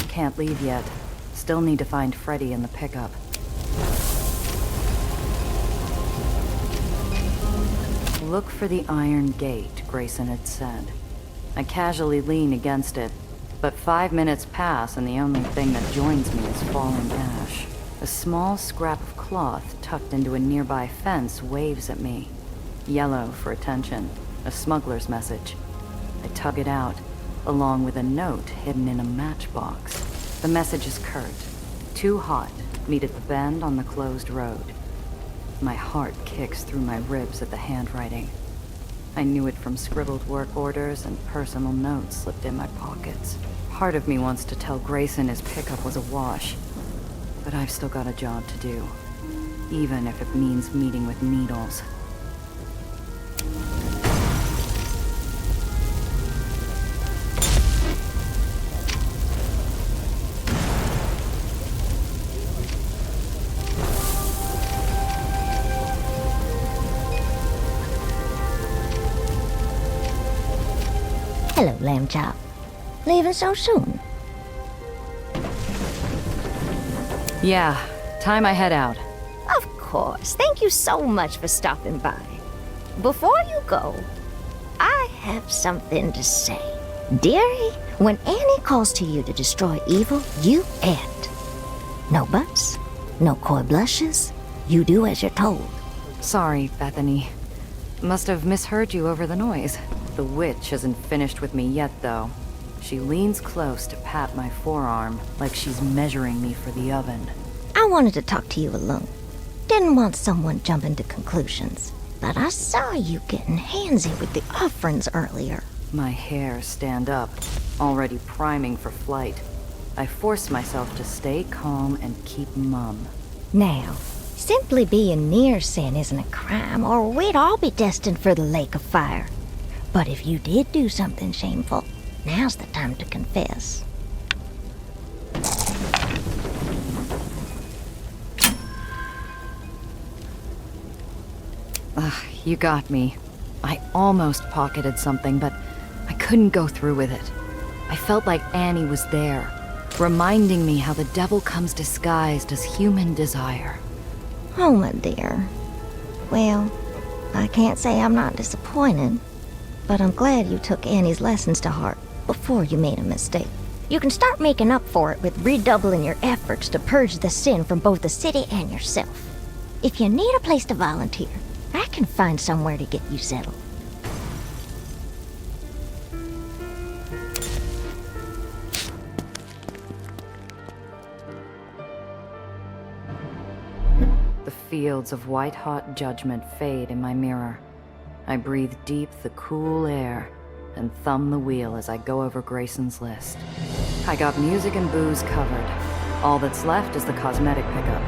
Can't leave yet. Still need to find Freddy in the pickup. Look for the iron gate, Grayson had said. I casually lean against it, but 5 minutes pass and the only thing that joins me is falling ash. A small scrap of cloth tucked into a nearby fence waves at me. Yellow for attention, a smuggler's message. I tug it out, along with a note hidden in a matchbox. The message is curt. Too hot. Meet at the bend on the closed road. My heart kicks through my ribs at the handwriting. I knew it from scribbled work orders and personal notes slipped in my pockets. Part of me wants to tell Grayson his pickup was a wash, but I've still got a job to do, even if it means meeting with Needles. Hello, Lamb Chop. Leaving so soon? Yeah, time I head out. Of course. Thank you so much for stopping by. Before you go, I have something to say. Dearie, when Annie calls to you to destroy evil, you act. No buts, no coy blushes. You do as you're told. Sorry, Bethany. Must have misheard you over the noise. The witch hasn't finished with me yet, though. She leans close to pat my forearm, like she's measuring me for the oven. I wanted to talk to you alone. Didn't want someone jumping to conclusions. But I saw you getting handsy with the offerings earlier. My hairs stand up, already priming for flight. I force myself to stay calm and keep mum. Now, simply being near sin isn't a crime, or we'd all be destined for the lake of fire. But if you did do something shameful, now's the time to confess. Ugh, you got me. I almost pocketed something, but I couldn't go through with it. I felt like Annie was there, reminding me how the devil comes disguised as human desire. Oh, my dear. Well, I can't say I'm not disappointed, but I'm glad you took Annie's lessons to heart before you made a mistake. You can start making up for it with redoubling your efforts to purge the sin from both the city and yourself. If you need a place to volunteer, I can find somewhere to get you settled. The fields of white-hot judgment fade in my mirror. I breathe deep the cool air and thumb the wheel as I go over Grayson's list. I got music and booze covered. All that's left is the cosmetic pickup.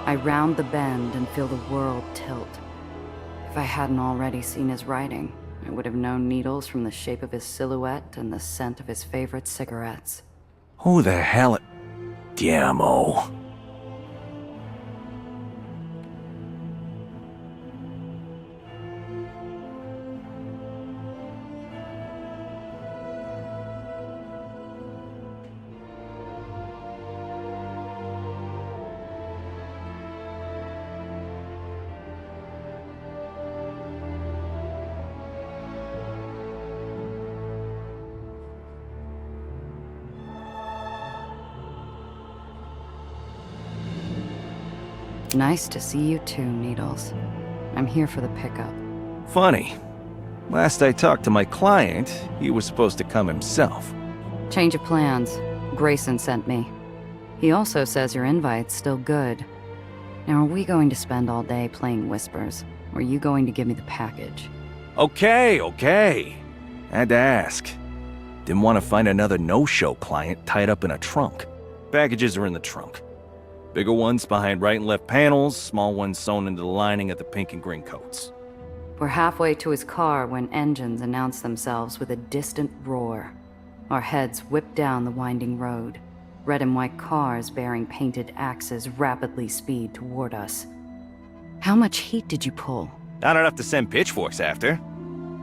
I round the bend and feel the world tilt. If I hadn't already seen his writing, I would have known Needles from the shape of his silhouette and the scent of his favorite cigarettes. Who the hell? Diamo. Nice to see you too, Needles. I'm here for the pickup. Funny. Last I talked to my client, he was supposed to come himself. Change of plans. Grayson sent me. He also says your invite's still good. Now, are we going to spend all day playing Whispers, or are you going to give me the package? Okay. Had to ask. Didn't want to find another no-show client tied up in a trunk. Packages are in the trunk. Bigger ones behind right and left panels, small ones sewn into the lining of the pink and green coats. We're halfway to his car when engines announce themselves with a distant roar. Our heads whip down the winding road. Red and white cars bearing painted axes rapidly speed toward us. How much heat did you pull? Not enough to send pitchforks after.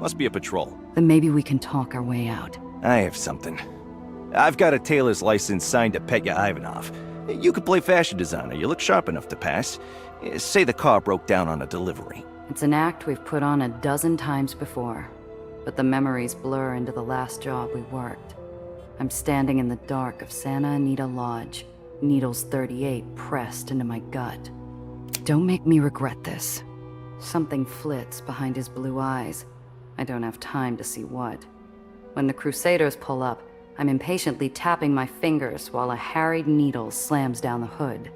Must be a patrol. Then maybe we can talk our way out. I have something. I've got a tailor's license signed to Petya Ivanov. You could play fashion designer. You look sharp enough to pass. Say the car broke down on a delivery. It's an act we've put on a dozen times before, but the memories blur into the last job we worked. I'm standing in the dark of Santa Anita Lodge, Needles 38 pressed into my gut. Don't make me regret this. Something flits behind his blue eyes. I don't have time to see what. When the Crusaders pull up, I'm impatiently tapping my fingers while a harried needle slams down the hood.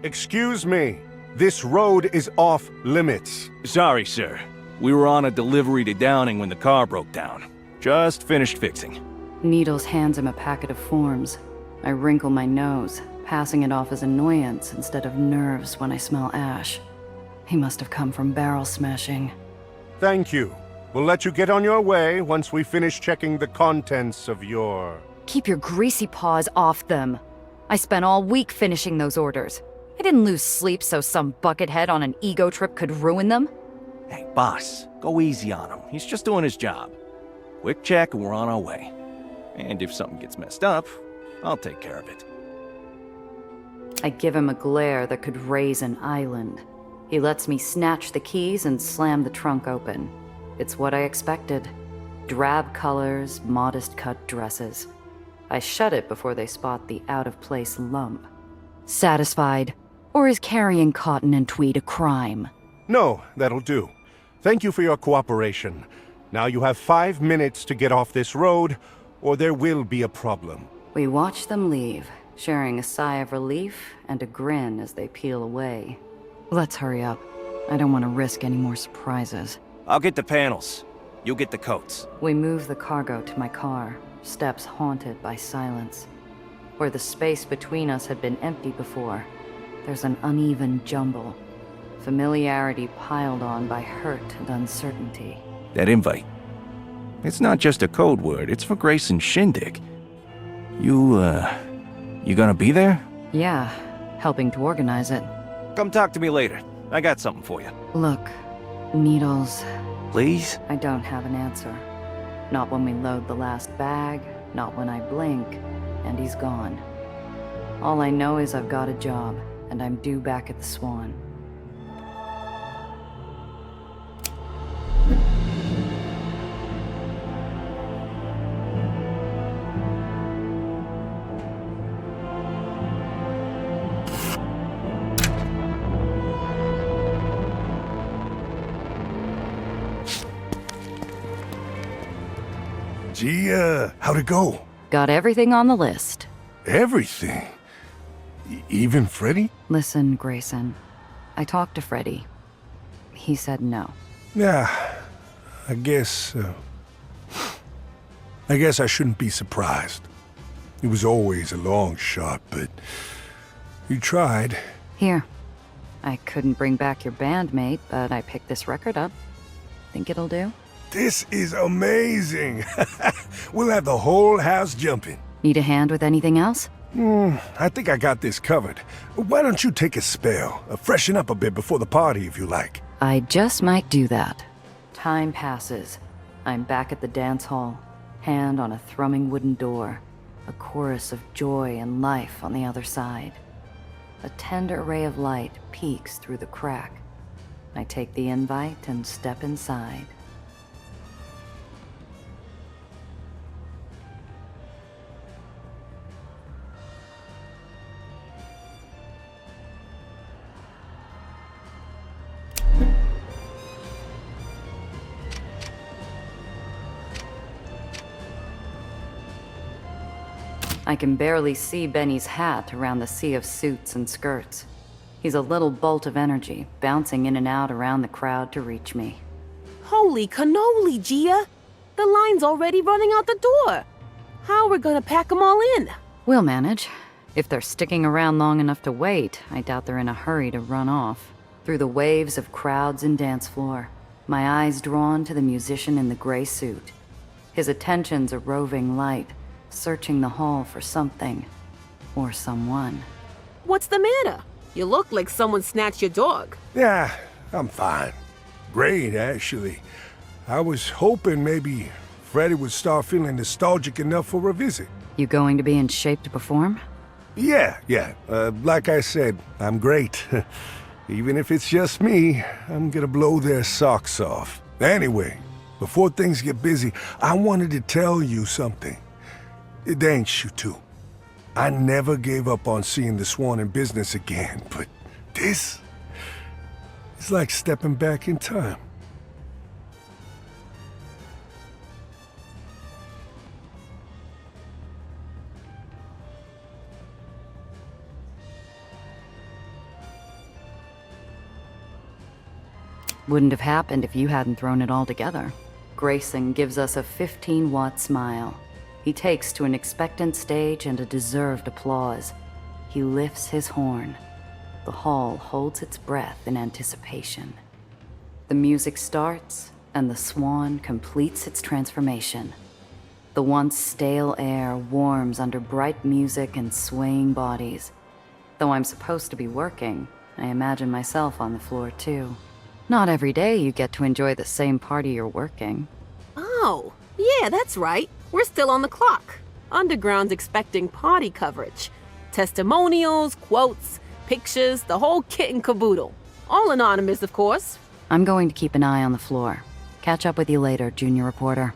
Excuse me. This road is off limits. Sorry, sir. We were on a delivery to Downing when the car broke down. Just finished fixing. Needles hands him a packet of forms. I wrinkle my nose, passing it off as annoyance instead of nerves when I smell ash. He must have come from barrel smashing. Thank you. We'll let you get on your way once we finish checking the contents of your... Keep your greasy paws off them. I spent all week finishing those orders. I didn't lose sleep so some buckethead on an ego trip could ruin them. Hey, boss, go easy on him. He's just doing his job. Quick check and we're on our way. And if something gets messed up, I'll take care of it. I give him a glare that could raise an island. He lets me snatch the keys and slam the trunk open. It's what I expected. Drab colors, modest-cut dresses. I shut it before they spot the out-of-place lump. Satisfied? Or is carrying cotton and tweed a crime? No, that'll do. Thank you for your cooperation. Now you have 5 minutes to get off this road, or there will be a problem. We watch them leave, sharing a sigh of relief and a grin as they peel away. Let's hurry up. I don't want to risk any more surprises. I'll get the panels. You get the coats. We move the cargo to my car, steps haunted by silence. Where the space between us had been empty before, there's an uneven jumble. Familiarity piled on by hurt and uncertainty. That invite. It's not just a code word, it's for Grayson Shindig. You gonna be there? Yeah, helping to organize it. Come talk to me later. I got something for you. Look, Needles... Please? I don't have an answer. Not when we load the last bag, not when I blink, and he's gone. All I know is I've got a job, and I'm due back at the Swan. Gia, how'd it go? Got everything on the list. Everything? Even Freddy? Listen, Grayson. I talked to Freddy. He said no. Yeah, I guess I shouldn't be surprised. He was always a long shot, but he tried. Here. I couldn't bring back your bandmate, but I picked this record up. Think it'll do? This is amazing! We'll have the whole house jumping. Need a hand with anything else? I think I got this covered. Why don't you take a spell? Freshen up a bit before the party, if you like. I just might do that. Time passes. I'm back at the dance hall, hand on a thrumming wooden door, a chorus of joy and life on the other side. A tender ray of light peeks through the crack. I take the invite and step inside. I can barely see Benny's hat around the sea of suits and skirts. He's a little bolt of energy, bouncing in and out around the crowd to reach me. Holy cannoli, Gia! The line's already running out the door. How are we gonna pack them all in? We'll manage. If they're sticking around long enough to wait, I doubt they're in a hurry to run off. Through the waves of crowds and dance floor, my eyes drawn to the musician in the gray suit. His attention's a roving light, searching the hall for something. Or someone. What's the matter? You look like someone snatched your dog. Yeah, I'm fine. Great, actually. I was hoping maybe Freddy would start feeling nostalgic enough for a visit. You going to be in shape to perform? Yeah. Like I said, I'm great. Even if it's just me, I'm gonna blow their socks off. Anyway, before things get busy, I wanted to tell you something. It ain't you two. I never gave up on seeing the Swan in business again, but this... it's like stepping back in time. Wouldn't have happened if you hadn't thrown it all together. Grayson gives us a 15-watt smile. He takes to an expectant stage and a deserved applause. He lifts his horn. The hall holds its breath in anticipation. The music starts, and the Swan completes its transformation. The once stale air warms under bright music and swaying bodies. Though I'm supposed to be working, I imagine myself on the floor too. Not every day you get to enjoy the same party you're working. Oh, yeah, that's right. We're still on the clock. Underground's expecting party coverage. Testimonials, quotes, pictures, the whole kit and caboodle. All anonymous, of course. I'm going to keep an eye on the floor. Catch up with you later, junior reporter.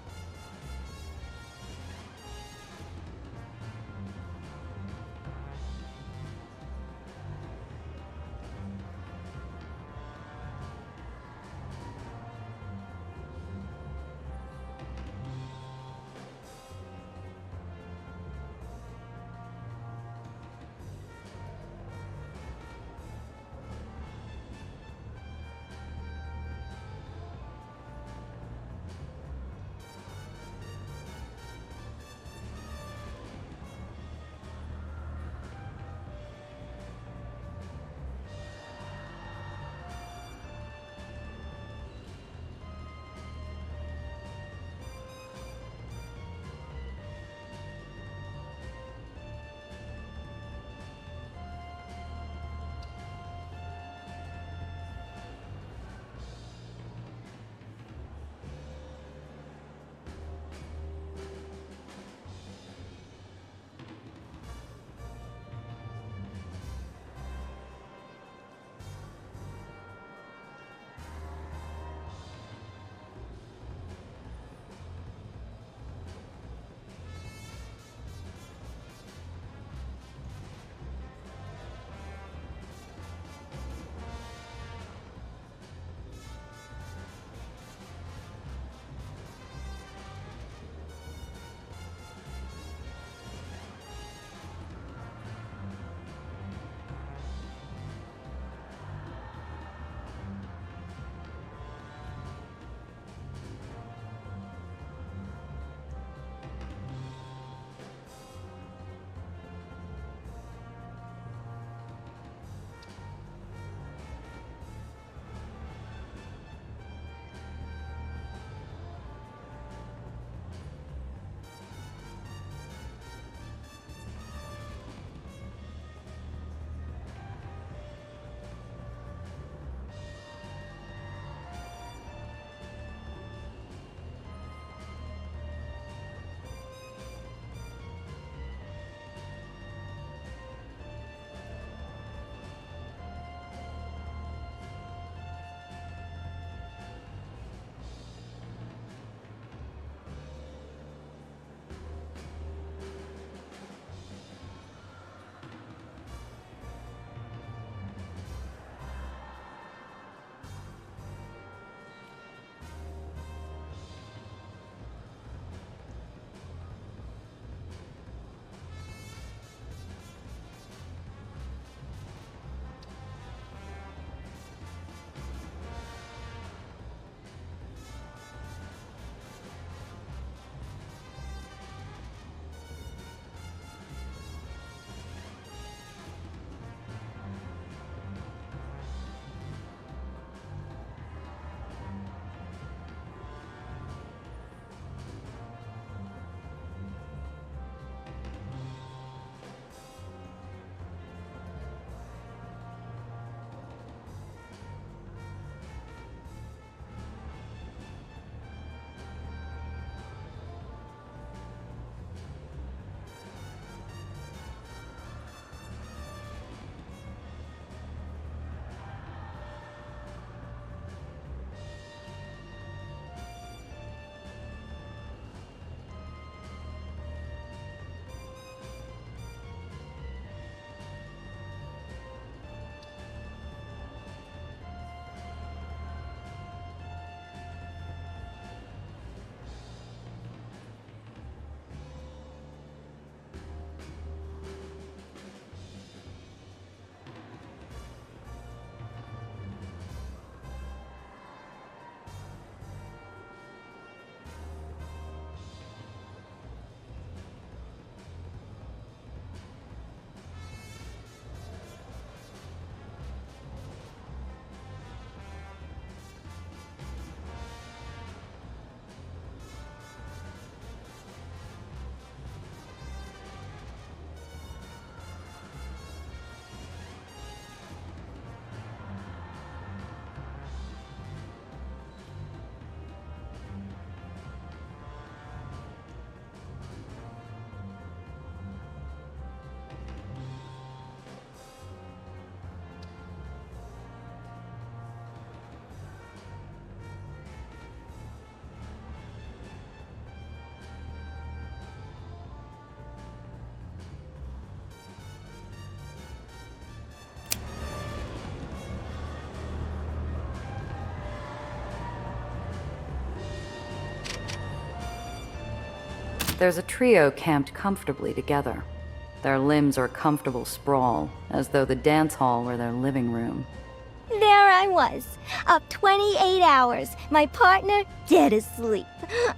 There's a trio camped comfortably together. Their limbs are a comfortable sprawl, as though the dance hall were their living room. There I was, up 28 hours, my partner dead asleep,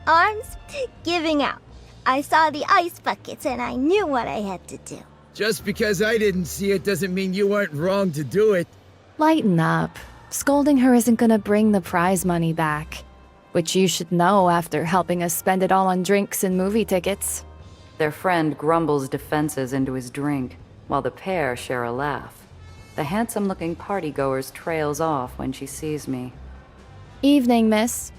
arms giving out. I saw the ice buckets and I knew what I had to do. Just because I didn't see it doesn't mean you weren't wrong to do it. Lighten up. Scolding her isn't gonna bring the prize money back. Which you should know after helping us spend it all on drinks and movie tickets. Their friend grumbles defenses into his drink, while the pair share a laugh. The handsome-looking partygoers trails off when she sees me. Evening, miss.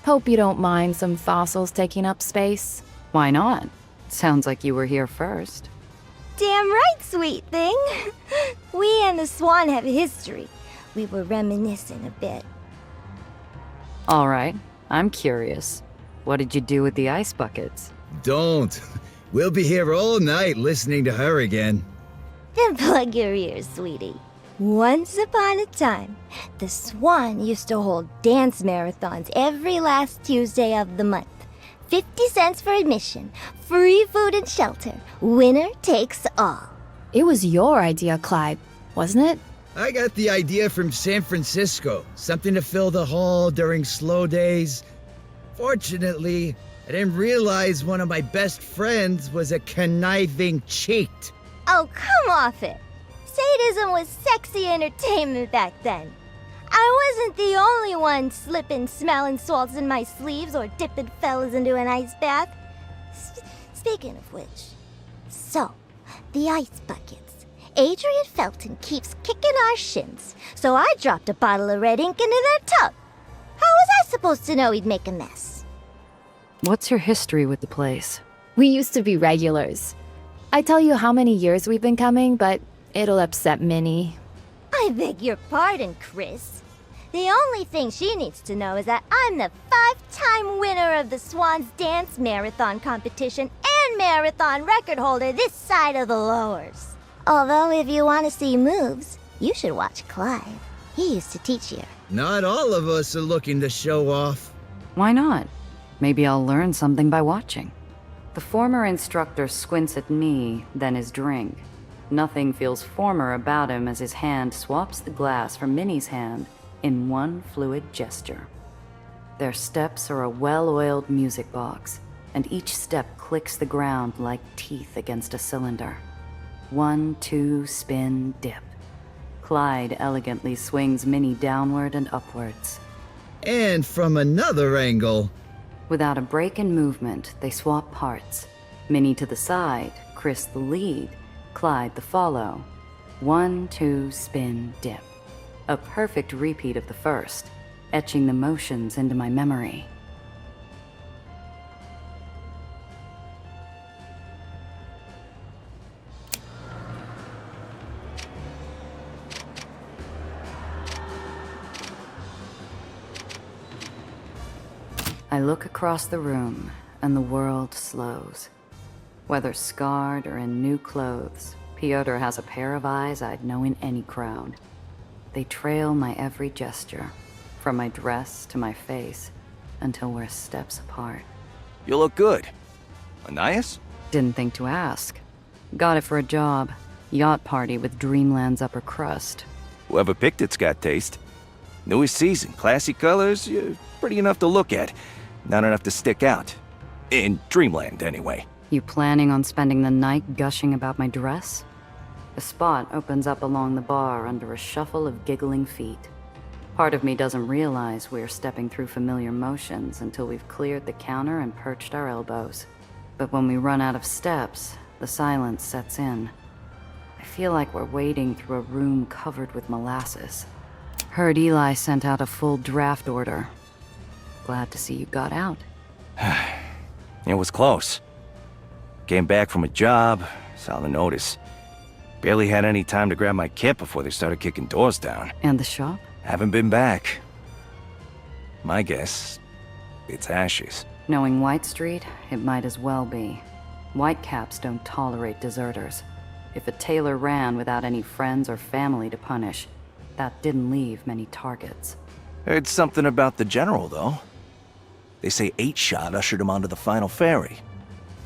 Hope you don't mind some fossils taking up space. Why not? Sounds like you were here first. Damn right, sweet thing. We and the swan have history. We were reminiscing a bit. All right, I'm curious. What did you do with the ice buckets? Don't. We'll be here all night listening to her again. Then plug your ears, sweetie. Once upon a time, the Swan used to hold dance marathons every last Tuesday of the month. 50 cents for admission, free food and shelter. Winner takes all. It was your idea, Clyde, wasn't it? I got the idea from San Francisco. Something to fill the hall during slow days. Fortunately, I didn't realize one of my best friends was a conniving cheat. Oh, come off it. Sadism was sexy entertainment back then. I wasn't the only one slipping smelling salts in my sleeves or dipping fellas into an ice bath. Speaking of which, so, the ice buckets. Adrian Felton keeps kicking our shins, so I dropped a bottle of red ink into their tub. How was I supposed to know he'd make a mess? What's your history with the place? We used to be regulars. I tell you how many years we've been coming, but it'll upset Minnie. I beg your pardon, Chris. The only thing she needs to know is that I'm the 5-time winner of the Swans Dance Marathon competition and marathon record holder this side of the lowers. Although if you want to see moves, you should watch Clive. He used to teach you. Not all of us are looking to show off. Why not? Maybe I'll learn something by watching. The former instructor squints at me, then his drink. Nothing feels former about him as his hand swaps the glass from Minnie's hand in one fluid gesture. Their steps are a well-oiled music box, and each step clicks the ground like teeth against a cylinder. 1, 2, spin, dip. Clyde elegantly swings Minnie downward and upwards. And from another angle. Without a break in movement, they swap parts. Minnie to the side, Chris the lead, Clyde the follow. 1, 2, spin, dip. A perfect repeat of the first, etching the motions into my memory. I look across the room, and the world slows. Whether scarred or in new clothes, Piotr has a pair of eyes I'd know in any crowd. They trail my every gesture, from my dress to my face, until we're steps apart. You look good. Anais? Didn't think to ask. Got it for a job. Yacht party with Dreamland's upper crust. Whoever picked it's got taste. Newest season, classy colors, pretty enough to look at. Not enough to stick out. In Dreamland, anyway. You planning on spending the night gushing about my dress? The spot opens up along the bar under a shuffle of giggling feet. Part of me doesn't realize we're stepping through familiar motions until we've cleared the counter and perched our elbows. But when we run out of steps, the silence sets in. I feel like we're wading through a room covered with molasses. Heard Eli sent out a full draft order. Glad to see you got out. It was close. Came back from a job, saw the notice. Barely had any time to grab my kit before they started kicking doors down. And the shop? Haven't been back. My guess, it's ashes. Knowing White Street, it might as well be. Whitecaps don't tolerate deserters. If a tailor ran without any friends or family to punish, that didn't leave many targets. Heard something about the general, though. They say 8-Shot ushered him onto the final ferry.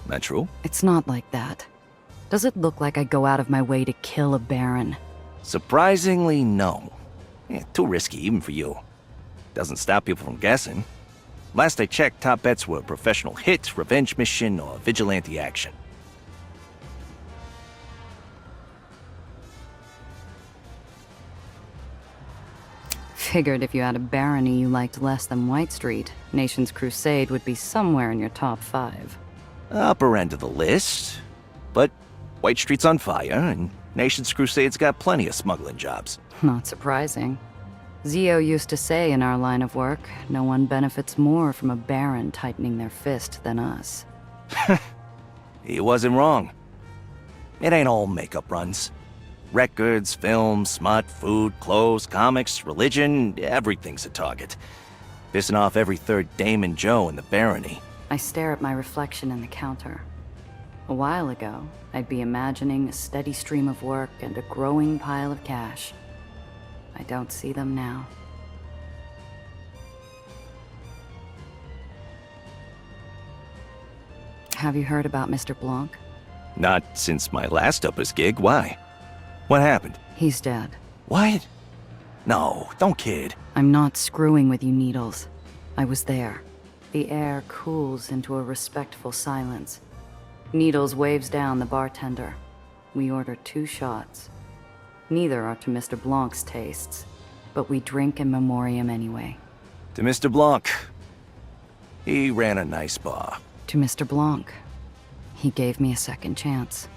That true? It's not like that. Does it look like I go out of my way to kill a Baron? Surprisingly, no. Too risky, even for you. Doesn't stop people from guessing. Last I checked, top bets were professional hit, revenge mission, or vigilante action. Figured if you had a barony you liked less than White Street, Nation's Crusade would be somewhere in your top 5. Upper end of the list. But White Street's on fire, and Nation's Crusade's got plenty of smuggling jobs. Not surprising. Zio used to say in our line of work, no one benefits more from a baron tightening their fist than us. He wasn't wrong. It ain't all makeup runs. Records, films, smut, food, clothes, comics, religion, everything's a target. Pissing off every third Dame and Joe in the barony. I stare at my reflection in the counter. A while ago, I'd be imagining a steady stream of work and a growing pile of cash. I don't see them now. Have you heard about Mr. Blanc? Not since my last Uppers gig. Why? What happened? He's dead. What? No, don't kid. I'm not screwing with you, Needles. I was there. The air cools into a respectful silence. Needles waves down the bartender. We order 2 shots. Neither are to Mr. Blanc's tastes, but we drink in memoriam anyway. To Mr. Blanc. He ran a nice bar. To Mr. Blanc. He gave me a second chance.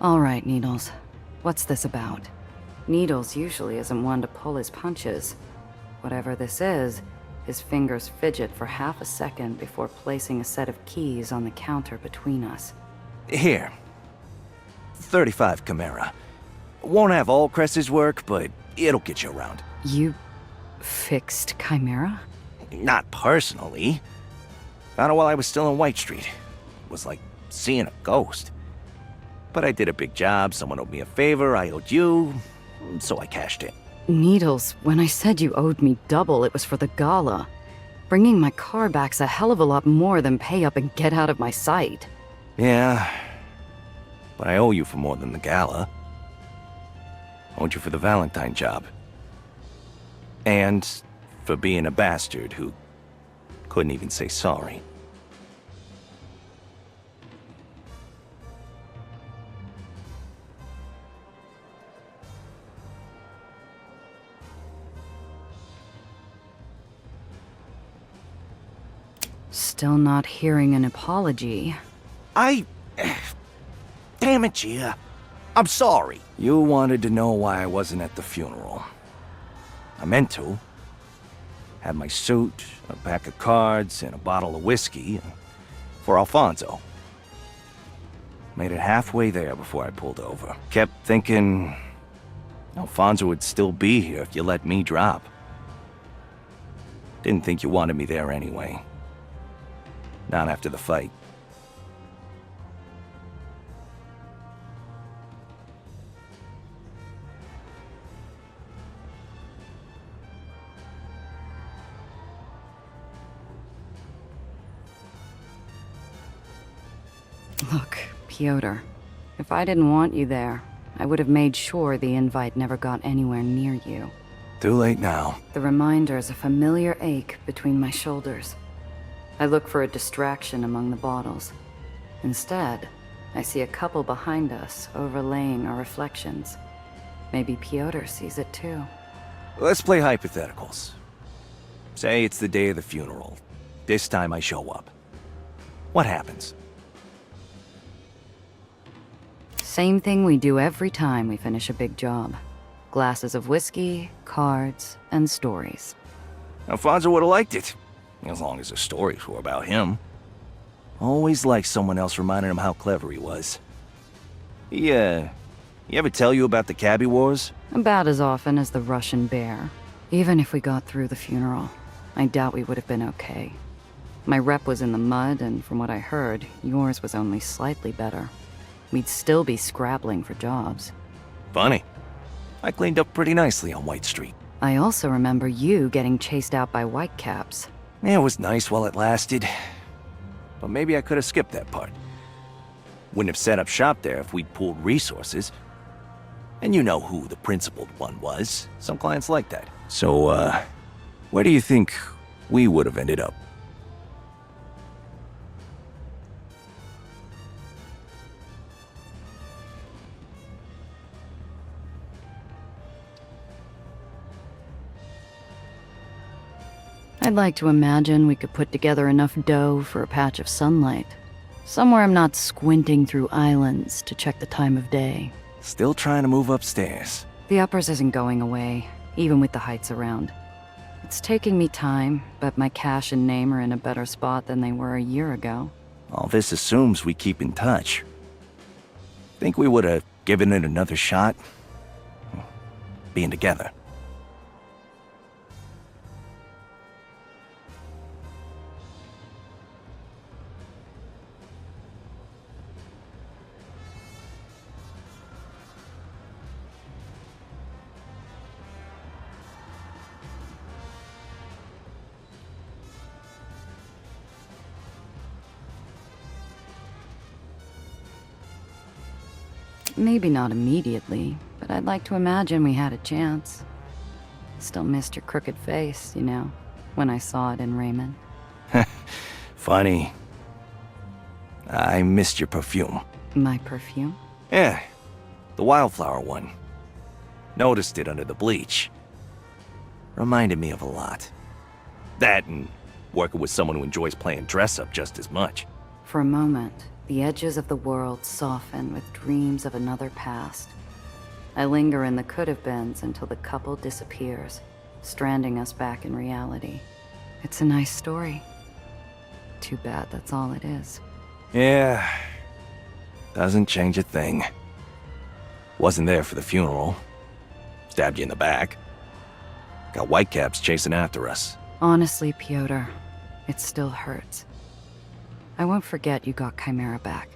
All right, Needles. What's this about? Needles usually isn't one to pull his punches. Whatever this is, his fingers fidget for half a second before placing a set of keys on the counter between us. Here. 35 Chimera. Won't have all Cress's work, but it'll get you around. You fixed Chimera? Not personally. Found it while I was still in White Street. It was like seeing a ghost. But I did a big job, someone owed me a favor, I owed you, so I cashed in. Needles, when I said you owed me double, it was for the gala. Bringing my car back's a hell of a lot more than pay up and get out of my sight. Yeah, but I owe you for more than the gala. Owed you for the Valentine job. And for being a bastard who couldn't even say sorry. Still not hearing an apology. Damn it, Gia. I'm sorry. You wanted to know why I wasn't at the funeral. I meant to. Had my suit, a pack of cards, and a bottle of whiskey for Alfonso. Made it halfway there before I pulled over. Kept thinking Alfonso would still be here if you let me drop. Didn't think you wanted me there anyway. Not after the fight. Look, Piotr, if I didn't want you there, I would have made sure the invite never got anywhere near you. Too late now. The reminder is a familiar ache between my shoulders. I look for a distraction among the bottles. Instead, I see a couple behind us overlaying our reflections. Maybe Piotr sees it too. Let's play hypotheticals. Say it's the day of the funeral. This time I show up. What happens? Same thing we do every time we finish a big job. Glasses of whiskey, cards, and stories. Alfonso would have liked it. As long as the stories were about him. Always liked someone else reminding him how clever he was. He ever tell you about the cabbie wars? About as often as the Russian bear. Even if we got through the funeral, I doubt we would have been okay. My rep was in the mud, and from what I heard, yours was only slightly better. We'd still be scrabbling for jobs. Funny. I cleaned up pretty nicely on White Street. I also remember you getting chased out by whitecaps. Yeah, it was nice while it lasted. But maybe I could have skipped that part. Wouldn't have set up shop there if we'd pooled resources. And you know who the principled one was. Some clients like that. So, where do you think we would have ended up? I'd like to imagine we could put together enough dough for a patch of sunlight. Somewhere I'm not squinting through islands to check the time of day. Still trying to move upstairs. The uppers isn't going away, even with the heights around. It's taking me time, but my cash and name are in a better spot than they were a year ago. All this assumes we keep in touch. Think we would have given it another shot? Being together. Maybe not immediately, but I'd like to imagine we had a chance. Still missed your crooked face, you know, when I saw it in Raymond. Funny. I missed your perfume. My perfume? Yeah, the wildflower one. Noticed it under the bleach. Reminded me of a lot. That and working with someone who enjoys playing dress-up just as much. For a moment, the edges of the world soften with dreams of another past. I linger in the could-have-beens until the couple disappears, stranding us back in reality. It's a nice story. Too bad that's all it is. Yeah, doesn't change a thing. Wasn't there for the funeral. Stabbed you in the back. Got whitecaps chasing after us. Honestly, Piotr, it still hurts. I won't forget you got Chimera back.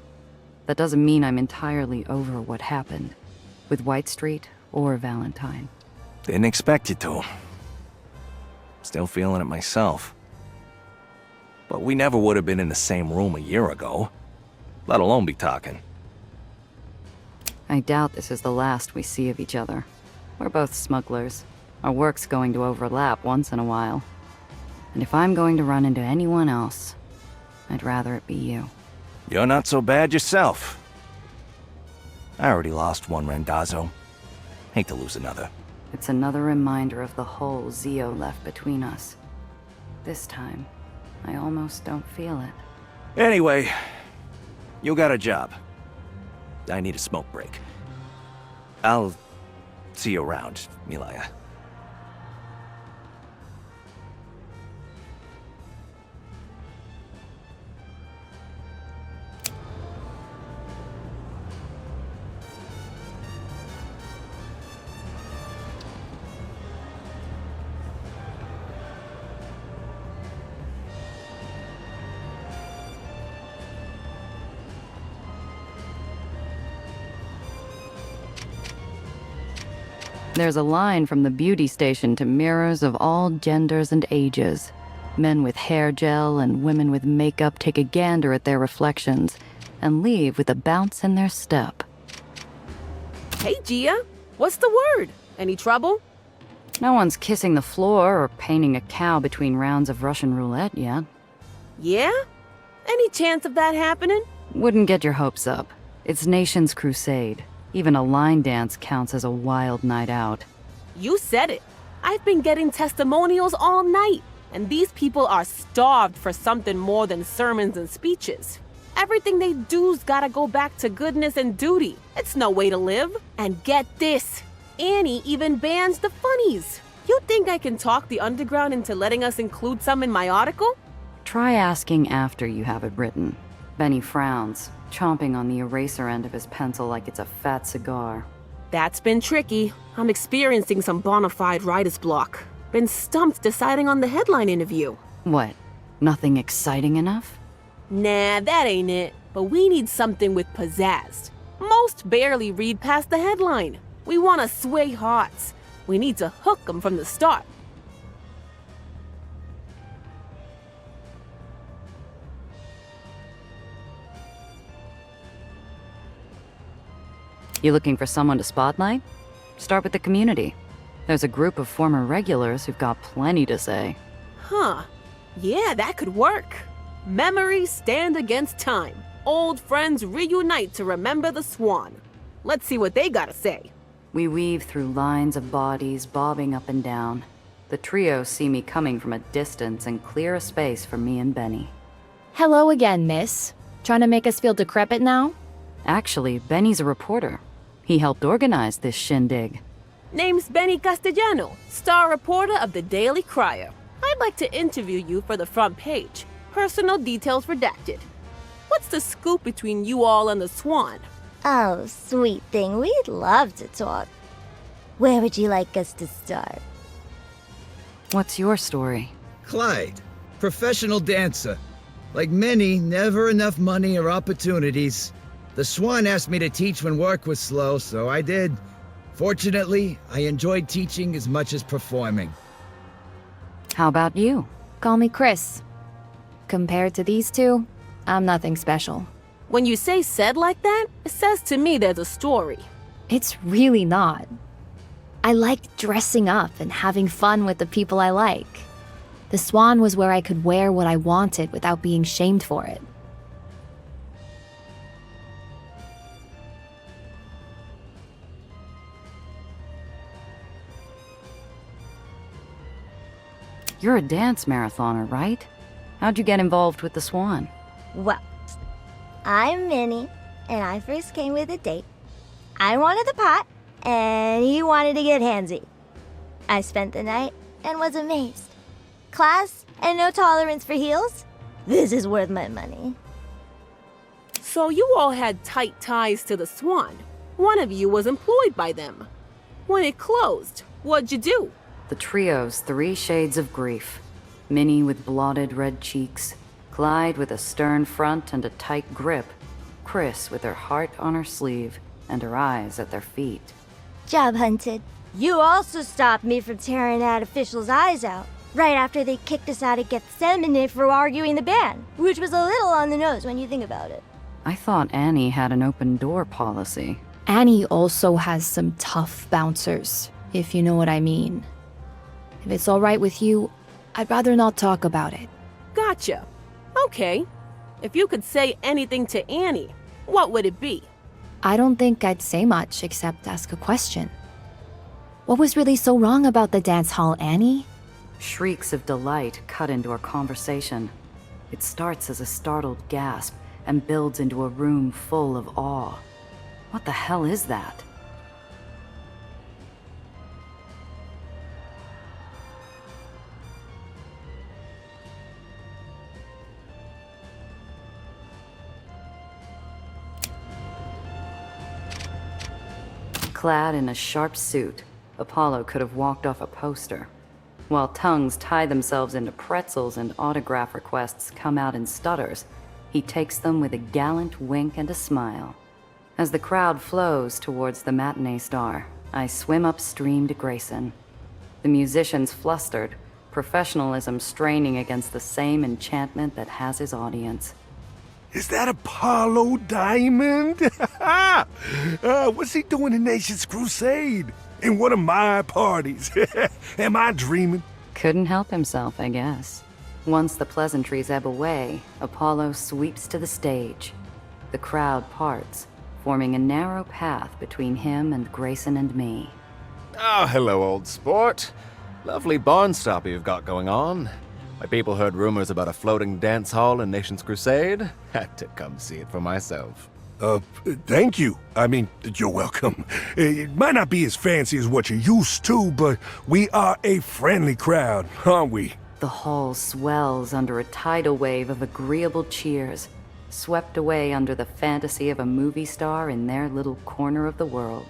That doesn't mean I'm entirely over what happened, with White Street or Valentine. Didn't expect you to. Still feeling it myself. But we never would have been in the same room a year ago, let alone be talking. I doubt this is the last we see of each other. We're both smugglers. Our work's going to overlap once in a while. And if I'm going to run into anyone else, I'd rather it be you. You're not so bad yourself. I already lost one Randazzo. Hate to lose another. It's another reminder of the hole Zio left between us. This time, I almost don't feel it. Anyway, you got a job. I need a smoke break. I'll see you around, Milaya. There's a line from the beauty station to mirrors of all genders and ages. Men with hair gel and women with makeup take a gander at their reflections and leave with a bounce in their step. Hey, Gia. What's the word? Any trouble? No one's kissing the floor or painting a cow between rounds of Russian roulette yet. Yeah? Any chance of that happening? Wouldn't get your hopes up. It's Nation's Crusade. Even a line dance counts as a wild night out. You said it. I've been getting testimonials all night, and these people are starved for something more than sermons and speeches. Everything they do's gotta go back to goodness and duty. It's no way to live. And get this, Annie even bans the funnies. You think I can talk the underground into letting us include some in my article? Try asking after you have it written. Benny frowns, chomping on the eraser end of his pencil like it's a fat cigar. That's been tricky. I'm experiencing some bona fide writer's block. Been stumped deciding on the headline interview. What? Nothing exciting enough? Nah, that ain't it. But we need something with pizzazz. Most barely read past the headline. We want to sway hearts. We need to hook them from the start. You looking for someone to spotlight? Start with the community. There's a group of former regulars who've got plenty to say. Huh. Yeah, that could work. Memories stand against time. Old friends reunite to remember the Swan. Let's see what they gotta say. We weave through lines of bodies bobbing up and down. The trio see me coming from a distance and clear a space for me and Benny. Hello again, miss. Trying to make us feel decrepit now? Actually, Benny's a reporter. He helped organize this shindig. Name's Benny Castellano, star reporter of the Daily Crier. I'd like to interview you for the front page. Personal details redacted. What's the scoop between you all and the Swan? Oh, sweet thing, we'd love to talk. Where would you like us to start? What's your story? Clyde, professional dancer. Like many, never enough money or opportunities. The Swan asked me to teach when work was slow, so I did. Fortunately, I enjoyed teaching as much as performing. How about you? Call me Chris. Compared to these two, I'm nothing special. When you say said like that, it says to me there's a story. It's really not. I like dressing up and having fun with the people I like. The Swan was where I could wear what I wanted without being shamed for it. You're a dance marathoner, right? How'd you get involved with the Swan? Well, I'm Minnie, and I first came with a date. I wanted the pot, and he wanted to get handsy. I spent the night and was amazed. Class and no tolerance for heels? This is worth my money. So you all had tight ties to the Swan. One of you was employed by them. When it closed, what'd you do? The trio's 3 shades of grief. Minnie with blotted red cheeks, Clyde with a stern front and a tight grip, Chris with her heart on her sleeve and her eyes at their feet. Job hunted. You also stopped me from tearing that official's eyes out, right after they kicked us out of Gethsemane for arguing the ban, which was a little on the nose when you think about it. I thought Annie had an open door policy. Annie also has some tough bouncers, if you know what I mean. If it's all right with you, I'd rather not talk about it. Gotcha. Okay. If you could say anything to Annie, what would it be? I don't think I'd say much except ask a question. What was really so wrong about the dance hall, Annie? Shrieks of delight cut into our conversation. It starts as a startled gasp and builds into a room full of awe. What the hell is that? Clad in a sharp suit, Apollo could have walked off a poster. While tongues tie themselves into pretzels and autograph requests come out in stutters, he takes them with a gallant wink and a smile. As the crowd flows towards the matinee star, I swim upstream to Grayson. The musicians flustered, professionalism straining against the same enchantment that has his audience. Is that Apollo Diamond? What's he doing in Nation's Crusade? In one of my parties? Am I dreaming? Couldn't help himself, I guess. Once the pleasantries ebb away, Apollo sweeps to the stage. The crowd parts, forming a narrow path between him and Grayson and me. Oh, hello, old sport. Lovely barnstopper you've got going on. My people heard rumors about a floating dance hall in Nation's Crusade. Had to come see it for myself. Thank you. I mean, you're welcome. It might not be as fancy as what you're used to, but we are a friendly crowd, aren't we? The hall swells under a tidal wave of agreeable cheers, swept away under the fantasy of a movie star in their little corner of the world.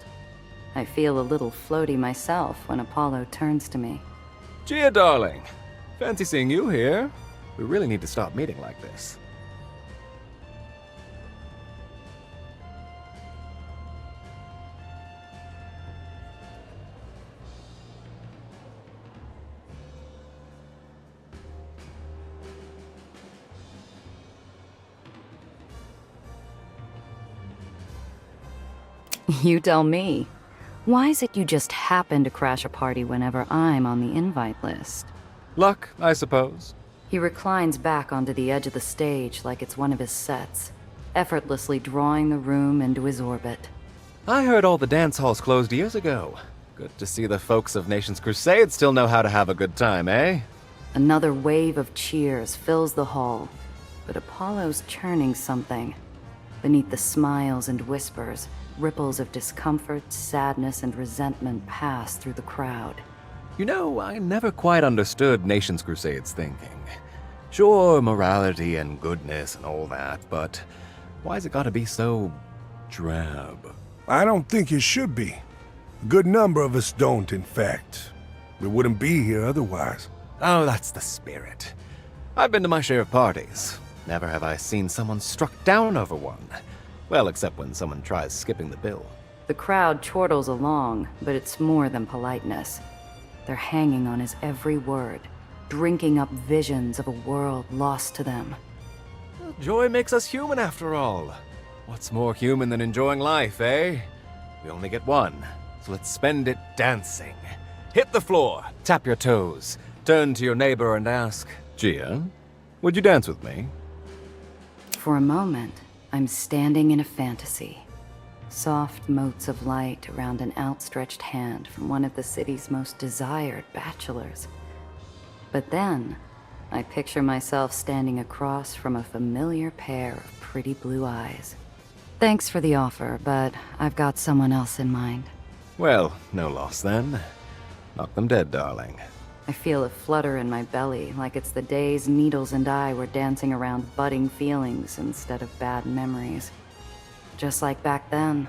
I feel a little floaty myself when Apollo turns to me. Gia, darling. Fancy seeing you here. We really need to stop meeting like this. You tell me. Why is it you just happen to crash a party whenever I'm on the invite list? Luck, I suppose. He reclines back onto the edge of the stage like it's one of his sets, effortlessly drawing the room into his orbit. I heard all the dance halls closed years ago. Good to see the folks of Nation's Crusade still know how to have a good time, eh? Another wave of cheers fills the hall, but Apollo's churning something. Beneath the smiles and whispers, ripples of discomfort, sadness, and resentment pass through the crowd. You know, I never quite understood Nation's Crusade's thinking. Sure, morality and goodness and all that, but why's it gotta be so drab? I don't think it should be. A good number of us don't, in fact. We wouldn't be here otherwise. Oh, that's the spirit. I've been to my share of parties. Never have I seen someone struck down over one. Well, except when someone tries skipping the bill. The crowd chortles along, but it's more than politeness. They're hanging on his every word, drinking up visions of a world lost to them. Joy makes us human, after all. What's more human than enjoying life, eh? We only get one, so let's spend it dancing. Hit the floor, tap your toes, turn to your neighbor and ask, Gia, would you dance with me? For a moment, I'm standing in a fantasy. Soft motes of light around an outstretched hand from one of the city's most desired bachelors. But then, I picture myself standing across from a familiar pair of pretty blue eyes. Thanks for the offer, but I've got someone else in mind. Well, no loss then. Knock them dead, darling. I feel a flutter in my belly, like it's the days Needles and I were dancing around budding feelings instead of bad memories. Just like back then,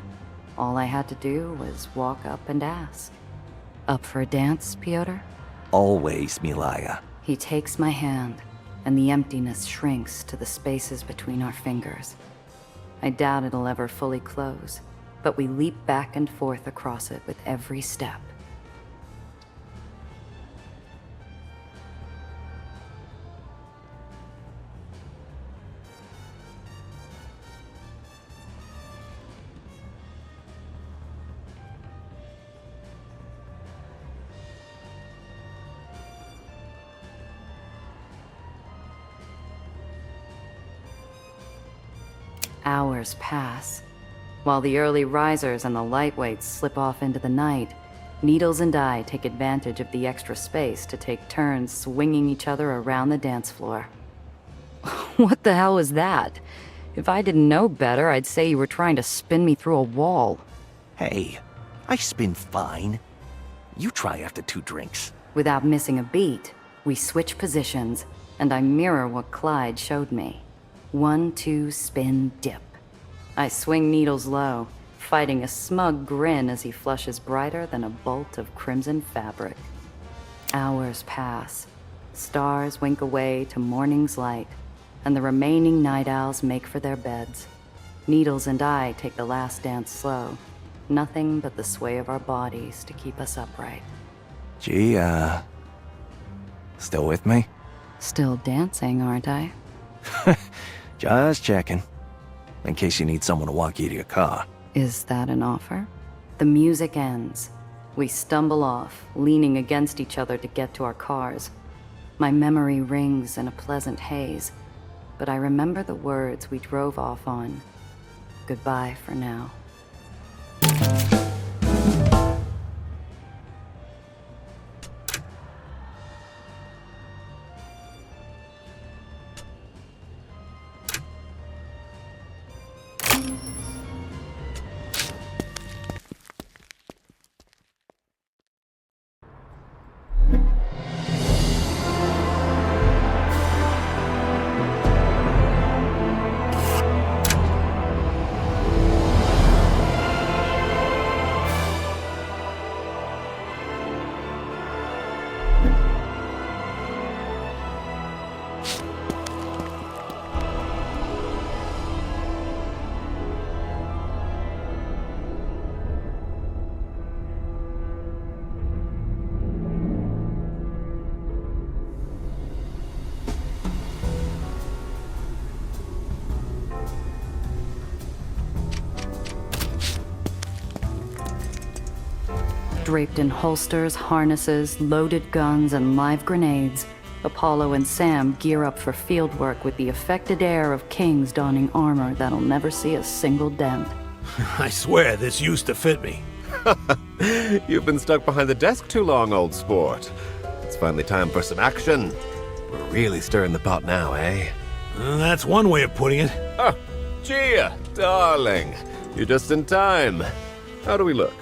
all I had to do was walk up and ask. Up for a dance, Piotr? Always, Milaya. He takes my hand, and the emptiness shrinks to the spaces between our fingers. I doubt it'll ever fully close, but we leap back and forth across it with every step. Hours pass. While the early risers and the lightweights slip off into the night, Needles and I take advantage of the extra space to take turns swinging each other around the dance floor. What the hell was that? If I didn't know better, I'd say you were trying to spin me through a wall. Hey, I spin fine. You try after 2 drinks. Without missing a beat, we switch positions, and I mirror what Clyde showed me. 1, 2, spin, dip. I swing Needles low, fighting a smug grin as he flushes brighter than a bolt of crimson fabric. Hours pass. Stars wink away to morning's light, and the remaining night owls make for their beds. Needles and I take the last dance slow, nothing but the sway of our bodies to keep us upright. Gee, still with me? Still dancing, aren't I? Just checking. In case you need someone to walk you to your car. Is that an offer? The music ends. We stumble off, leaning against each other to get to our cars. My memory rings in a pleasant haze, but I remember the words we drove off on. Goodbye for now. Draped in holsters, harnesses, loaded guns, and live grenades, Apollo and Sam gear up for fieldwork with the affected air of kings donning armor that'll never see a single dent. I swear this used to fit me. You've been stuck behind the desk too long, old sport. It's finally time for some action. We're really stirring the pot now, eh? That's one way of putting it. Oh, Gia, darling. You're just in time. How do we look?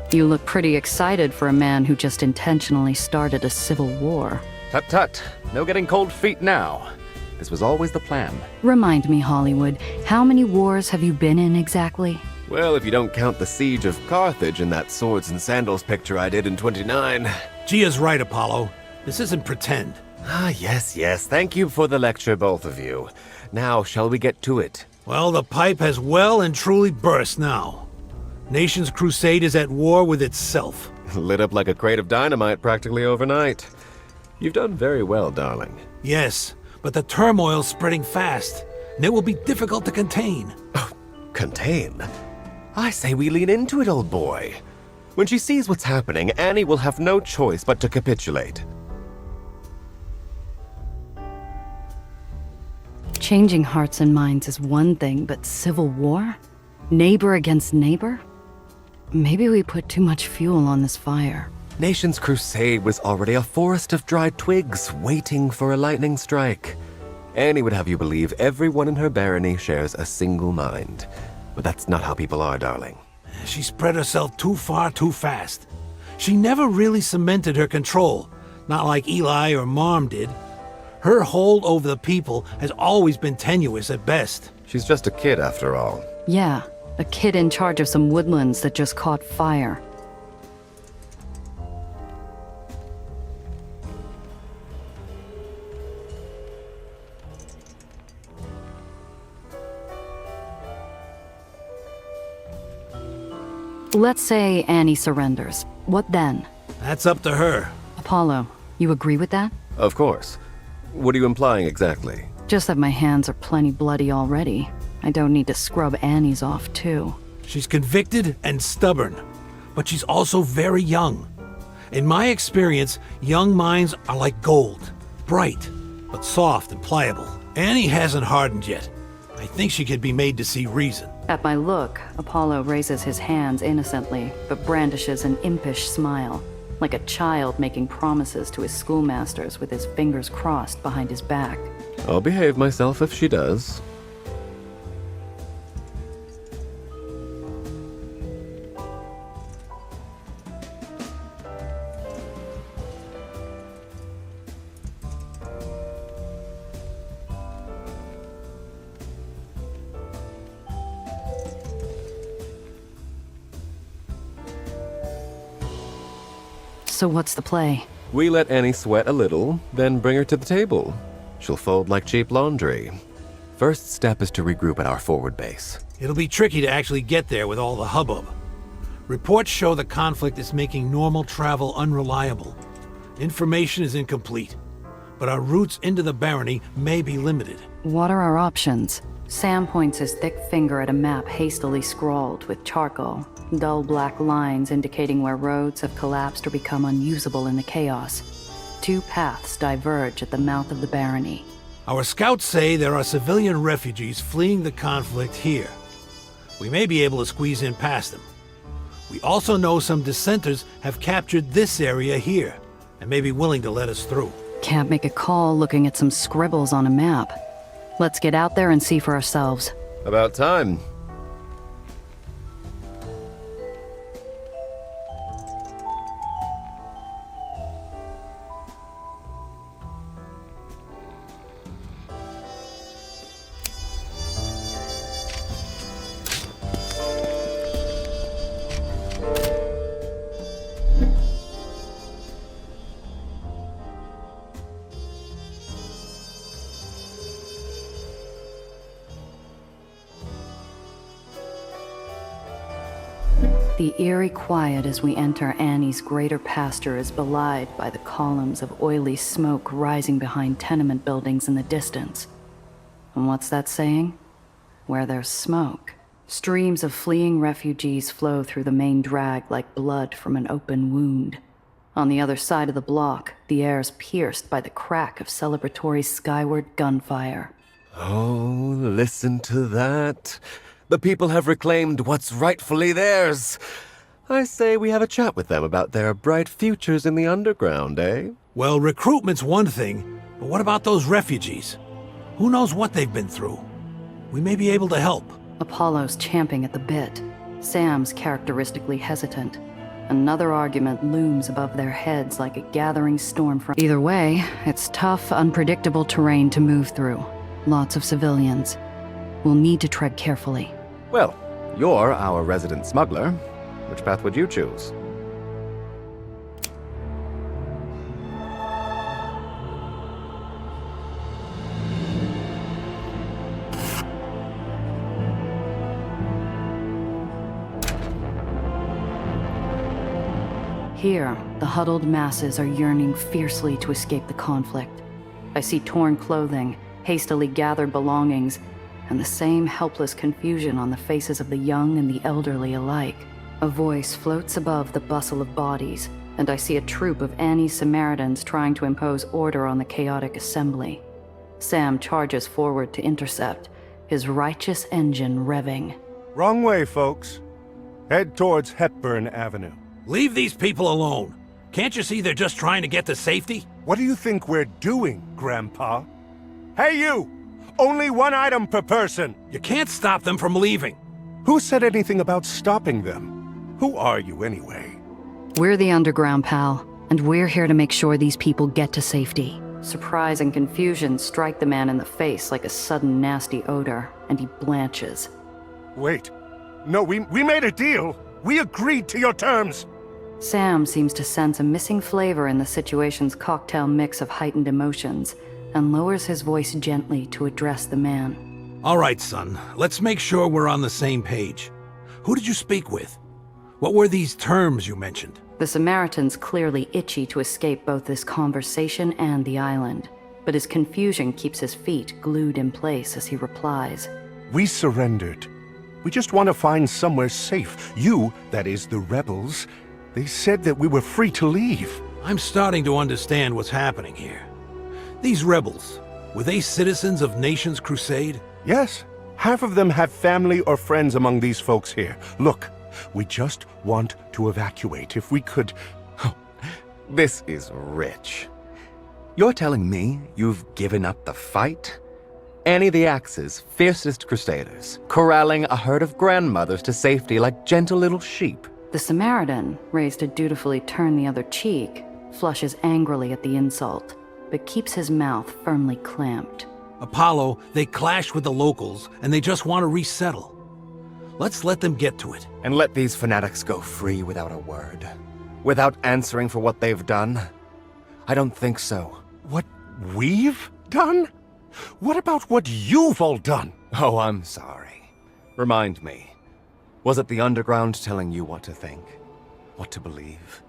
You look pretty excited for a man who just intentionally started a civil war. Tut tut. No getting cold feet now. This was always the plan. Remind me, Hollywood, how many wars have you been in exactly? Well, if you don't count the siege of Carthage in that swords and sandals picture I did in 29. Gia's right, Apollo. This isn't pretend. Ah, yes. Thank you for the lecture, both of you. Now, shall we get to it? Well, the pipe has well and truly burst now. Nation's Crusade is at war with itself. Lit up like a crate of dynamite practically overnight. You've done very well, darling. Yes, but the turmoil's spreading fast, and it will be difficult to contain. Oh, contain? I say we lean into it, old boy. When she sees what's happening, Annie will have no choice but to capitulate. Changing hearts and minds is one thing, but civil war? Neighbor against neighbor? Maybe we put too much fuel on this fire. Nation's Crusade was already a forest of dried twigs waiting for a lightning strike. Annie would have you believe everyone in her barony shares a single mind. But that's not how people are, darling. She spread herself too far too fast. She never really cemented her control, not like Eli or Mom did. Her hold over the people has always been tenuous at best. She's just a kid, after all. Yeah, a kid in charge of some woodlands that just caught fire. Let's say Annie surrenders. What then? That's up to her. Apollo, you agree with that? Of course. What are you implying exactly? Just that my hands are plenty bloody already. I don't need to scrub Annie's off, too. She's convicted and stubborn, but she's also very young. In my experience, young minds are like gold. Bright, but soft and pliable. Annie hasn't hardened yet. I think she could be made to see reason. At my look, Apollo raises his hands innocently, but brandishes an impish smile, like a child making promises to his schoolmasters with his fingers crossed behind his back. I'll behave myself if she does. So what's the play? We let Annie sweat a little, then bring her to the table. She'll fold like cheap laundry. First step is to regroup at our forward base. It'll be tricky to actually get there with all the hubbub. Reports show the conflict is making normal travel unreliable. Information is incomplete, but our routes into the barony may be limited. What are our options? Sam points his thick finger at a map hastily scrawled with charcoal. Dull black lines indicating where roads have collapsed or become unusable in the chaos. 2 paths diverge at the mouth of the barony. Our scouts say there are civilian refugees fleeing the conflict here. We may be able to squeeze in past them. We also know some dissenters have captured this area here and may be willing to let us through. Can't make a call looking at some scribbles on a map. Let's get out there and see for ourselves. About time. The eerie quiet as we enter Annie's greater pasture is belied by the columns of oily smoke rising behind tenement buildings in the distance. And what's that saying? where there's smoke, streams of fleeing refugees flow through the main drag like blood from an open wound. On the other side of the block, the air's pierced by the crack of celebratory skyward gunfire. Oh, listen to that. The people have reclaimed what's rightfully theirs. I say we have a chat with them about their bright futures in the underground, eh? Well, recruitment's one thing, but what about those refugees? Who knows what they've been through? We may be able to help. Apollo's champing at the bit. Sam's characteristically hesitant. Another argument looms above their heads like a gathering storm front. Either way, it's tough, unpredictable terrain to move through. Lots of civilians. We'll need to tread carefully. Well, you're our resident smuggler. Which path would you choose? Here, the huddled masses are yearning fiercely to escape the conflict. I see torn clothing, hastily gathered belongings, and the same helpless confusion on the faces of the young and the elderly alike. A voice floats above the bustle of bodies, and I see a troop of anti-Samaritans trying to impose order on the chaotic assembly. Sam charges forward to intercept, his righteous engine revving. Wrong way, folks. Head towards Hepburn Avenue. Leave these people alone. Can't you see they're just trying to get to safety? What do you think we're doing, Grandpa? Hey, you! Only one item per person! You can't stop them from leaving. Who said anything about stopping them? Who are you, anyway? We're the Underground, pal, and we're here to make sure these people get to safety. Surprise and confusion strike the man in the face like a sudden nasty odor, and he blanches. Wait. No, we made a deal! We agreed to your terms! Sam seems to sense a missing flavor in the situation's cocktail mix of heightened emotions, and lowers his voice gently to address the man. All right, son. Let's make sure we're on the same page. Who did you speak with? What were these terms you mentioned? The Samaritan's clearly itchy to escape both this conversation and the island, but his confusion keeps his feet glued in place as he replies. We surrendered. We just want to find somewhere safe. You, that is, the rebels, they said that we were free to leave. I'm starting to understand what's happening here. These rebels, were they citizens of Nation's Crusade? Yes. Half of them have family or friends among these folks here. Look, we just want to evacuate if we could. Oh, this is rich. You're telling me you've given up the fight? Annie the Axe's fiercest crusaders, corralling a herd of grandmothers to safety like gentle little sheep. The Samaritan, raised to dutifully turn the other cheek, flushes angrily at the insult, but keeps his mouth firmly clamped. Apollo, they clashed with the locals, and they just want to resettle. Let's let them get to it. And let these fanatics go free without a word. Without answering for what they've done? I don't think so. What we've done? What about what you've all done? Oh, I'm sorry. Remind me. Was it the Underground telling you what to think? What to believe?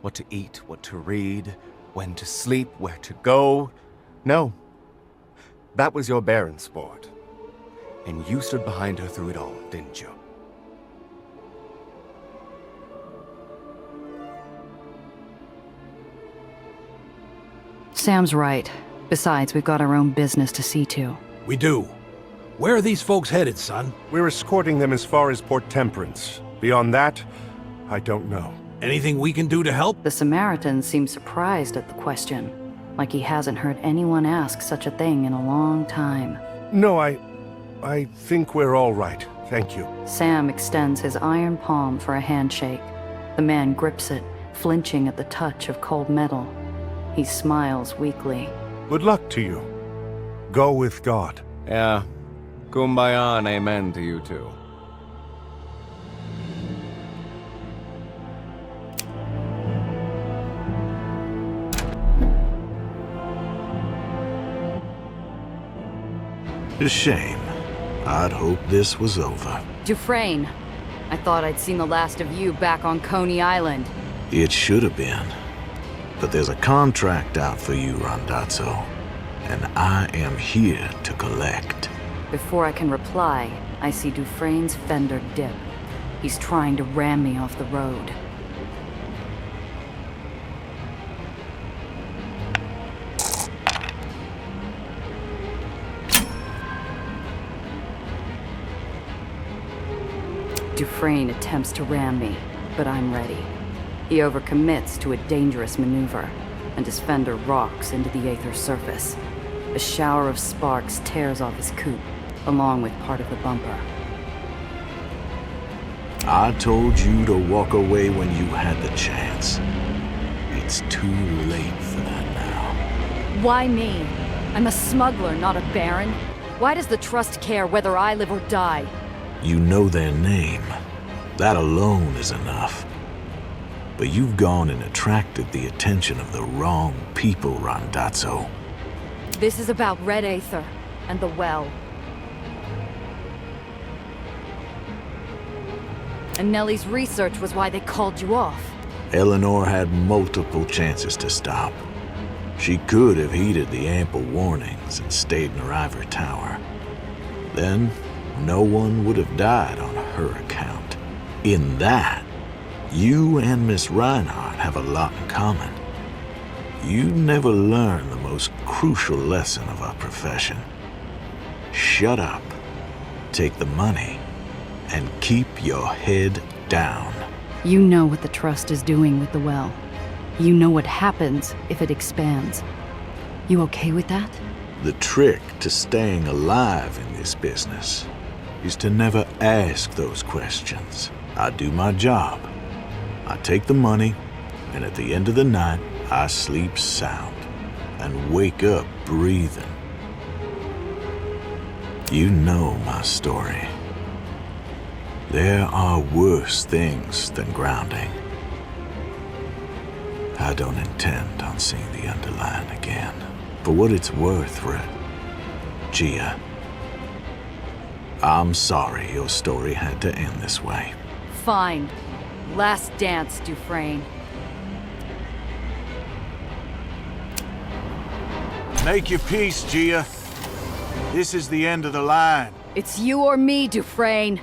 What to eat? What to read? When to sleep? Where to go? No. That was your Baron sport. And you stood behind her through it all, didn't you? Sam's right. Besides, we've got our own business to see to. We do. Where are these folks headed, son? We're escorting them as far as Port Temperance. Beyond that, I don't know. Anything we can do to help? The Samaritan seems surprised at the question, like he hasn't heard anyone ask such a thing in a long time. No, I think we're all right. Thank you. Sam extends his iron palm for a handshake. The man grips it, flinching at the touch of cold metal. He smiles weakly. Good luck to you. Go with God. Yeah. Kumbaya and amen to you too. A shame. I'd hoped this was over. Dufresne, I thought I'd seen the last of you back on Coney Island. It should have been. But there's a contract out for you, Randazzo. And I am here to collect. Before I can reply, I see Dufresne's fender dip. He's trying to ram me off the road. Dufresne attempts to ram me, but I'm ready. He overcommits to a dangerous maneuver, and his fender rocks into the Aether surface. A shower of sparks tears off his coupe, along with part of the bumper. I told you to walk away when you had the chance. It's too late for that now. Why me? I'm a smuggler, not a baron. Why does the Trust care whether I live or die? You know their name. That alone is enough. But you've gone and attracted the attention of the wrong people, Randazzo. This is about Red Aether and the well. And Nellie's research was why they called you off. Eleanor had multiple chances to stop. She could have heeded the ample warnings and stayed in her ivory tower. Then, no one would have died on her account. In that, you and Miss Reinhardt have a lot in common. You never learn the most crucial lesson of our profession. Shut up, take the money, and keep your head down. You know what the Trust is doing with the well. You know what happens if it expands. You okay with that? The trick to staying alive in this business is to never ask those questions. I do my job. I take the money, and at the end of the night, I sleep sound and wake up breathing. You know my story. There are worse things than grounding. I don't intend on seeing the Underline again. For what it's worth, Gia, I'm sorry your story had to end this way. Fine. Last dance, Dufresne. Make your peace, Gia. This is the end of the line. It's you or me, Dufresne.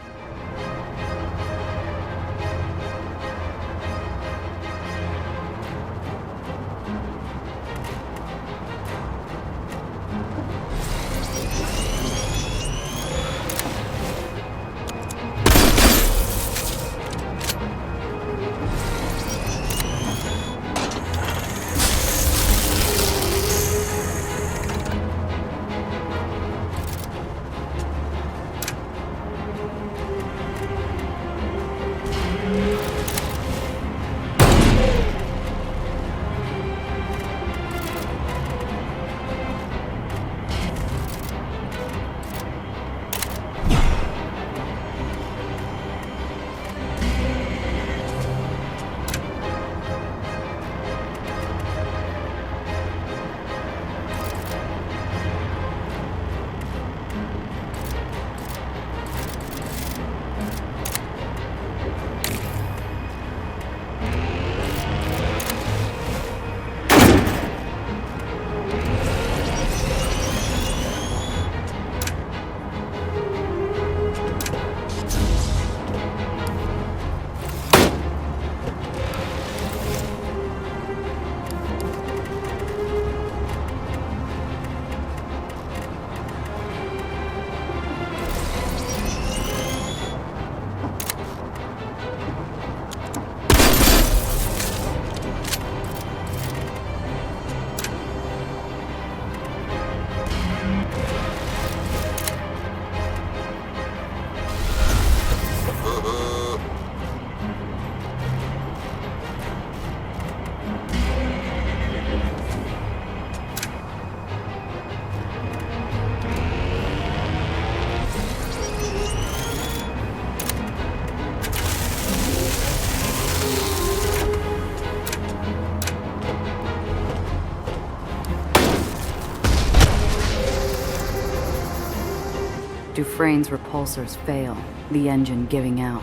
Dufresne's repulsors fail, the engine giving out.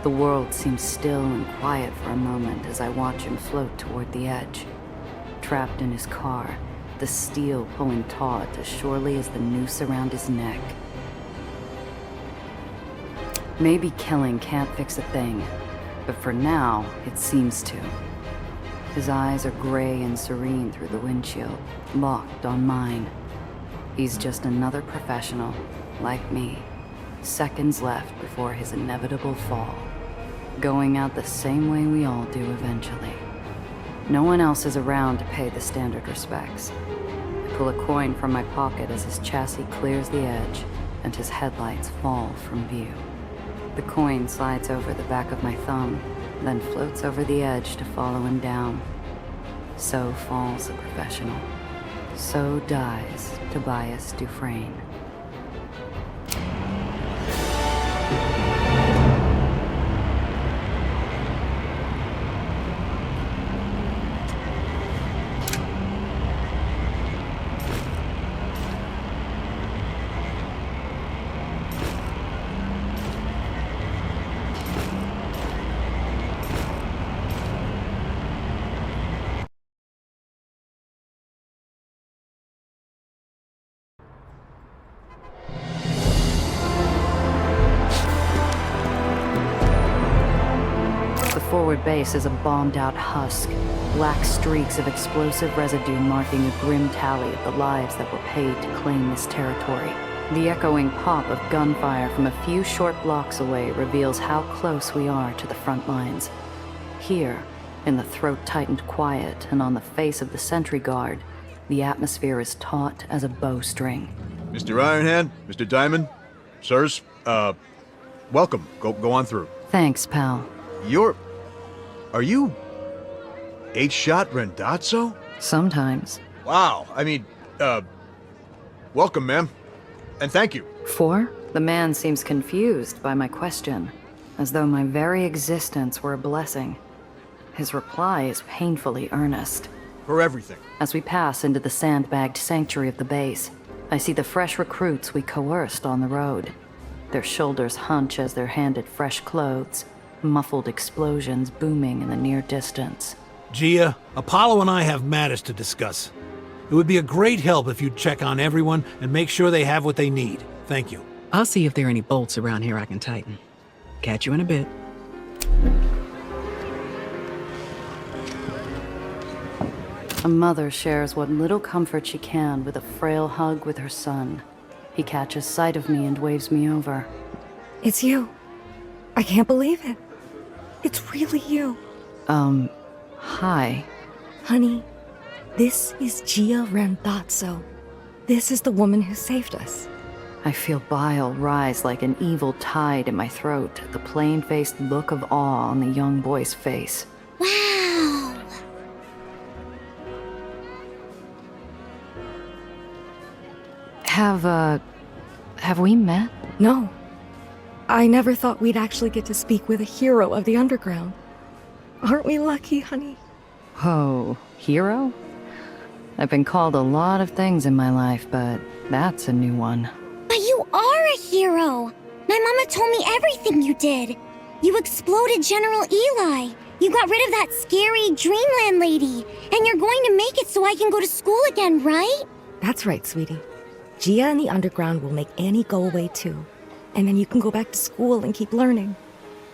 The world seems still and quiet for a moment as I watch him float toward the edge. Trapped in his car, the steel pulling taut as surely as the noose around his neck. Maybe killing can't fix a thing, but for now, it seems to. His eyes are gray and serene through the windshield, locked on mine. He's just another professional, like me, seconds left before his inevitable fall. Going out the same way we all do eventually. No one else is around to pay the standard respects. I pull a coin from my pocket as his chassis clears the edge and his headlights fall from view. The coin slides over the back of my thumb, then floats over the edge to follow him down. So falls a professional. So dies Tobias Dufresne. Forward base is a bombed-out husk, black streaks of explosive residue marking a grim tally of the lives that were paid to claim this territory. The echoing pop of gunfire from a few short blocks away reveals how close we are to the front lines. Here, in the throat-tightened quiet and on the face of the sentry guard, the atmosphere is taut as a bowstring. Mr. Ironhand, Mr. Diamond, sirs, welcome. Go on through. Thanks, pal. Are you 8-shot Rendazzo? Sometimes. Wow, I mean, welcome, ma'am. And thank you. For? The man seems confused by my question, as though my very existence were a blessing. His reply is painfully earnest. For everything. As we pass into the sandbagged sanctuary of the base, I see the fresh recruits we coerced on the road. Their shoulders hunch as they're handed fresh clothes, muffled explosions booming in the near distance. Gia, Apollo and I have matters to discuss. It would be a great help if you'd check on everyone and make sure they have what they need. Thank you. I'll see if there are any bolts around here I can tighten. Catch you in a bit. A mother shares what little comfort she can with a frail hug with her son. He catches sight of me and waves me over. It's you. I can't believe it. It's really you. Hi. Honey, this is Gia Rendazzo. This is the woman who saved us. I feel bile rise like an evil tide in my throat at the plain-faced look of awe on the young boy's face. Wow! Have we met? No. I never thought we'd actually get to speak with a hero of the underground. Aren't we lucky, honey? Oh, hero? I've been called a lot of things in my life, but that's a new one. But you are a hero! My mama told me everything you did. You exploded General Eli. You got rid of that scary Dreamland lady. And you're going to make it so I can go to school again, right? That's right, sweetie. Gia and the underground will make Annie go away too. And then you can go back to school and keep learning.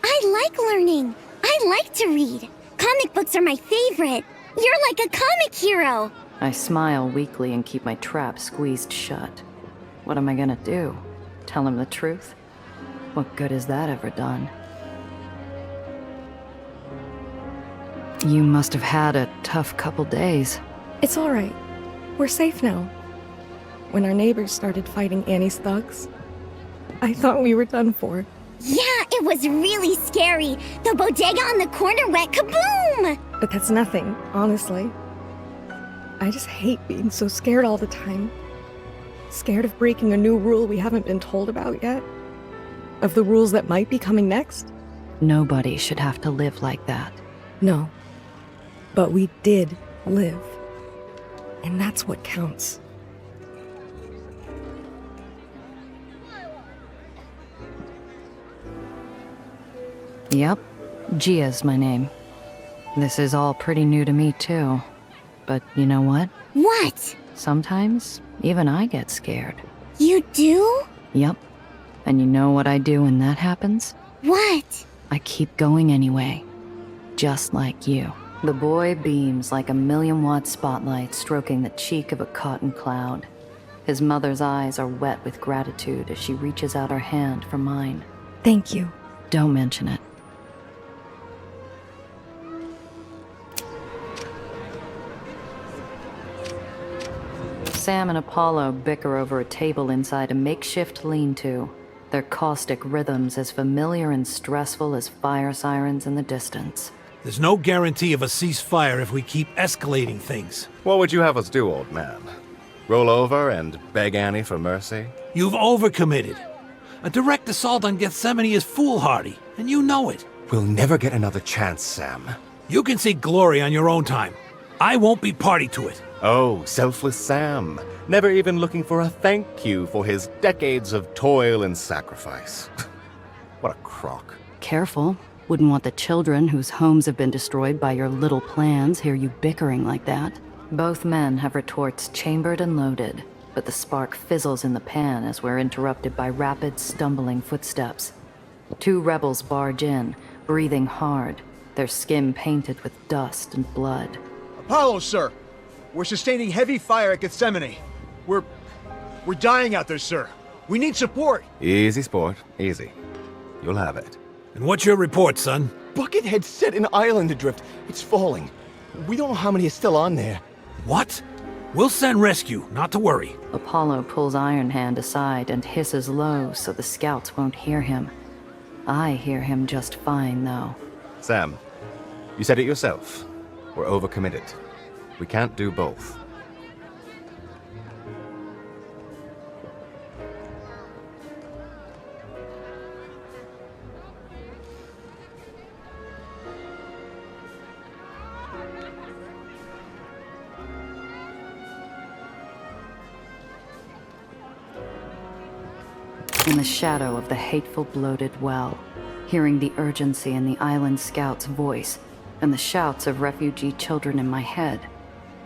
I like learning. I like to read. Comic books are my favorite. You're like a comic hero. I smile weakly and keep my trap squeezed shut. What am I gonna do? Tell him the truth? What good has that ever done? You must have had a tough couple days. It's all right. We're safe now. When our neighbors started fighting Annie's thugs, I thought we were done for. Yeah, it was really scary. The bodega on the corner went kaboom! But that's nothing, honestly. I just hate being so scared all the time. Scared of breaking a new rule we haven't been told about yet. Of the rules that might be coming next. Nobody should have to live like that. No. But we did live. And that's what counts. Yep, Gia's my name. This is all pretty new to me too. But you know what? What? Sometimes, even I get scared. You do? Yep. And you know what I do when that happens? What? I keep going anyway. Just like you. The boy beams like a 1,000,000-watt spotlight stroking the cheek of a cotton cloud. His mother's eyes are wet with gratitude as she reaches out her hand for mine. Thank you. Don't mention it. Sam and Apollo bicker over a table inside a makeshift lean-to, their caustic rhythms as familiar and stressful as fire sirens in the distance. There's no guarantee of a ceasefire if we keep escalating things. What would you have us do, old man? Roll over and beg Annie for mercy? You've overcommitted. A direct assault on Gethsemane is foolhardy, and you know it. We'll never get another chance, Sam. You can seek glory on your own time. I won't be party to it. Oh, selfless Sam. Never even looking for a thank you for his decades of toil and sacrifice. What a crock. Careful. Wouldn't want the children whose homes have been destroyed by your little plans hear you bickering like that. Both men have retorts chambered and loaded, but the spark fizzles in the pan as we're interrupted by rapid, stumbling footsteps. 2 rebels barge in, breathing hard, their skin painted with dust and blood. Apollo, sir! We're sustaining heavy fire at Gethsemane. We're dying out there, sir. We need support. Easy, sport. Easy. You'll have it. And what's your report, son? Buckethead's set an island adrift. It's falling. We don't know how many is still on there. What? We'll send rescue, not to worry. Apollo pulls Iron Hand aside and hisses low so the scouts won't hear him. I hear him just fine, though. Sam, you said it yourself. We're overcommitted. We can't do both. In the shadow of the hateful, bloated well, hearing the urgency in the island scout's voice and the shouts of refugee children in my head,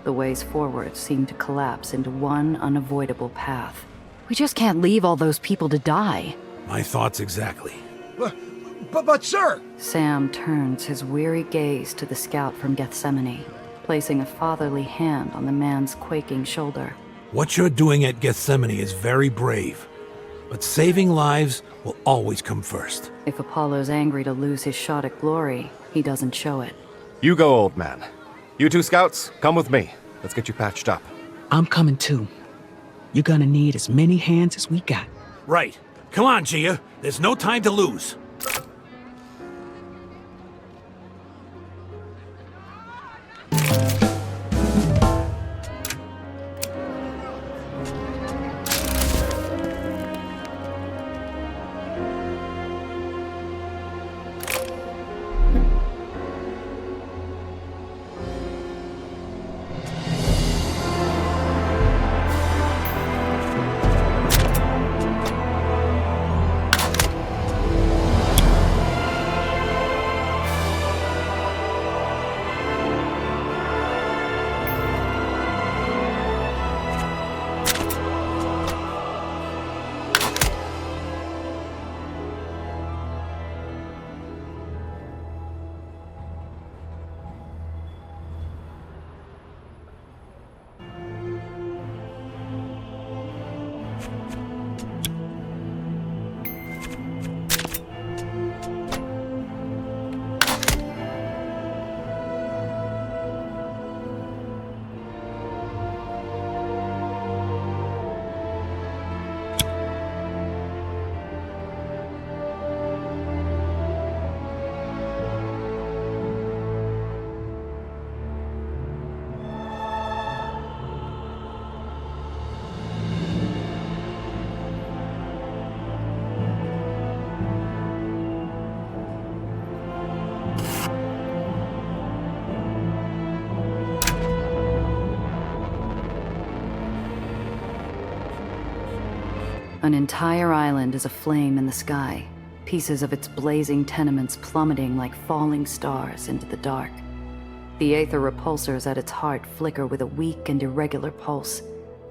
the ways forward seem to collapse into one unavoidable path. We just can't leave all those people to die. My thoughts exactly. But sir! Sam turns his weary gaze to the scout from Gethsemane, placing a fatherly hand on the man's quaking shoulder. What you're doing at Gethsemane is very brave. But saving lives will always come first. If Apollo's angry to lose his shot at glory, he doesn't show it. You go, old man. You 2 scouts, come with me. Let's get you patched up. I'm coming too. You're gonna need as many hands as we got. Right. Come on, Gia. There's no time to lose. An entire island is aflame in the sky, pieces of its blazing tenements plummeting like falling stars into the dark. The Aether repulsors at its heart flicker with a weak and irregular pulse,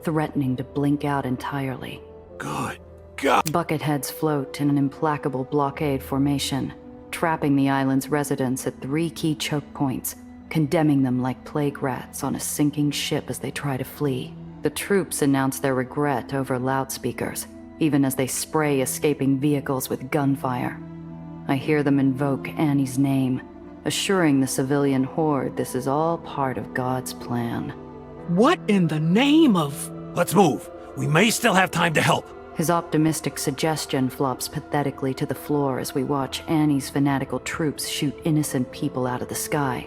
threatening to blink out entirely. Good. God! Bucketheads float in an implacable blockade formation, trapping the island's residents at 3 key choke points, condemning them like plague rats on a sinking ship as they try to flee. The troops announce their regret over loudspeakers, even as they spray escaping vehicles with gunfire. I hear them invoke Annie's name, assuring the civilian horde this is all part of God's plan. What in the name of... Let's move. We may still have time to help. His optimistic suggestion flops pathetically to the floor as we watch Annie's fanatical troops shoot innocent people out of the sky.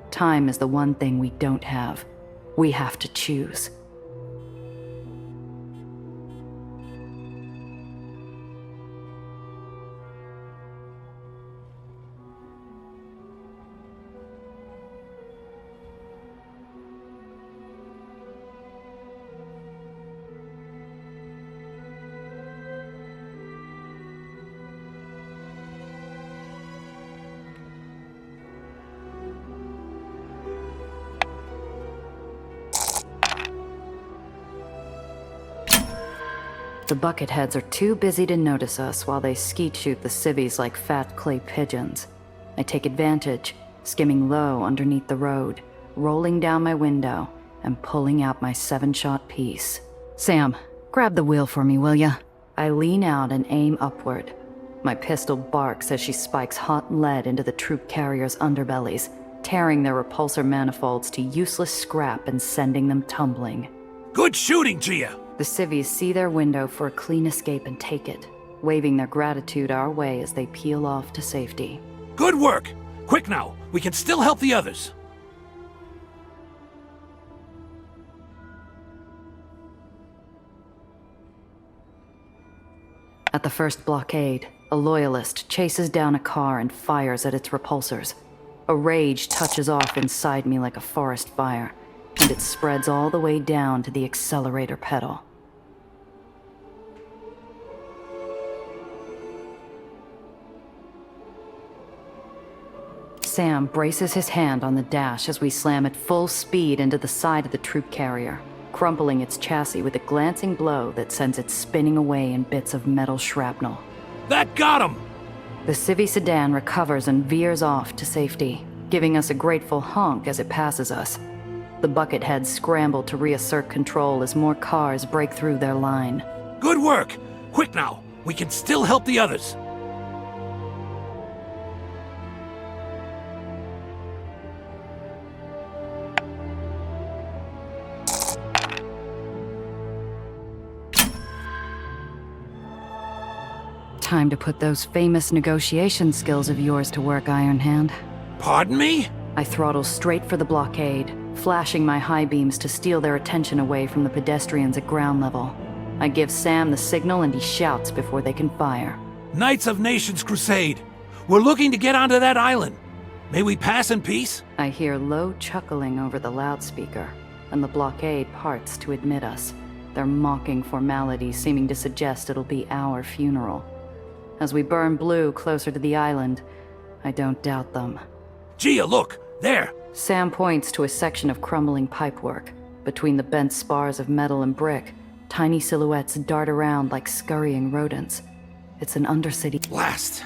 Time is the one thing we don't have. We have to choose. The Bucketheads are too busy to notice us while they skeet shoot the civvies like fat clay pigeons. I take advantage, skimming low underneath the road, rolling down my window, and pulling out my 7-shot piece. Sam, grab the wheel for me, will ya? I lean out and aim upward. My pistol barks as she spikes hot lead into the troop carrier's underbellies, tearing their repulsor manifolds to useless scrap and sending them tumbling. Good shooting, Gia! The civvies see their window for a clean escape and take it, waving their gratitude our way as they peel off to safety. Good work! Quick now, we can still help the others. At the first blockade, a loyalist chases down a car and fires at its repulsors. A rage touches off inside me like a forest fire, and it spreads all the way down to the accelerator pedal. Sam braces his hand on the dash as we slam at full speed into the side of the troop carrier, crumpling its chassis with a glancing blow that sends it spinning away in bits of metal shrapnel. That got him! The civvy sedan recovers and veers off to safety, giving us a grateful honk as it passes us. The Bucketheads scramble to reassert control as more cars break through their line. Good work! Quick now, we can still help the others. Time to put those famous negotiation skills of yours to work, Iron Hand. Pardon me? I throttle straight for the blockade, flashing my high beams to steal their attention away from the pedestrians at ground level. I give Sam the signal and he shouts before they can fire. Knights of Nations Crusade! We're looking to get onto that island. May we pass in peace? I hear low chuckling over the loudspeaker, and the blockade parts to admit us, their mocking formality seeming to suggest it'll be our funeral. As we burn blue closer to the island, I don't doubt them. Gia, look! There! Sam points to a section of crumbling pipework. Between the bent spars of metal and brick, tiny silhouettes dart around like scurrying rodents. It's an undercity blast.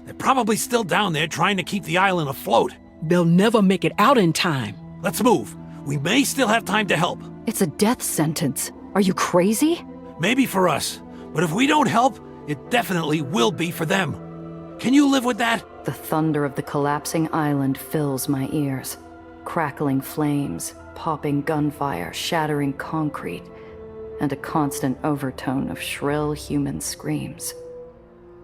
They're probably still down there trying to keep the island afloat. They'll never make it out in time. Let's move. We may still have time to help. It's a death sentence. Are you crazy? Maybe for us, but if we don't help, it definitely will be for them. Can you live with that? The thunder of the collapsing island fills my ears. Crackling flames, popping gunfire, shattering concrete, and a constant overtone of shrill human screams.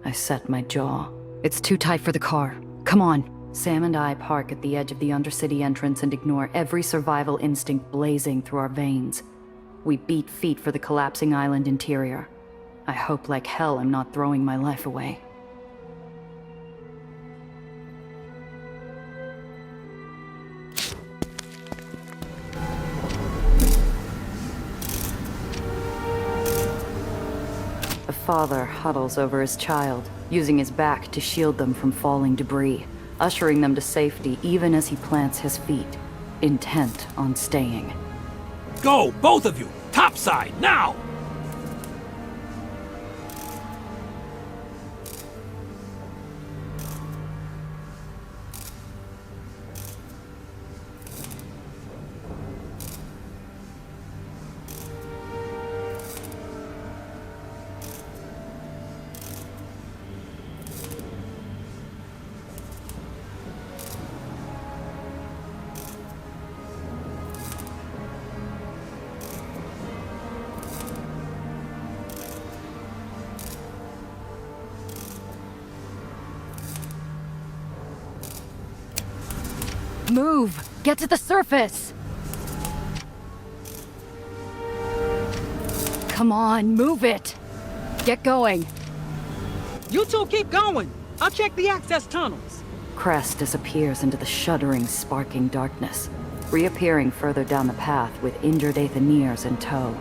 I set my jaw. It's too tight for the car. Come on. Sam and I park at the edge of the Undercity entrance and ignore every survival instinct blazing through our veins. We beat feet for the collapsing island interior. I hope like hell I'm not throwing my life away. A father huddles over his child, using his back to shield them from falling debris, ushering them to safety even as he plants his feet, intent on staying. Go, both of you! Topside, now! Move! Get to the surface! Come on, move it! Get going! You two keep going. I'll check the access tunnels. Crest disappears into the shuddering, sparking darkness, reappearing further down the path with injured Aetherians in tow.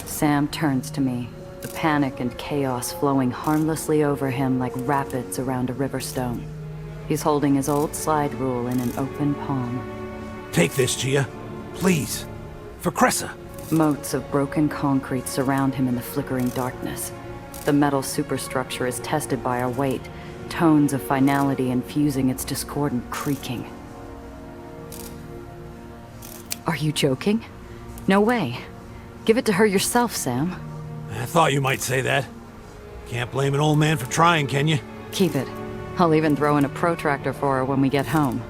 Sam turns to me, the panic and chaos flowing harmlessly over him like rapids around a riverstone. He's holding his old slide rule in an open palm. Take this, Gia. Please. For Cressa. Motes of broken concrete surround him in the flickering darkness. The metal superstructure is tested by our weight, tones of finality infusing its discordant creaking. Are you joking? No way. Give it to her yourself, Sam. I thought you might say that. Can't blame an old man for trying, can you? Keep it. I'll even throw in a protractor for her when we get home.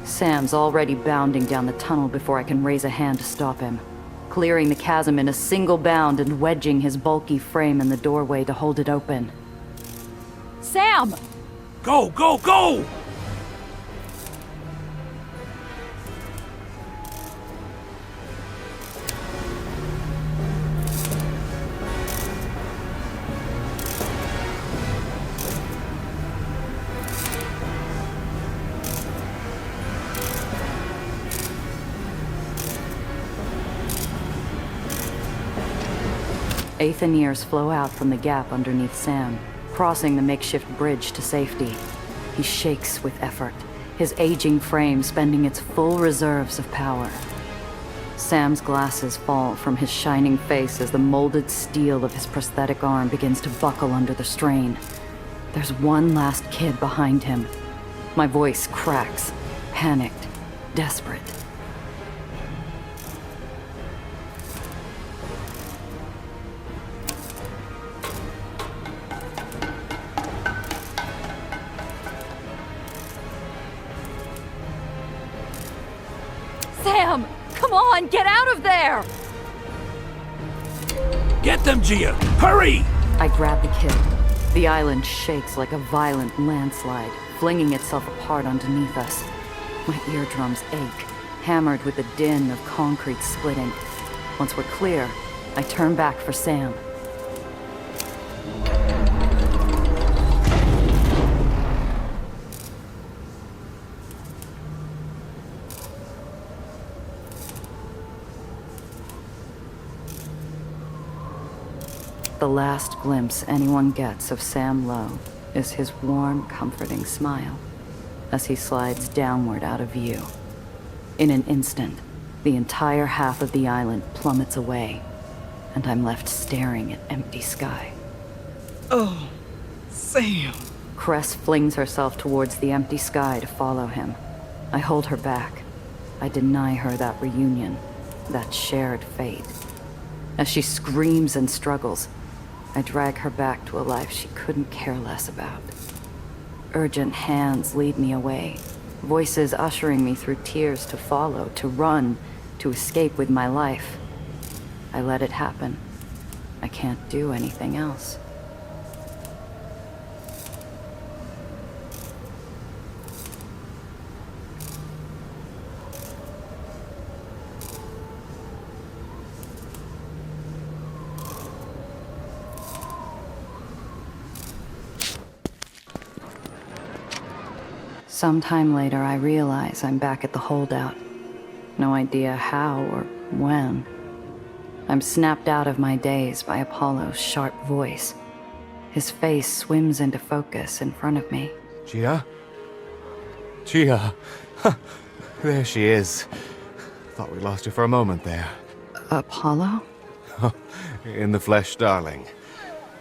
Sam's already bounding down the tunnel before I can raise a hand to stop him, clearing the chasm in a single bound and wedging his bulky frame in the doorway to hold it open. Sam! Go, go, go! Aetherians flow out from the gap underneath Sam, crossing the makeshift bridge to safety. He shakes with effort, his aging frame spending its full reserves of power. Sam's glasses fall from his shining face as the molded steel of his prosthetic arm begins to buckle under the strain. There's one last kid behind him. My voice cracks, panicked, desperate. Sam! Come on, get out of there! Get them, Gia! Hurry! I grab the kid. The island shakes like a violent landslide, flinging itself apart underneath us. My eardrums ache, hammered with the din of concrete splitting. Once we're clear, I turn back for Sam. The last glimpse anyone gets of Sam Lowe is his warm, comforting smile as he slides downward out of view. In an instant, the entire half of the island plummets away, and I'm left staring at empty sky. Oh, Sam. Cress flings herself towards the empty sky to follow him. I hold her back. I deny her that reunion, that shared fate. As she screams and struggles, I drag her back to a life she couldn't care less about. Urgent hands lead me away, voices ushering me through tears to follow, to run, to escape with my life. I let it happen. I can't do anything else. Sometime later, I realize I'm back at the holdout. No idea how or when. I'm snapped out of my daze by Apollo's sharp voice. His face swims into focus in front of me. Gia? Gia! There she is. Thought we lost you for a moment there. Apollo? In the flesh, darling.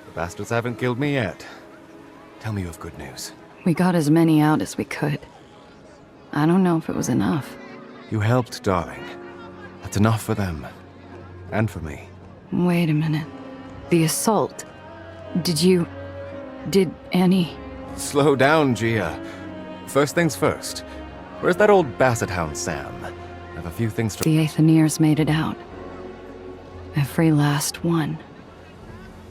The bastards haven't killed me yet. Tell me you have good news. We got as many out as we could. I don't know if it was enough. You helped, darling. That's enough for them. And for me. Wait a minute. The assault. Did Annie... Slow down, Gia. First things first. Where's that old basset hound, Sam? I have a few things to... The Aetherians made it out. Every last one.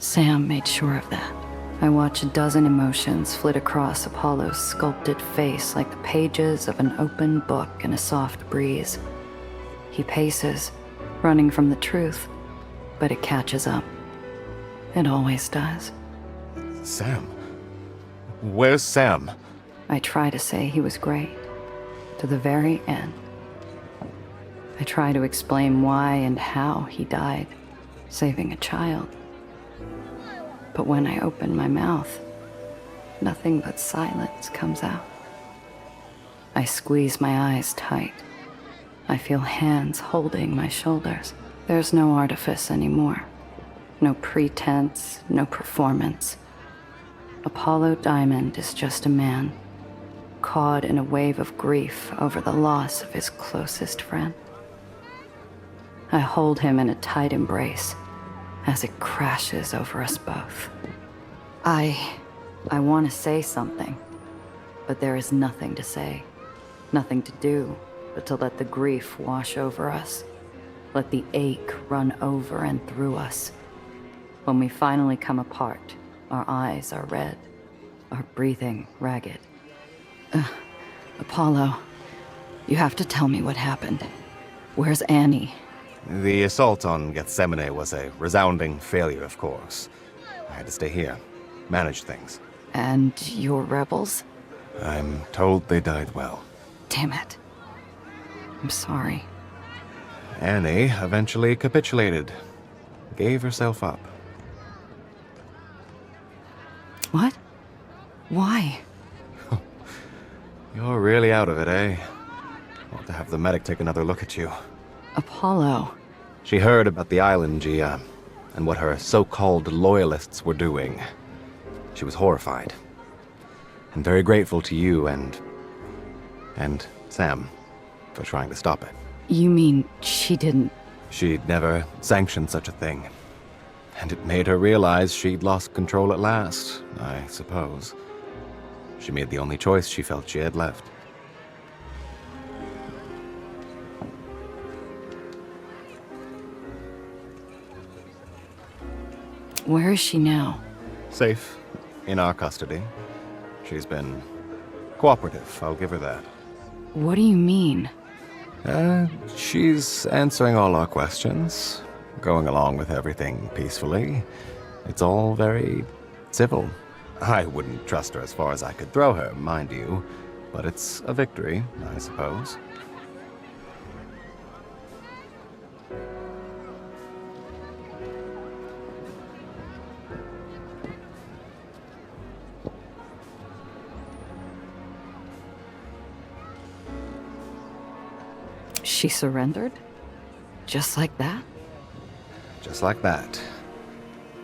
Sam made sure of that. I watch a dozen emotions flit across Apollo's sculpted face like the pages of an open book in a soft breeze. He paces, running from the truth, but it catches up. It always does. Sam? Where's Sam? I try to say he was great, to the very end. I try to explain why and how he died, saving a child. But when I open my mouth, nothing but silence comes out. I squeeze my eyes tight. I feel hands holding my shoulders. There's no artifice anymore. No pretense, no performance. Apollo Diamond is just a man, caught in a wave of grief over the loss of his closest friend. I hold him in a tight embrace as it crashes over us both. I want to say something, but there is nothing to say, nothing to do but to let the grief wash over us, let the ache run over and through us. When we finally come apart, our eyes are red, our breathing ragged. Apollo, you have to tell me what happened. Where's Annie? The assault on Gethsemane was a resounding failure, of course. I had to stay here, manage things. And your rebels? I'm told they died well. Damn it. I'm sorry. Annie eventually capitulated, gave herself up. What? Why? You're really out of it, eh? Ought to have the medic take another look at you. Apollo. She heard about the island, Gia, and what her so-called loyalists were doing. She was horrified. And very grateful to you and Sam for trying to stop it. You mean she didn't? She'd never sanctioned such a thing. And it made her realize she'd lost control at last, I suppose. She made the only choice she felt she had left. Where is she now? Safe. In our custody. She's been cooperative, I'll give her that. What do you mean? She's answering all our questions, going along with everything peacefully. It's all very civil. I wouldn't trust her as far as I could throw her, mind you, but it's a victory, I suppose. She surrendered? Just like that? Just like that.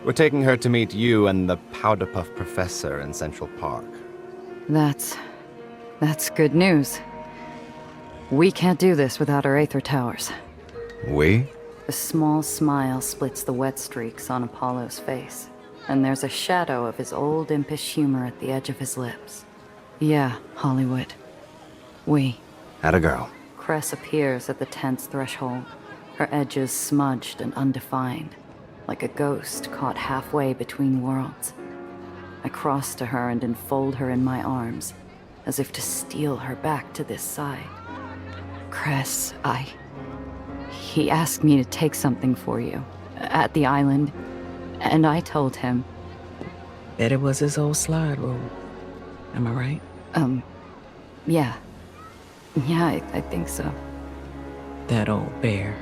We're taking her to meet you and the Powder Puff Professor in Central Park. That's good news. We can't do this without our Aether towers. We? A small smile splits the wet streaks on Apollo's face, and there's a shadow of his old impish humor at the edge of his lips. Yeah, Hollywood. We. Atta girl. Cress appears at the tent's threshold, her edges smudged and undefined, like a ghost caught halfway between worlds. I cross to her and enfold her in my arms, as if to steal her back to this side. Cress, he asked me to take something for you, at the island, and I told him. Bet it was his old slide rule. Am I right? Yeah. Yeah, I think so. That old bear.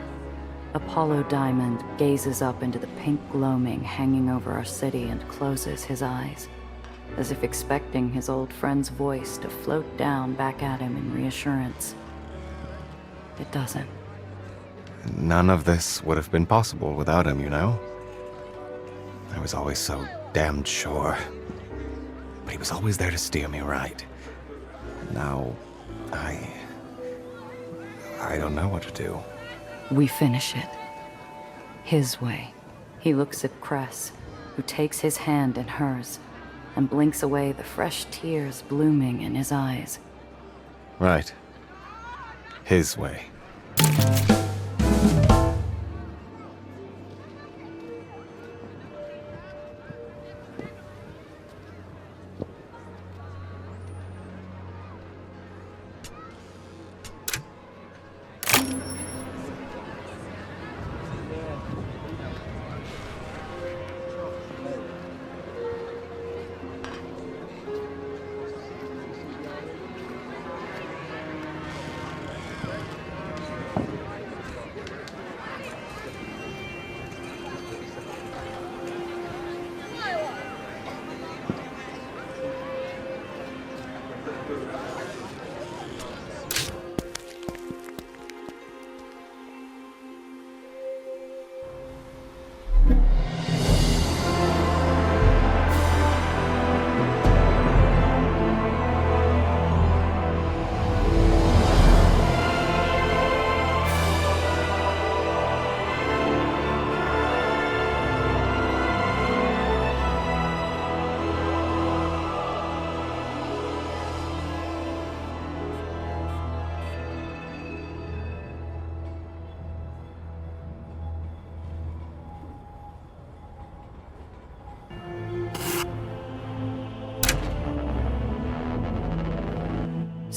Apollo Diamond gazes up into the pink gloaming hanging over our city and closes his eyes, as if expecting his old friend's voice to float down back at him in reassurance. It doesn't. None of this would have been possible without him, you know? I was always so damned sure. But he was always there to steer me right. Now, I don't know what to do. We finish it. His way. He looks at Cress, who takes his hand in hers, and blinks away the fresh tears blooming in his eyes. Right. His way.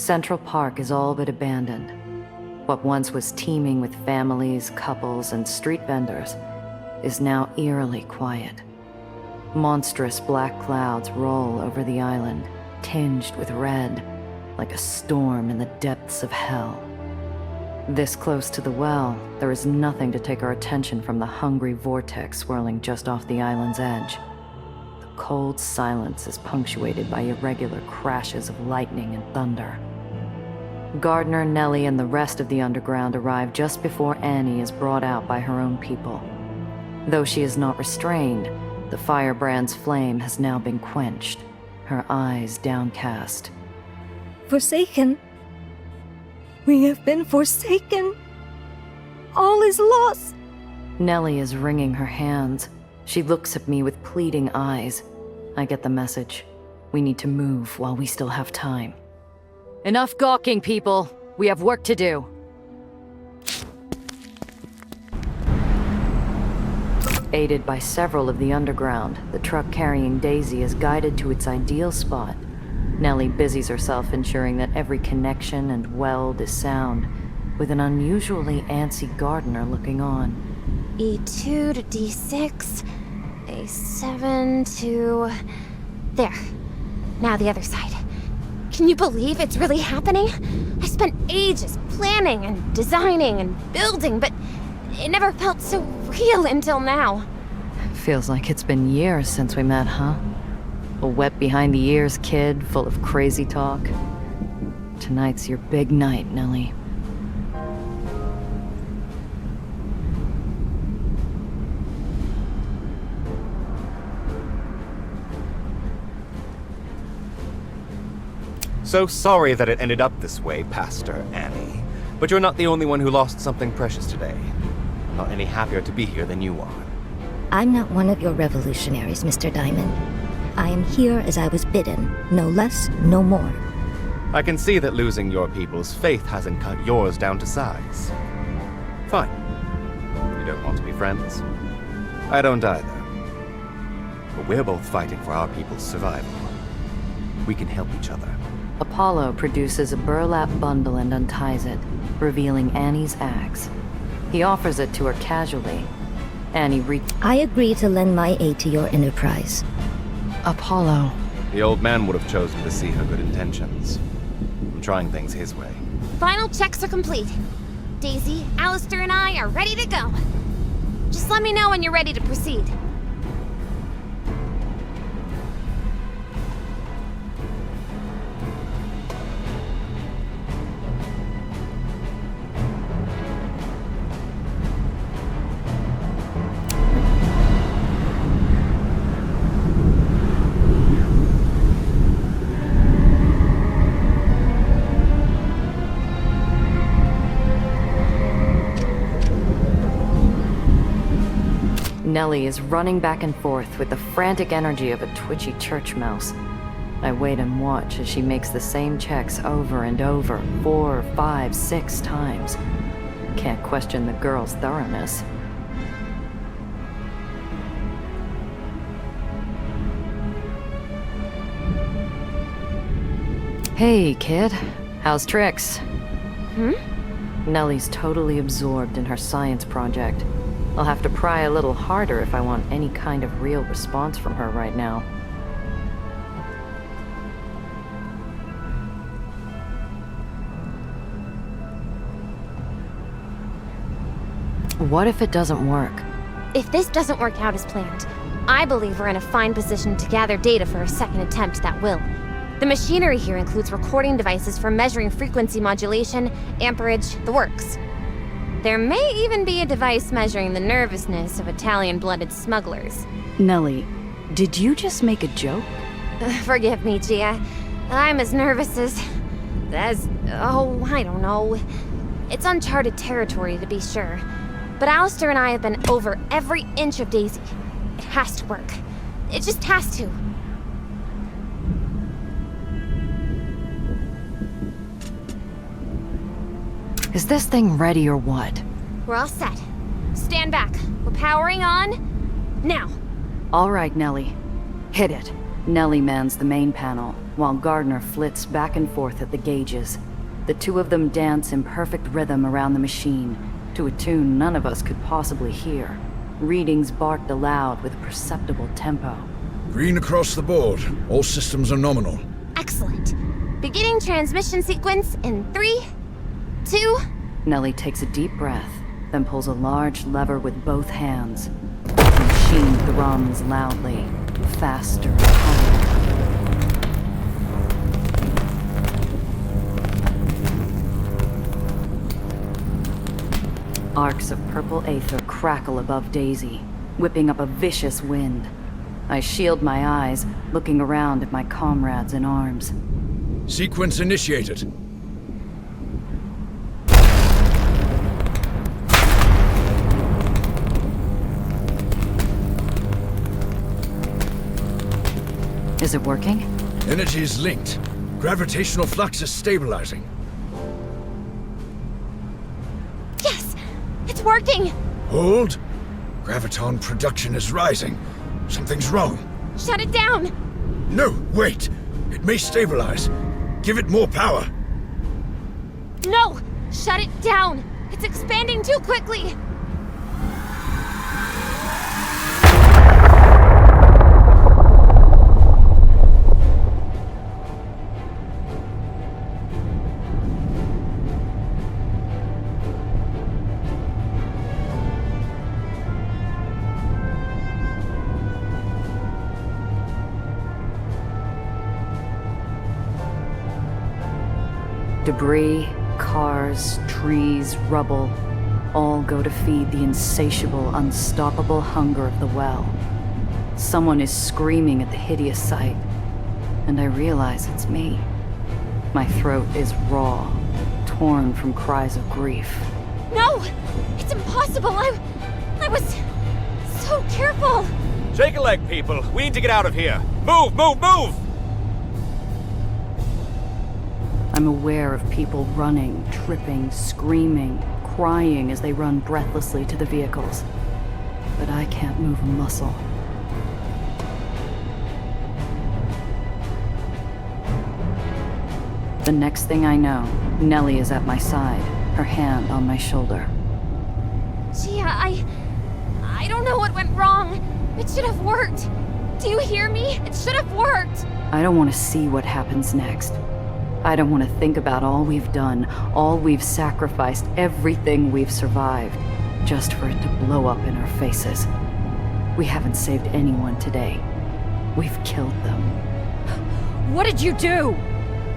Central Park is all but abandoned. What once was teeming with families, couples, and street vendors is now eerily quiet. Monstrous black clouds roll over the island, tinged with red, like a storm in the depths of hell. This close to the well, there is nothing to take our attention from the hungry vortex swirling just off the island's edge. The cold silence is punctuated by irregular crashes of lightning and thunder. Gardner, Nellie, and the rest of the underground arrive just before Annie is brought out by her own people. Though she is not restrained, the firebrand's flame has now been quenched, her eyes downcast. Forsaken. We have been forsaken. All is lost. Nellie is wringing her hands. She looks at me with pleading eyes. I get the message. We need to move while we still have time. Enough gawking, people. We have work to do. Aided by several of the underground, the truck carrying Daisy is guided to its ideal spot. Nellie busies herself ensuring that every connection and weld is sound, with an unusually antsy Gardner looking on. E2 to D6, A7 to... There. Now the other side. Can you believe it's really happening? I spent ages planning and designing and building, but it never felt so real until now. Feels like it's been years since we met, huh? A wet behind the ears kid full of crazy talk. Tonight's your big night, Nellie. So sorry that it ended up this way, Pastor Annie. But you're not the only one who lost something precious today. I'm not any happier to be here than you are. I'm not one of your revolutionaries, Mr. Diamond. I am here as I was bidden, no less, no more. I can see that losing your people's faith hasn't cut yours down to size. Fine. You don't want to be friends? I don't either. But we're both fighting for our people's survival. We can help each other. Apollo produces a burlap bundle and unties it, revealing Annie's axe. He offers it to her casually. Annie I agree to lend my aid to your enterprise. Apollo. The old man would have chosen to see her good intentions. I'm trying things his way. Final checks are complete. Daisy, Alistair, and I are ready to go. Just let me know when you're ready to proceed. Nellie is running back and forth with the frantic energy of a twitchy church mouse. I wait and watch as she makes the same checks over and over, 4, 5, 6 times. Can't question the girl's thoroughness. Hey, kid. How's tricks? Nellie's totally absorbed in her science project. I'll have to pry a little harder if I want any kind of real response from her right now. What if it doesn't work? If this doesn't work out as planned, I believe we're in a fine position to gather data for a second attempt that will. The machinery here includes recording devices for measuring frequency modulation, amperage, the works. There may even be a device measuring the nervousness of Italian-blooded smugglers. Nellie, did you just make a joke? Forgive me, Gia. I'm as nervous as... I don't know. It's uncharted territory, to be sure. But Alistair and I have been over every inch of Daisy. It has to work. It just has to. Is this thing ready or what? We're all set. Stand back. We're powering on. Now. All right, Nellie. Hit it. Nellie mans the main panel, while Gardner flits back and forth at the gauges. The two of them dance in perfect rhythm around the machine, to a tune none of us could possibly hear. Readings barked aloud with a perceptible tempo. Green across the board. All systems are nominal. Excellent. Beginning transmission sequence in 3, 2... Nellie takes a deep breath, then pulls a large lever with both hands. The machine thrums loudly, faster and higher. Arcs of purple aether crackle above Daisy, whipping up a vicious wind. I shield my eyes, looking around at my comrades in arms. Sequence initiated. Is it working? Energy is linked. Gravitational flux is stabilizing. Yes! It's working! Hold. Graviton production is rising. Something's wrong. Shut it down! No, wait. It may stabilize. Give it more power. No! Shut it down! It's expanding too quickly! Debris, cars, trees, rubble, all go to feed the insatiable, unstoppable hunger of the well. Someone is screaming at the hideous sight, and I realize it's me. My throat is raw, torn from cries of grief. No! It's impossible! I was so careful! Shake a leg, people. We need to get out of here. Move, move, move! I'm aware of people running, tripping, screaming, crying as they run breathlessly to the vehicles. But I can't move a muscle. The next thing I know, Nellie is at my side, her hand on my shoulder. Gia, I don't know what went wrong. It should have worked. Do you hear me? It should have worked. I don't want to see what happens next. I don't want to think about all we've done, all we've sacrificed, everything we've survived, just for it to blow up in our faces. We haven't saved anyone today. We've killed them. What did you do?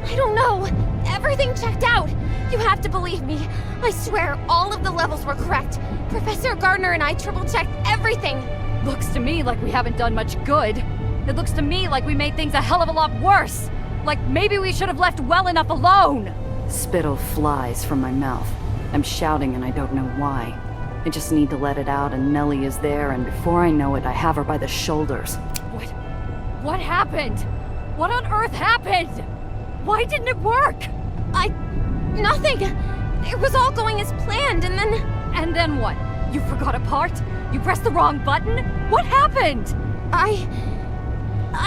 I don't know. Everything checked out. You have to believe me. I swear, all of the levels were correct. Professor Gardner and I triple-checked everything. Looks to me like we haven't done much good. It looks to me like we made things a hell of a lot worse. Like maybe we should have left well enough alone. Spittle flies from my mouth. I'm shouting and I don't know why. I just need to let it out and Nellie is there, and before I know it, I have her by the shoulders. What happened? What on earth happened? Why didn't it work? Nothing. It was all going as planned, and then... And then what? You forgot a part? You pressed the wrong button? What happened? I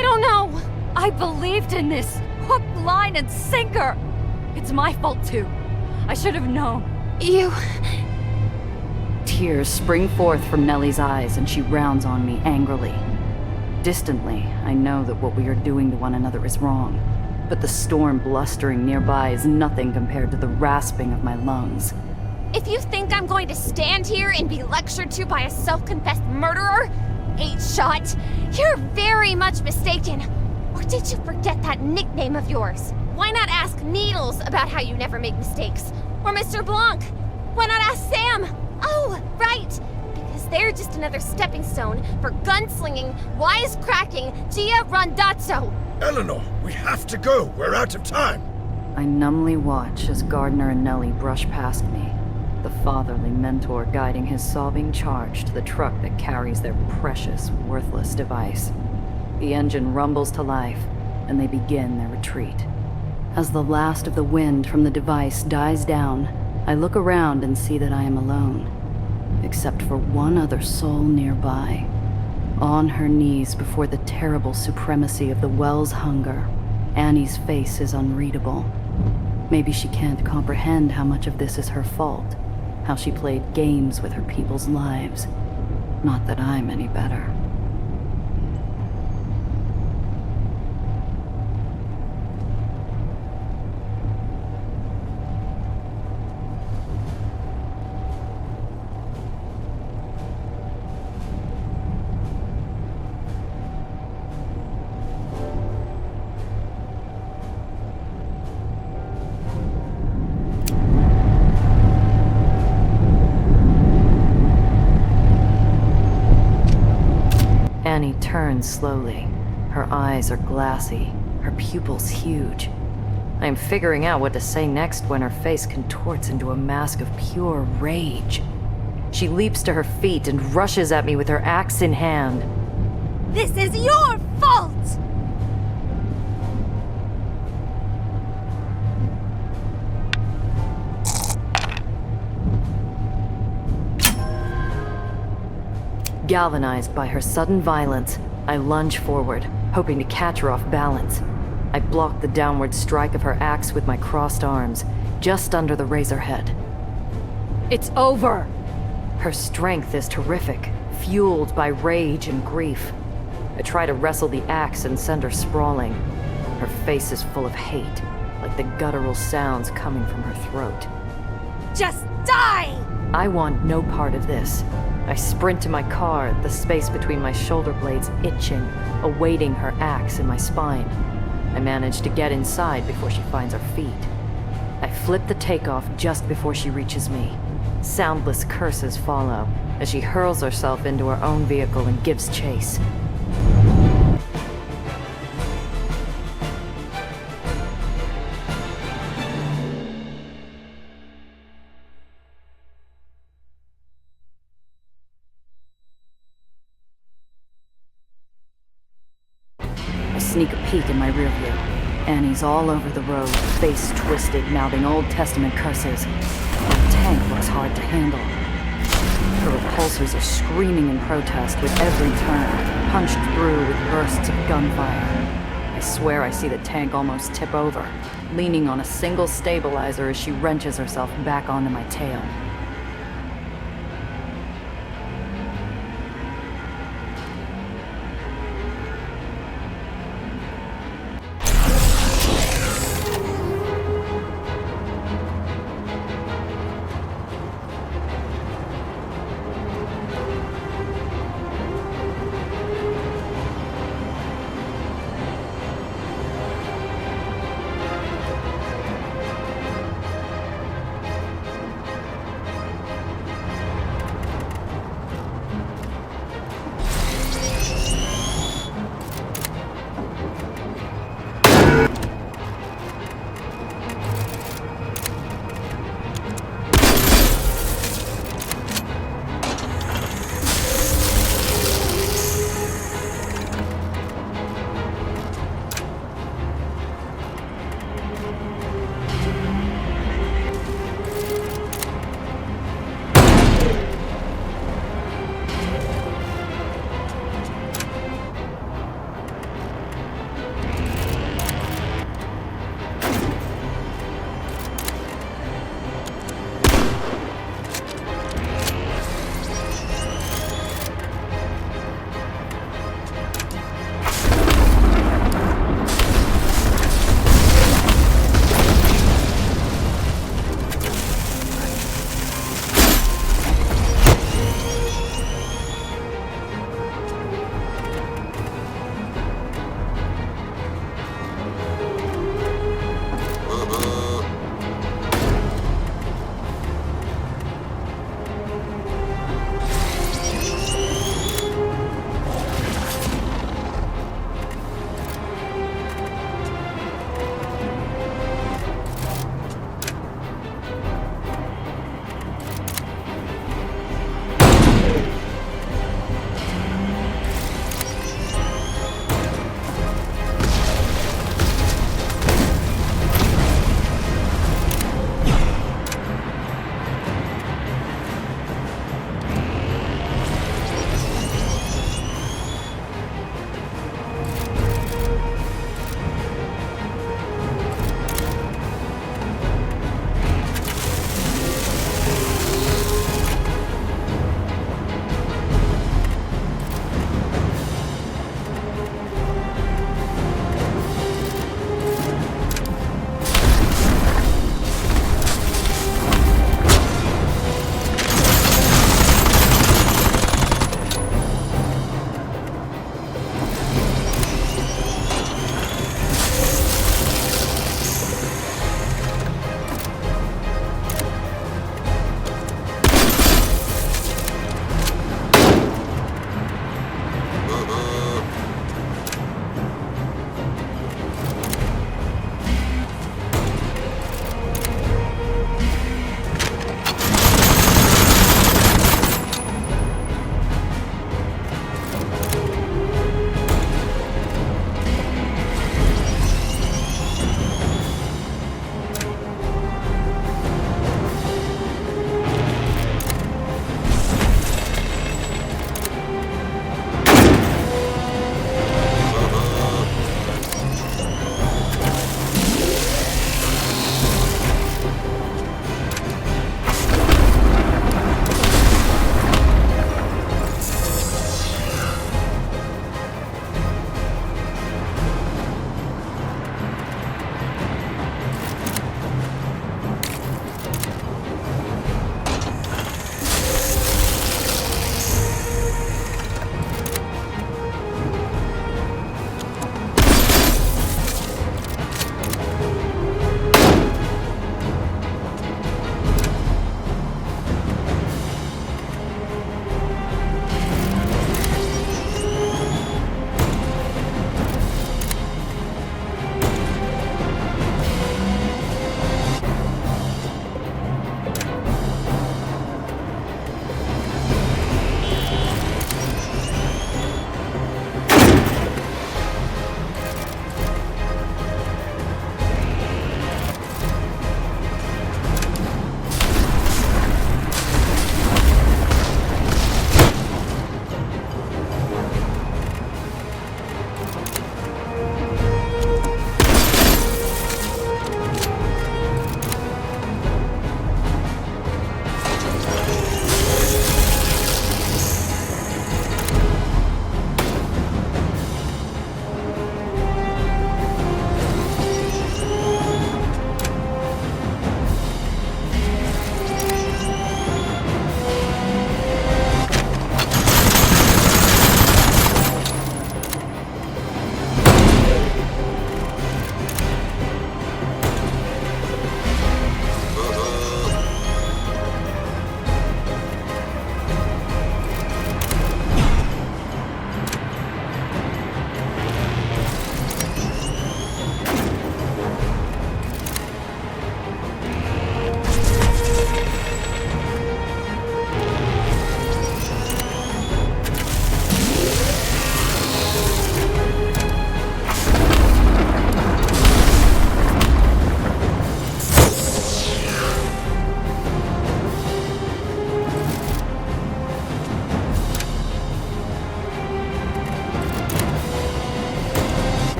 don't know. I believed in this. Hook, line, and sinker. It's my fault, too. I should have known. You... Tears spring forth from Nellie's eyes, and she rounds on me angrily. Distantly, I know that what we are doing to one another is wrong, but the storm blustering nearby is nothing compared to the rasping of my lungs. If you think I'm going to stand here and be lectured to by a self-confessed murderer, 8-Shot, you're very much mistaken. Or did you forget that nickname of yours? Why not ask Needles about how you never make mistakes? Or Mr. Blanc? Why not ask Sam? Oh, right! Because they're just another stepping stone for gunslinging, wisecracking Gia Rondazzo. Eleanor, we have to go. We're out of time. I numbly watch as Gardner and Nellie brush past me, the fatherly mentor guiding his sobbing charge to the truck that carries their precious, worthless device. The engine rumbles to life, and they begin their retreat. As the last of the wind from the device dies down, I look around and see that I am alone, except for one other soul nearby. On her knees before the terrible supremacy of the Well's hunger, Annie's face is unreadable. Maybe she can't comprehend how much of this is her fault, how she played games with her people's lives. Not that I'm any better. Annie turns slowly. Her eyes are glassy, her pupils huge. I am figuring out what to say next when her face contorts into a mask of pure rage. She leaps to her feet and rushes at me with her axe in hand. This is your fault! Galvanized by her sudden violence, I lunge forward, hoping to catch her off balance. I block the downward strike of her axe with my crossed arms, just under the razor head. It's over! Her strength is terrific, fueled by rage and grief. I try to wrestle the axe and send her sprawling. Her face is full of hate, like the guttural sounds coming from her throat. Just die! I want no part of this. I sprint to my car, the space between my shoulder blades itching, awaiting her axe in my spine. I manage to get inside before she finds her feet. I flip the takeoff just before she reaches me. Soundless curses follow as she hurls herself into her own vehicle and gives chase. Sneak a peek in my rear view. Annie's all over the road, face twisted, mouthing Old Testament curses. The tank looks hard to handle. Her repulsors are screaming in protest with every turn, punched through with bursts of gunfire. I swear I see the tank almost tip over, leaning on a single stabilizer as she wrenches herself back onto my tail.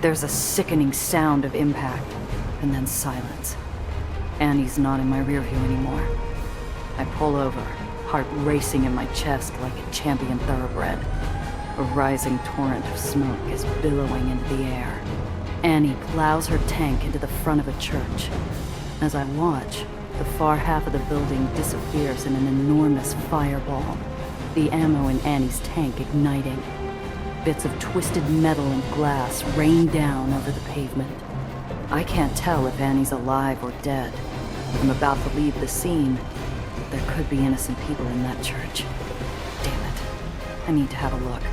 There's a sickening sound of impact, and then silence. Annie's not in my rear view anymore. I pull over, heart racing in my chest like a champion thoroughbred. A rising torrent of smoke is billowing into the air. Annie plows her tank into the front of a church. As I watch, the far half of the building disappears in an enormous fireball, the ammo in Annie's tank igniting. Bits of twisted metal and glass rain down over the pavement. I can't tell if Annie's alive or dead. I'm about to leave the scene. There could be innocent people in that church. Damn it. I need to have a look.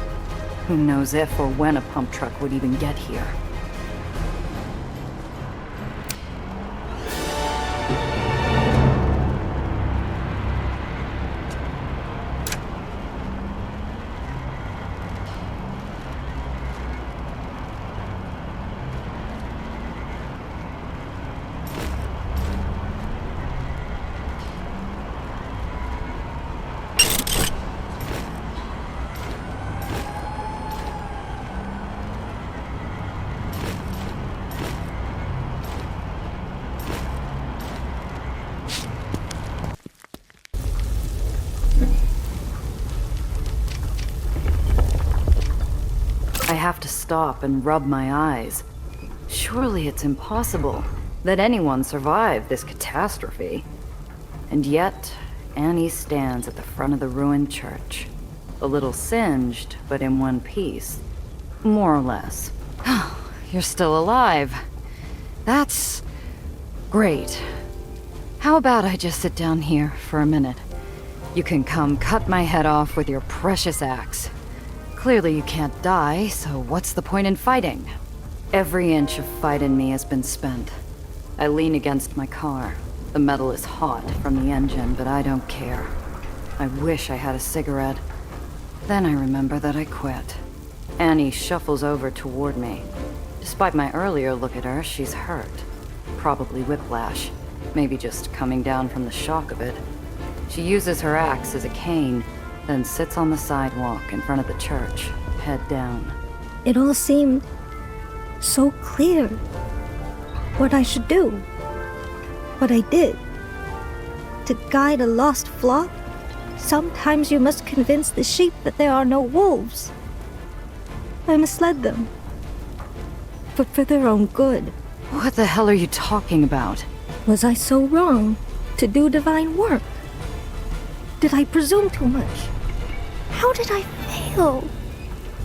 Who knows if or when a pump truck would even get here. I have to stop and rub my eyes. Surely it's impossible that anyone survived this catastrophe. And yet, Annie stands at the front of the ruined church. A little singed, but in one piece. More or less. You're still alive. That's great. How about I just sit down here for a minute? You can come cut my head off with your precious axe. Clearly you can't die, so what's the point in fighting? Every inch of fight in me has been spent. I lean against my car. The metal is hot from the engine, but I don't care. I wish I had a cigarette. Then I remember that I quit. Annie shuffles over toward me. Despite my earlier look at her, she's hurt. Probably whiplash. Maybe just coming down from the shock of it. She uses her axe as a cane, then sits on the sidewalk in front of the church, head down. It all seemed so clear. What I should do. What I did. To guide a lost flock, sometimes you must convince the sheep that there are no wolves. I misled them. But for their own good. What the hell are you talking about? Was I so wrong to do divine work? Did I presume too much? How did I fail?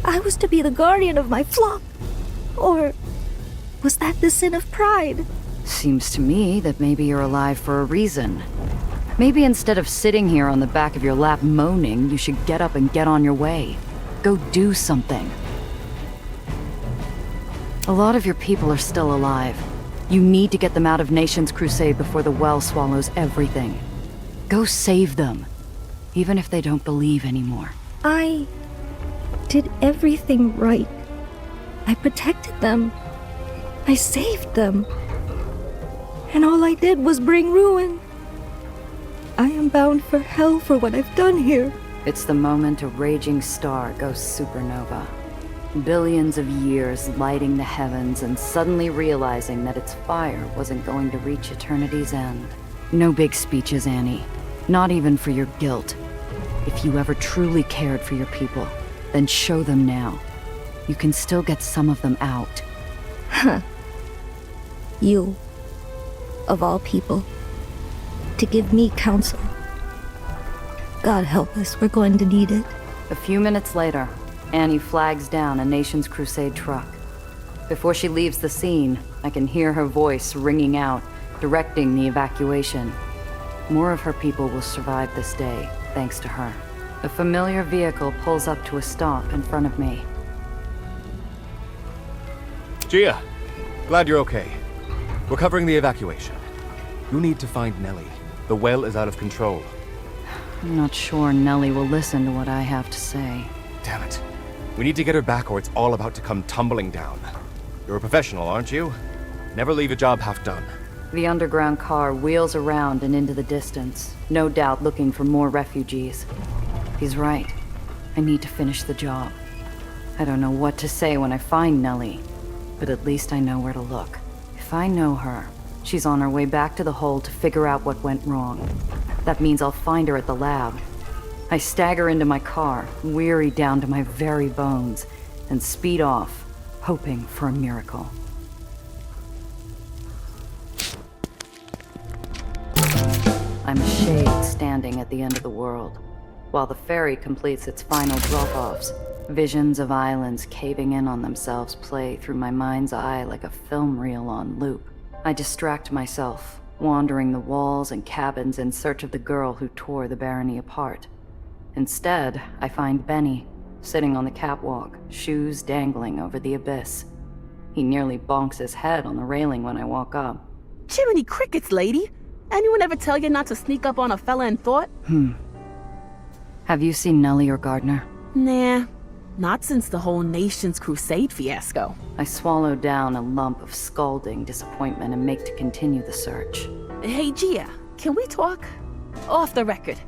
I was to be the guardian of my flock. Or was that the sin of pride? Seems to me that maybe you're alive for a reason. Maybe instead of sitting here on the back of your lap moaning, you should get up and get on your way. Go do something. A lot of your people are still alive. You need to get them out of Nation's Crusade before the well swallows everything. Go save them. Even if they don't believe anymore. I did everything right. I protected them. I saved them. And all I did was bring ruin. I am bound for hell for what I've done here. It's the moment a raging star goes supernova. Billions of years lighting the heavens and suddenly realizing that its fire wasn't going to reach eternity's end. No big speeches, Annie. Not even for your guilt. If you ever truly cared for your people, then show them now. You can still get some of them out. Huh. You, of all people, to give me counsel. God help us, we're going to need it. A few minutes later, Annie flags down a Nation's Crusade truck. Before she leaves the scene, I can hear her voice ringing out, directing the evacuation. More of her people will survive this day, thanks to her. A familiar vehicle pulls up to a stop in front of me. Gia, glad you're okay. We're covering the evacuation. You need to find Nellie. The well is out of control. I'm not sure Nellie will listen to what I have to say. Damn it. We need to get her back or it's all about to come tumbling down. You're a professional, aren't you? Never leave a job half done. The underground car wheels around and into the distance, no doubt looking for more refugees. He's right. I need to finish the job. I don't know what to say when I find Nellie. but at least I know where to look. If I know her, she's on her way back to the hole to figure out what went wrong. That means I'll find her at the lab. I stagger into my car, weary down to my very bones, and speed off, hoping for a miracle. I'm a shade standing at the end of the world. While the ferry completes its final drop-offs, visions of islands caving in on themselves play through my mind's eye like a film reel on loop. I distract myself, wandering the walls and cabins in search of the girl who tore the barony apart. Instead, I find Benny, sitting on the catwalk, shoes dangling over the abyss. He nearly bonks his head on the railing when I walk up. Jiminy crickets, lady! Anyone ever tell you not to sneak up on a fella in thought? Have you seen Nellie or Gardner? Nah, not since the whole nation's Crusade fiasco. I swallow down a lump of scalding disappointment and make to continue the search. Hey, Gia, can we talk? Off the record.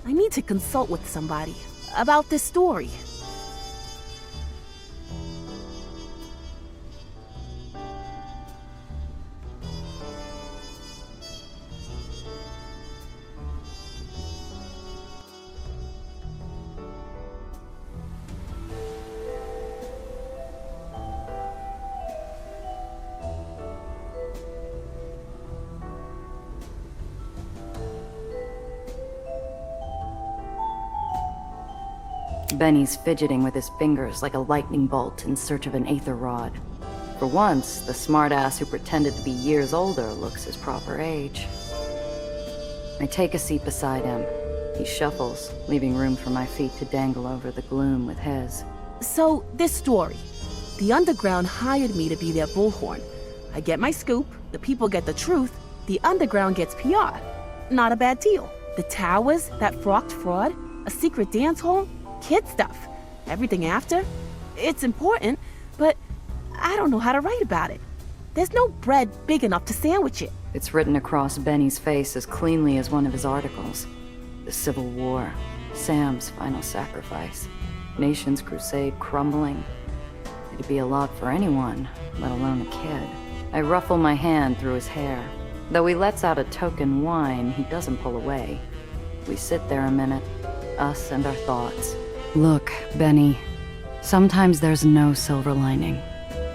I need to consult with somebody about this story. Benny's fidgeting with his fingers like a lightning bolt in search of an Aether rod. For once, the smartass who pretended to be years older looks his proper age. I take a seat beside him. He shuffles, leaving room for my feet to dangle over the gloom with his. So, this story. The Underground hired me to be their bullhorn. I get my scoop, the people get the truth, the Underground gets PR. Not a bad deal. The towers, that frocked fraud, a secret dance hall, kid stuff. Everything after? It's important, but I don't know how to write about it. There's no bread big enough to sandwich it. It's written across Benny's face as cleanly as one of his articles. The Civil War, Sam's final sacrifice, nation's crusade crumbling. It'd be a lot for anyone, let alone a kid. I ruffle my hand through his hair. Though he lets out a token whine, he doesn't pull away. We sit there a minute, us and our thoughts. Look, Benny, sometimes there's no silver lining.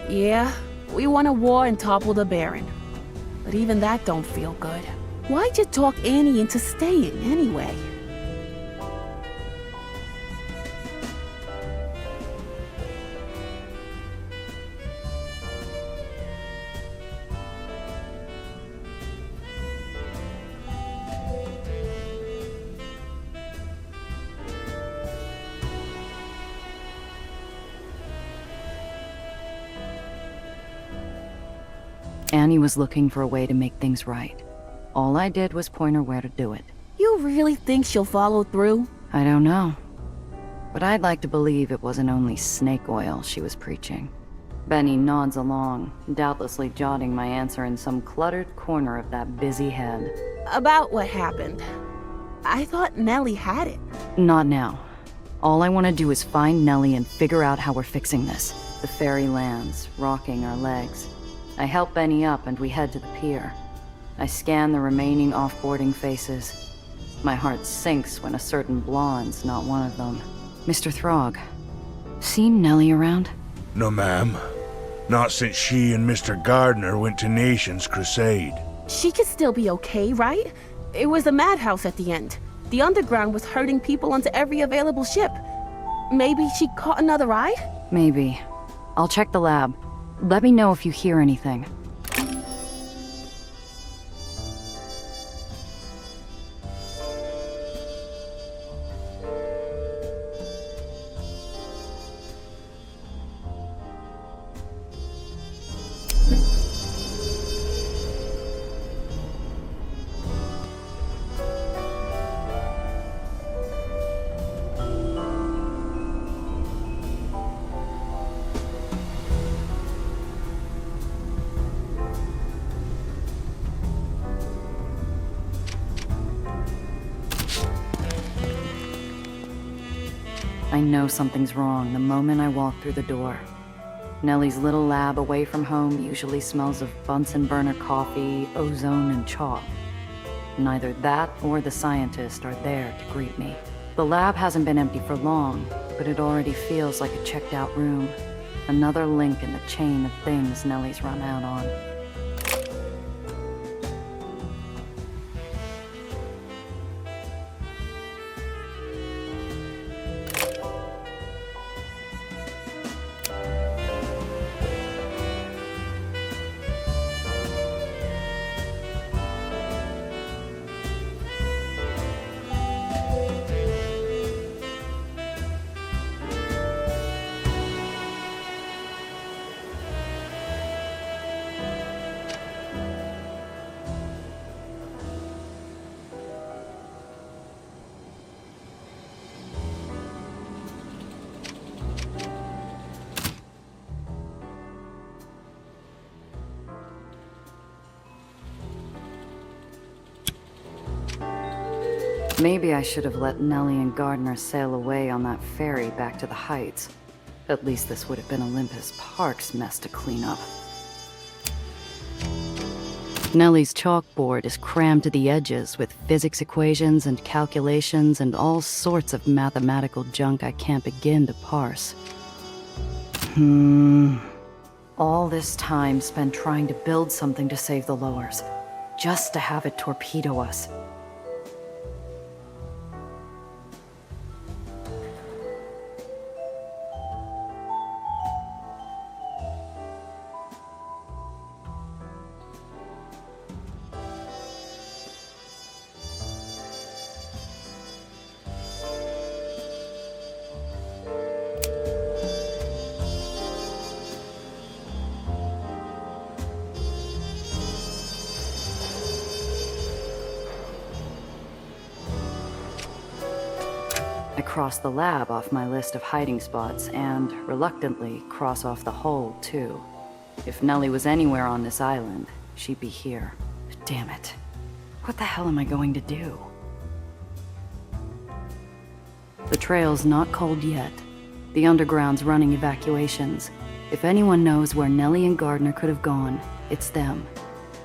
Yeah, we won a war and toppled a baron. But even that don't feel good. Why'd you talk Annie into staying anyway? Annie was looking for a way to make things right. All I did was point her where to do it. You really think she'll follow through? I don't know. But I'd like to believe it wasn't only snake oil she was preaching. Benny nods along, doubtlessly jotting my answer in some cluttered corner of that busy head. About what happened. I thought Nellie had it. Not now. All I want to do is find Nellie and figure out how we're fixing this. The ferry lands, rocking our legs. I help Benny up and we head to the pier. I scan the remaining off-boarding faces. My heart sinks when a certain blonde's not one of them. Mr. Throg, seen Nellie around? No, ma'am. Not since she and Mr. Gardner went to Nation's Crusade. She could still be okay, right? It was a madhouse at the end. The Underground was herding people onto every available ship. Maybe she caught another ride? Maybe. I'll check the lab. Let me know if you hear anything. I know something's wrong the moment I walk through the door. Nellie's little lab away from home usually smells of Bunsen burner coffee, ozone, and chalk. Neither that or the scientist are there to greet me. The lab hasn't been empty for long, but it already feels like a checked-out room. Another link in the chain of things Nellie's run out on. Maybe I should have let Nellie and Gardner sail away on that ferry back to the Heights. At least this would have been Olympus Park's mess to clean up. Nellie's chalkboard is crammed to the edges with physics equations and calculations and all sorts of mathematical junk I can't begin to parse. All this time spent trying to build something to save the lowers, just to have it torpedo us. I cross the lab off my list of hiding spots and, reluctantly, cross off the hole, too. If Nellie was anywhere on this island, she'd be here. But damn it. What the hell am I going to do? The trail's not cold yet. The underground's running evacuations. If anyone knows where Nellie and Gardner could have gone, it's them.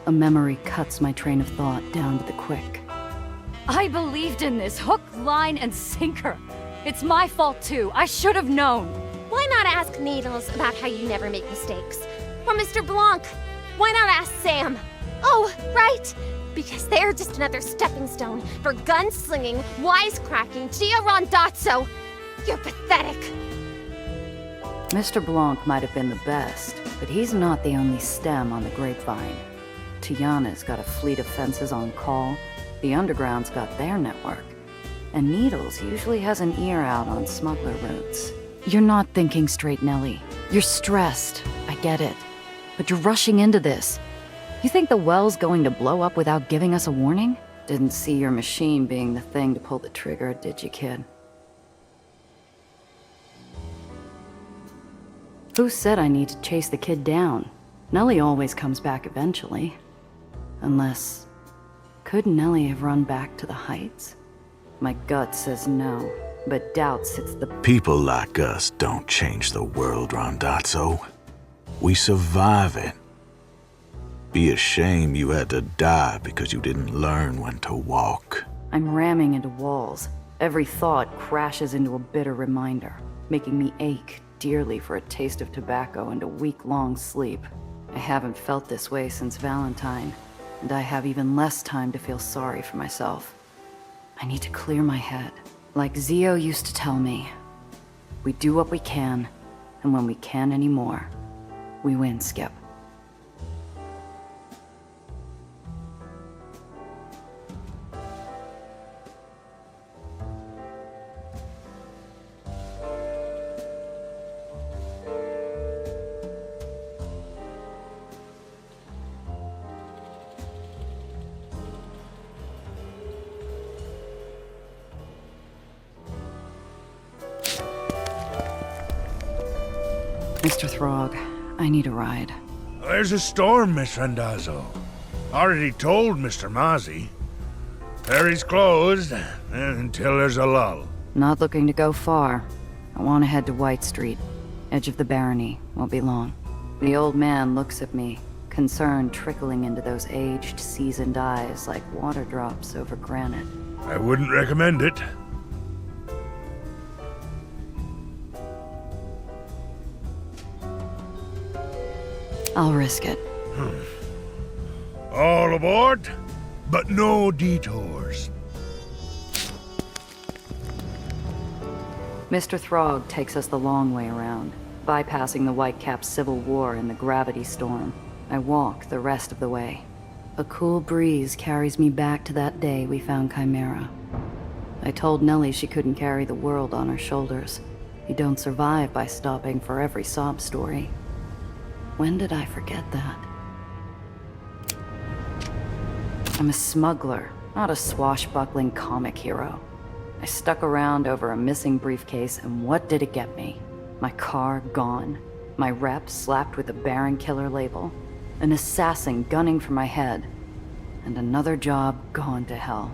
A memory cuts my train of thought down to the quick. I believed in this, hook, line, and sinker. It's my fault too. I should have known. Why not ask Needles about how you never make mistakes? Or Mr. Blanc? Why not ask Sam? Oh, right! Because they're just another stepping stone for gunslinging, wisecracking Gia Rondazzo. You're pathetic. Mr. Blanc might have been the best, but he's not the only stem on the grapevine. Tiana's got a fleet of fences on call. The Underground's got their network. And Needles usually has an ear out on smuggler routes. You're not thinking straight, Nellie. You're stressed. I get it. But you're rushing into this. You think the well's going to blow up without giving us a warning? Didn't see your machine being the thing to pull the trigger, did you, kid? Who said I need to chase the kid down? Nellie always comes back eventually. Unless... Could Nellie have run back to the Heights? My gut says no, but doubts it's the... People like us don't change the world, Rondazzo. We survive it. Be a shame you had to die because you didn't learn when to walk. I'm ramming into walls. Every thought crashes into a bitter reminder, making me ache dearly for a taste of tobacco and a week-long sleep. I haven't felt this way since Valentine. And I have even less time to feel sorry for myself. I need to clear my head. Like Zio used to tell me, we do what we can, and when we can't anymore, we win, Skip. Mr. Throg, I need a ride. There's a storm, Miss Randazzo. Already told Mr. Mozzie. Ferry's closed until there's a lull. Not looking to go far. I want to head to White Street. Edge of the barony, won't be long. The old man looks at me, concern trickling into those aged, seasoned eyes like water drops over granite. I wouldn't recommend it. I'll risk it. All aboard, but no detours. Mr. Throg takes us the long way around, bypassing the Whitecaps' civil war and the gravity storm. I walk the rest of the way. A cool breeze carries me back to that day we found Chimera. I told Nellie she couldn't carry the world on her shoulders. You don't survive by stopping for every sob story. When did I forget that? I'm a smuggler, not a swashbuckling comic hero. I stuck around over a missing briefcase, and what did it get me? My car gone. My rep slapped with a Baron Killer label. An assassin gunning for my head. And another job gone to hell.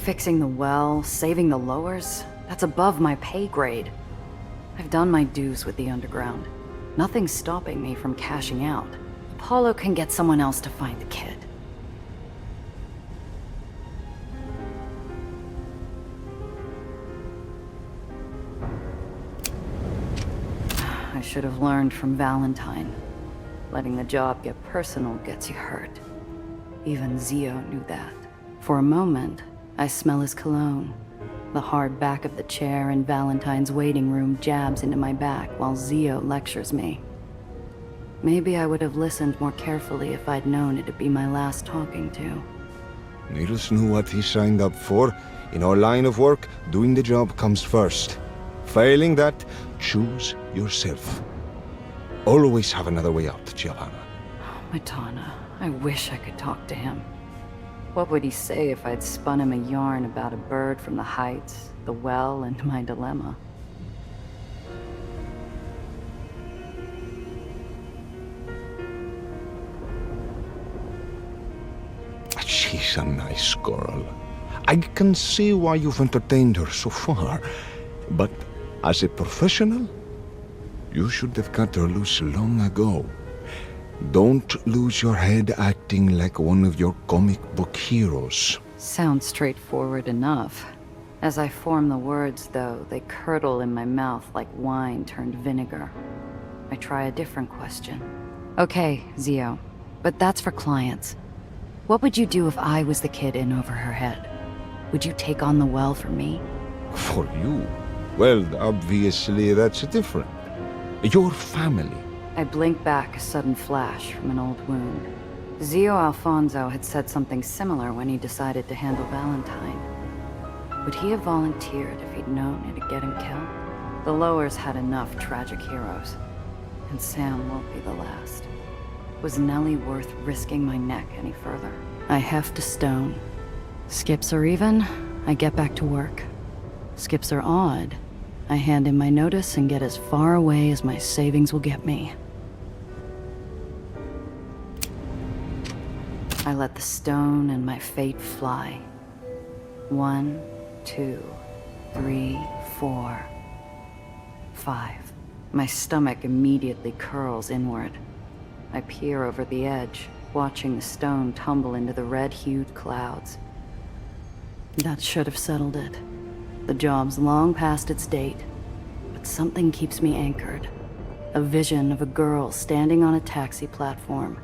Fixing the well, saving the lowers, that's above my pay grade. I've done my dues with the underground. Nothing's stopping me from cashing out. Apollo can get someone else to find the kid. I should have learned from Valentine. Letting the job get personal gets you hurt. Even Zio knew that. For a moment, I smell his cologne. The hard back of the chair in Valentine's waiting room jabs into my back while Zio lectures me. Maybe I would have listened more carefully if I'd known it'd be my last talking to. Niels knew what he signed up for. In our line of work, doing the job comes first. Failing that, choose yourself. Always have another way out, Giovanna. Matana, I wish I could talk to him. What would he say if I'd spun him a yarn about a bird from the heights, the well, and my dilemma? She's a nice girl. I can see why you've entertained her so far. But as a professional, you should have cut her loose long ago. Don't lose your head acting like one of your comic book heroes. Sounds straightforward enough. As I form the words, though, they curdle in my mouth like wine turned vinegar. I try a different question. Okay, Zio, but that's for clients. What would you do if I was the kid in over her head? Would you take on the well for me? For you? Well, obviously that's different. Your family. I blink back a sudden flash from an old wound. Zio Alfonso had said something similar when he decided to handle Valentine. Would he have volunteered if he'd known it'd get him killed? The Lowers had enough tragic heroes, and Sam won't be the last. Was Nellie worth risking my neck any further? I heft a stone. Skips are even, I get back to work. Skips are odd. I hand in my notice and get as far away as my savings will get me. I let the stone and my fate fly. 1, 2, 3, 4, 5. My stomach immediately curls inward. I peer over the edge, watching the stone tumble into the red-hued clouds. That should have settled it. The job's long past its date, but something keeps me anchored. A vision of a girl standing on a taxi platform,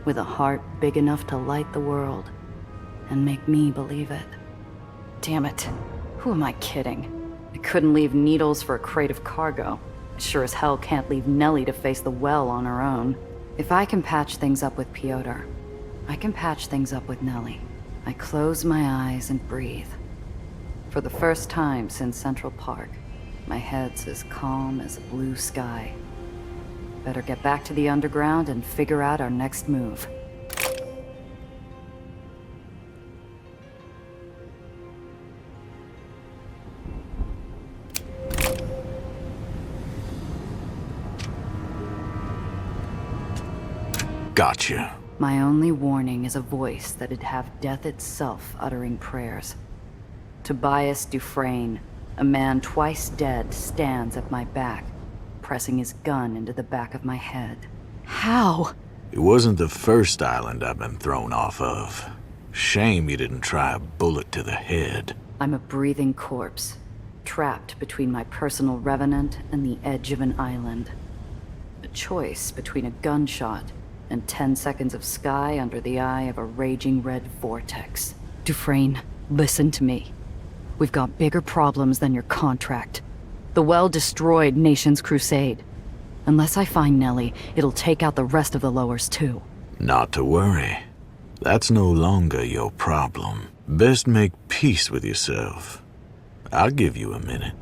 with a heart big enough to light the world, and make me believe it. Damn it. Who am I kidding? I couldn't leave Needles for a crate of cargo. I sure as hell can't leave Nellie to face the well on her own. If I can patch things up with Piotr, I can patch things up with Nellie. I close my eyes and breathe. For the first time since Central Park, my head's as calm as a blue sky. Better get back to the underground and figure out our next move. Gotcha. My only warning is a voice that'd have death itself uttering prayers. Tobias Dufresne, a man twice dead, stands at my back, pressing his gun into the back of my head. How? It wasn't the first island I've been thrown off of. Shame you didn't try a bullet to the head. I'm a breathing corpse, trapped between my personal revenant and the edge of an island. A choice between a gunshot and 10 seconds of sky under the eye of a raging red vortex. Dufresne, listen to me. We've got bigger problems than your contract. The well destroyed Nation's Crusade. Unless I find Nellie, it'll take out the rest of the lowers too. Not to worry. That's no longer your problem. Best make peace with yourself. I'll give you a minute.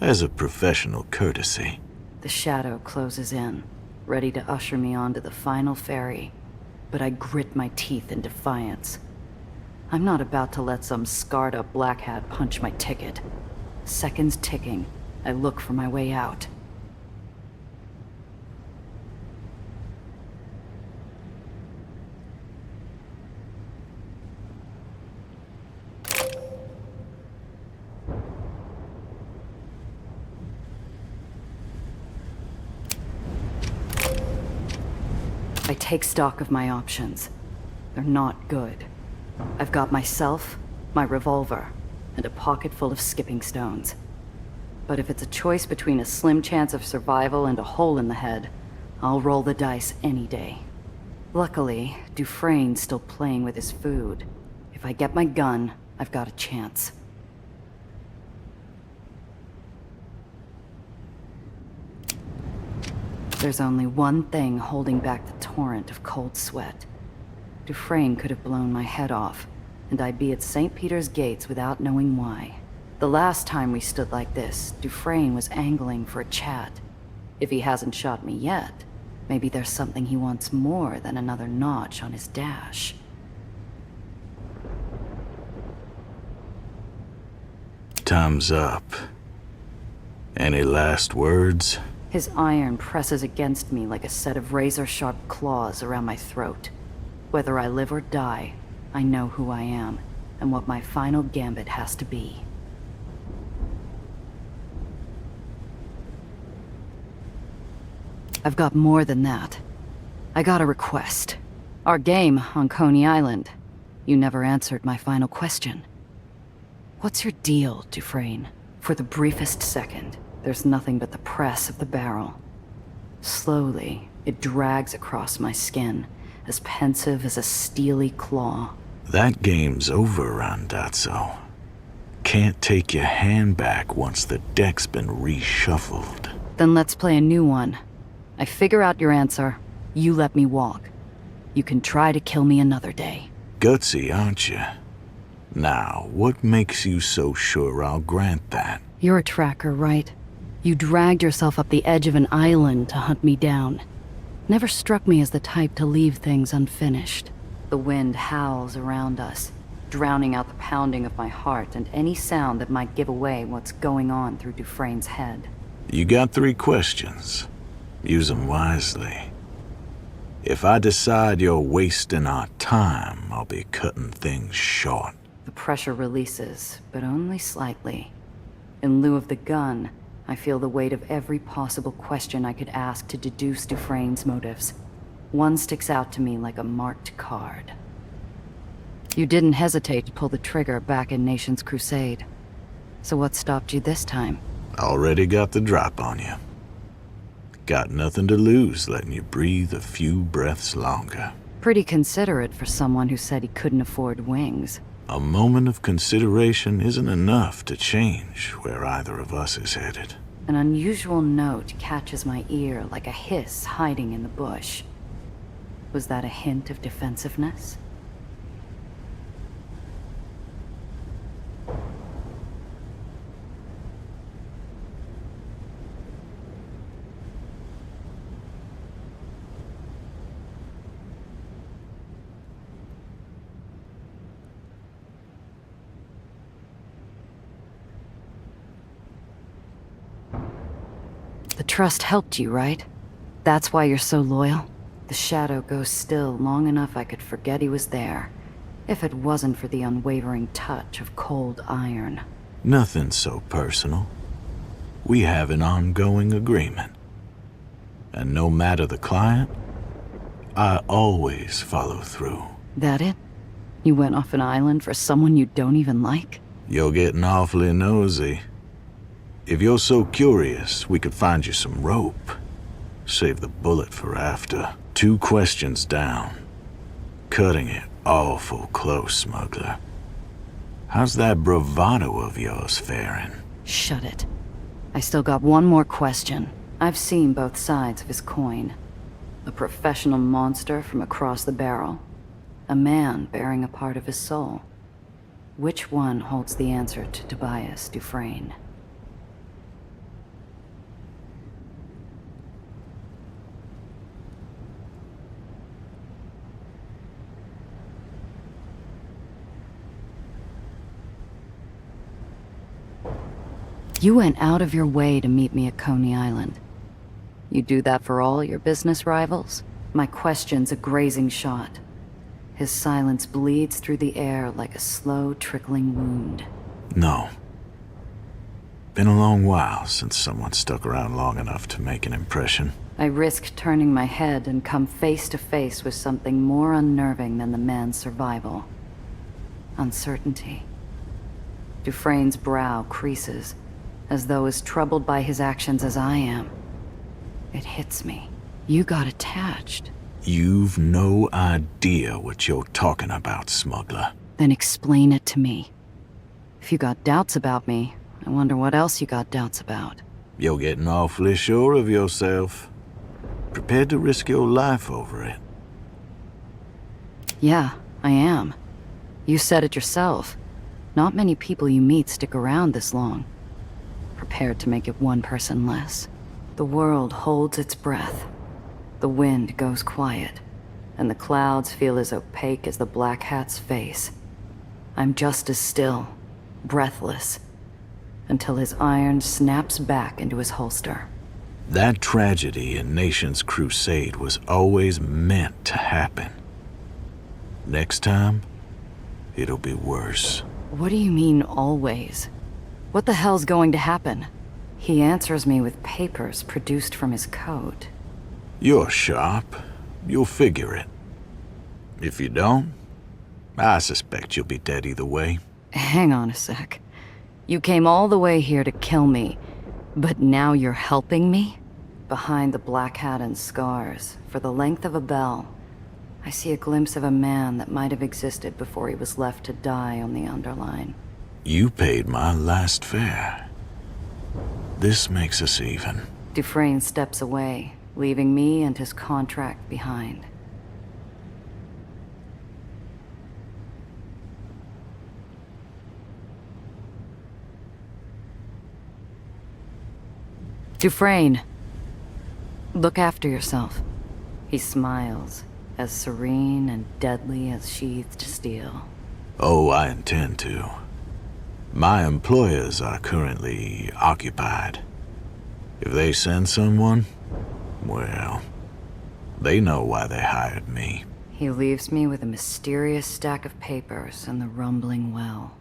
As a professional courtesy. The shadow closes in, ready to usher me onto the final ferry, but I grit my teeth in defiance. I'm not about to let some scarred-up black hat punch my ticket. Seconds ticking, I look for my way out. I take stock of my options. They're not good. I've got myself, my revolver, and a pocket full of skipping stones. But if it's a choice between a slim chance of survival and a hole in the head, I'll roll the dice any day. Luckily, Dufresne's still playing with his food. If I get my gun, I've got a chance. There's only one thing holding back the torrent of cold sweat. Dufresne could have blown my head off, and I'd be at St. Peter's gates without knowing why. The last time we stood like this, Dufresne was angling for a chat. If he hasn't shot me yet, maybe there's something he wants more than another notch on his dash. Time's up. Any last words? His iron presses against me like a set of razor-sharp claws around my throat. Whether I live or die, I know who I am, and what my final gambit has to be. I've got more than that. I got a request. Our game on Coney Island. You never answered my final question. What's your deal, Dufresne? For the briefest second, there's nothing but the press of the barrel. Slowly, it drags across my skin, as pensive as a steely claw. That game's over, Randazzo. Can't take your hand back once the deck's been reshuffled. Then let's play a new one. I figure out your answer, you let me walk. You can try to kill me another day. Gutsy, aren't you? Now, what makes you so sure I'll grant that? You're a tracker, right? You dragged yourself up the edge of an island to hunt me down. Never struck me as the type to leave things unfinished. The wind howls around us, drowning out the pounding of my heart and any sound that might give away what's going on through Dufresne's head. You got 3 questions. Use them wisely. If I decide you're wasting our time, I'll be cutting things short. The pressure releases, but only slightly. In lieu of the gun, I feel the weight of every possible question I could ask to deduce Dufresne's motives. One sticks out to me like a marked card. You didn't hesitate to pull the trigger back in Nation's Crusade. So what stopped you this time? Already got the drop on you. Got nothing to lose letting you breathe a few breaths longer. Pretty considerate for someone who said he couldn't afford wings. A moment of consideration isn't enough to change where either of us is headed. An unusual note catches my ear like a hiss hiding in the bush. Was that a hint of defensiveness? The trust helped you, right? That's why you're so loyal? The shadow goes still long enough I could forget he was there, if it wasn't for the unwavering touch of cold iron. Nothing so personal. We have an ongoing agreement. And no matter the client, I always follow through. That it? You went off an island for someone you don't even like? You're getting awfully nosy. If you're so curious, we could find you some rope. Save the bullet for after. 2 questions down. Cutting it awful close, smuggler. How's that bravado of yours faring? Shut it. I still got one more question. I've seen both sides of his coin. A professional monster from across the barrel. A man bearing a part of his soul. Which one holds the answer to Tobias Dufresne? You went out of your way to meet me at Coney Island. You do that for all your business rivals? My question's a grazing shot. His silence bleeds through the air like a slow, trickling wound. No. Been a long while since someone stuck around long enough to make an impression. I risk turning my head and come face to face with something more unnerving than the man's survival. Uncertainty. Dufresne's brow creases, as though as troubled by his actions as I am. It hits me. You got attached. You've no idea what you're talking about, smuggler. Then explain it to me. If you got doubts about me, I wonder what else you got doubts about. You're getting awfully sure of yourself. Prepared to risk your life over it. Yeah, I am. You said it yourself. Not many people you meet stick around this long. Prepared to make it one person less. The world holds its breath. The wind goes quiet, and the clouds feel as opaque as the Black Hat's face. I'm just as still, breathless, until his iron snaps back into his holster. That tragedy in Nation's Crusade was always meant to happen. Next time, it'll be worse. What do you mean, always? What the hell's going to happen? He answers me with papers produced from his coat. You're sharp. You'll figure it. If you don't, I suspect you'll be dead either way. Hang on a sec. You came all the way here to kill me, but now you're helping me? Behind the black hat and scars, for the length of a bell, I see a glimpse of a man that might have existed before he was left to die on the Underline. You paid my last fare. This makes us even. Dufresne steps away, leaving me and his contract behind. Dufresne, look after yourself. He smiles, as serene and deadly as sheathed steel. Oh, I intend to. My employers are currently occupied. If they send someone, well, they know why they hired me. He leaves me with a mysterious stack of papers and the rumbling well.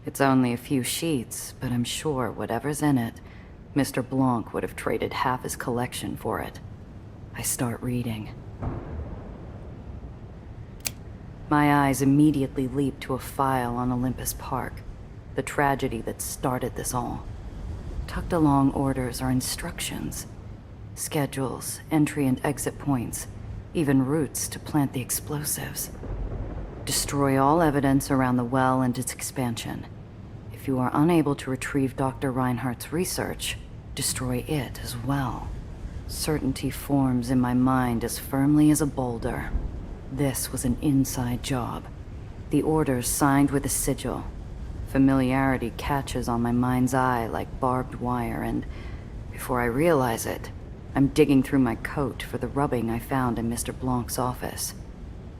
It's only a few sheets, but I'm sure whatever's in it, Mr. Blanc would have traded half his collection for it. I start reading. My eyes immediately leap to a file on Olympus Park, the tragedy that started this all. Tucked along orders are instructions, schedules, entry and exit points, even routes to plant the explosives. Destroy all evidence around the well and its expansion. If you are unable to retrieve Dr. Reinhardt's research, destroy it as well. Certainty forms in my mind as firmly as a boulder. This was an inside job. The orders signed with a sigil. Familiarity catches on my mind's eye like barbed wire, and before I realize it, I'm digging through my coat for the rubbing I found in Mr. Blanc's office.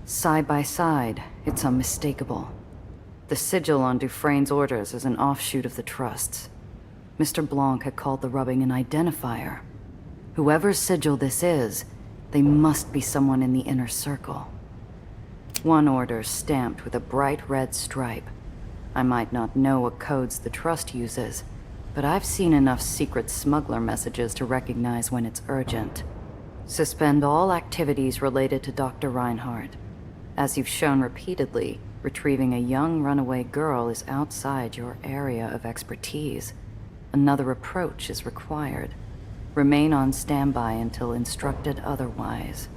Side by side, it's unmistakable. The sigil on Dufresne's orders is an offshoot of the Trust's. Mr. Blanc had called the rubbing an identifier. Whoever's sigil this is, they must be someone in the inner circle. One order stamped with a bright red stripe. I might not know what codes the Trust uses, but I've seen enough secret smuggler messages to recognize when it's urgent. Suspend all activities related to Dr. Reinhardt. As you've shown repeatedly, retrieving a young runaway girl is outside your area of expertise. Another approach is required. Remain on standby until instructed otherwise.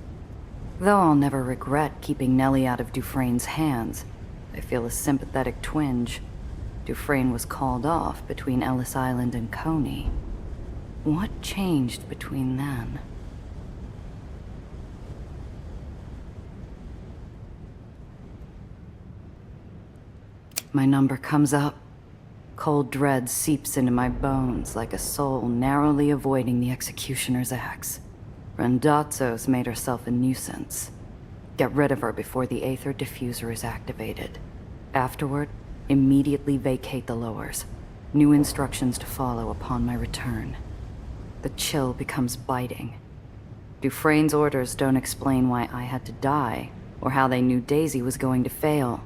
Though I'll never regret keeping Nellie out of Dufresne's hands, I feel a sympathetic twinge. Dufresne was called off between Ellis Island and Coney. What changed between then? My number comes up. Cold dread seeps into my bones like a soul narrowly avoiding the executioner's axe. Randazzo's made herself a nuisance. Get rid of her before the Aether diffuser is activated. Afterward, immediately vacate the lowers. New instructions to follow upon my return. The chill becomes biting. Dufresne's orders don't explain why I had to die, or how they knew Daisy was going to fail.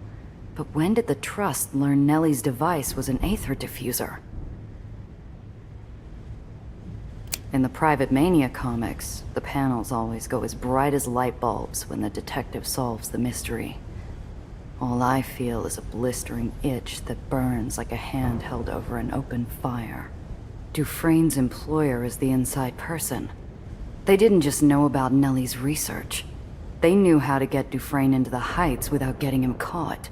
But when did the Trust learn Nellie's device was an Aether diffuser? In the Private Mania comics, the panels always go as bright as light bulbs when the detective solves the mystery. All I feel is a blistering itch that burns like a hand held over an open fire. Dufresne's employer is the inside person. They didn't just know about Nellie's research. They knew how to get Dufresne into the Heights without getting him caught.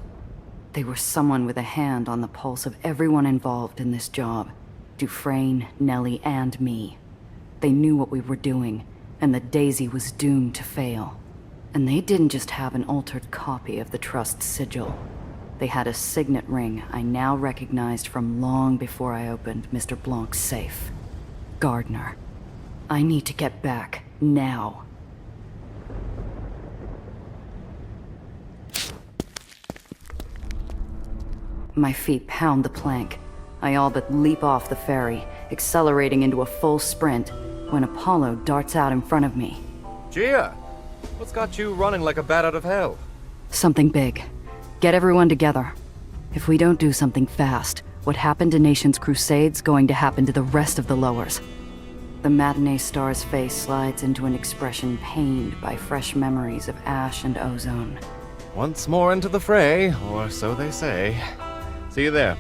They were someone with a hand on the pulse of everyone involved in this job. Dufresne, Nellie, and me. They knew what we were doing, and that Daisy was doomed to fail. And they didn't just have an altered copy of the Trust's sigil. They had a signet ring I now recognized from long before I opened Mr. Blanc's safe. Gardner. I need to get back, now. My feet pound the plank. I all but leap off the ferry, accelerating into a full sprint, when Apollo darts out in front of me. Gia! What's got you running like a bat out of hell? Something big. Get everyone together. If we don't do something fast, what happened to Nation's Crusade's going to happen to the rest of the lowers. The matinee star's face slides into an expression pained by fresh memories of ash and ozone. Once more into the fray, or so they say. See you there.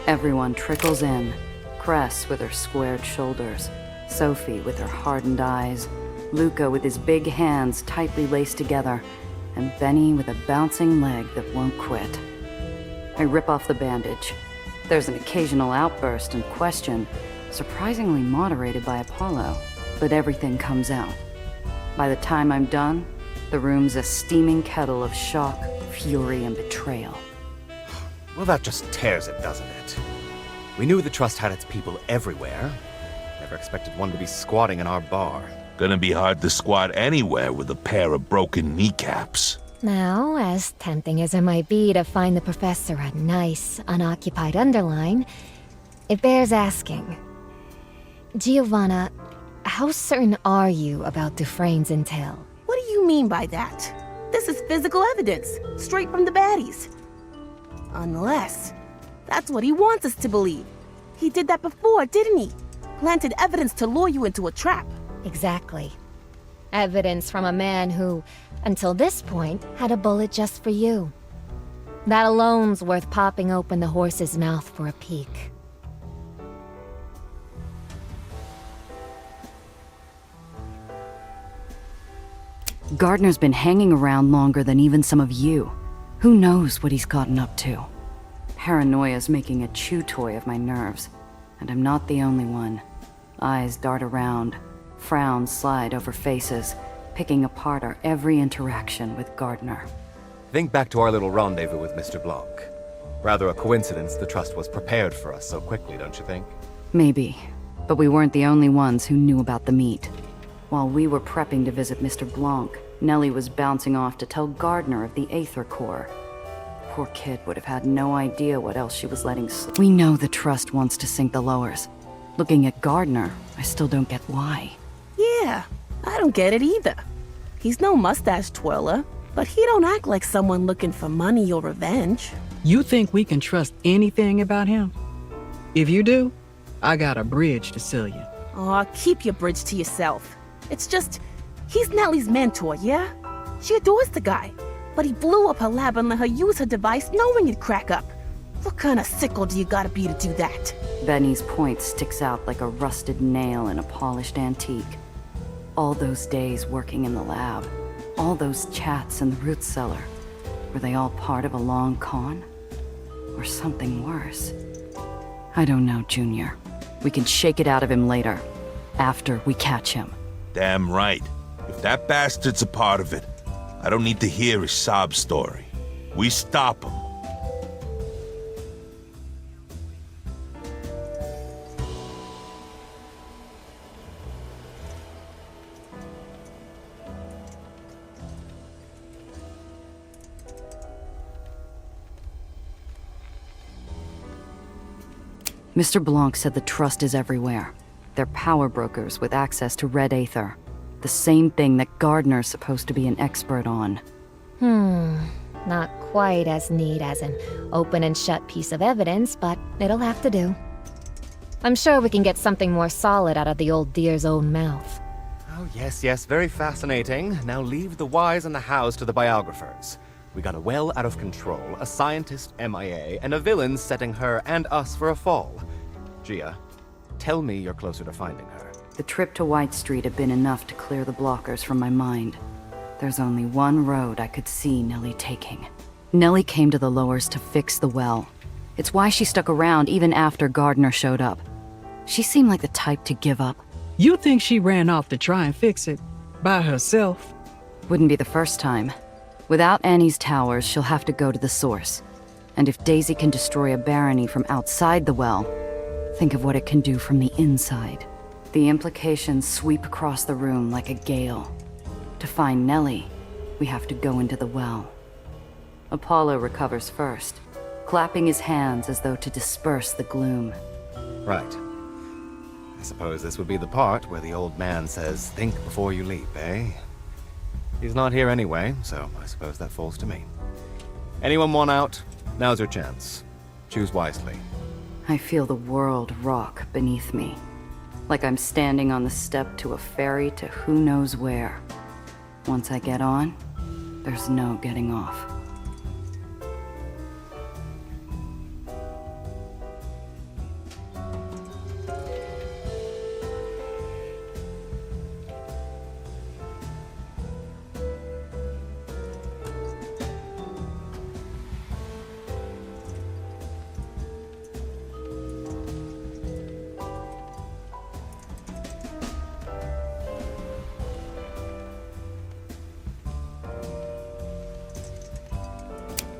Everyone trickles in. Cress with her squared shoulders, Sophie with her hardened eyes, Luca with his big hands tightly laced together, and Benny with a bouncing leg that won't quit. I rip off the bandage. There's an occasional outburst and question, surprisingly moderated by Apollo, but everything comes out. By the time I'm done, the room's a steaming kettle of shock, fury, and betrayal. Well, that just tears it, doesn't it? We knew the Trust had its people everywhere. Never expected one to be squatting in our bar. Gonna be hard to squat anywhere with a pair of broken kneecaps. Now, as tempting as it might be to find the professor a nice, unoccupied underline, it bears asking. Giovanna, how certain are you about Dufresne's intel? What do you mean by that? This is physical evidence, straight from the baddies. Unless that's what he wants us to believe. He did that before, didn't he? Planted evidence to lure you into a trap. Exactly. Evidence from a man who, until this point, had a bullet just for you. That alone's worth popping open the horse's mouth for a peek. Gardner's been hanging around longer than even some of you. Who knows what he's gotten up to? Paranoia's making a chew toy of my nerves, and I'm not the only one. Eyes dart around, frowns slide over faces, picking apart our every interaction with Gardner. Think back to our little rendezvous with Mr. Blanc. Rather a coincidence the Trust was prepared for us so quickly, don't you think? Maybe, but we weren't the only ones who knew about the meet. While we were prepping to visit Mr. Blanc, Nellie was bouncing off to tell Gardner of the Aether core. Poor kid would have had no idea what else she was letting slip. We know the Trust wants to sink the lowers. Looking at Gardner, I still don't get why. Yeah, I don't get it either. He's no mustache twirler, but he don't act like someone looking for money or revenge. You think we can trust anything about him? If you do, I got a bridge to sell you. Aw, keep your bridge to yourself. It's just, he's Nellie's mentor, yeah? She adores the guy, but he blew up her lab and let her use her device knowing it'd crack up. What kind of sickle do you gotta be to do that? Benny's point sticks out like a rusted nail in a polished antique. All those days working in the lab, all those chats in the root cellar, were they all part of a long con? Or something worse? I don't know, Junior. We can shake it out of him later, after we catch him. Damn right. If that bastard's a part of it, I don't need to hear his sob story. We stop him. Mr. Blanc said the Trust is everywhere. They're power brokers with access to red Aether. The same thing that Gardner's supposed to be an expert on. Not quite as neat as an open and shut piece of evidence, but it'll have to do. I'm sure we can get something more solid out of the old dear's own mouth. Oh, yes, very fascinating. Now leave the whys and the hows to the biographers. We got a well out of control, a scientist MIA, and a villain setting her and us for a fall. Gia, tell me you're closer to finding her. The trip to White Street had been enough to clear the blockers from my mind. There's only one road I could see Nellie taking. Nellie came to the lowers to fix the well. It's why she stuck around even after Gardner showed up. She seemed like the type to give up. You think she ran off to try and fix it by herself? Wouldn't be the first time. Without Annie's towers, she'll have to go to the source. And if Daisy can destroy a barony from outside the well, think of what it can do from the inside. The implications sweep across the room like a gale. To find Nellie, we have to go into the well. Apollo recovers first, clapping his hands as though to disperse the gloom. Right. I suppose this would be the part where the old man says, think before you leap, eh? He's not here anyway, so I suppose that falls to me. Anyone want out? Now's your chance. Choose wisely. I feel the world rock beneath me, like I'm standing on the step to a ferry to who knows where. Once I get on, there's no getting off.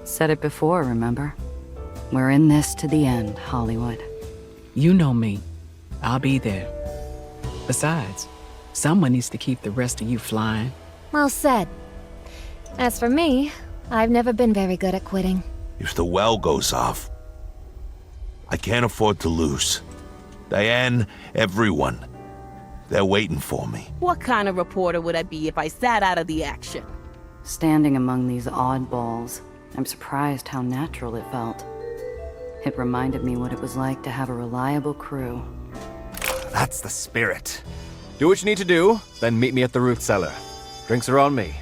Said it before, remember? We're in this to the end, Hollywood. You know me. I'll be there. Besides, someone needs to keep the rest of you flying. Well said. As for me, I've never been very good at quitting. If the well goes off, I can't afford to lose. Diane, everyone, they're waiting for me. What kind of reporter would I be if I sat out of the action? Standing among these oddballs, I'm surprised how natural it felt. It reminded me what it was like to have a reliable crew. That's the spirit. Do what you need to do, then meet me at the root cellar. Drinks are on me.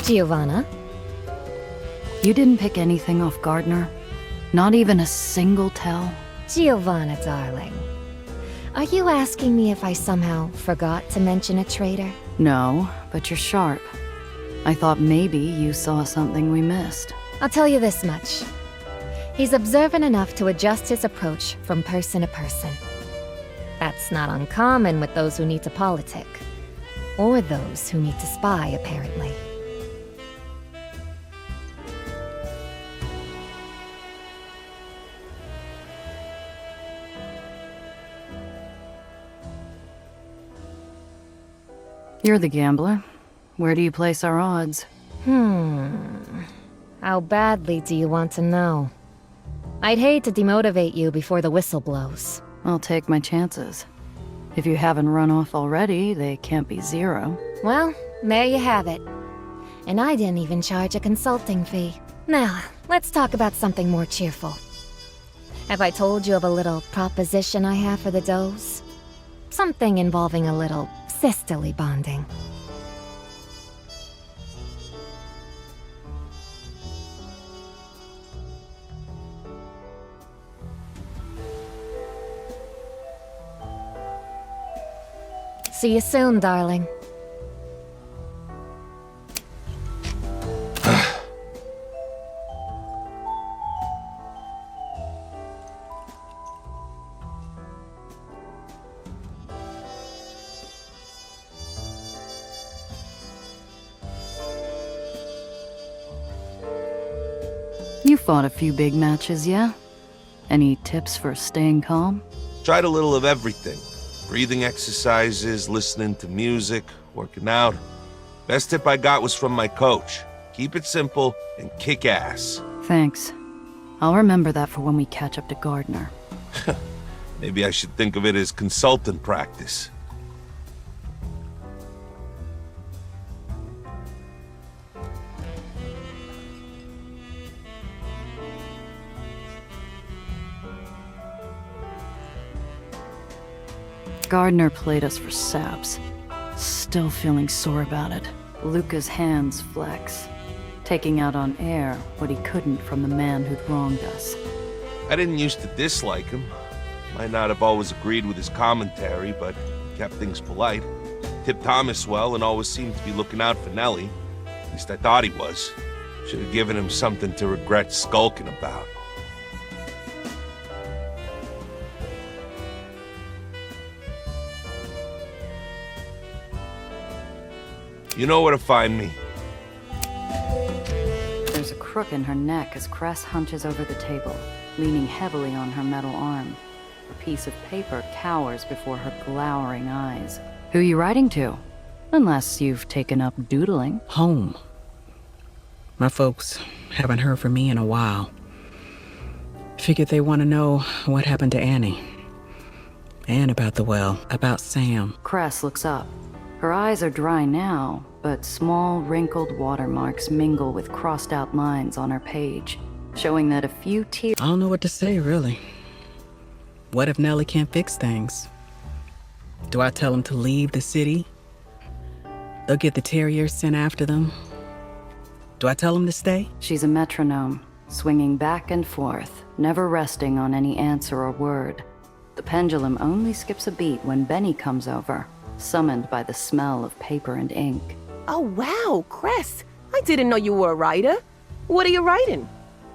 Giovanna? You didn't pick anything off Gardner? Not even a single tell? Giovanna, darling. Are you asking me if I somehow forgot to mention a traitor? No, but you're sharp. I thought maybe you saw something we missed. I'll tell you this much. He's observant enough to adjust his approach from person to person. That's not uncommon with those who need to politic. Or those who need to spy, apparently. You're the gambler. Where do you place our odds? How badly do you want to know? I'd hate to demotivate you before the whistle blows. I'll take my chances. If you haven't run off already, they can't be 0. Well, there you have it. And I didn't even charge a consulting fee. Now, let's talk about something more cheerful. Have I told you of a little proposition I have for the does? Something involving a little sisterly bonding. See you soon, darling. You fought a few big matches, yeah? Any tips for staying calm? Tried a little of everything. Breathing exercises, listening to music, working out. Best tip I got was from my coach. Keep it simple and kick ass. Thanks. I'll remember that for when we catch up to Gardner. Maybe I should think of it as consultant practice. Gardner played us for saps. Still feeling sore about it. Luca's hands flex, taking out on air what he couldn't from the man who'd wronged us. I didn't used to dislike him. Might not have always agreed with his commentary, but he kept things polite. Tipped Thomas well and always seemed to be looking out for Nellie. At least I thought he was. Should have given him something to regret skulking about. You know where to find me. There's a crook in her neck as Cress hunches over the table, leaning heavily on her metal arm. A piece of paper cowers before her glowering eyes. Who you writing to? Unless you've taken up doodling. Home. My folks haven't heard from me in a while. Figured they want to know what happened to Annie. And about the well, about Sam. Cress looks up. Her eyes are dry now, but small, wrinkled watermarks mingle with crossed-out lines on her page, showing that a few tears... I don't know what to say, really. What if Nellie can't fix things? Do I tell them to leave the city? They'll get the terriers sent after them. Do I tell them to stay? She's a metronome, swinging back and forth, never resting on any answer or word. The pendulum only skips a beat when Benny comes over, summoned by the smell of paper and ink. Oh, wow, Cress. I didn't know you were a writer. What are you writing?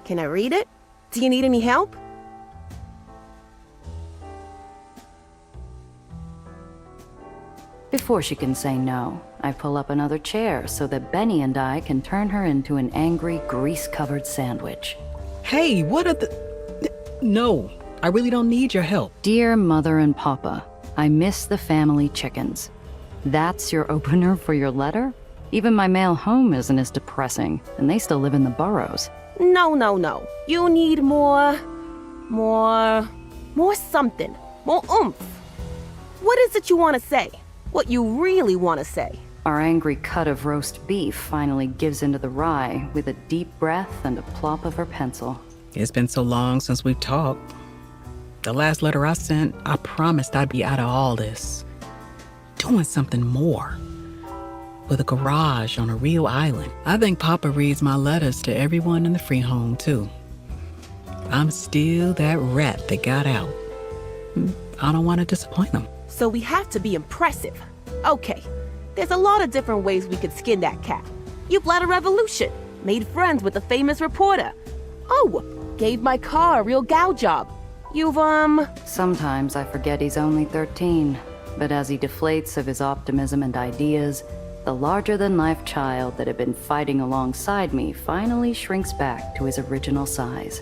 Can I read it? Do you need any help? Before she can say no, I pull up another chair so that Benny and I can turn her into an angry, grease-covered sandwich. Hey, what are the... No, I really don't need your help. Dear Mother and Papa, I miss the family chickens. That's your opener for your letter? Even my mail home isn't as depressing, and they still live in the burrows. No. You need more something. More oomph. What is it you want to say? What you really want to say? Our angry cut of roast beef finally gives into the rye with a deep breath and a plop of her pencil. It's been so long since we've talked. The last letter I sent, I promised I'd be out of all this. Doing something more. with a garage on a real island. I think Papa reads my letters to everyone in the free home, too. I'm still that rat that got out. I don't want to disappoint them. So we have to be impressive. Okay, there's a lot of different ways we could skin that cat. You've led a revolution, made friends with a famous reporter. Oh, gave my car a real gal job. You've, Sometimes I forget he's only 13, but as he deflates of his optimism and ideas, the larger-than-life child that had been fighting alongside me finally shrinks back to his original size.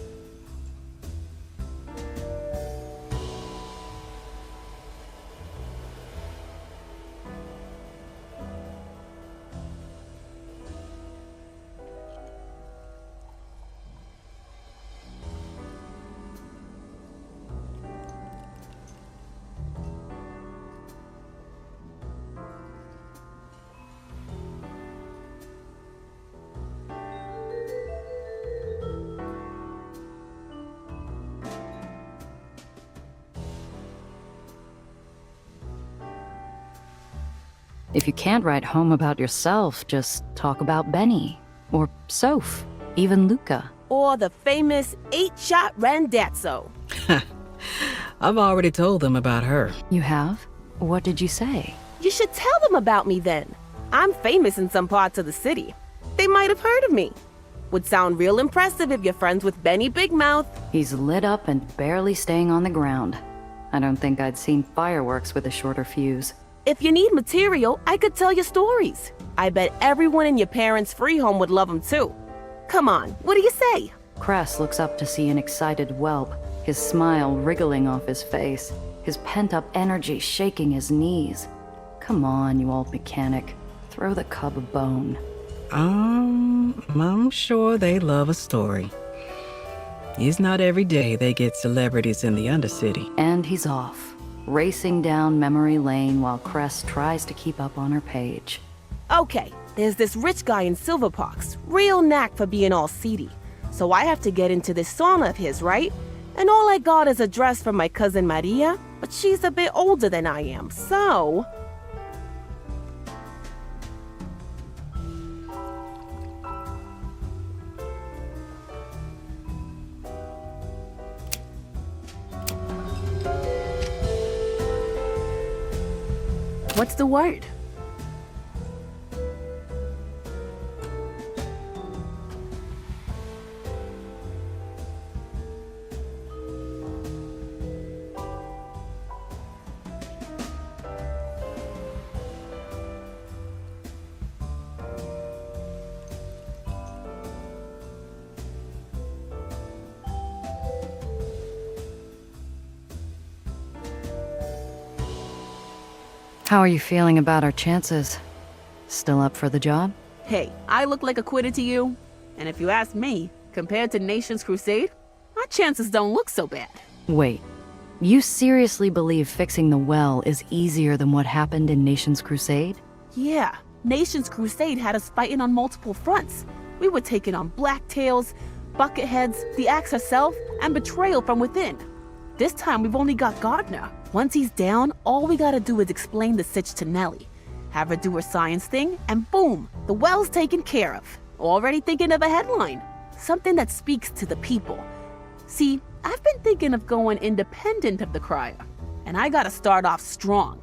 If you can't write home about yourself, just talk about Benny, or Soph, even Luca. Or the famous 8-shot Randazzo. I've already told them about her. You have? What did you say? You should tell them about me then. I'm famous in some parts of the city. They might have heard of me. Would sound real impressive if you're friends with Benny Big Mouth. He's lit up and barely staying on the ground. I don't think I'd seen fireworks with a shorter fuse. If you need material, I could tell you stories. I bet everyone in your parents' free home would love them too. Come on, what do you say? Cress looks up to see an excited whelp, his smile wriggling off his face, his pent-up energy shaking his knees. Come on, you old mechanic. Throw the cub a bone. I'm sure they love a story. It's not every day they get celebrities in the Undercity. And he's off, racing down memory lane while Cress tries to keep up on her page. Okay, there's this rich guy in Silverpox, real knack for being all seedy. So I have to get into this sauna of his, right? And all I got is a dress from my cousin Maria, but she's a bit older than I am, so... What's the word? How are you feeling about our chances? Still up for the job? Hey, I look like a quitter to you. And if you ask me, compared to Nation's Crusade, our chances don't look so bad. Wait, you seriously believe fixing the well is easier than what happened in Nation's Crusade? Yeah, Nation's Crusade had us fighting on multiple fronts. We were taking on Blacktails, Bucketheads, the Axe herself, and betrayal from within. This time we've only got Gardner. Once he's down, all we gotta do is explain the sitch to Nellie. Have her do her science thing, and boom, the well's taken care of. Already thinking of a headline. Something that speaks to the people. See, I've been thinking of going independent of the crier, and I gotta start off strong.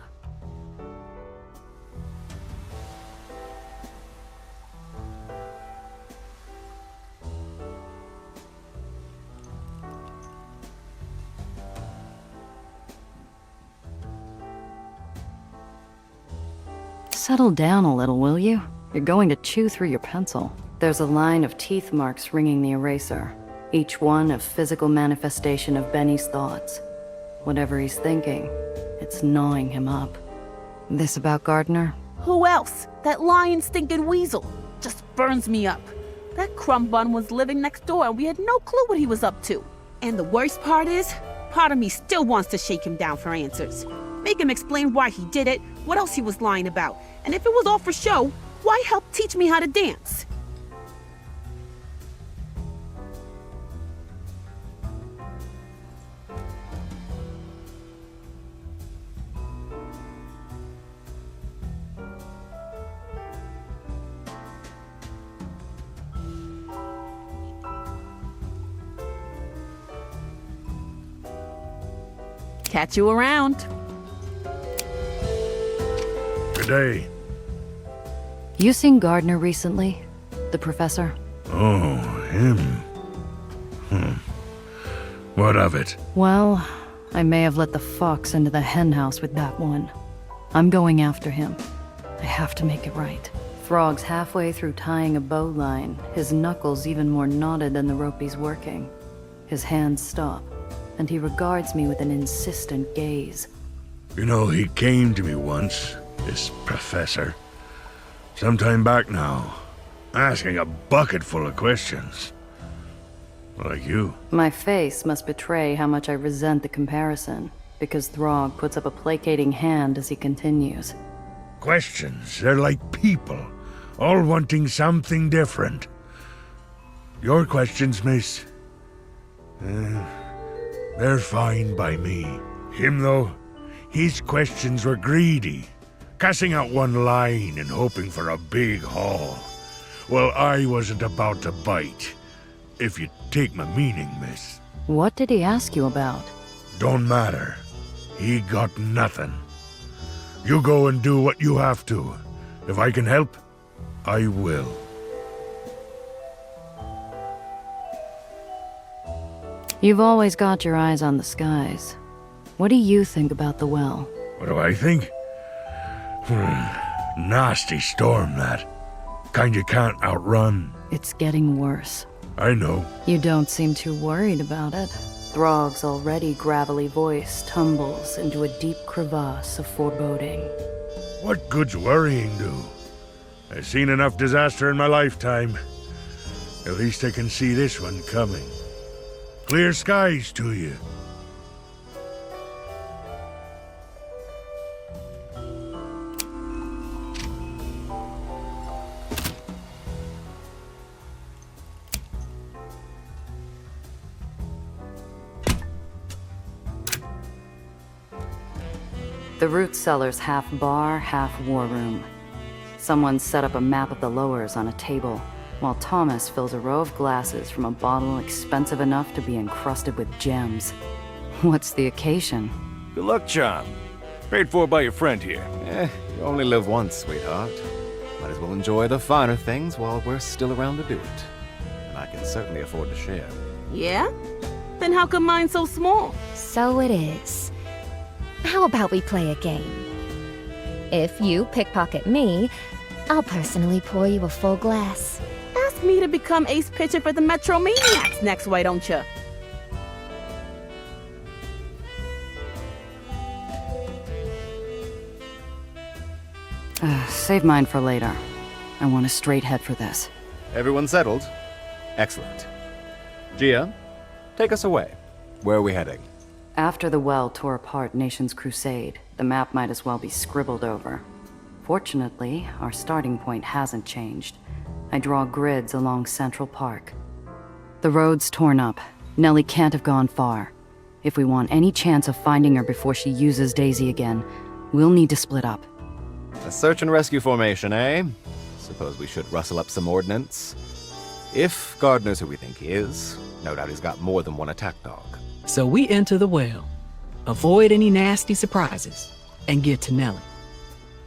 Settle down a little, will you? You're going to chew through your pencil. There's a line of teeth marks ringing the eraser, each one a physical manifestation of Benny's thoughts. Whatever he's thinking, it's gnawing him up. This about Gardner? Who else? That lying stinking weasel. Just burns me up. That crumb bun was living next door and we had no clue what he was up to. And the worst part is, part of me still wants to shake him down for answers. Make him explain why he did it, what else he was lying about. And if it was all for show, why help teach me how to dance? Catch you around. Good day. You seen Gardner recently? The professor? Oh, him. What of it? Well, I may have let the fox into the henhouse with that one. I'm going after him. I have to make it right. Throg's halfway through tying a bowline, his knuckles even more knotted than the rope he's working. His hands stop, and he regards me with an insistent gaze. You know, he came to me once, this professor. Some time back now, asking a bucket full of questions. Like you. My face must betray how much I resent the comparison, because Throg puts up a placating hand as he continues. Questions, they're like people, all wanting something different. Your questions, miss, they're fine by me. Him, though, his questions were greedy, casting out one line and hoping for a big haul. Well, I wasn't about to bite, if you take my meaning, miss. What did he ask you about? Don't matter. He got nothing. You go and do what you have to. If I can help, I will. You've always got your eyes on the skies. What do you think about the well? What do I think? Nasty storm, that. Kind you can't outrun. It's getting worse. I know. You don't seem too worried about it. Throg's already gravelly voice tumbles into a deep crevasse of foreboding. What good's worrying do? I've seen enough disaster in my lifetime. At least I can see this one coming. Clear skies to you. The root cellar's half bar, half war room. Someone set up a map of the lowers on a table, while Thomas fills a row of glasses from a bottle expensive enough to be encrusted with gems. What's the occasion? Good luck, John. Paid for by your friend here. You only live once, sweetheart. Might as well enjoy the finer things while we're still around to do it. And I can certainly afford to share. Yeah? Then how come mine's so small? So it is. How about we play a game? If you pickpocket me, I'll personally pour you a full glass. Ask me to become ace pitcher for the Metro Maniacs next, why don't you? Save mine for later. I want a straight head for this. Everyone settled? Excellent. Gia, take us away. Where are we heading? After the well tore apart Nation's Crusade, the map might as well be scribbled over. Fortunately, our starting point hasn't changed. I draw grids along Central Park. The road's torn up. Nellie can't have gone far. If we want any chance of finding her before she uses Daisy again, we'll need to split up. A search and rescue formation, eh? Suppose we should rustle up some ordnance. If Gardner's who we think he is, no doubt he's got more than one attack dog. So we enter the well, avoid any nasty surprises, and get to Nellie.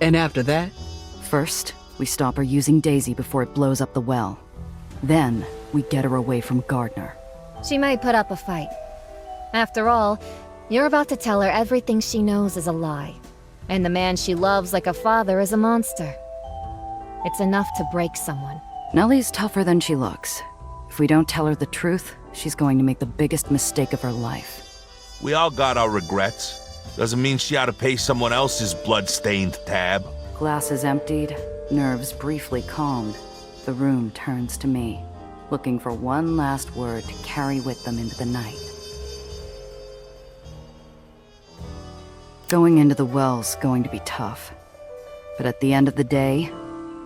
And after that? First, we stop her using Daisy before it blows up the well. Then, we get her away from Gardner. She might put up a fight. After all, you're about to tell her everything she knows is a lie. And the man she loves like a father is a monster. It's enough to break someone. Nellie's tougher than she looks. If we don't tell her the truth, she's going to make the biggest mistake of her life. We all got our regrets. Doesn't mean she ought to pay someone else's blood-stained tab. Glasses emptied, nerves briefly calmed. The room turns to me, looking for one last word to carry with them into the night. Going into the well's going to be tough. But at the end of the day,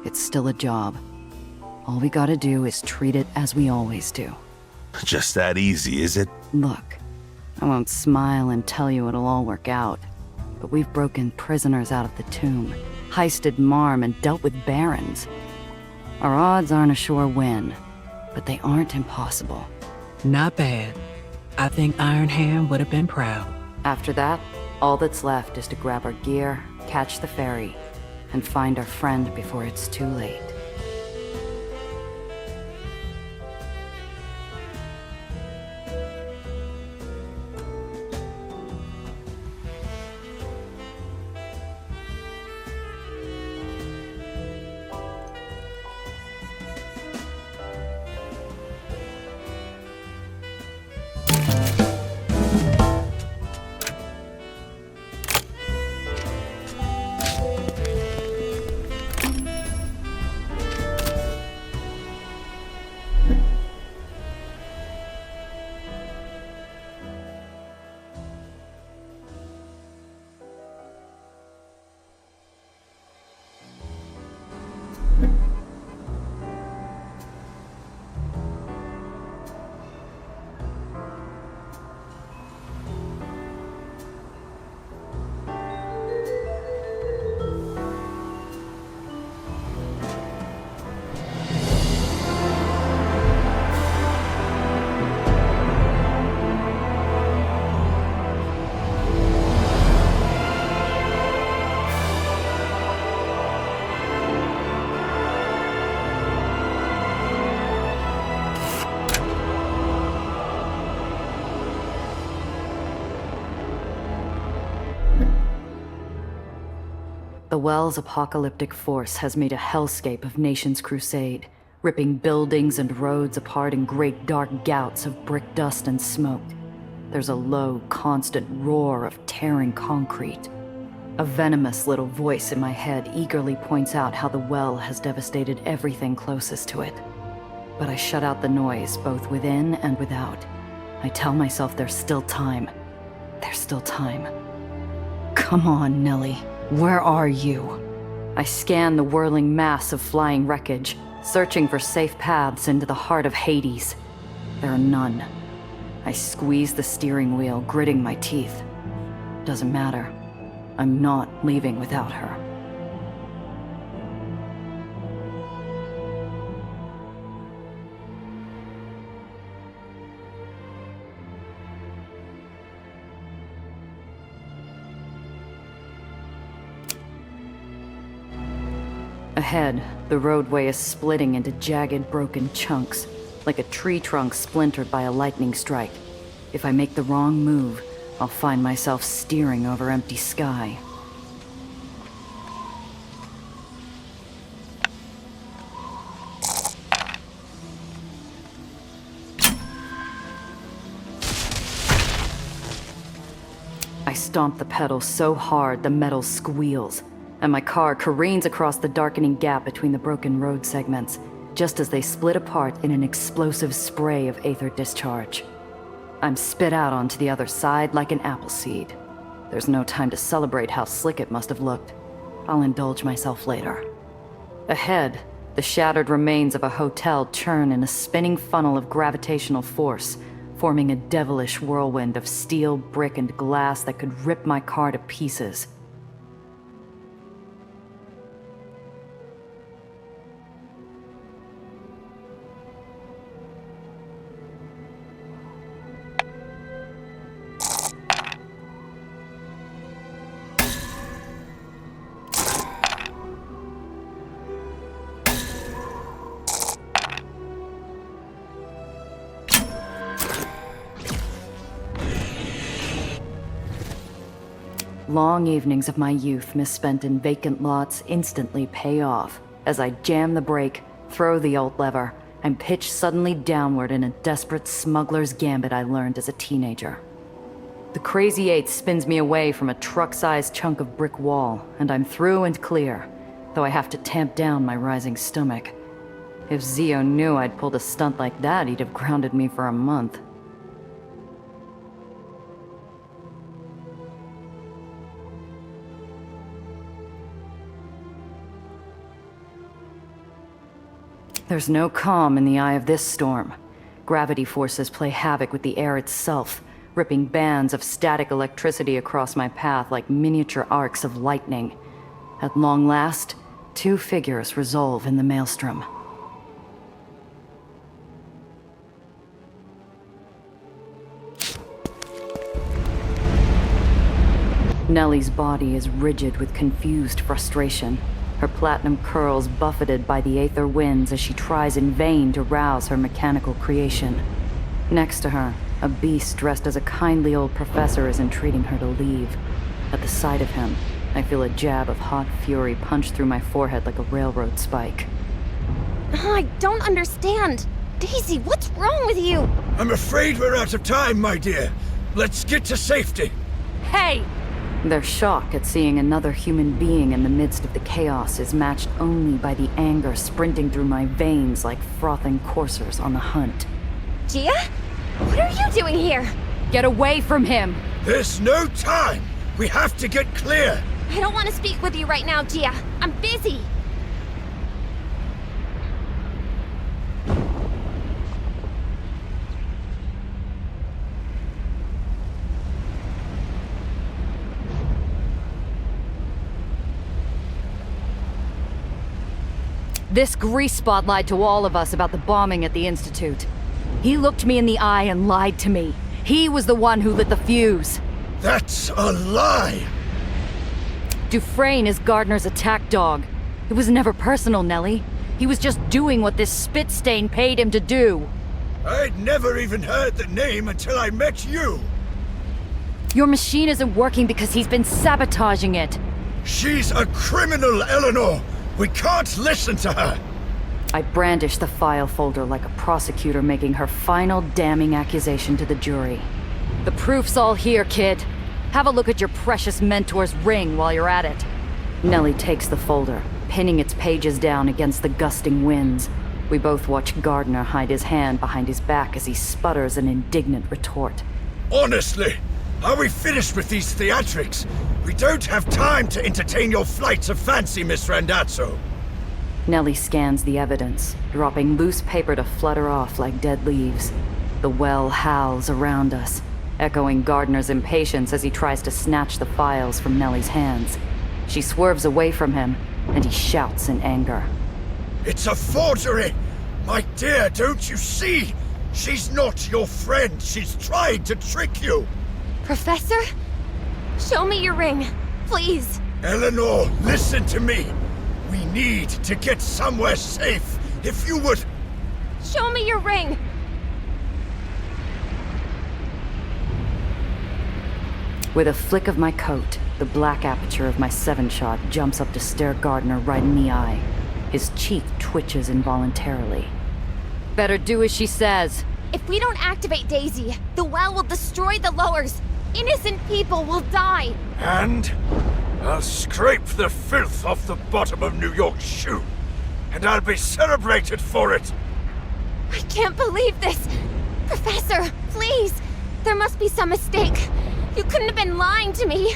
it's still a job. All we gotta do is treat it as we always do. Just that easy, is it? Look, I won't smile and tell you it'll all work out, but we've broken prisoners out of the tomb, heisted Marm, and dealt with barons. Our odds aren't a sure win, but they aren't impossible. Not bad. I think Iron Hand would have been proud. After that, all that's left is to grab our gear, catch the ferry, and find our friend before it's too late. The Well's apocalyptic force has made a hellscape of Nation's Crusade, ripping buildings and roads apart in great dark gouts of brick dust and smoke. There's a low, constant roar of tearing concrete. A venomous little voice in my head eagerly points out how the Well has devastated everything closest to it. But I shut out the noise, both within and without. I tell myself there's still time. There's still time. Come on, Nellie. Where are you? I scan the whirling mass of flying wreckage, searching for safe paths into the heart of Hades. There are none. I squeeze the steering wheel, gritting my teeth. Doesn't matter. I'm not leaving without her. Ahead, the roadway is splitting into jagged, broken chunks, like a tree trunk splintered by a lightning strike. If I make the wrong move, I'll find myself steering over empty sky. I stomp the pedal so hard the metal squeals, and my car careens across the darkening gap between the broken road segments, just as they split apart in an explosive spray of Aether discharge. I'm spit out onto the other side like an apple seed. There's no time to celebrate how slick it must have looked. I'll indulge myself later. Ahead, the shattered remains of a hotel churn in a spinning funnel of gravitational force, forming a devilish whirlwind of steel, brick, and glass that could rip my car to pieces. Long evenings of my youth misspent in vacant lots instantly pay off as I jam the brake, throw the alt lever, and pitch suddenly downward in a desperate smuggler's gambit I learned as a teenager. The Crazy Eight spins me away from a truck-sized chunk of brick wall, and I'm through and clear, though I have to tamp down my rising stomach. If Zio knew I'd pulled a stunt like that, he'd have grounded me for a month. There's no calm in the eye of this storm. Gravity forces play havoc with the air itself, ripping bands of static electricity across my path like miniature arcs of lightning. At long last, two figures resolve in the maelstrom. Nellie's body is rigid with confused frustration, her platinum curls buffeted by the Aether winds as she tries in vain to rouse her mechanical creation. Next to her, a beast dressed as a kindly old professor is entreating her to leave. At the sight of him, I feel a jab of hot fury punch through my forehead like a railroad spike. I don't understand. Daisy, what's wrong with you? I'm afraid we're out of time, my dear. Let's get to safety. Hey! Their shock at seeing another human being in the midst of the chaos is matched only by the anger sprinting through my veins like frothing coursers on the hunt. Gia? What are you doing here? Get away from him! There's no time! We have to get clear! I don't want to speak with you right now, Gia. I'm busy. This grease spot lied to all of us about the bombing at the Institute. He looked me in the eye and lied to me. He was the one who lit the fuse. That's a lie! Dufresne is Gardner's attack dog. It was never personal, Nellie. He was just doing what this spit stain paid him to do. I'd never even heard the name until I met you. Your machine isn't working because he's been sabotaging it. She's a criminal, Eleanor. We can't listen to her! I brandished the file folder like a prosecutor making her final damning accusation to the jury. The proof's all here, kid. Have a look at your precious mentor's ring while you're at it. Nellie takes the folder, pinning its pages down against the gusting winds. We both watch Gardner hide his hand behind his back as he sputters an indignant retort. Honestly, are we finished with these theatrics? We don't have time to entertain your flights of fancy, Miss Randazzo. Nellie scans the evidence, dropping loose paper to flutter off like dead leaves. The well howls around us, echoing Gardner's impatience as he tries to snatch the files from Nellie's hands. She swerves away from him, and he shouts in anger. It's a forgery! My dear, don't you see? She's not your friend. She's trying to trick you. Professor? Show me your ring, please. Eleanor, listen to me. We need to get somewhere safe. If you would... Show me your ring. With a flick of my coat, the black aperture of my 7-shot jumps up to stare Gardner right in the eye. His cheek twitches involuntarily. Better do as she says. If we don't activate Daisy, the well will destroy the lowers. Innocent people will die. And I'll scrape the filth off the bottom of New York's shoe. And I'll be celebrated for it. I can't believe this. Professor, please. There must be some mistake. You couldn't have been lying to me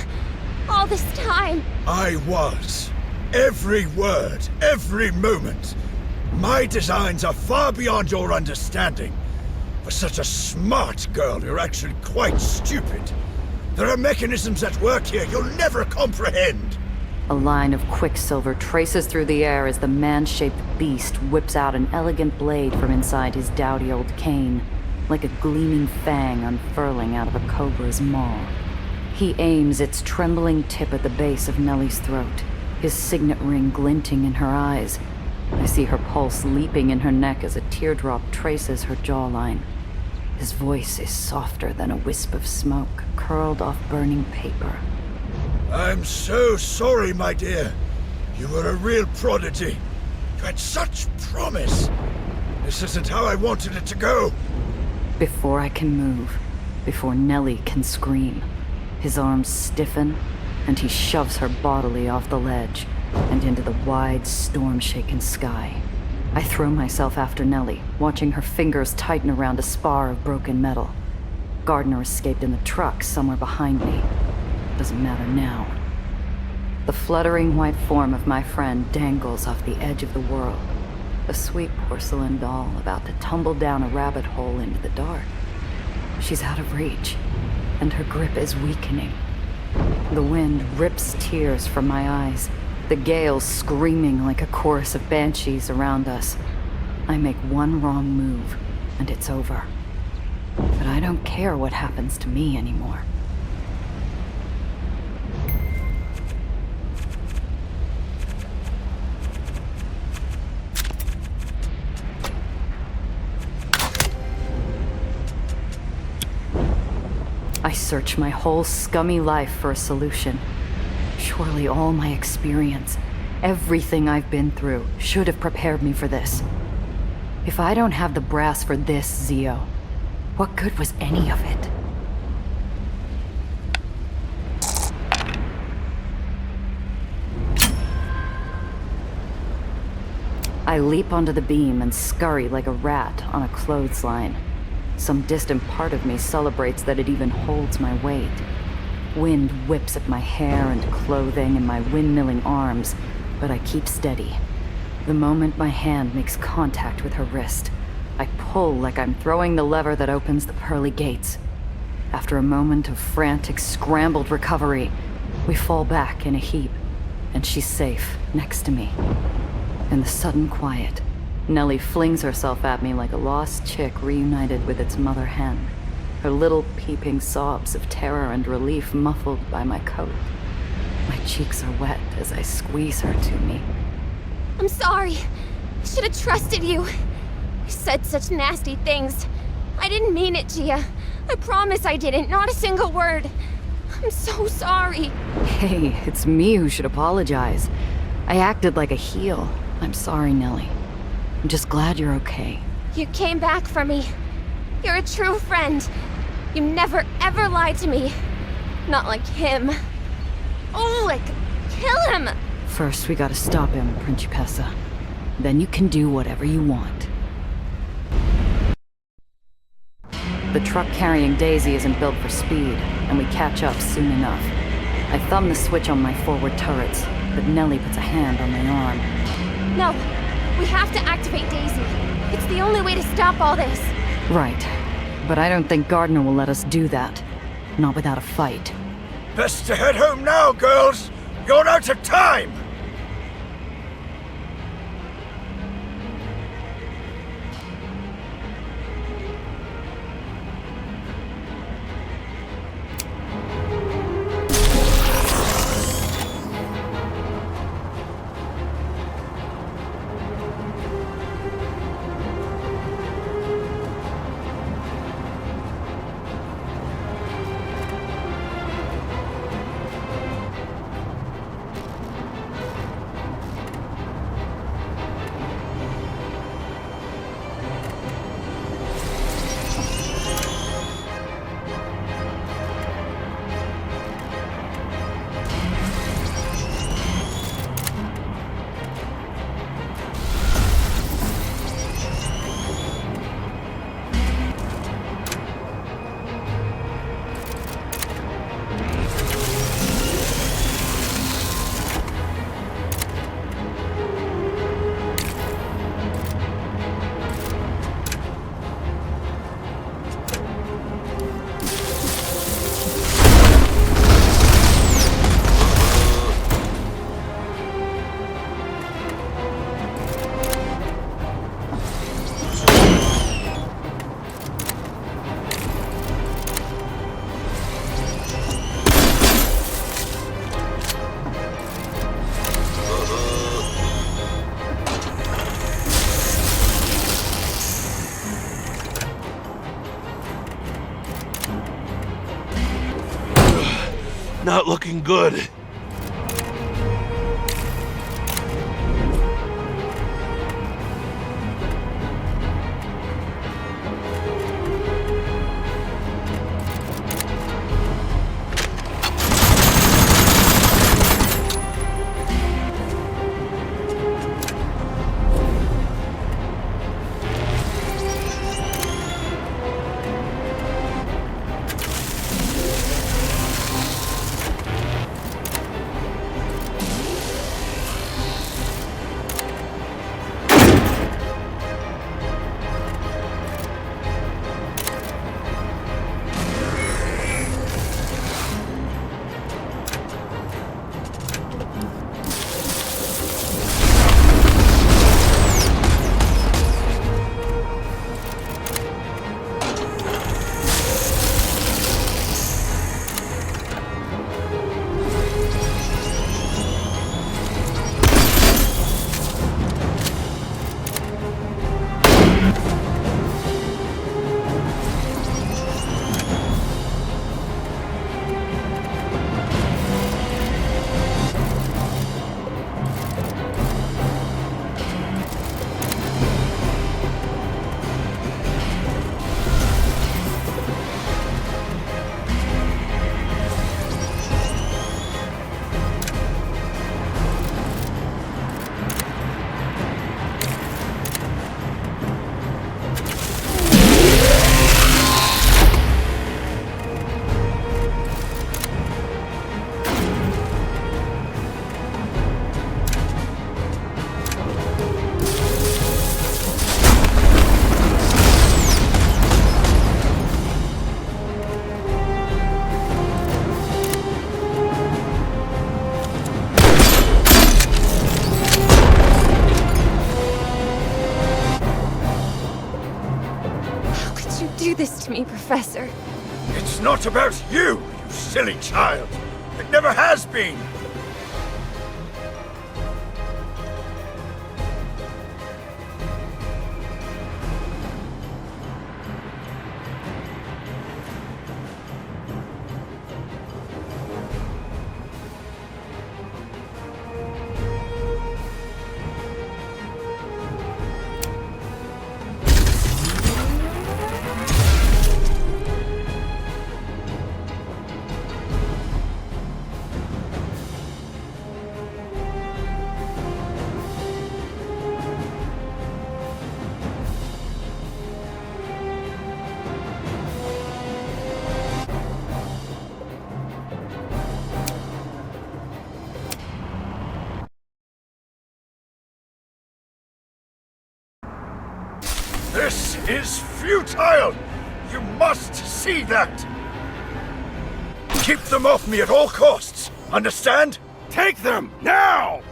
all this time. I was. Every word, every moment. My designs are far beyond your understanding. For such a smart girl, you're actually quite stupid. There are mechanisms at work here you'll never comprehend. A line of quicksilver traces through the air as the man-shaped beast whips out an elegant blade from inside his dowdy old cane, like a gleaming fang unfurling out of a cobra's maw. He aims its trembling tip at the base of Nellie's throat, his signet ring glinting in her eyes. I see her pulse leaping in her neck as a teardrop traces her jawline. His voice is softer than a wisp of smoke curled off burning paper. I'm so sorry, my dear. You were a real prodigy. You had such promise. This isn't how I wanted it to go. Before I can move, before Nellie can scream, his arms stiffen, and he shoves her bodily off the ledge and into the wide, storm-shaken sky. I throw myself after Nellie, watching her fingers tighten around a spar of broken metal. Gardner escaped in the truck somewhere behind me. Doesn't matter now. The fluttering white form of my friend dangles off the edge of the world, a sweet porcelain doll about to tumble down a rabbit hole into the dark. She's out of reach, and her grip is weakening. The wind rips tears from my eyes, the gale screaming like a chorus of banshees around us. I make one wrong move, and it's over. But I don't care what happens to me anymore. searched my whole scummy life for a solution. Surely all my experience, everything I've been through, should have prepared me for this. If I don't have the brass for this, Zio, what good was any of it? I leap onto the beam and scurry like a rat on a clothesline. Some distant part of me celebrates that it even holds my weight. Wind whips at my hair and clothing and my windmilling arms, but I keep steady. The moment my hand makes contact with her wrist, I pull like I'm throwing the lever that opens the pearly gates. After a moment of frantic, scrambled recovery, we fall back in a heap, and she's safe next to me. In the sudden quiet, Nellie flings herself at me like a lost chick reunited with its mother hen, her little peeping sobs of terror and relief muffled by my coat. My cheeks are wet as I squeeze her to me. I'm sorry. I should have trusted you. You said such nasty things. I didn't mean it, Gia. I promise I didn't. Not a single word. I'm so sorry. Hey, it's me who should apologize. I acted like a heel. I'm sorry, Nellie. I'm just glad you're okay. You came back for me. You're a true friend. You never ever lied to me. Not like him. Oh, I could kill him! First, we gotta stop him, Principessa. Then you can do whatever you want. The truck carrying Daisy isn't built for speed, and we catch up soon enough. I thumb the switch on my forward turrets, but Nellie puts a hand on my arm. No, we have to activate Daisy. It's the only way to stop all this. Right, but I don't think Gardner will let us do that. Not without a fight. Best to head home now, girls! You're out of time! Not looking good. me, Professor. It's not about you, you silly child. It never has been. This is futile! You must see that! Keep them off me at all costs! Understand? Take them, now!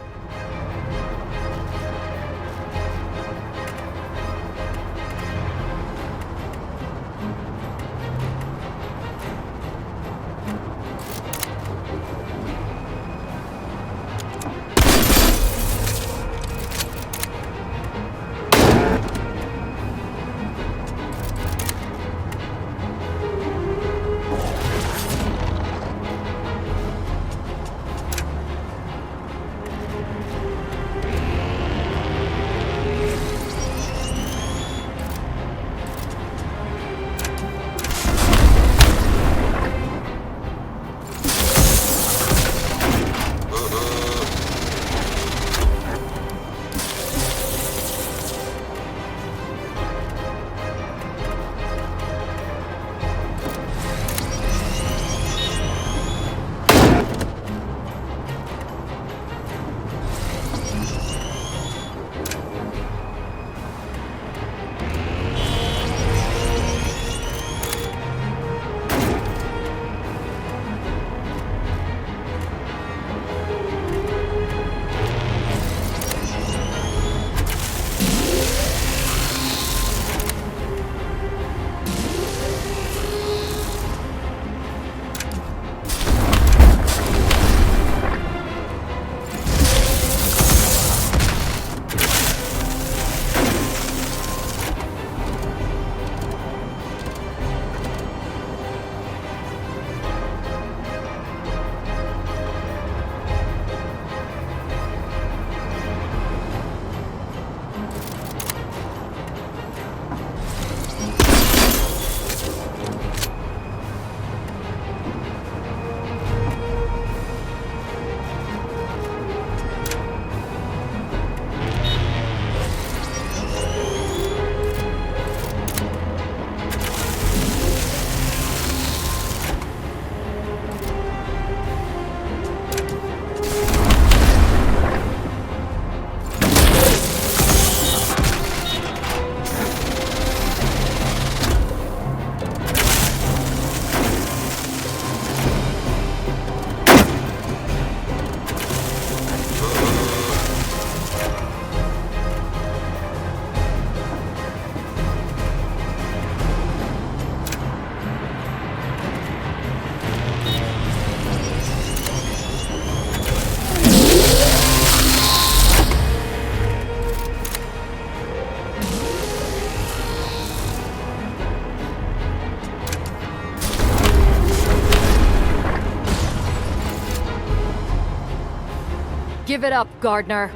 Give it up, Gardner.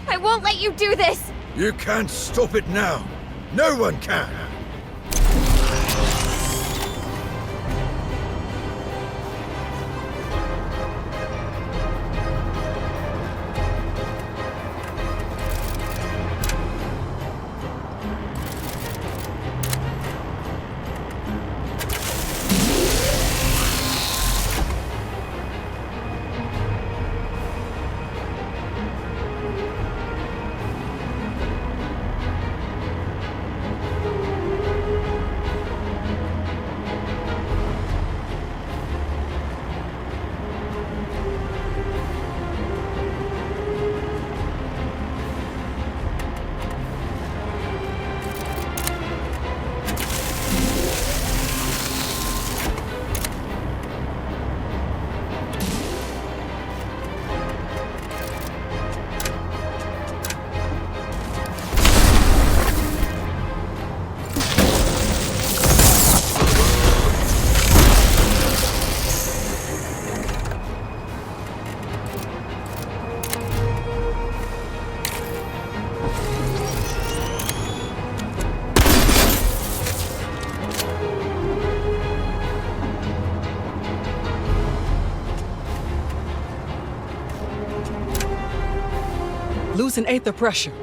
I won't let you do this! You can't stop it now. No one can. Loosen Aether pressure.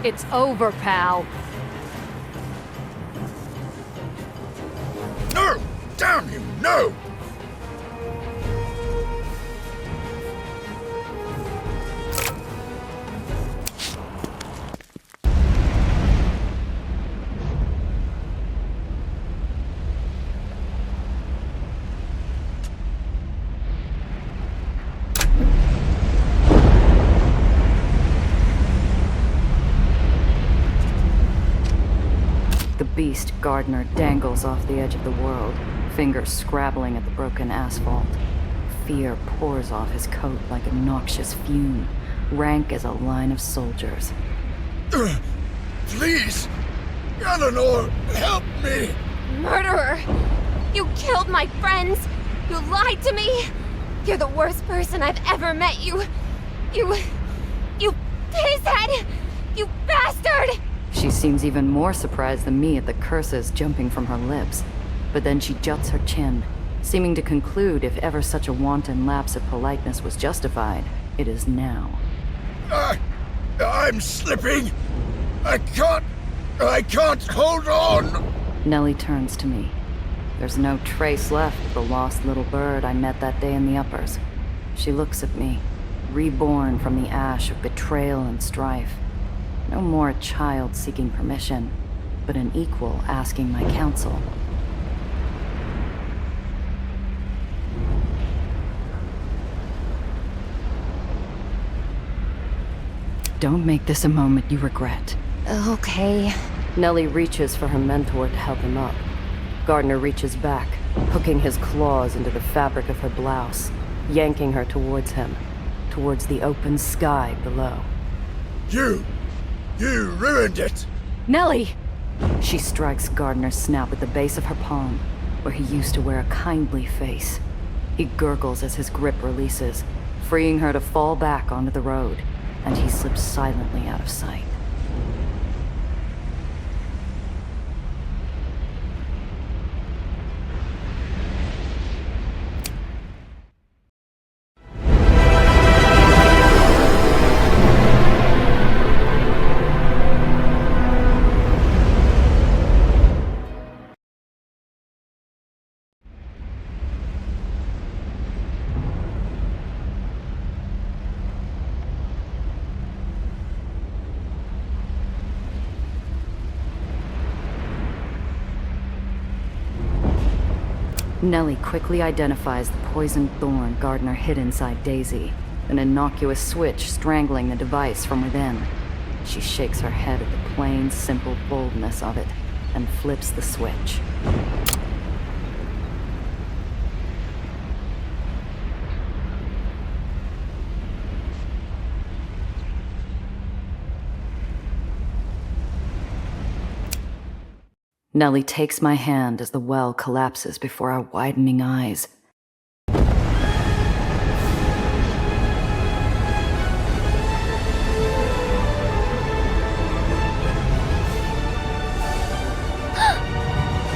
It's over, pal. No! Damn you, no! The beast Gardner dangles off the edge of the world, fingers scrabbling at the broken asphalt. Fear pours off his coat like a noxious fume, rank as a line of soldiers. Please! Eleanor, help me! Murderer! You killed my friends! You lied to me! You're the worst person I've ever met, you pisshead! You bastard! She seems even more surprised than me at the curses jumping from her lips. But then she juts her chin, seeming to conclude if ever such a wanton lapse of politeness was justified, it is now. I'm slipping! I can't hold on! Nellie turns to me. There's no trace left of the lost little bird I met that day in the uppers. She looks at me, reborn from the ash of betrayal and strife. No more a child seeking permission, but an equal asking my counsel. Don't make this a moment you regret. Okay. Nellie reaches for her mentor to help him up. Gardner reaches back, hooking his claws into the fabric of her blouse, yanking her towards him, towards the open sky below. You ruined it! Nellie! She strikes Gardner's snout with the base of her palm, where he used to wear a kindly face. He gurgles as his grip releases, freeing her to fall back onto the road, and he slips silently out of sight. Nellie quickly identifies the poisoned thorn Gardner hid inside Daisy, an innocuous switch strangling the device from within. She shakes her head at the plain, simple boldness of it, and flips the switch. Nellie takes my hand as the well collapses before our widening eyes.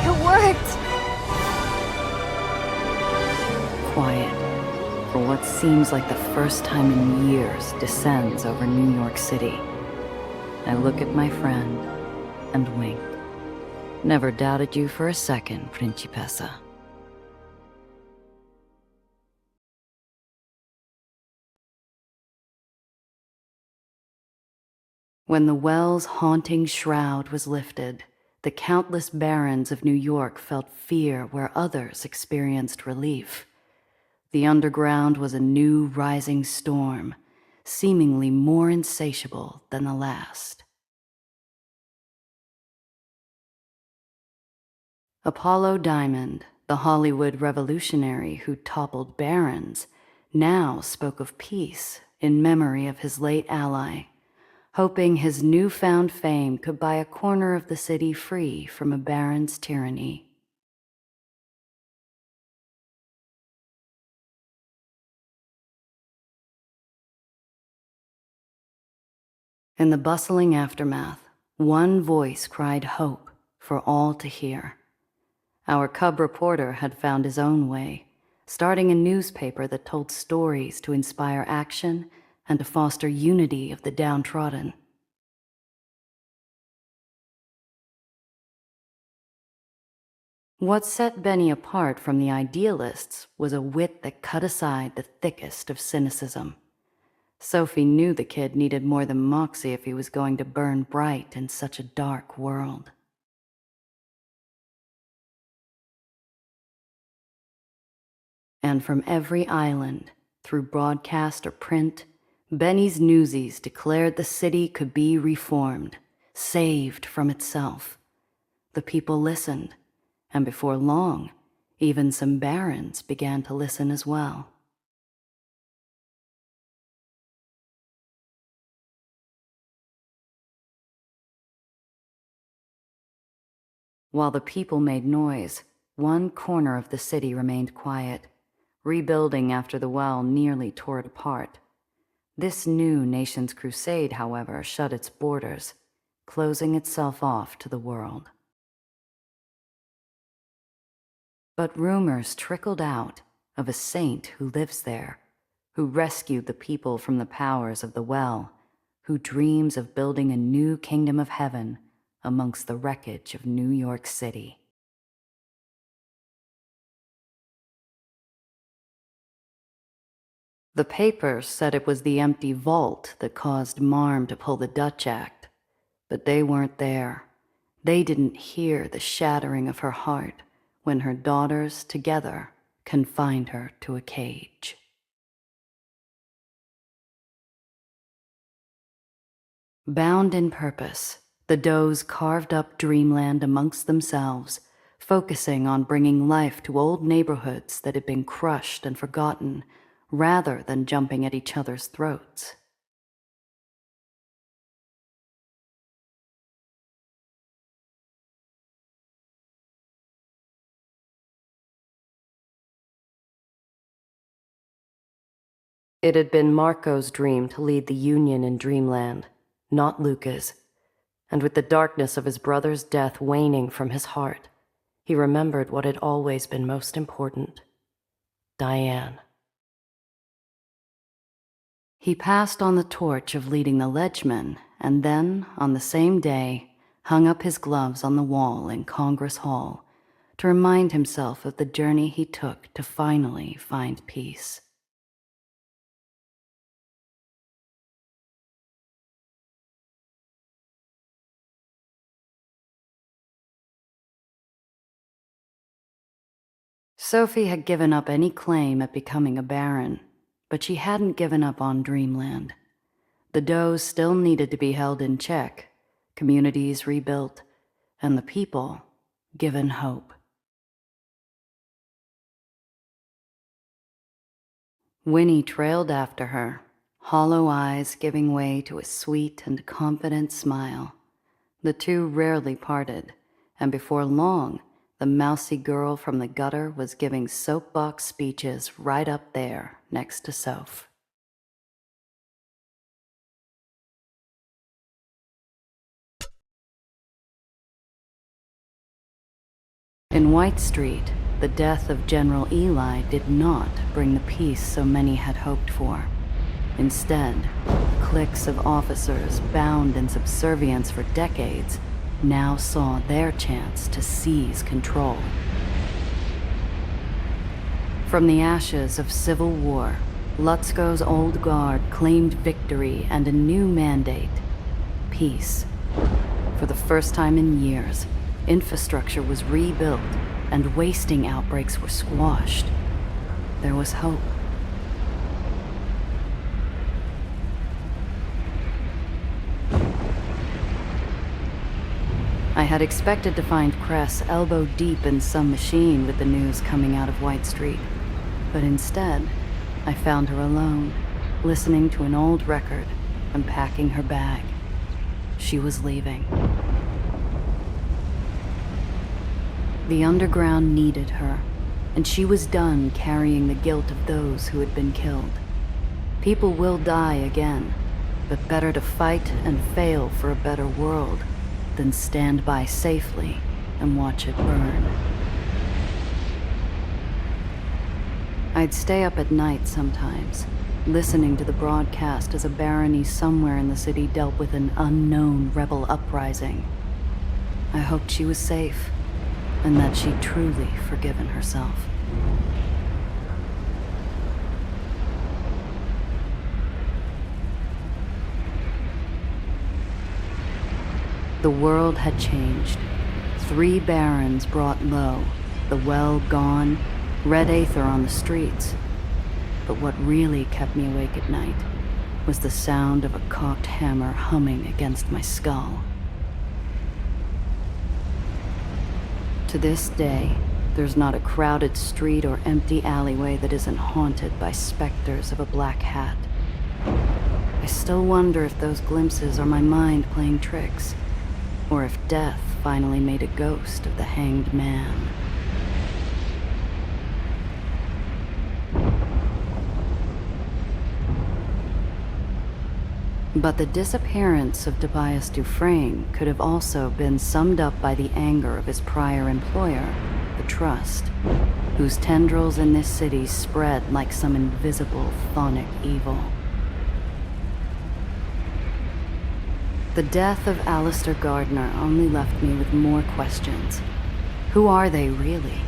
It worked! Quiet, for what seems like the first time in years, descends over New York City. I look at my friend and wink. Never doubted you for a second, Principessa. When the well's haunting shroud was lifted, the countless barons of New York felt fear where others experienced relief. The underground was a new rising storm, seemingly more insatiable than the last. Apollo Diamond, the Hollywood revolutionary who toppled barons, now spoke of peace in memory of his late ally, hoping his newfound fame could buy a corner of the city free from a baron's tyranny. In the bustling aftermath, one voice cried hope for all to hear. Our cub reporter had found his own way, starting a newspaper that told stories to inspire action and to foster unity of the downtrodden. What set Benny apart from the idealists was a wit that cut aside the thickest of cynicism. Sophie knew the kid needed more than moxie if he was going to burn bright in such a dark world. And from every island, through broadcast or print, Benny's newsies declared the city could be reformed, saved from itself. The people listened, and before long, even some barons began to listen as well. While the people made noise, one corner of the city remained quiet, rebuilding after the well nearly tore it apart. This new nation's crusade, however, shut its borders, closing itself off to the world. But rumors trickled out of a saint who lives there, who rescued the people from the powers of the well, who dreams of building a new kingdom of heaven amongst the wreckage of New York City. The papers said it was the empty vault that caused Marm to pull the Dutch Act, but they weren't there. They didn't hear the shattering of her heart when her daughters together confined her to a cage. Bound in purpose, the does carved up dreamland amongst themselves, focusing on bringing life to old neighborhoods that had been crushed and forgotten, rather than jumping at each other's throats. It had been Marco's dream to lead the Union in Dreamland, not Luca's, and with the darkness of his brother's death waning from his heart, he remembered what had always been most important: Diane. He passed on the torch of leading the Ledgemen, and then, on the same day, hung up his gloves on the wall in Congress Hall to remind himself of the journey he took to finally find peace. Sophie had given up any claim at becoming a baron, but she hadn't given up on Dreamland. The does still needed to be held in check, communities rebuilt, and the people given hope. Winnie trailed after her, hollow eyes giving way to a sweet and confident smile. The two rarely parted, and before long, the mousy girl from the gutter was giving soapbox speeches right up there next to Soph. In White Street, the death of General Eli did not bring the peace so many had hoped for. Instead, cliques of officers bound in subservience for decades now saw their chance to seize control. From the ashes of civil war, Lutzko's old guard claimed victory and a new mandate: peace. For the first time in years, infrastructure was rebuilt and wasting outbreaks were squashed. There was hope. I had expected to find Cress elbow deep in some machine with the news coming out of White Street, but instead, I found her alone, listening to an old record, unpacking her bag. She was leaving. The underground needed her, and she was done carrying the guilt of those who had been killed. People will die again, but better to fight and fail for a better world than stand by safely and watch it burn. I'd stay up at night sometimes, listening to the broadcast as a barony somewhere in the city dealt with an unknown rebel uprising. I hoped she was safe, and that she'd truly forgiven herself. The world had changed. 3 barons brought low, the well gone, red Aether on the streets. But what really kept me awake at night was the sound of a cocked hammer humming against my skull. To this day, there's not a crowded street or empty alleyway that isn't haunted by specters of a black hat. I still wonder if those glimpses are my mind playing tricks, or if death finally made a ghost of the hanged man. But the disappearance of Tobias Dufresne could have also been summed up by the anger of his prior employer, the Trust, whose tendrils in this city spread like some invisible, chthonic evil. The death of Alistair Gardner only left me with more questions. Who are they really?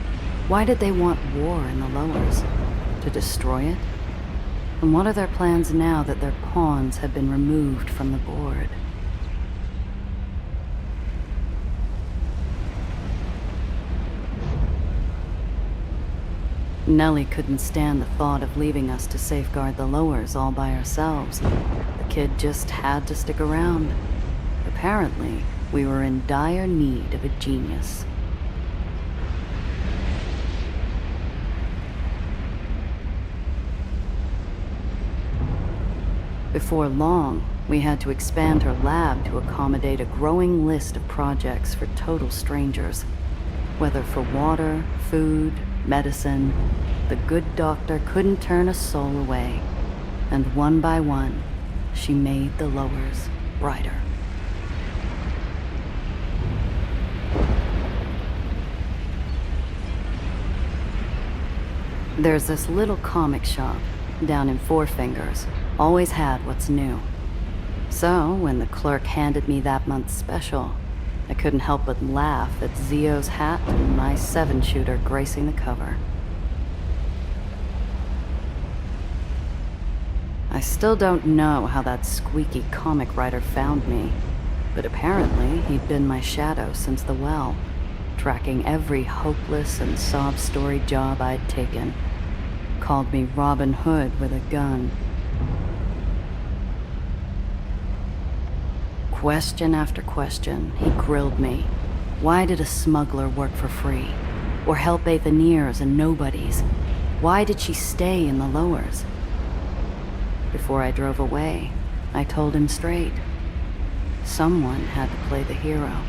Why did they want war in the Lowers? To destroy it? And what are their plans now that their pawns have been removed from the board? Nellie couldn't stand the thought of leaving us to safeguard the Lowers all by ourselves. The kid just had to stick around. Apparently, we were in dire need of a genius. Before long, we had to expand her lab to accommodate a growing list of projects for total strangers. Whether for water, food, medicine, the good doctor couldn't turn a soul away. And one by one, she made the Lowers brighter. There's this little comic shop down in Four Fingers. Always had what's new. So, when the clerk handed me that month's special, I couldn't help but laugh at Zio's hat and my 7-shooter gracing the cover. I still don't know how that squeaky comic writer found me, but apparently he'd been my shadow since the well, tracking every hopeless and sob story job I'd taken. Called me Robin Hood with a gun. Question after question, he grilled me. Why did a smuggler work for free? Or help Aetherians and nobodies? Why did she stay in the Lowers? Before I drove away, I told him straight. Someone had to play the hero.